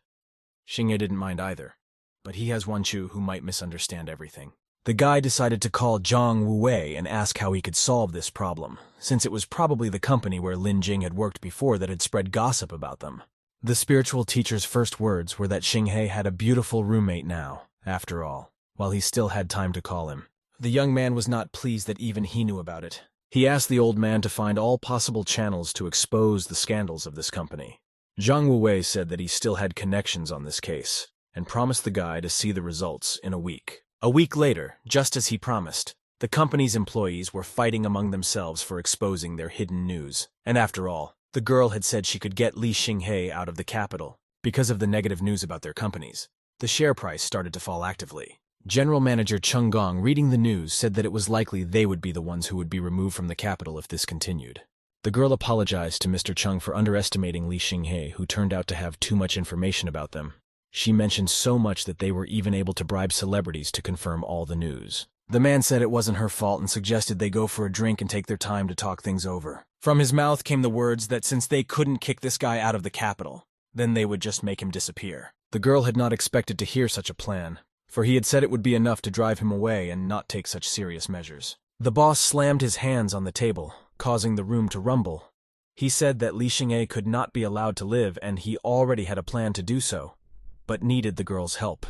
Xinghei didn't mind either, but he has Wan Chu who might misunderstand everything. The guy decided to call Zhang Wuwei and ask how he could solve this problem, since it was probably the company where Lin Jing had worked before that had spread gossip about them. The spiritual teacher's first words were that Xinghei had a beautiful roommate now, after all, while he still had time to call him. The young man was not pleased that even he knew about it. He asked the old man to find all possible channels to expose the scandals of this company. Zhang Wuwei said that he still had connections on this case, and promised the guy to see the results in a week. A week later, just as he promised, the company's employees were fighting among themselves for exposing their hidden news. And after all, the girl had said she could get Li Xinghei out of the capital because of the negative news about their companies. The share price started to fall actively. General Manager Cheng Gong, reading the news, said that it was likely they would be the ones who would be removed from the capital if this continued. The girl apologized to Mr. Cheng for underestimating Li Xinghei, who turned out to have too much information about them. She mentioned so much that they were even able to bribe celebrities to confirm all the news. The man said it wasn't her fault and suggested they go for a drink and take their time to talk things over. From his mouth came the words that since they couldn't kick this guy out of the capital, then they would just make him disappear. The girl had not expected to hear such a plan, for he had said it would be enough to drive him away and not take such serious measures. The boss slammed his hands on the table, causing the room to rumble. He said that Li Xinghei could not be allowed to live and he already had a plan to do so, but needed the girl's help.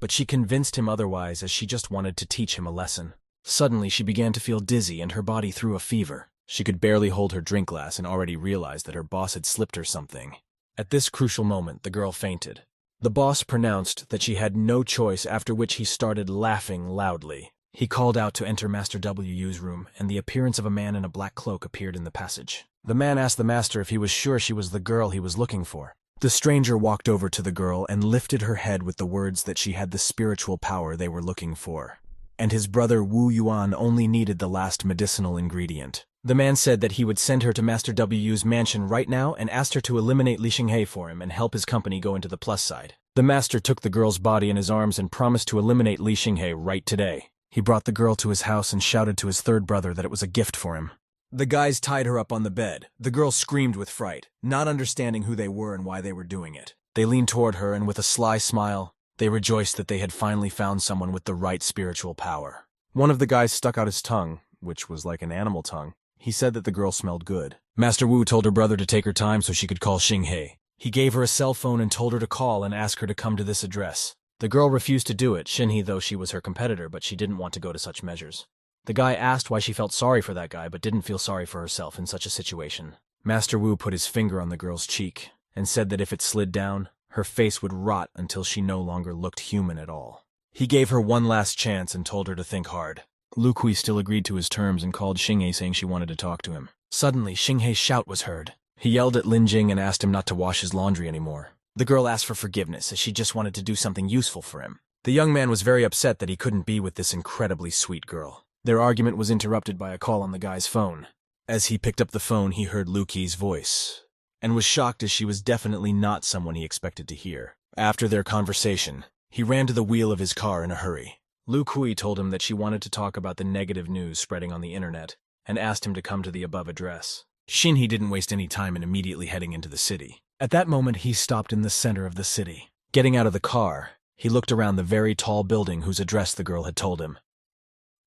But she convinced him otherwise as she just wanted to teach him a lesson. Suddenly she began to feel dizzy and her body threw a fever. She could barely hold her drink glass and already realized that her boss had slipped her something. At this crucial moment, the girl fainted. The boss pronounced that she had no choice, after which he started laughing loudly. He called out to enter Master Wu's room, and the appearance of a man in a black cloak appeared in the passage. The man asked the master if he was sure she was the girl he was looking for. The stranger walked over to the girl and lifted her head with the words that she had the spiritual power they were looking for, and his brother Wu Yuan only needed the last medicinal ingredient. The man said that he would send her to Master Wu's mansion right now and asked her to eliminate Li Xinghei for him and help his company go into the plus side. The master took the girl's body in his arms and promised to eliminate Li Xinghei right today. He brought the girl to his house and shouted to his third brother that it was a gift for him. The guys tied her up on the bed. The girl screamed with fright, not understanding who they were and why they were doing it. They leaned toward her and with a sly smile, they rejoiced that they had finally found someone with the right spiritual power. One of the guys stuck out his tongue, which was like an animal tongue. He said that the girl smelled good. Master Wu told her brother to take her time so she could call Xinghei. He gave her a cell phone and told her to call and ask her to come to this address. The girl refused to do it, Xinghei though she was her competitor, but she didn't want to go to such measures. The guy asked why she felt sorry for that guy but didn't feel sorry for herself in such a situation. Master Wu put his finger on the girl's cheek and said that if it slid down, her face would rot until she no longer looked human at all. He gave her one last chance and told her to think hard. Lu Kui still agreed to his terms and called Xinghei saying she wanted to talk to him. Suddenly, Xinghei's shout was heard. He yelled at Lin Jing and asked him not to wash his laundry anymore. The girl asked for forgiveness as she just wanted to do something useful for him. The young man was very upset that he couldn't be with this incredibly sweet girl. Their argument was interrupted by a call on the guy's phone. As he picked up the phone, he heard Lu Qi's voice, and was shocked as she was definitely not someone he expected to hear. After their conversation, he ran to the wheel of his car in a hurry. Lu Kui told him that she wanted to talk about the negative news spreading on the internet and asked him to come to the above address. Shinhee didn't waste any time in immediately heading into the city. At that moment, he stopped in the center of the city. Getting out of the car, he looked around the very tall building whose address the girl had told him.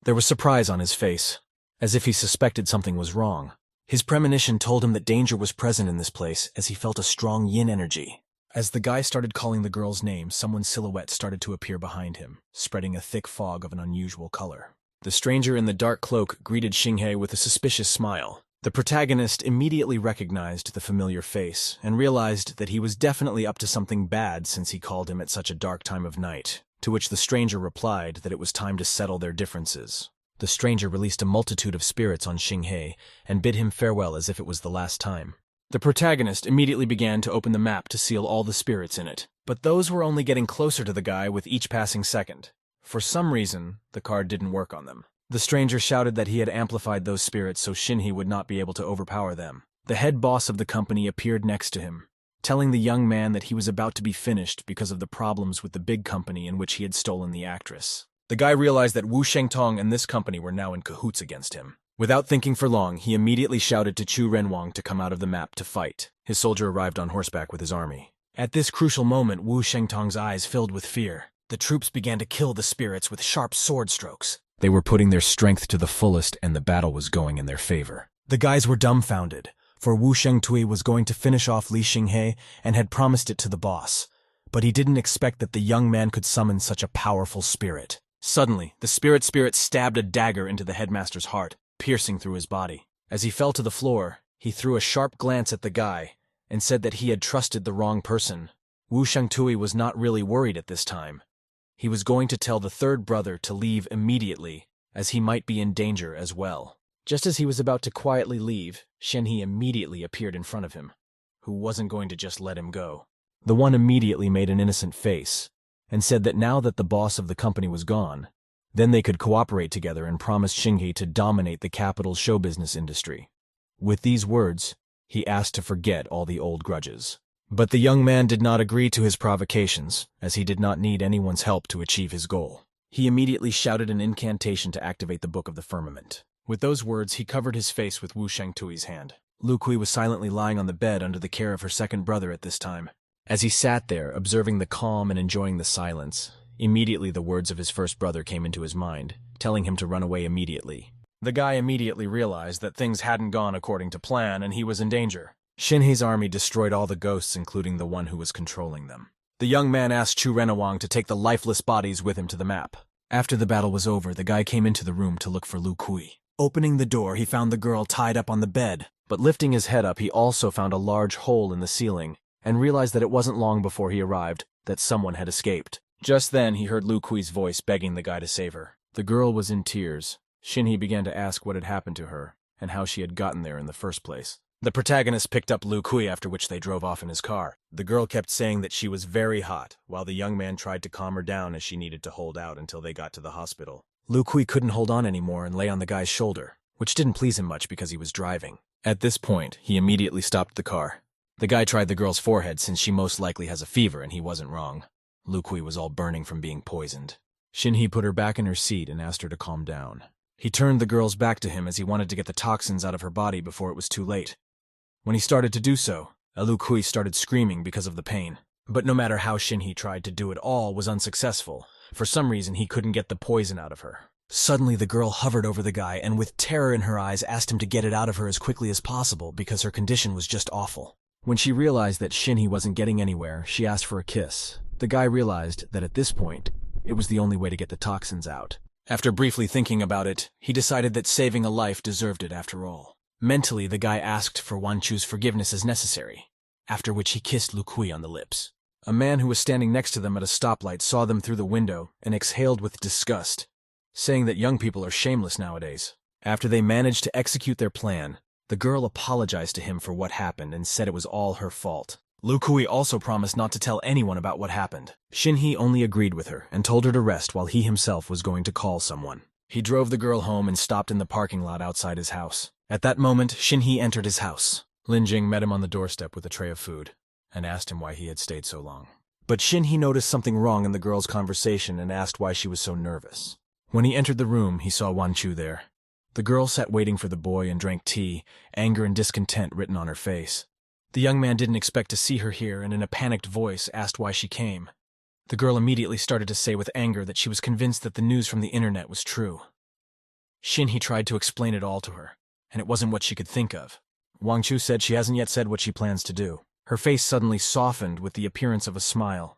There was surprise on his face, as if he suspected something was wrong. His premonition told him that danger was present in this place as he felt a strong yin energy. As the guy started calling the girl's name, someone's silhouette started to appear behind him, spreading a thick fog of an unusual color. The stranger in the dark cloak greeted Shinhei with a suspicious smile. The protagonist immediately recognized the familiar face and realized that he was definitely up to something bad since he called him at such a dark time of night, to which the stranger replied that it was time to settle their differences. The stranger released a multitude of spirits on Shinhei and bid him farewell as if it was the last time. The protagonist immediately began to open the map to seal all the spirits in it, but those were only getting closer to the guy with each passing second. For some reason, the card didn't work on them. The stranger shouted that he had amplified those spirits so Shinhei would not be able to overpower them. The head boss of the company appeared next to him, telling the young man that he was about to be finished because of the problems with the big company in which he had stolen the actress. The guy realized that Wu Shengtong and this company were now in cahoots against him. Without thinking for long, he immediately shouted to Chu Renwang to come out of the map to fight. His soldier arrived on horseback with his army. At this crucial moment, Wu Shengtong's eyes filled with fear. The troops began to kill the spirits with sharp sword strokes. They were putting their strength to the fullest and the battle was going in their favor. The guys were dumbfounded, for Wu Shengtui was going to finish off Li Xinghe and had promised it to the boss. But he didn't expect that the young man could summon such a powerful spirit. Suddenly, the spirit stabbed a dagger into the headmaster's heart, piercing through his body. As he fell to the floor, he threw a sharp glance at the guy and said that he had trusted the wrong person. Wu Shengtui was not really worried at this time. He was going to tell the third brother to leave immediately, as he might be in danger as well. Just as he was about to quietly leave, Shenhe immediately appeared in front of him, who wasn't going to just let him go. The one immediately made an innocent face, and said that now that the boss of the company was gone, then they could cooperate together and promised Shinhei to dominate the capital's show business industry. With these words, he asked to forget all the old grudges. But the young man did not agree to his provocations, as he did not need anyone's help to achieve his goal. He immediately shouted an incantation to activate the Book of the Firmament. With those words, he covered his face with Wu Shengtui's hand. Lu Kui was silently lying on the bed under the care of her second brother at this time. As he sat there, observing the calm and enjoying the silence, immediately the words of his first brother came into his mind, telling him to run away immediately. The guy immediately realized that things hadn't gone according to plan and he was in danger. Shinhei's army destroyed all the ghosts, including the one who was controlling them. The young man asked Chu Renawang to take the lifeless bodies with him to the map. After the battle was over, the guy came into the room to look for Lu Kui. Opening the door, he found the girl tied up on the bed, but lifting his head up, he also found a large hole in the ceiling, and realized that it wasn't long before he arrived that someone had escaped. Just then, he heard Lu Kui's voice begging the guy to save her. The girl was in tears. Shinhei began to ask what had happened to her, and how she had gotten there in the first place. The protagonist picked up Lu Kui, after which they drove off in his car. The girl kept saying that she was very hot, while the young man tried to calm her down as she needed to hold out until they got to the hospital. Lu Kui couldn't hold on anymore and lay on the guy's shoulder, which didn't please him much because he was driving. At this point, he immediately stopped the car. The guy tried the girl's forehead since she most likely has a fever, and he wasn't wrong. Lu Kui was all burning from being poisoned. Shinhei put her back in her seat and asked her to calm down. He turned the girl's back to him as he wanted to get the toxins out of her body before it was too late. When he started to do so, Lu Kui started screaming because of the pain. But no matter how Shinhei tried to do it, all was unsuccessful. For some reason, he couldn't get the poison out of her. Suddenly, the girl hovered over the guy and with terror in her eyes asked him to get it out of her as quickly as possible because her condition was just awful. When she realized that Shinhei wasn't getting anywhere, she asked for a kiss. The guy realized that at this point, it was the only way to get the toxins out. After briefly thinking about it, he decided that saving a life deserved it after all. Mentally, the guy asked for Wanchu's forgiveness as necessary, after which he kissed Lu Kui on the lips. A man who was standing next to them at a stoplight saw them through the window and exhaled with disgust, saying that young people are shameless nowadays. After they managed to execute their plan, the girl apologized to him for what happened and said it was all her fault. Lu Kui also promised not to tell anyone about what happened. Shinhei only agreed with her and told her to rest while he himself was going to call someone. He drove the girl home and stopped in the parking lot outside his house. At that moment, Shinhei entered his house. Lin Jing met him on the doorstep with a tray of food and asked him why he had stayed so long. But Shin-hee noticed something wrong in the girl's conversation and asked why she was so nervous. When he entered the room, he saw Wan-chu there. The girl sat waiting for the boy and drank tea, anger and discontent written on her face. The young man didn't expect to see her here and in a panicked voice asked why she came. The girl immediately started to say with anger that she was convinced that the news from the internet was true. Shin-hee tried to explain it all to her, and it wasn't what she could think of. Wang-chu said she hasn't yet said what she plans to do. Her face suddenly softened with the appearance of a smile.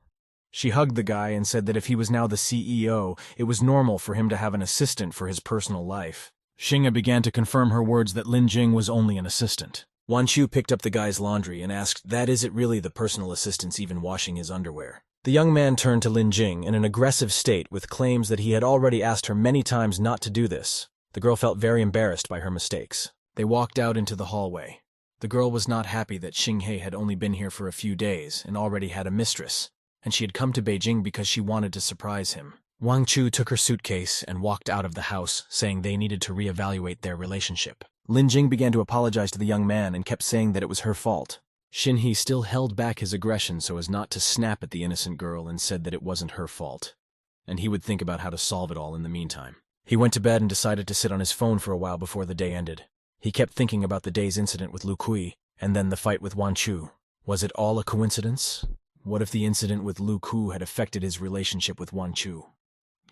She hugged the guy and said that if he was now the CEO, it was normal for him to have an assistant for his personal life. Xinghe began to confirm her words that Lin Jing was only an assistant. Wan-chu picked up the guy's laundry and asked, "That is it really the personal assistant's even washing his underwear?" The young man turned to Lin Jing in an aggressive state with claims that he had already asked her many times not to do this. The girl felt very embarrassed by her mistakes. They walked out into the hallway. The girl was not happy that Xinghe had only been here for a few days and already had a mistress, and she had come to Beijing because she wanted to surprise him. Wang Chu took her suitcase and walked out of the house, saying they needed to reevaluate their relationship. Lin Jing began to apologize to the young man and kept saying that it was her fault. Shin-hee still held back his aggression so as not to snap at the innocent girl and said that it wasn't her fault, and he would think about how to solve it all in the meantime. He went to bed and decided to sit on his phone for a while before the day ended. He kept thinking about the day's incident with Lu Kui, and then the fight with Wan Chu. Was it all a coincidence? What if the incident with Lu Kui had affected his relationship with Wan Chu?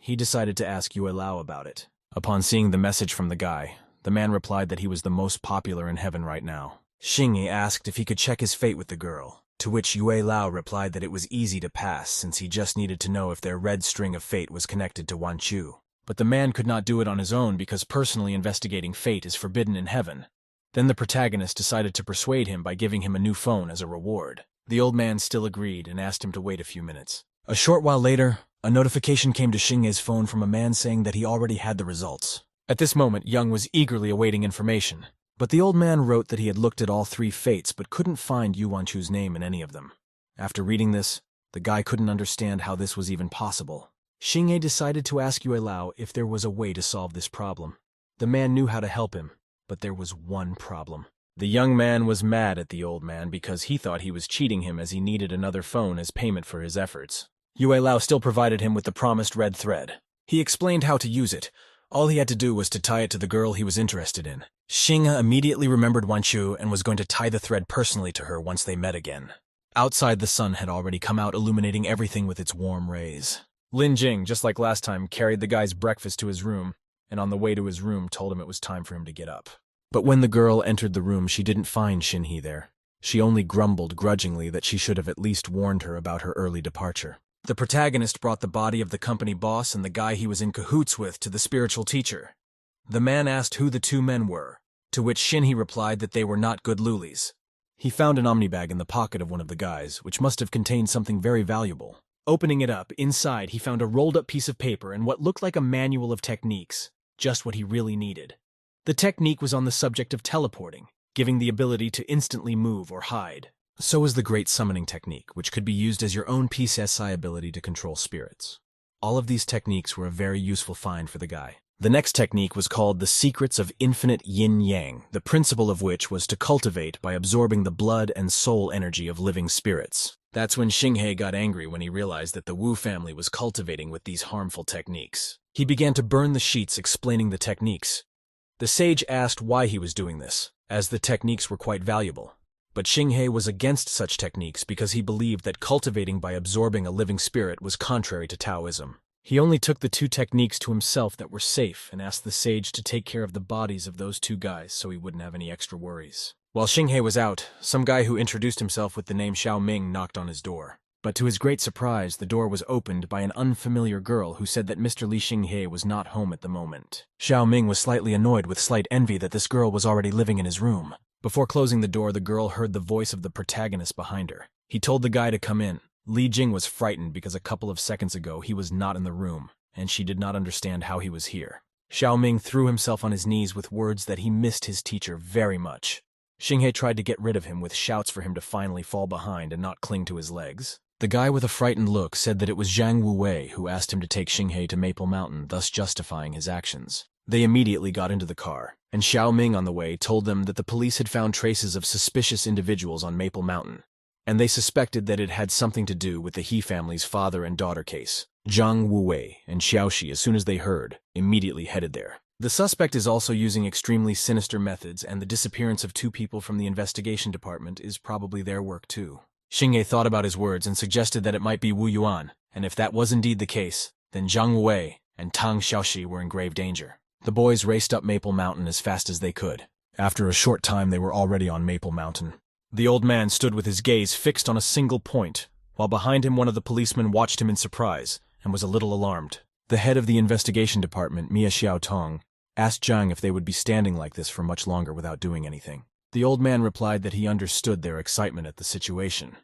He decided to ask Yue Lao about it. Upon seeing the message from the guy, the man replied that he was the most popular in heaven right now. Xinghe asked if he could check his fate with the girl, to which Yue Lao replied that it was easy to pass since he just needed to know if their red string of fate was connected to Wan Chu. But the man could not do it on his own because personally investigating fate is forbidden in heaven. Then the protagonist decided to persuade him by giving him a new phone as a reward. The old man still agreed and asked him to wait a few minutes. A short while later, a notification came to Xinghe's phone from a man saying that he already had the results. At this moment, Young was eagerly awaiting information, but the old man wrote that he had looked at all three fates but couldn't find Yu Wanchu's name in any of them. After reading this, the guy couldn't understand how this was even possible. Xinghe decided to ask Yue Lao if there was a way to solve this problem. The man knew how to help him, but there was one problem. The young man was mad at the old man because he thought he was cheating him as he needed another phone as payment for his efforts. Yue Lao still provided him with the promised red thread. He explained how to use it. All he had to do was to tie it to the girl he was interested in. Xinghe immediately remembered Wan Chu and was going to tie the thread personally to her once they met again. Outside, the sun had already come out, illuminating everything with its warm rays. Lin Jing, just like last time, carried the guy's breakfast to his room, and on the way to his room told him it was time for him to get up. But when the girl entered the room, she didn't find Shin-hee there. She only grumbled grudgingly that she should have at least warned her about her early departure. The protagonist brought the body of the company boss and the guy he was in cahoots with to the spiritual teacher. The man asked who the two men were, to which Shin-hee replied that they were not good lulis. He found an omnibag in the pocket of one of the guys, which must have contained something very valuable. Opening it up, inside he found a rolled-up piece of paper and what looked like a manual of techniques, just what he really needed. The technique was on the subject of teleporting, giving the ability to instantly move or hide. So was the Great Summoning Technique, which could be used as your own PSI ability to control spirits. All of these techniques were a very useful find for the guy. The next technique was called the Secrets of Infinite Yin-Yang, the principle of which was to cultivate by absorbing the blood and soul energy of living spirits. That's when Xinghe got angry when he realized that the Wu family was cultivating with these harmful techniques. He began to burn the sheets explaining the techniques. The sage asked why he was doing this, as the techniques were quite valuable. But Xinghe was against such techniques because he believed that cultivating by absorbing a living spirit was contrary to Taoism. He only took the two techniques to himself that were safe and asked the sage to take care of the bodies of those two guys so he wouldn't have any extra worries. While Xinghe was out, some guy who introduced himself with the name Xiao Ming knocked on his door. But to his great surprise, the door was opened by an unfamiliar girl who said that Mr. Li Xinghe was not home at the moment. Xiao Ming was slightly annoyed with slight envy that this girl was already living in his room. Before closing the door, the girl heard the voice of the protagonist behind her. He told the guy to come in. Li Jing was frightened because a couple of seconds ago he was not in the room, and she did not understand how he was here. Xiao Ming threw himself on his knees with words that he missed his teacher very much. Xinghe tried to get rid of him with shouts for him to finally fall behind and not cling to his legs. The guy with a frightened look said that it was Zhang Wuwei who asked him to take Xinghe to Maple Mountain, thus justifying his actions. They immediately got into the car, and Xiao Ming on the way told them that the police had found traces of suspicious individuals on Maple Mountain. and they suspected that it had something to do with the He family's father and daughter case. Zhang Wuwei and Xiaoxi, as soon as they heard, immediately headed there. The suspect is also using extremely sinister methods, and the disappearance of 2 people from the investigation department is probably their work too. Xingye thought about his words and suggested that it might be Wu Yuan, and if that was indeed the case, then Zhang Wuwei and Tang Xiaoxi were in grave danger. The boys raced up Maple Mountain as fast as they could. After a short time, they were already on Maple Mountain. The old man stood with his gaze fixed on a single point, while behind him one of the policemen watched him in surprise and was a little alarmed. The head of the investigation department, Mia Xiaotong, asked Zhang if they would be standing like this for much longer without doing anything. The old man replied that he understood their excitement at the situation,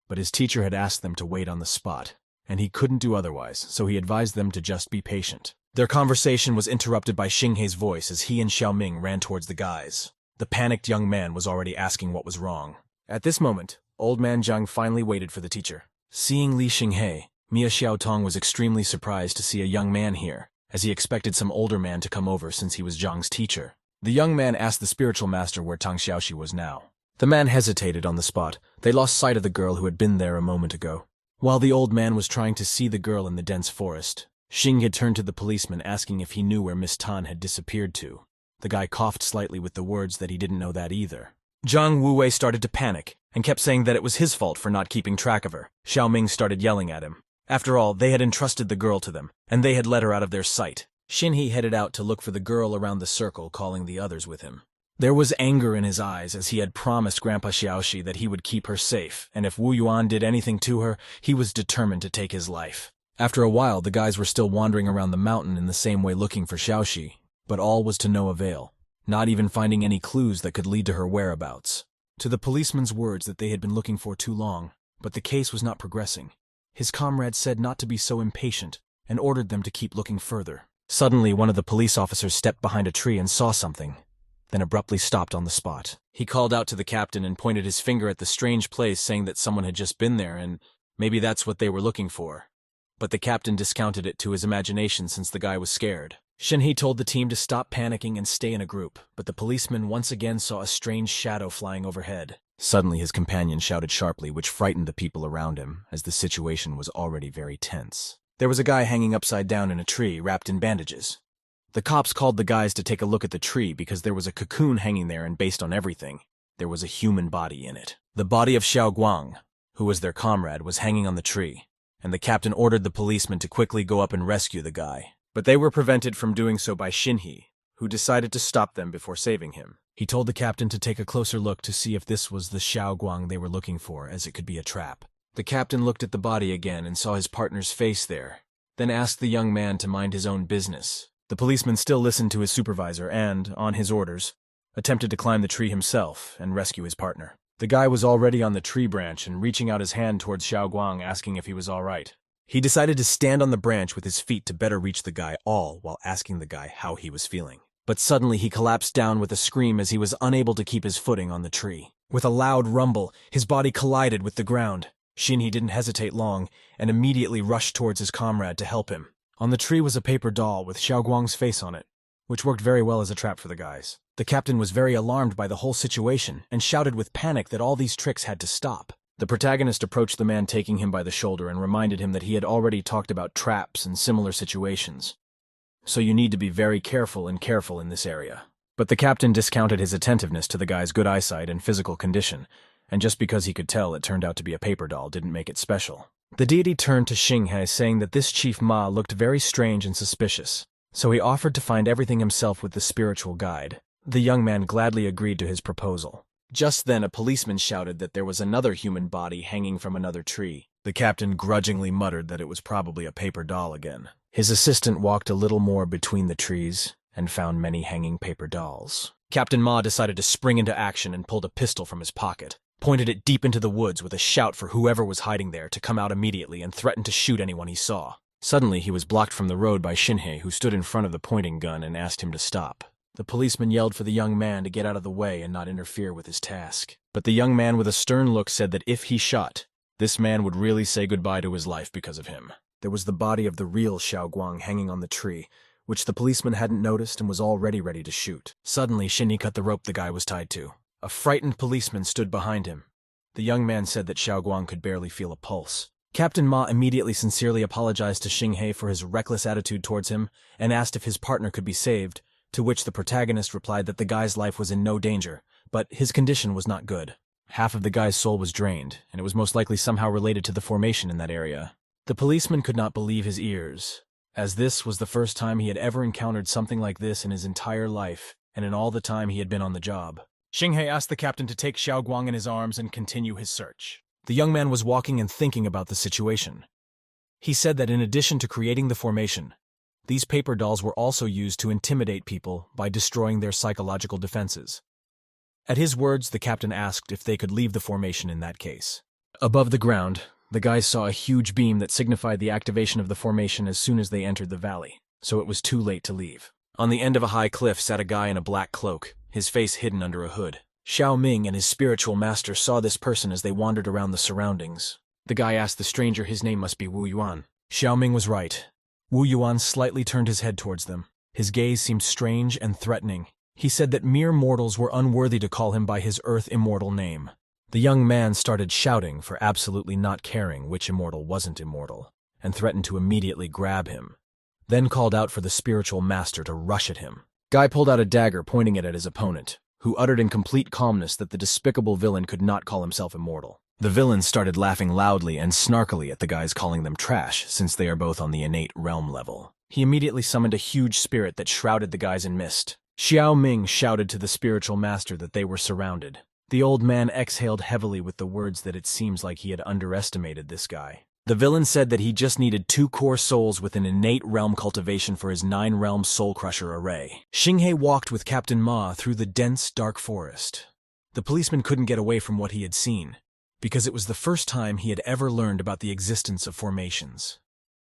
but his teacher had asked them to wait on the spot, and he couldn't do otherwise, so he advised them to just be patient. Their conversation was interrupted by Xinghe's voice as he and Xiaoming ran towards the guys. The panicked young man was already asking what was wrong. At this moment, old man Zhang finally waited for the teacher. Seeing Li Xinghe, Mia Xiaotong was extremely surprised to see a young man here, as he expected some older man to come over since he was Zhang's teacher. The young man asked the spiritual master where Tang Xiaoxi was now. The man hesitated on the spot. They lost sight of the girl who had been there a moment ago. While the old man was trying to see the girl in the dense forest, Xing had turned to the policeman asking if he knew where Miss Tan had disappeared to. The guy coughed slightly with the words that he didn't know that either. Zhang Wuwei started to panic and kept saying that it was his fault for not keeping track of her. Xiaoming started yelling at him. After all, they had entrusted the girl to them, and they had let her out of their sight. Xinhe headed out to look for the girl around the circle, calling the others with him. There was anger in his eyes as he had promised Grandpa Xiaoxi that he would keep her safe, and if Wu Yuan did anything to her, he was determined to take his life. After a while, the guys were still wandering around the mountain in the same way looking for Xiaoxi, but all was to no avail, not even finding any clues that could lead to her whereabouts. To the policeman's words that they had been looking for too long, but the case was not progressing. His comrades said not to be so impatient and ordered them to keep looking further. Suddenly, one of the police officers stepped behind a tree and saw something, then abruptly stopped on the spot. He called out to the captain and pointed his finger at the strange place, saying that someone had just been there and maybe that's what they were looking for. But the captain discounted it to his imagination since the guy was scared. Xinhe told the team to stop panicking and stay in a group, but the policeman once again saw a strange shadow flying overhead. Suddenly his companion shouted sharply, which frightened the people around him, as the situation was already very tense. There was a guy hanging upside down in a tree, wrapped in bandages. The cops called the guys to take a look at the tree because there was a cocoon hanging there, and based on everything, there was a human body in it. The body of Xiao Guang, who was their comrade, was hanging on the tree, and the captain ordered the policemen to quickly go up and rescue the guy. But they were prevented from doing so by Xinhe, who decided to stop them before saving him. He told the captain to take a closer look to see if this was the Xiao Guang they were looking for, as it could be a trap. The captain looked at the body again and saw his partner's face there, then asked the young man to mind his own business. The policeman still listened to his supervisor and, on his orders, attempted to climb the tree himself and rescue his partner. The guy was already on the tree branch and reaching out his hand towards Xiao Guang, asking if he was all right. He decided to stand on the branch with his feet to better reach the guy, all while asking the guy how he was feeling. But suddenly he collapsed down with a scream as he was unable to keep his footing on the tree. With a loud rumble, his body collided with the ground. Xinhe didn't hesitate long and immediately rushed towards his comrade to help him. On the tree was a paper doll with Xiao Guang's face on it, which worked very well as a trap for the guys. The captain was very alarmed by the whole situation and shouted with panic that all these tricks had to stop. The protagonist approached the man taking him by the shoulder and reminded him that he had already talked about traps and similar situations. So you need to be very careful in this area. But the captain discounted his attentiveness to the guy's good eyesight and physical condition, and just because he could tell it turned out to be a paper doll didn't make it special. The deity turned to Xinghe, saying that this Chief Ma looked very strange and suspicious, so he offered to find everything himself with the spiritual guide. The young man gladly agreed to his proposal. Just then a policeman shouted that there was another human body hanging from another tree. The captain grudgingly muttered that it was probably a paper doll again. His assistant walked a little more between the trees and found many hanging paper dolls. Captain Ma decided to spring into action and pulled a pistol from his pocket, pointed it deep into the woods with a shout for whoever was hiding there to come out immediately, and threatened to shoot anyone he saw. Suddenly he was blocked from the road by Xinhe, who stood in front of the pointing gun and asked him to stop. The policeman yelled for the young man to get out of the way and not interfere with his task. But the young man with a stern look said that if he shot, this man would really say goodbye to his life because of him. There was the body of the real Xiao Guang hanging on the tree, which the policeman hadn't noticed and was already ready to shoot. Suddenly, Xinhe cut the rope the guy was tied to. A frightened policeman stood behind him, The young man said that Xiao Guang could barely feel a pulse. Captain Ma immediately sincerely apologized to Xinghe for his reckless attitude towards him and asked if his partner could be saved, to which the protagonist replied that the guy's life was in no danger, but his condition was not good. Half of the guy's soul was drained, and it was most likely somehow related to the formation in that area. The policeman could not believe his ears, as this was the first time he had ever encountered something like this in his entire life, and in all the time he had been on the job. Xinghe asked the captain to take Xiao Guang in his arms and continue his search. The young man was walking and thinking about the situation. He said that in addition to creating the formation, these paper dolls were also used to intimidate people by destroying their psychological defenses. At his words, the captain asked if they could leave the formation in that case. Above the ground, the guys saw a huge beam that signified the activation of the formation as soon as they entered the valley, so it was too late to leave. On the end of a high cliff sat a guy in a black cloak, his face hidden under a hood. Xiao Ming and his spiritual master saw this person as they wandered around the surroundings. The guy asked the stranger his name must be Wu Yuan. Xiao Ming was right. Wu Yuan slightly turned his head towards them. His gaze seemed strange and threatening. He said that mere mortals were unworthy to call him by his earth immortal name. The young man started shouting for absolutely not caring which immortal wasn't immortal, and threatened to immediately grab him, then called out for the spiritual master to rush at him. Guy pulled out a dagger pointing it at his opponent, who uttered in complete calmness that the despicable villain could not call himself immortal. The villain started laughing loudly and snarkily at the guys calling them trash, since they are both on the innate realm level. He immediately summoned a huge spirit that shrouded the guys in mist. Xiao Ming shouted to the spiritual master that they were surrounded. The old man exhaled heavily with the words that it seems like he had underestimated this guy. The villain said that he just needed 2 core souls with an innate realm cultivation for his 9-realm soul crusher array. Xinghe walked with Captain Ma through the dense, dark forest. The policeman couldn't get away from what he had seen, because it was the first time he had ever learned about the existence of formations.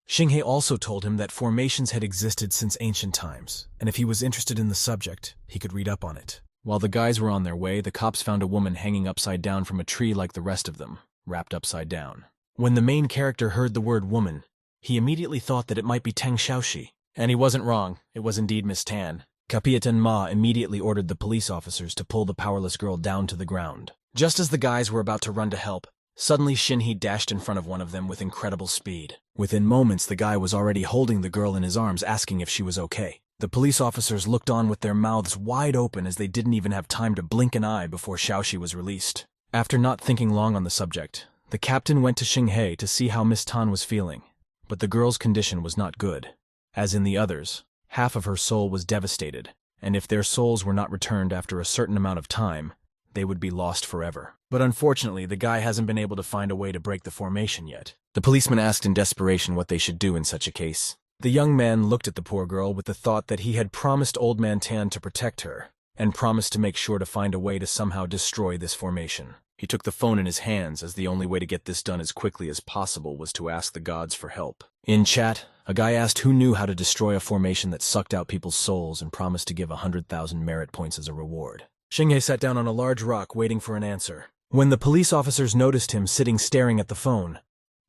Xinghe also told him that formations had existed since ancient times, and if he was interested in the subject, he could read up on it. While the guys were on their way, the cops found a woman hanging upside down from a tree like the rest of them, wrapped upside down. When the main character heard the word woman, he immediately thought that it might be Tang Xiaoxi. And he wasn't wrong, it was indeed Miss Tan. Captain Ma immediately ordered the police officers to pull the powerless girl down to the ground. Just as the guys were about to run to help, suddenly Xinghe dashed in front of one of them with incredible speed. Within moments, the guy was already holding the girl in his arms, asking if she was okay. The police officers looked on with their mouths wide open as they didn't even have time to blink an eye before Xiaoxi was released. After not thinking long on the subject, the captain went to Xinghe to see how Miss Tan was feeling, but the girl's condition was not good. As in the others, half of her soul was devastated, and if their souls were not returned after a certain amount of time, they would be lost forever. But unfortunately, the guy hasn't been able to find a way to break the formation yet. The policeman asked in desperation what they should do in such a case. The young man looked at the poor girl with the thought that he had promised Old Man Tan to protect her, and promised to make sure to find a way to somehow destroy this formation. He took the phone in his hands, as the only way to get this done as quickly as possible was to ask the gods for help. In chat, a guy asked who knew how to destroy a formation that sucked out people's souls and promised to give 100,000 merit points as a reward. Xinghe sat down on a large rock waiting for an answer. When the police officers noticed him sitting staring at the phone,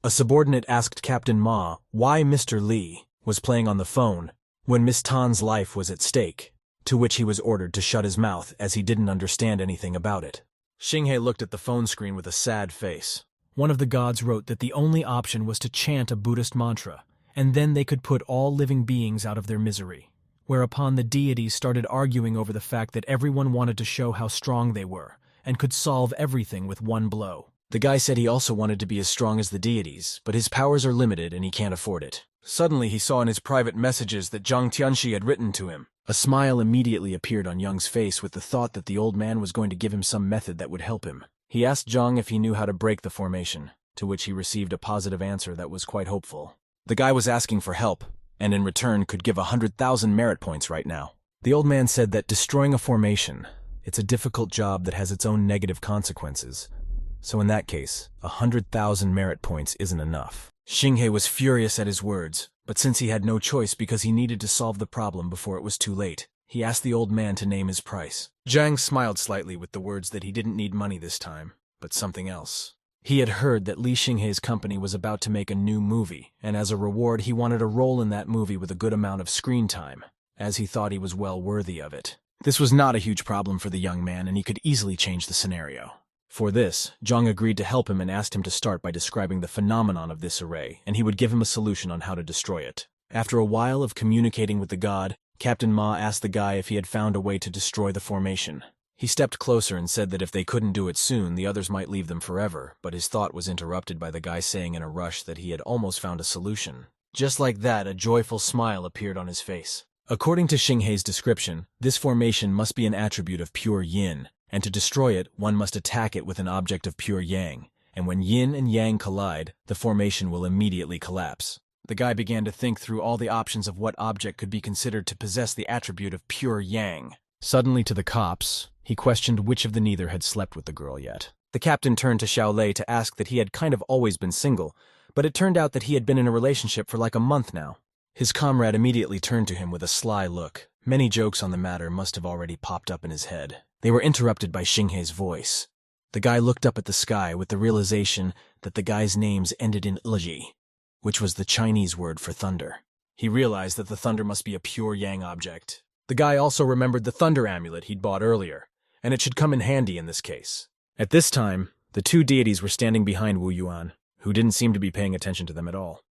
a subordinate asked Captain Ma why Mr. Li was playing on the phone when Miss Tan's life was at stake, to which he was ordered to shut his mouth as he didn't understand anything about it. Xinghe looked at the phone screen with a sad face. One of the gods wrote that the only option was to chant a Buddhist mantra, and then they could put all living beings out of their misery. Whereupon the deities started arguing over the fact that everyone wanted to show how strong they were, and could solve everything with one blow. The guy said he also wanted to be as strong as the deities, but his powers are limited and he can't afford it. Suddenly he saw in his private messages that Zhang Tianxi had written to him. A smile immediately appeared on Young's face with the thought that the old man was going to give him some method that would help him. He asked Zhang if he knew how to break the formation, to which he received a positive answer that was quite hopeful. The guy was asking for help, and in return could give 100,000 merit points right now. The old man said that destroying a formation, it's a difficult job that has its own negative consequences. So in that case, 100,000 merit points isn't enough. Xinghe was furious at his words, but since he had no choice because he needed to solve the problem before it was too late, he asked the old man to name his price. Zhang smiled slightly with the words that he didn't need money this time, but something else. He had heard that Li Xinghe's company was about to make a new movie, and as a reward he wanted a role in that movie with a good amount of screen time, as he thought he was well worthy of it. This was not a huge problem for the young man, and he could easily change the scenario. For this, Zhang agreed to help him and asked him to start by describing the phenomenon of this array, and he would give him a solution on how to destroy it. After a while of communicating with the god, Captain Ma asked the guy if he had found a way to destroy the formation. He stepped closer and said that if they couldn't do it soon, the others might leave them forever, but his thought was interrupted by the guy saying in a rush that he had almost found a solution. Just like that, a joyful smile appeared on his face. According to Xinghei's description, this formation must be an attribute of pure yin, and to destroy it, one must attack it with an object of pure yang, and when yin and yang collide, the formation will immediately collapse. The guy began to think through all the options of what object could be considered to possess the attribute of pure yang. Suddenly to the cops, he questioned which of the neither had slept with the girl yet. The captain turned to Xiaolei to ask that he had kind of always been single, but it turned out that he had been in a relationship for like a month now. His comrade immediately turned to him with a sly look. Many jokes on the matter must have already popped up in his head. They were interrupted by Xinghei's voice. The guy looked up at the sky with the realization that the guy's names ended in Liji, which was the Chinese word for thunder. He realized that the thunder must be a pure yang object. The guy also remembered the thunder amulet he'd bought earlier, and it should come in handy in this case. At this time, the two deities were standing behind Wu Yuan, who didn't seem to be paying attention to them at all,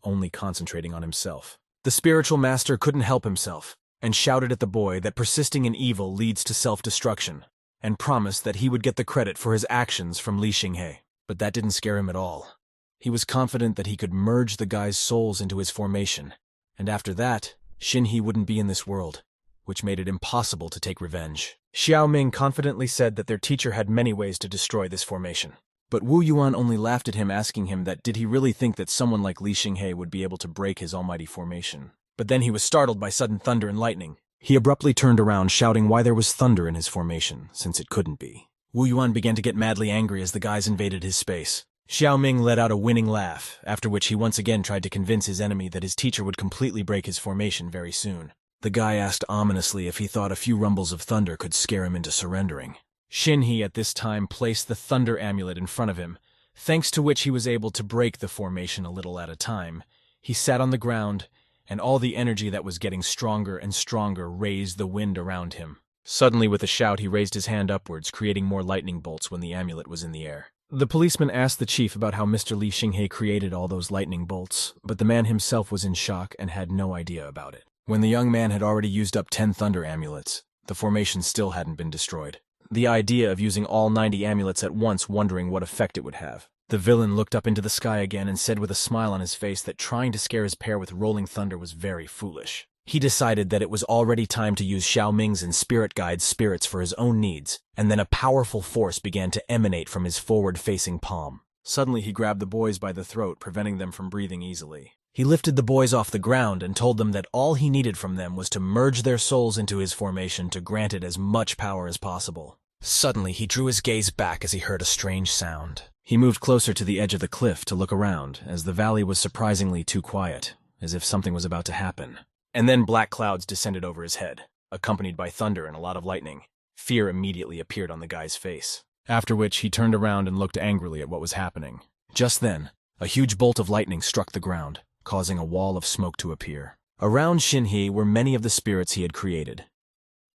only concentrating on himself. The spiritual master couldn't help himself, and shouted at the boy that persisting in evil leads to self-destruction, and promised that he would get the credit for his actions from Li Xinghei. But that didn't scare him at all. He was confident that he could merge the guy's souls into his formation, and after that, Xinghei wouldn't be in this world, which made it impossible to take revenge. Xiao Ming confidently said that their teacher had many ways to destroy this formation. But Wu Yuan only laughed at him, asking him that did he really think that someone like Li Xinghei would be able to break his almighty formation. But then he was startled by sudden thunder and lightning. He abruptly turned around, shouting why there was thunder in his formation, since it couldn't be. Wu Yuan began to get madly angry as the guys invaded his space. Xiao Ming let out a winning laugh, after which he once again tried to convince his enemy that his teacher would completely break his formation very soon. The guy asked ominously if he thought a few rumbles of thunder could scare him into surrendering. Xinghei at this time placed the thunder amulet in front of him, thanks to which he was able to break the formation a little at a time. He sat on the ground, and all the energy that was getting stronger and stronger raised the wind around him. Suddenly, with a shout, he raised his hand upwards, creating more lightning bolts when the amulet was in the air. The policeman asked the chief about how Mr. Li Xinghei created all those lightning bolts, but the man himself was in shock and had no idea about it. When the young man had already used up 10 thunder amulets, the formation still hadn't been destroyed. The idea of using all 90 amulets at once, wondering what effect it would have. The villain looked up into the sky again and said with a smile on his face that trying to scare his pair with rolling thunder was very foolish. He decided that it was already time to use Xiao Ming's and Spirit Guide's spirits for his own needs, and then a powerful force began to emanate from his forward-facing palm. Suddenly he grabbed the boys by the throat, preventing them from breathing easily. He lifted the boys off the ground and told them that all he needed from them was to merge their souls into his formation to grant it as much power as possible. Suddenly, he drew his gaze back as he heard a strange sound. He moved closer to the edge of the cliff to look around, as the valley was surprisingly too quiet, as if something was about to happen. And then black clouds descended over his head, accompanied by thunder and a lot of lightning. Fear immediately appeared on the guy's face, after which he turned around and looked angrily at what was happening. Just then, a huge bolt of lightning struck the ground, causing a wall of smoke to appear. Around Xinghei were many of the spirits he had created.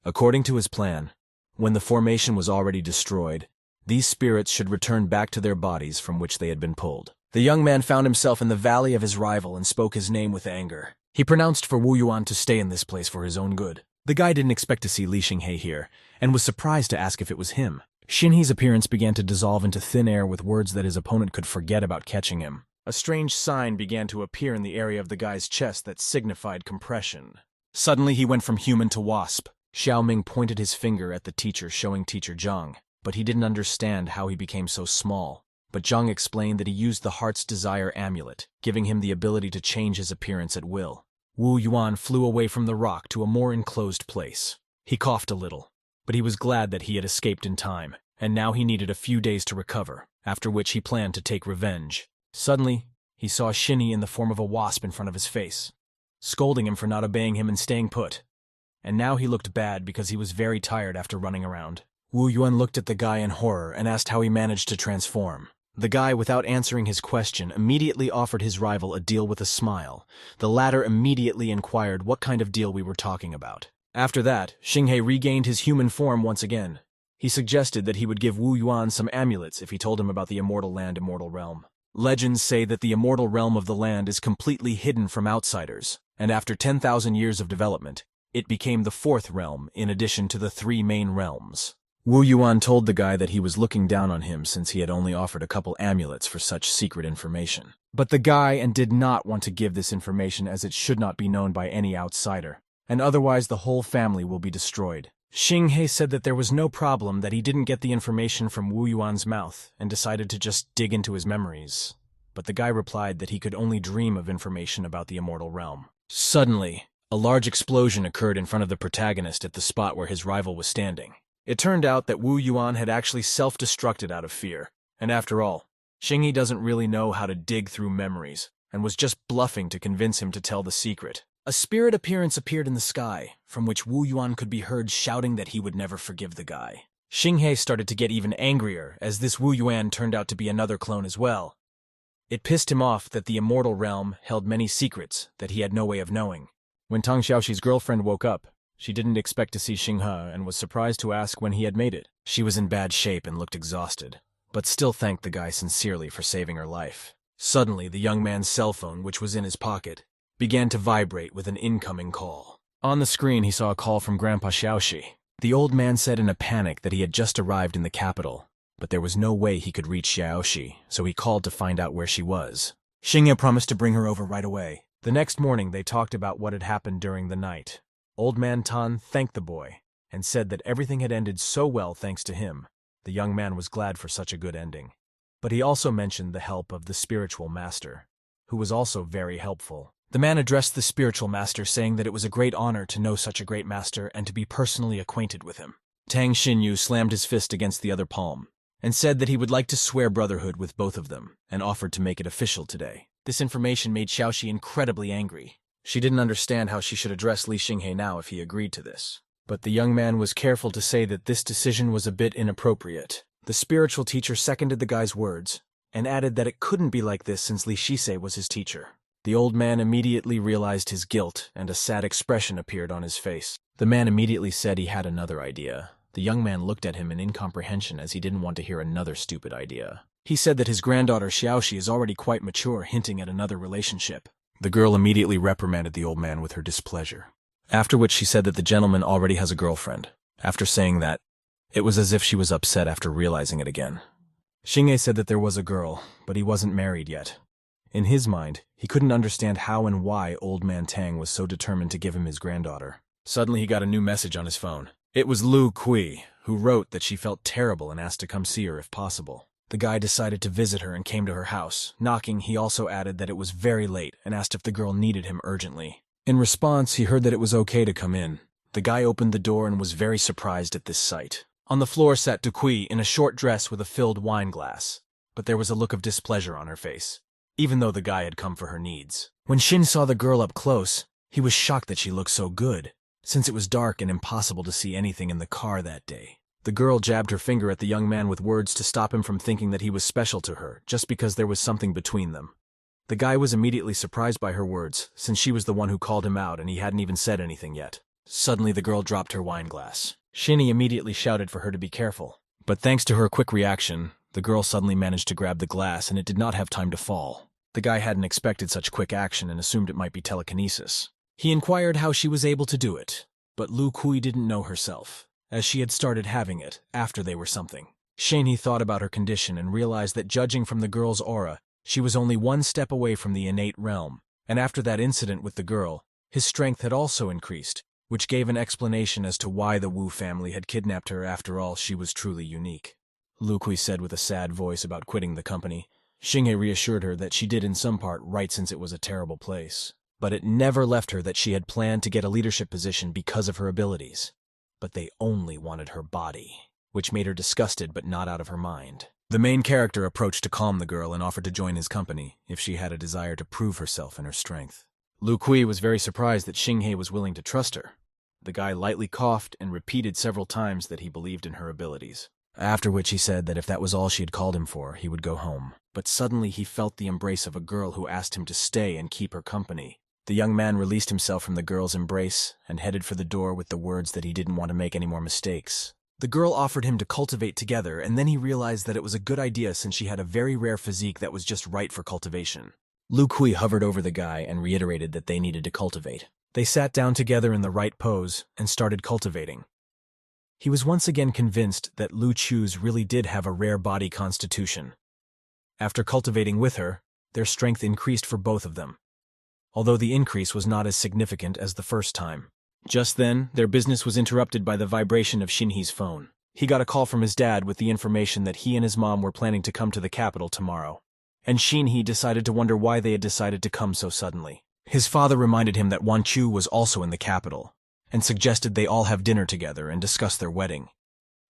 According to his plan, when the formation was already destroyed, these spirits should return back to their bodies from which they had been pulled. The young man found himself in the valley of his rival and spoke his name with anger. He pronounced for Wu Yuan to stay in this place for his own good. The guy didn't expect to see Li Xinghei here, and was surprised to ask if it was him. Xinghei's appearance began to dissolve into thin air with words that his opponent could forget about catching him. A strange sign began to appear in the area of the guy's chest that signified compression. Suddenly he went from human to wasp. Xiao Ming pointed his finger at the teacher, showing Teacher Zhang, but he didn't understand how he became so small. But Zhang explained that he used the Heart's Desire amulet, giving him the ability to change his appearance at will. Wu Yuan flew away from the rock to a more enclosed place. He coughed a little, but he was glad that he had escaped in time, and now he needed a few days to recover, after which he planned to take revenge. Suddenly, he saw Xinghei in the form of a wasp in front of his face, scolding him for not obeying him and staying put. And now he looked bad because he was very tired after running around. Wu Yuan looked at the guy in horror and asked how he managed to transform. The guy, without answering his question, immediately offered his rival a deal with a smile. The latter immediately inquired what kind of deal we were talking about. After that, Xinghei regained his human form once again. He suggested that he would give Wu Yuan some amulets if he told him about the immortal land, immortal realm. Legends say that the immortal realm of the land is completely hidden from outsiders, and after 10,000 years of development, it became the fourth realm in addition to the three main realms. Wu Yuan told the guy that he was looking down on him since he had only offered a couple amulets for such secret information. But the guy did not want to give this information as it should not be known by any outsider, and otherwise the whole family will be destroyed. Xinghe said that there was no problem, that he didn't get the information from Wu Yuan's mouth and decided to just dig into his memories. But the guy replied that he could only dream of information about the immortal realm. Suddenly, a large explosion occurred in front of the protagonist at the spot where his rival was standing. It turned out that Wu Yuan had actually self-destructed out of fear, and after all, Xinghe doesn't really know how to dig through memories, and was just bluffing to convince him to tell the secret. A spirit appearance appeared in the sky, from which Wu Yuan could be heard shouting that he would never forgive the guy. Xinghe started to get even angrier, as this Wu Yuan turned out to be another clone as well. It pissed him off that the immortal realm held many secrets that he had no way of knowing. When Tang Xiaoxi's girlfriend woke up, she didn't expect to see Xinghe and was surprised to ask when he had made it. She was in bad shape and looked exhausted, but still thanked the guy sincerely for saving her life. Suddenly, the young man's cell phone, which was in his pocket, began to vibrate with an incoming call. On the screen, he saw a call from Grandpa Xiaoxi. The old man said in a panic that he had just arrived in the capital, but there was no way he could reach Xiaoxi, so he called to find out where she was. Xinghe promised to bring her over right away. The next morning, they talked about what had happened during the night. Old man Tan thanked the boy and said that everything had ended so well thanks to him. The young man was glad for such a good ending. But he also mentioned the help of the spiritual master, who was also very helpful. The man addressed the spiritual master, saying that it was a great honor to know such a great master and to be personally acquainted with him. Tang Xinyu slammed his fist against the other palm and said that he would like to swear brotherhood with both of them and offered to make it official today. This information made Xiaoxi incredibly angry. She didn't understand how she should address Li Xinghe now if he agreed to this. But the young man was careful to say that this decision was a bit inappropriate. The spiritual teacher seconded the guy's words and added that it couldn't be like this since Li Shise was his teacher. The old man immediately realized his guilt and a sad expression appeared on his face. The man immediately said he had another idea. The young man looked at him in incomprehension as he didn't want to hear another stupid idea. He said that his granddaughter Xiaoxi is already quite mature, hinting at another relationship. The girl immediately reprimanded the old man with her displeasure. After which she said that the gentleman already has a girlfriend. After saying that, it was as if she was upset after realizing it again. Xinghe said that there was a girl, but he wasn't married yet. In his mind, he couldn't understand how and why old man Tang was so determined to give him his granddaughter. Suddenly he got a new message on his phone. It was Lu Kui, who wrote that she felt terrible and asked to come see her if possible. The guy decided to visit her and came to her house. Knocking, he also added that it was very late and asked if the girl needed him urgently. In response, he heard that it was okay to come in. The guy opened the door and was very surprised at this sight. On the floor sat Dukui in a short dress with a filled wine glass, but there was a look of displeasure on her face, even though the guy had come for her needs. When Shin saw the girl up close, he was shocked that she looked so good, since it was dark and impossible to see anything in the car that day. The girl jabbed her finger at the young man with words to stop him from thinking that he was special to her, just because there was something between them. The guy was immediately surprised by her words, since she was the one who called him out and he hadn't even said anything yet. Suddenly the girl dropped her wine glass. Shinny immediately shouted for her to be careful. But thanks to her quick reaction, the girl suddenly managed to grab the glass and it did not have time to fall. The guy hadn't expected such quick action and assumed it might be telekinesis. He inquired how she was able to do it, but Lu Kui didn't know herself, as she had started having it after they were something. Shaney thought about her condition and realized that judging from the girl's aura, she was only one step away from the innate realm, and after that incident with the girl, his strength had also increased, which gave an explanation as to why the Wu family had kidnapped her. After all, she was truly unique. Lu Kui said with a sad voice about quitting the company. Xinghe reassured her that she did in some part right since it was a terrible place. But it never left her that she had planned to get a leadership position because of her abilities. But they only wanted her body, which made her disgusted but not out of her mind. The main character approached to calm the girl and offered to join his company if she had a desire to prove herself and her strength. Lu Kui was very surprised that Xinghe was willing to trust her. The guy lightly coughed and repeated several times that he believed in her abilities. After which he said that if that was all she had called him for, he would go home. But suddenly he felt the embrace of a girl who asked him to stay and keep her company. The young man released himself from the girl's embrace and headed for the door with the words that he didn't want to make any more mistakes. The girl offered him to cultivate together, and then he realized that it was a good idea since she had a very rare physique that was just right for cultivation. Lu Kui hovered over the guy and reiterated that they needed to cultivate. They sat down together in the right pose and started cultivating. He was once again convinced that Lu Chu's really did have a rare body constitution. After cultivating with her, their strength increased for both of them, although the increase was not as significant as the first time. Just then, their business was interrupted by the vibration of Shinhee's phone. He got a call from his dad with the information that he and his mom were planning to come to the capital tomorrow, and Shinhee decided to wonder why they had decided to come so suddenly. His father reminded him that Wan Chu was also in the capital, and suggested they all have dinner together and discuss their wedding.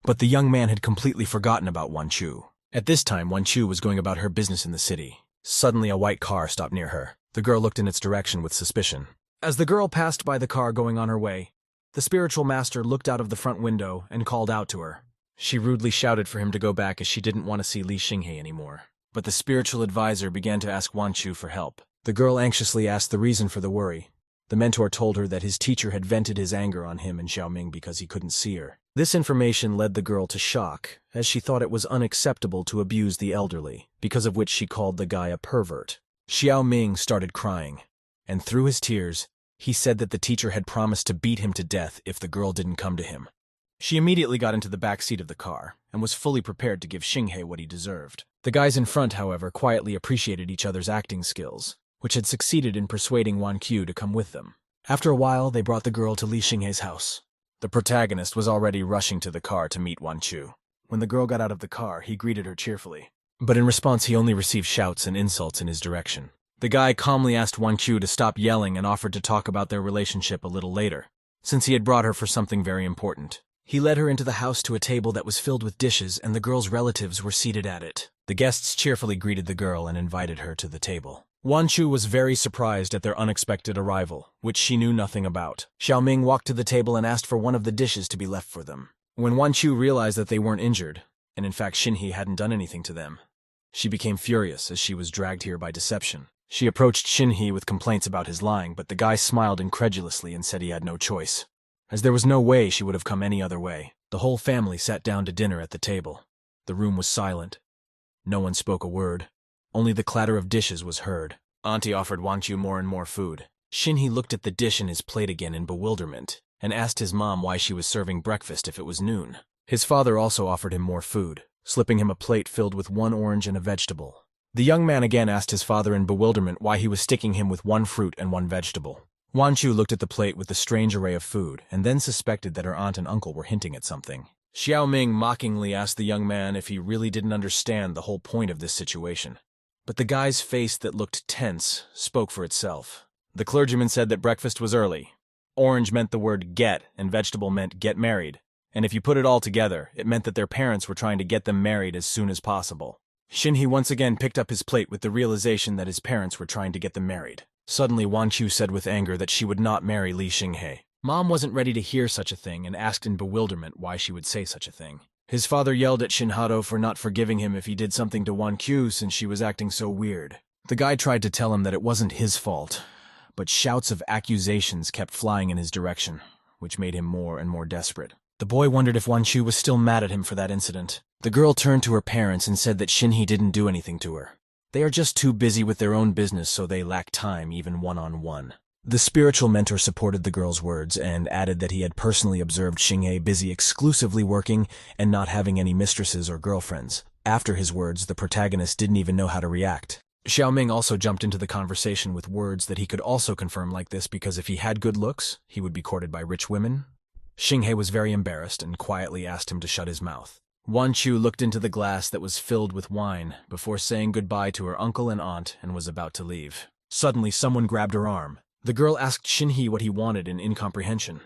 But the young man had completely forgotten about Wan Chu. At this time, Wan Chu was going about her business in the city. Suddenly, a white car stopped near her. The girl looked in its direction with suspicion. As the girl passed by the car going on her way, the spiritual master looked out of the front window and called out to her. She rudely shouted for him to go back as she didn't want to see Li Xinghe anymore. But the spiritual advisor began to ask Wan Chu for help. The girl anxiously asked the reason for the worry. The mentor told her that his teacher had vented his anger on him and Xiaoming because he couldn't see her. This information led the girl to shock, as she thought it was unacceptable to abuse the elderly, because of which she called the guy a pervert. Xiaoming started crying, and through his tears, he said that the teacher had promised to beat him to death if the girl didn't come to him. She immediately got into the back seat of the car and was fully prepared to give Xinghe what he deserved. The guys in front, however, quietly appreciated each other's acting skills, which had succeeded in persuading Wan Qiu to come with them. After a while, they brought the girl to Li Xinghe's house. The protagonist was already rushing to the car to meet Wan Chu. When the girl got out of the car, he greeted her cheerfully. But in response, he only received shouts and insults in his direction. The guy calmly asked Wan Chu to stop yelling and offered to talk about their relationship a little later, since he had brought her for something very important. He led her into the house to a table that was filled with dishes, and the girl's relatives were seated at it. The guests cheerfully greeted the girl and invited her to the table. Wan Chu was very surprised at their unexpected arrival, which she knew nothing about. Xiaoming walked to the table and asked for one of the dishes to be left for them. When Wan Chu realized that they weren't injured, and in fact Shinhee hadn't done anything to them, she became furious as she was dragged here by deception. She approached Shinhee with complaints about his lying, but the guy smiled incredulously and said he had no choice, as there was no way she would have come any other way. The whole family sat down to dinner at the table. The room was silent. No one spoke a word. Only the clatter of dishes was heard. Auntie offered Wan Chu more and more food. Shinhee looked at the dish in his plate again in bewilderment, and asked his mom why she was serving breakfast if it was noon. His father also offered him more food, slipping him a plate filled with one orange and a vegetable. The young man again asked his father in bewilderment why he was sticking him with one fruit and one vegetable. Wan Chu looked at the plate with the strange array of food, and then suspected that her aunt and uncle were hinting at something. Xiaoming mockingly asked the young man if he really didn't understand the whole point of this situation. But the guy's face that looked tense spoke for itself. The clergyman said that breakfast was early. Orange meant the word get, and vegetable meant get married. And if you put it all together, it meant that their parents were trying to get them married as soon as possible. Shinhee once again picked up his plate with the realization that his parents were trying to get them married. Suddenly, Wan Chu said with anger that she would not marry Li Xinghe. Mom wasn't ready to hear such a thing and asked in bewilderment why she would say such a thing. His father yelled at Shinhado for not forgiving him if he did something to Wan Qiu since she was acting so weird. The guy tried to tell him that it wasn't his fault, but shouts of accusations kept flying in his direction, which made him more and more desperate. The boy wondered if Wan Chu was still mad at him for that incident. The girl turned to her parents and said that Shinhee didn't do anything to her. They are just too busy with their own business, so they lack time even one-on-one. The spiritual mentor supported the girl's words and added that he had personally observed Xinghe busy exclusively working and not having any mistresses or girlfriends. After his words, the protagonist didn't even know how to react. Xiaoming also jumped into the conversation with words that he could also confirm like this because if he had good looks, he would be courted by rich women. Xinghe was very embarrassed and quietly asked him to shut his mouth. Wan Chu looked into the glass that was filled with wine before saying goodbye to her uncle and aunt and was about to leave. Suddenly, someone grabbed her arm. The girl asked Shinhee what he wanted in incomprehension.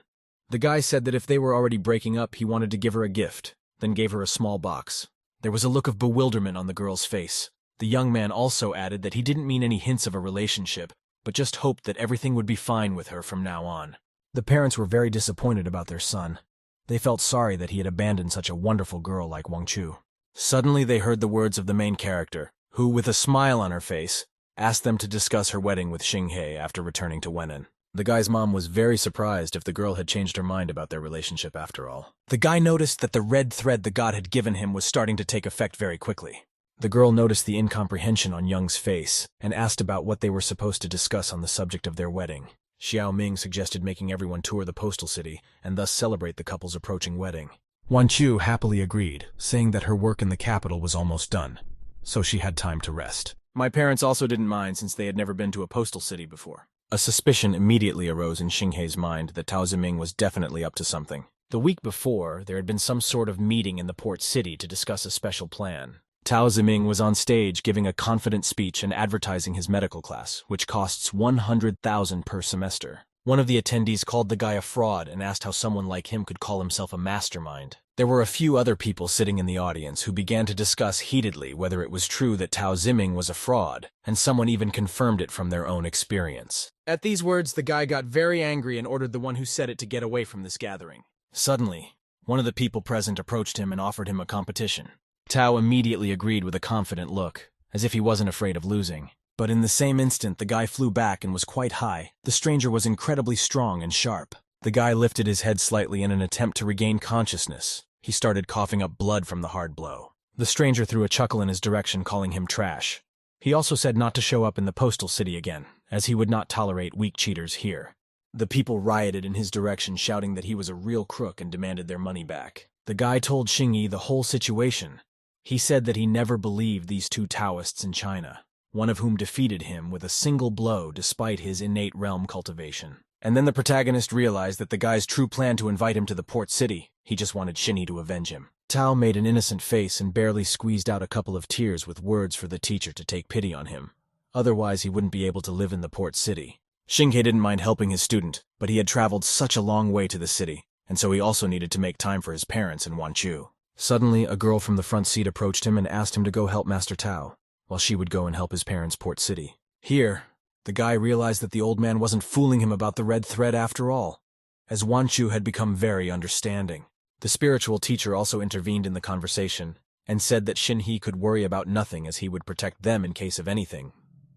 The guy said that if they were already breaking up, he wanted to give her a gift, then gave her a small box. There was a look of bewilderment on the girl's face. The young man also added that he didn't mean any hints of a relationship, but just hoped that everything would be fine with her from now on. The parents were very disappointed about their son. They felt sorry that he had abandoned such a wonderful girl like Wan Chu. Suddenly they heard the words of the main character, who, with a smile on her face, asked them to discuss her wedding with Xinghe after returning to Wenan. The guy's mom was very surprised if the girl had changed her mind about their relationship after all. The guy noticed that the red thread the god had given him was starting to take effect very quickly. The girl noticed the incomprehension on Young's face and asked about what they were supposed to discuss on the subject of their wedding. Xiao Ming suggested making everyone tour the postal city and thus celebrate the couple's approaching wedding. Wan Chu happily agreed, saying that her work in the capital was almost done, so she had time to rest. My parents also didn't mind since they had never been to a postal city before. A suspicion immediately arose in Xinghei's mind that Tao Ziming was definitely up to something. The week before, there had been some sort of meeting in the port city to discuss a special plan. Tao Ziming was on stage giving a confident speech and advertising his medical class, which costs 100,000 per semester. One of the attendees called the guy a fraud and asked how someone like him could call himself a mastermind. There were a few other people sitting in the audience who began to discuss heatedly whether it was true that Tao Ziming was a fraud, and someone even confirmed it from their own experience. At these words, the guy got very angry and ordered the one who said it to get away from this gathering. Suddenly, one of the people present approached him and offered him a competition. Tao immediately agreed with a confident look, as if he wasn't afraid of losing. But in the same instant, the guy flew back and was quite high. The stranger was incredibly strong and sharp. The guy lifted his head slightly in an attempt to regain consciousness. He started coughing up blood from the hard blow. The stranger threw a chuckle in his direction, calling him trash. He also said not to show up in the postal city again, as he would not tolerate weak cheaters here. The people rioted in his direction, shouting that he was a real crook and demanded their money back. The guy told Xingyi the whole situation. He said that he never believed these two taoists in China, one of whom defeated him with a single blow despite his innate realm cultivation. And then the protagonist realized that the guy's true plan to invite him to the port city, he just wanted Xingyi to avenge him. Tao made an innocent face and barely squeezed out a couple of tears with words for the teacher to take pity on him. Otherwise, he wouldn't be able to live in the port city. Xinghe didn't mind helping his student, but he had traveled such a long way to the city, and so he also needed to make time for his parents and Wan Chu. Suddenly, a girl from the front seat approached him and asked him to go help Master Tao, while she would go and help his parents' port city. Here, the guy realized that the old man wasn't fooling him about the red thread after all, as Wan Chu had become very understanding. The spiritual teacher also intervened in the conversation and said that Xinhe could worry about nothing as he would protect them in case of anything.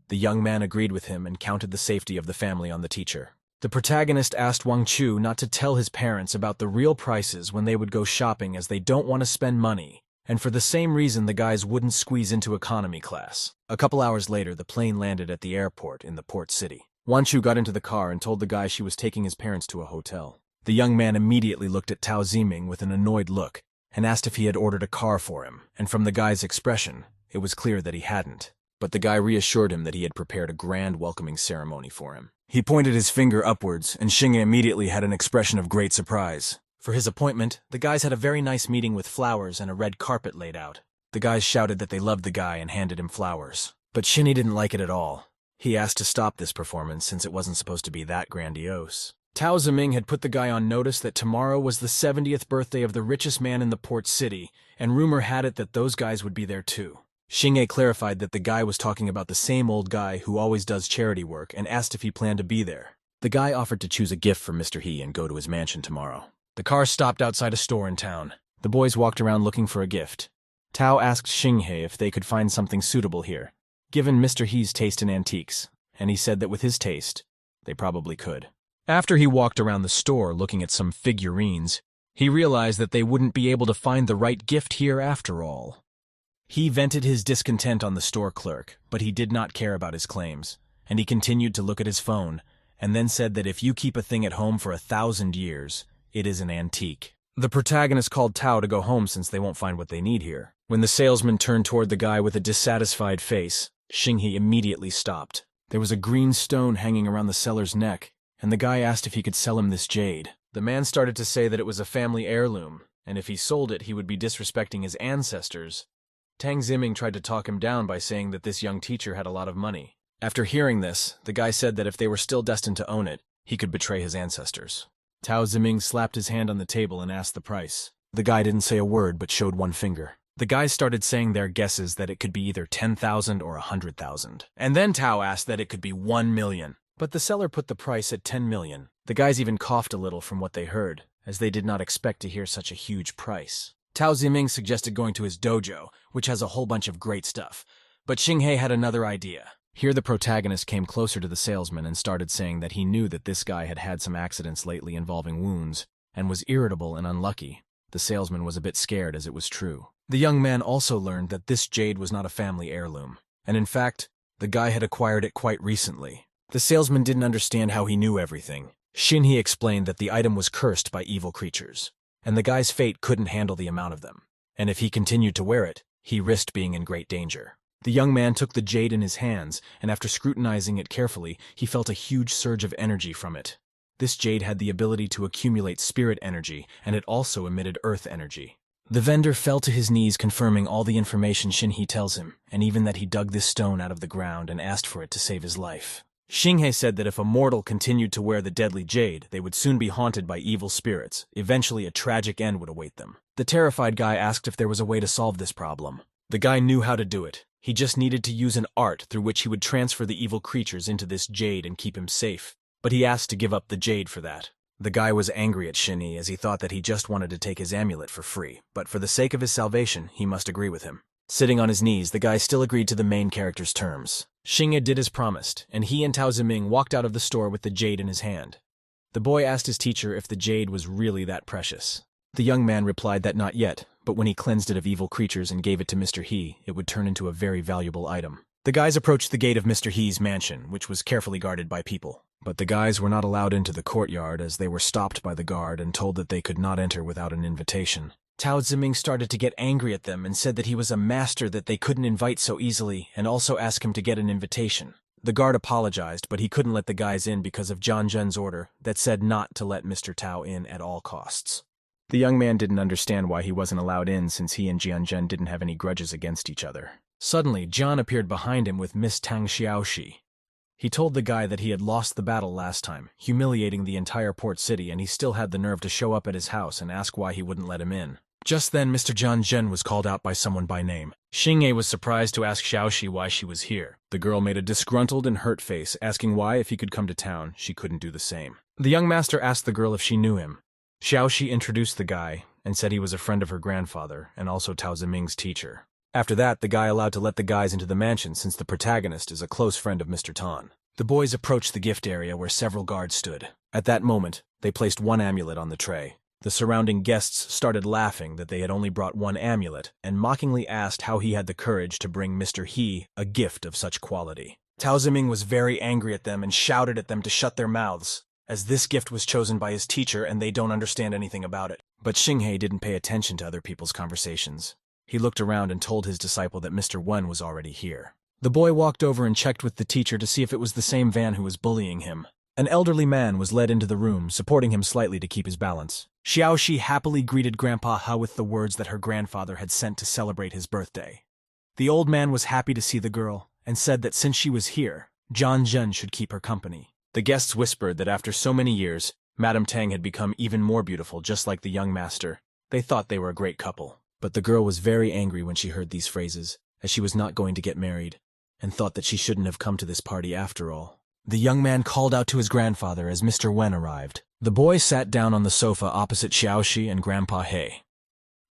The young man agreed with him and counted the safety of the family on the teacher. The protagonist asked Wang Chu not to tell his parents about the real prices when they would go shopping as they don't want to spend money, and for the same reason the guys wouldn't squeeze into economy class. A couple hours later, the plane landed at the airport in the port city. Wan Chu got into the car and told the guy she was taking his parents to a hotel. The young man immediately looked at Tao Ziming with an annoyed look and asked if he had ordered a car for him, and from the guy's expression, it was clear that he hadn't. But the guy reassured him that he had prepared a grand welcoming ceremony for him. He pointed his finger upwards, and Xinghe immediately had an expression of great surprise. For his appointment, the guys had a very nice meeting with flowers and a red carpet laid out. The guys shouted that they loved the guy and handed him flowers. But Xinghe didn't like it at all. He asked to stop this performance since it wasn't supposed to be that grandiose. Tao Ziming had put the guy on notice that tomorrow was the 70th birthday of the richest man in the port city, and rumor had it that those guys would be there too. Xinghe clarified that the guy was talking about the same old guy who always does charity work and asked if he planned to be there. The guy offered to choose a gift for Mr. He and go to his mansion tomorrow. The car stopped outside a store in town. The boys walked around looking for a gift. Tao asked Xinghe if they could find something suitable here, given Mr. He's taste in antiques, and he said that with his taste, they probably could. After he walked around the store looking at some figurines, he realized that they wouldn't be able to find the right gift here after all. He vented his discontent on the store clerk, but he did not care about his claims, and he continued to look at his phone, and then said that if you keep a thing at home for 1,000 years, it is an antique. The protagonist called Tao to go home since they won't find what they need here. When the salesman turned toward the guy with a dissatisfied face, Xinghe immediately stopped. There was a green stone hanging around the seller's neck, and the guy asked if he could sell him this jade. The man started to say that it was a family heirloom, and if he sold it, he would be disrespecting his ancestors. Tang Ziming tried to talk him down by saying that this young teacher had a lot of money. After hearing this, the guy said that if they were still destined to own it, he could betray his ancestors. Tao Ziming slapped his hand on the table and asked the price. The guy didn't say a word but showed one finger. The guys started saying their guesses that it could be either 10,000 or 100,000. And then Tao asked that it could be 1 million. But the seller put the price at 10 million. The guys even coughed a little from what they heard, as they did not expect to hear such a huge price. Tao Ziming suggested going to his dojo, which has a whole bunch of great stuff. But Xinghe had another idea. Here the protagonist came closer to the salesman and started saying that he knew that this guy had had some accidents lately involving wounds, and was irritable and unlucky. The salesman was a bit scared as it was true. The young man also learned that this jade was not a family heirloom, and in fact, the guy had acquired it quite recently. The salesman didn't understand how he knew everything. Shinhei explained that the item was cursed by evil creatures, and the guy's fate couldn't handle the amount of them, and if he continued to wear it, he risked being in great danger. The young man took the jade in his hands, and after scrutinizing it carefully, he felt a huge surge of energy from it. This jade had the ability to accumulate spirit energy, and it also emitted earth energy. The vendor fell to his knees confirming all the information Shinhei tells him, and even that he dug this stone out of the ground and asked for it to save his life. Shinhei said that if a mortal continued to wear the deadly jade, they would soon be haunted by evil spirits. Eventually a tragic end would await them. The terrified guy asked if there was a way to solve this problem. The guy knew how to do it. He just needed to use an art through which he would transfer the evil creatures into this jade and keep him safe. But he asked to give up the jade for that. The guy was angry at Shinhei as he thought that he just wanted to take his amulet for free, but for the sake of his salvation, he must agree with him. Sitting on his knees, the guy still agreed to the main character's terms. Shinhei did as promised, and he and Tao Ziming walked out of the store with the jade in his hand. The boy asked his teacher if the jade was really that precious. The young man replied that not yet, but when he cleansed it of evil creatures and gave it to Mr. He, it would turn into a very valuable item. The guys approached the gate of Mr. He's mansion, which was carefully guarded by people. But the guys were not allowed into the courtyard as they were stopped by the guard and told that they could not enter without an invitation. Tao Ziming started to get angry at them and said that he was a master that they couldn't invite so easily and also asked him to get an invitation. The guard apologized, but he couldn't let the guys in because of John Zhen's order that said not to let Mr. Tao in at all costs. The young man didn't understand why he wasn't allowed in since he and Jian Zhen didn't have any grudges against each other. Suddenly, John appeared behind him with Miss Tang Xiaoxi. He told the guy that he had lost the battle last time, humiliating the entire port city, and he still had the nerve to show up at his house and ask why he wouldn't let him in. Just then, Mr. John Zhen was called out by someone by name. Shinhei was surprised to ask Xiaoxi why she was here. The girl made a disgruntled and hurt face, asking why, if he could come to town, she couldn't do the same. The young master asked the girl if she knew him. Xiaoxi introduced the guy and said he was a friend of her grandfather and also Tao Ziming's teacher. After that, the guy allowed to let the guys into the mansion since the protagonist is a close friend of Mr. Tan. The boys approached the gift area where several guards stood. At that moment, they placed one amulet on the tray. The surrounding guests started laughing that they had only brought one amulet and mockingly asked how he had the courage to bring Mr. He a gift of such quality. Tao Ziming was very angry at them and shouted at them to shut their mouths, as this gift was chosen by his teacher and they don't understand anything about it. But Shinhei didn't pay attention to other people's conversations. He looked around and told his disciple that Mr. Wen was already here. The boy walked over and checked with the teacher to see if it was the same Van who was bullying him. An elderly man was led into the room, supporting him slightly to keep his balance. Xiaoxi happily greeted Grandpa He with the words that her grandfather had sent to celebrate his birthday. The old man was happy to see the girl and said that since she was here, John Zhen should keep her company. The guests whispered that after so many years, Madame Tang had become even more beautiful, just like the young master. They thought they were a great couple. But the girl was very angry when she heard these phrases, as she was not going to get married, and thought that she shouldn't have come to this party after all. The young man called out to his grandfather as Mr. Wen arrived. The boy sat down on the sofa opposite Xiaoxi and Grandpa He.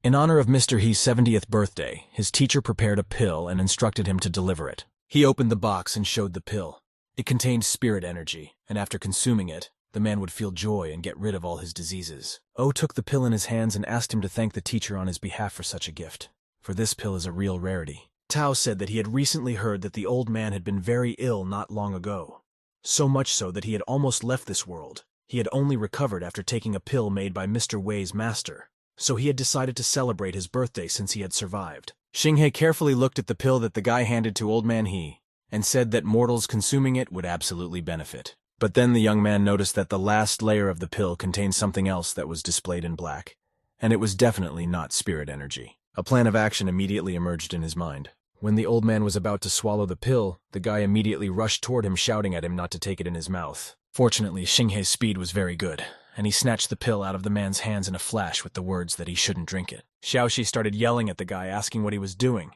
In honor of Mr. He's 70th birthday, his teacher prepared a pill and instructed him to deliver it. He opened the box and showed the pill. It contained spirit energy, and after consuming it, the man would feel joy and get rid of all his diseases. O took the pill in his hands and asked him to thank the teacher on his behalf for such a gift, for this pill is a real rarity. Tao said that he had recently heard that the old man had been very ill not long ago. So much so that he had almost left this world. He had only recovered after taking a pill made by Mr. Wei's master, so he had decided to celebrate his birthday since he had survived. Shinhei carefully looked at the pill that the guy handed to Old Man He, and said that mortals consuming it would absolutely benefit. But then the young man noticed that the last layer of the pill contained something else that was displayed in black, and it was definitely not spirit energy. A plan of action immediately emerged in his mind. When the old man was about to swallow the pill, the guy immediately rushed toward him, shouting at him not to take it in his mouth. Fortunately, Shinhei's speed was very good, and he snatched the pill out of the man's hands in a flash with the words that he shouldn't drink it. Xiaoxi started yelling at the guy, asking what he was doing.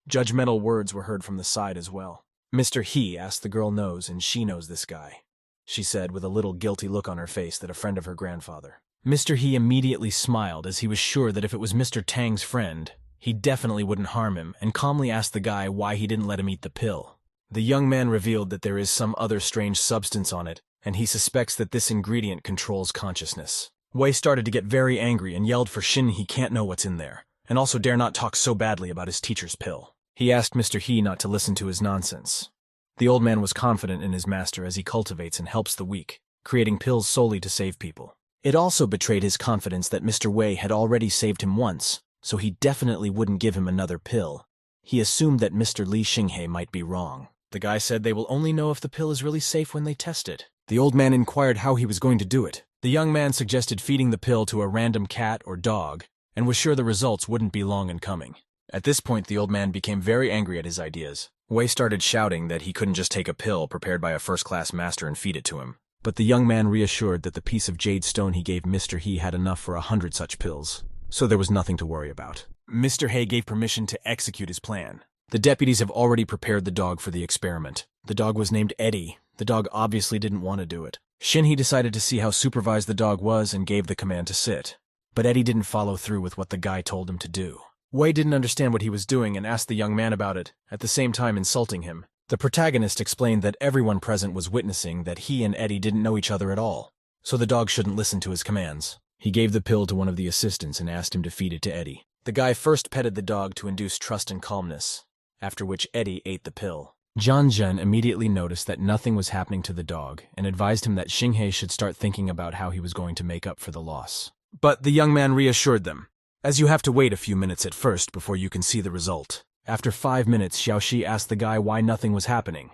Judgmental words were heard from the side as well. Mr. He asked the girl knows, and she knows this guy, she said with a little guilty look on her face that a friend of her grandfather. Mr. He immediately smiled as he was sure that if it was Mr. Tang's friend, he definitely wouldn't harm him, and calmly asked the guy why he didn't let him eat the pill. The young man revealed that there is some other strange substance on it, and he suspects that this ingredient controls consciousness. Wei started to get very angry and yelled for Shin he can't know what's in there, and also dare not talk so badly about his teacher's pill. He asked Mr. He not to listen to his nonsense. The old man was confident in his master as he cultivates and helps the weak, creating pills solely to save people. It also betrayed his confidence that Mr. Wei had already saved him once, so he definitely wouldn't give him another pill. He assumed that Mr. Li Xinghe might be wrong. The guy said they will only know if the pill is really safe when they test it. The old man inquired how he was going to do it. The young man suggested feeding the pill to a random cat or dog, and was sure the results wouldn't be long in coming. At this point, the old man became very angry at his ideas. Wei started shouting that he couldn't just take a pill prepared by a first-class master and feed it to him. But the young man reassured that the piece of jade stone he gave Mr. He had enough for 100 such pills, so there was nothing to worry about. Mr. He gave permission to execute his plan. The deputies have already prepared the dog for the experiment. The dog was named Eddie. The dog obviously didn't want to do it. Shinhee decided to see how supervised the dog was and gave the command to sit. But Eddie didn't follow through with what the guy told him to do. Wei didn't understand what he was doing and asked the young man about it, at the same time insulting him. The protagonist explained that everyone present was witnessing that he and Eddie didn't know each other at all, so the dog shouldn't listen to his commands. He gave the pill to one of the assistants and asked him to feed it to Eddie. The guy first petted the dog to induce trust and calmness, after which Eddie ate the pill. John Jun immediately noticed that nothing was happening to the dog and advised him that Xinghe should start thinking about how he was going to make up for the loss. But the young man reassured them, as you have to wait a few minutes at first before you can see the result. After 5 minutes, Xiaoxi asked the guy why nothing was happening.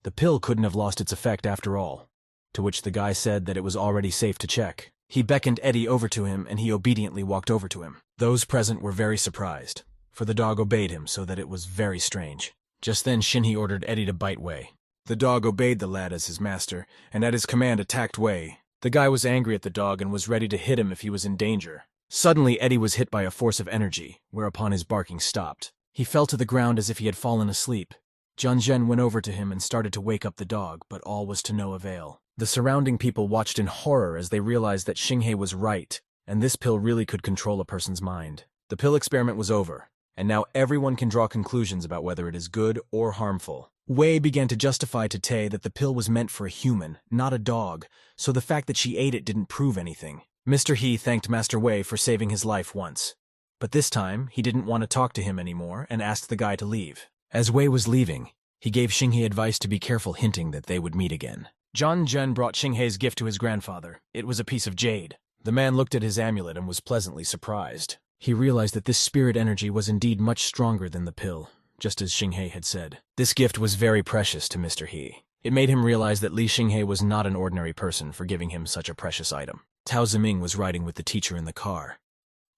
The pill couldn't have lost its effect after all, to which the guy said that it was already safe to check. He beckoned Eddie over to him and he obediently walked over to him. Those present were very surprised, for the dog obeyed him so that it was very strange. Just then Shinhee ordered Eddie to bite Wei. The dog obeyed the lad as his master, and at his command attacked Wei. The guy was angry at the dog and was ready to hit him if he was in danger. Suddenly Eddie was hit by a force of energy, whereupon his barking stopped. He fell to the ground as if he had fallen asleep. Junzhen went over to him and started to wake up the dog, but all was to no avail. The surrounding people watched in horror as they realized that Xinghe was right, and this pill really could control a person's mind. The pill experiment was over, and now everyone can draw conclusions about whether it is good or harmful. Wei began to justify to Tae that the pill was meant for a human, not a dog, so the fact that she ate it didn't prove anything. Mr. He thanked Master Wei for saving his life once, but this time he didn't want to talk to him anymore and asked the guy to leave. As Wei was leaving, he gave Xinghe advice to be careful, hinting that they would meet again. John Zhen brought Xinghe's gift to his grandfather. It was a piece of jade. The man looked at his amulet and was pleasantly surprised. He realized that this spirit energy was indeed much stronger than the pill, just as Xinghe had said. This gift was very precious to Mr. He. It made him realize that Li Xinghe was not an ordinary person for giving him such a precious item. Tao Ziming was riding with the teacher in the car.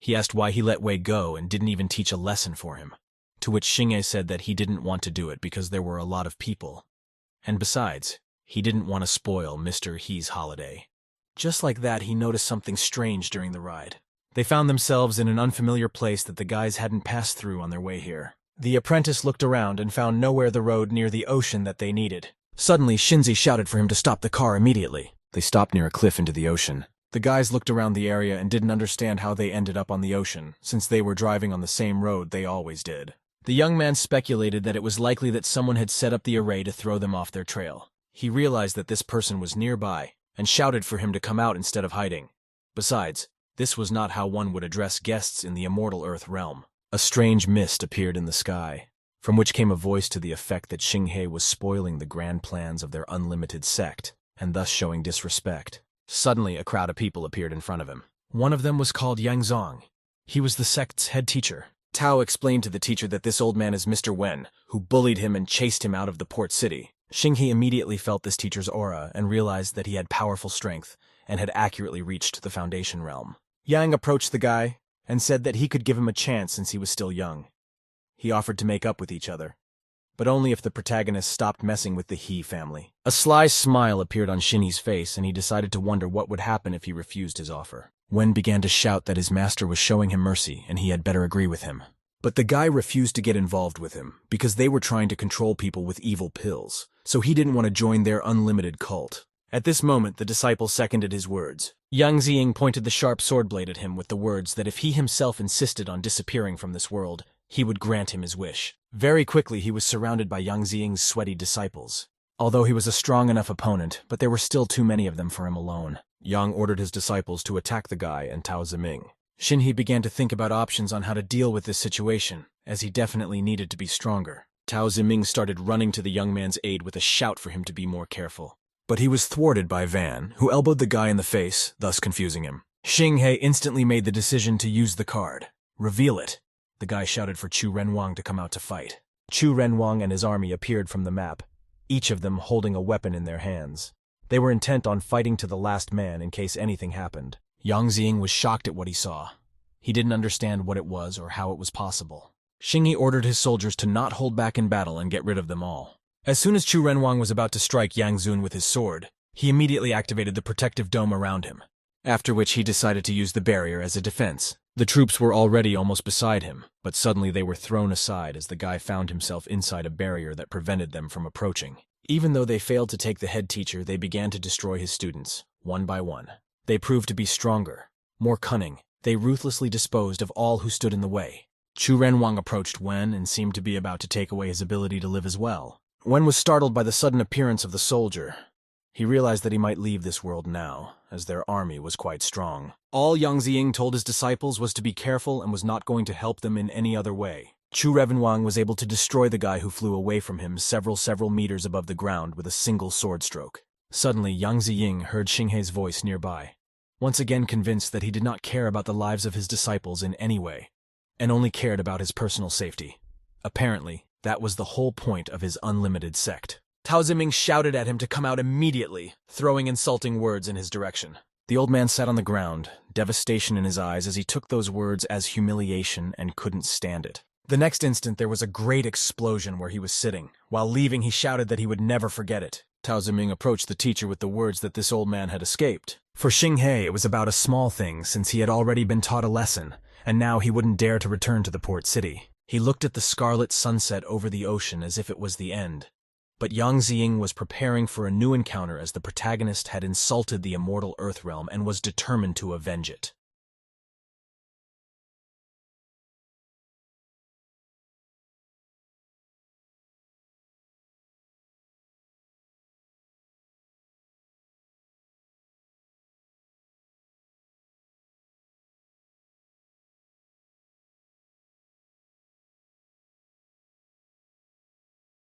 He asked why he let Wei go and didn't even teach a lesson for him, to which Xinghe said that he didn't want to do it because there were a lot of people. And besides, he didn't want to spoil Mr. He's holiday. Just like that, he noticed something strange during the ride. They found themselves in an unfamiliar place that the guys hadn't passed through on their way here. The apprentice looked around and found nowhere the road near the ocean that they needed. Suddenly, Shinzi shouted for him to stop the car immediately. They stopped near a cliff into the ocean. The guys looked around the area and didn't understand how they ended up on the ocean, since they were driving on the same road they always did. The young man speculated that it was likely that someone had set up the array to throw them off their trail. He realized that this person was nearby, and shouted for him to come out instead of hiding. Besides, this was not how one would address guests in the immortal Earth realm. A strange mist appeared in the sky, from which came a voice to the effect that Xinghe was spoiling the grand plans of their unlimited sect, and thus showing disrespect. Suddenly, a crowd of people appeared in front of him. One of them was called Yang Zong. He was the sect's head teacher. Tao explained to the teacher that this old man is Mr. Wen, who bullied him and chased him out of the port city. Xinghe immediately felt this teacher's aura and realized that he had powerful strength and had accurately reached the Foundation realm. Yang approached the guy and said that he could give him a chance since he was still young. He offered to make up with each other, but only if the protagonist stopped messing with the He family. A sly smile appeared on Shinhee's face, and he decided to wonder what would happen if he refused his offer. Wen began to shout that his master was showing him mercy and he had better agree with him. But the guy refused to get involved with him because they were trying to control people with evil pills, so he didn't want to join their unlimited cult. At this moment, the disciple seconded his words. Yang Ziying pointed the sharp sword blade at him with the words that if he himself insisted on disappearing from this world, he would grant him his wish. Very quickly he was surrounded by Yang Ziying's sweaty disciples. Although he was a strong enough opponent, but there were still too many of them for him alone. Yang ordered his disciples to attack the guy and Tao Ziming. Shinhei began to think about options on how to deal with this situation, as he definitely needed to be stronger. Tao Ziming started running to the young man's aid with a shout for him to be more careful. But he was thwarted by Van, who elbowed the guy in the face, thus confusing him. Shinhei instantly made the decision to use the card. Reveal it. The guy shouted for Chu Renwang to come out to fight. Chu Renwang and his army appeared from the map, each of them holding a weapon in their hands. They were intent on fighting to the last man in case anything happened. Yang Ziying was shocked at what he saw. He didn't understand what it was or how it was possible. Shinhei ordered his soldiers to not hold back in battle and get rid of them all. As soon as Chu Renwang was about to strike Yang Zun with his sword, he immediately activated the protective dome around him, after which he decided to use the barrier as a defense. The troops were already almost beside him, but suddenly they were thrown aside as the guy found himself inside a barrier that prevented them from approaching. Even though they failed to take the head teacher, they began to destroy his students, one by one. They proved to be stronger, more cunning. They ruthlessly disposed of all who stood in the way. Chu Renwang approached Wen and seemed to be about to take away his ability to live as well. Wen was startled by the sudden appearance of the soldier. He realized that he might leave this world now, as their army was quite strong. All Yang Ziying told his disciples was to be careful and was not going to help them in any other way. Chu Renwang was able to destroy the guy who flew away from him several meters above the ground with a single sword stroke. Suddenly, Yang Ziying heard Shinhei's voice nearby, once again convinced that he did not care about the lives of his disciples in any way, and only cared about his personal safety. Apparently, that was the whole point of his unlimited sect. Tao Ziming shouted at him to come out immediately, throwing insulting words in his direction. The old man sat on the ground, devastation in his eyes as he took those words as humiliation and couldn't stand it. The next instant there was a great explosion where he was sitting. While leaving, he shouted that he would never forget it. Tao Ziming approached the teacher with the words that this old man had escaped. For Shinhei, it was about a small thing since he had already been taught a lesson, and now he wouldn't dare to return to the port city. He looked at the scarlet sunset over the ocean as if it was the end. But Yang Ziying was preparing for a new encounter as the protagonist had insulted the immortal Earthrealm and was determined to avenge it.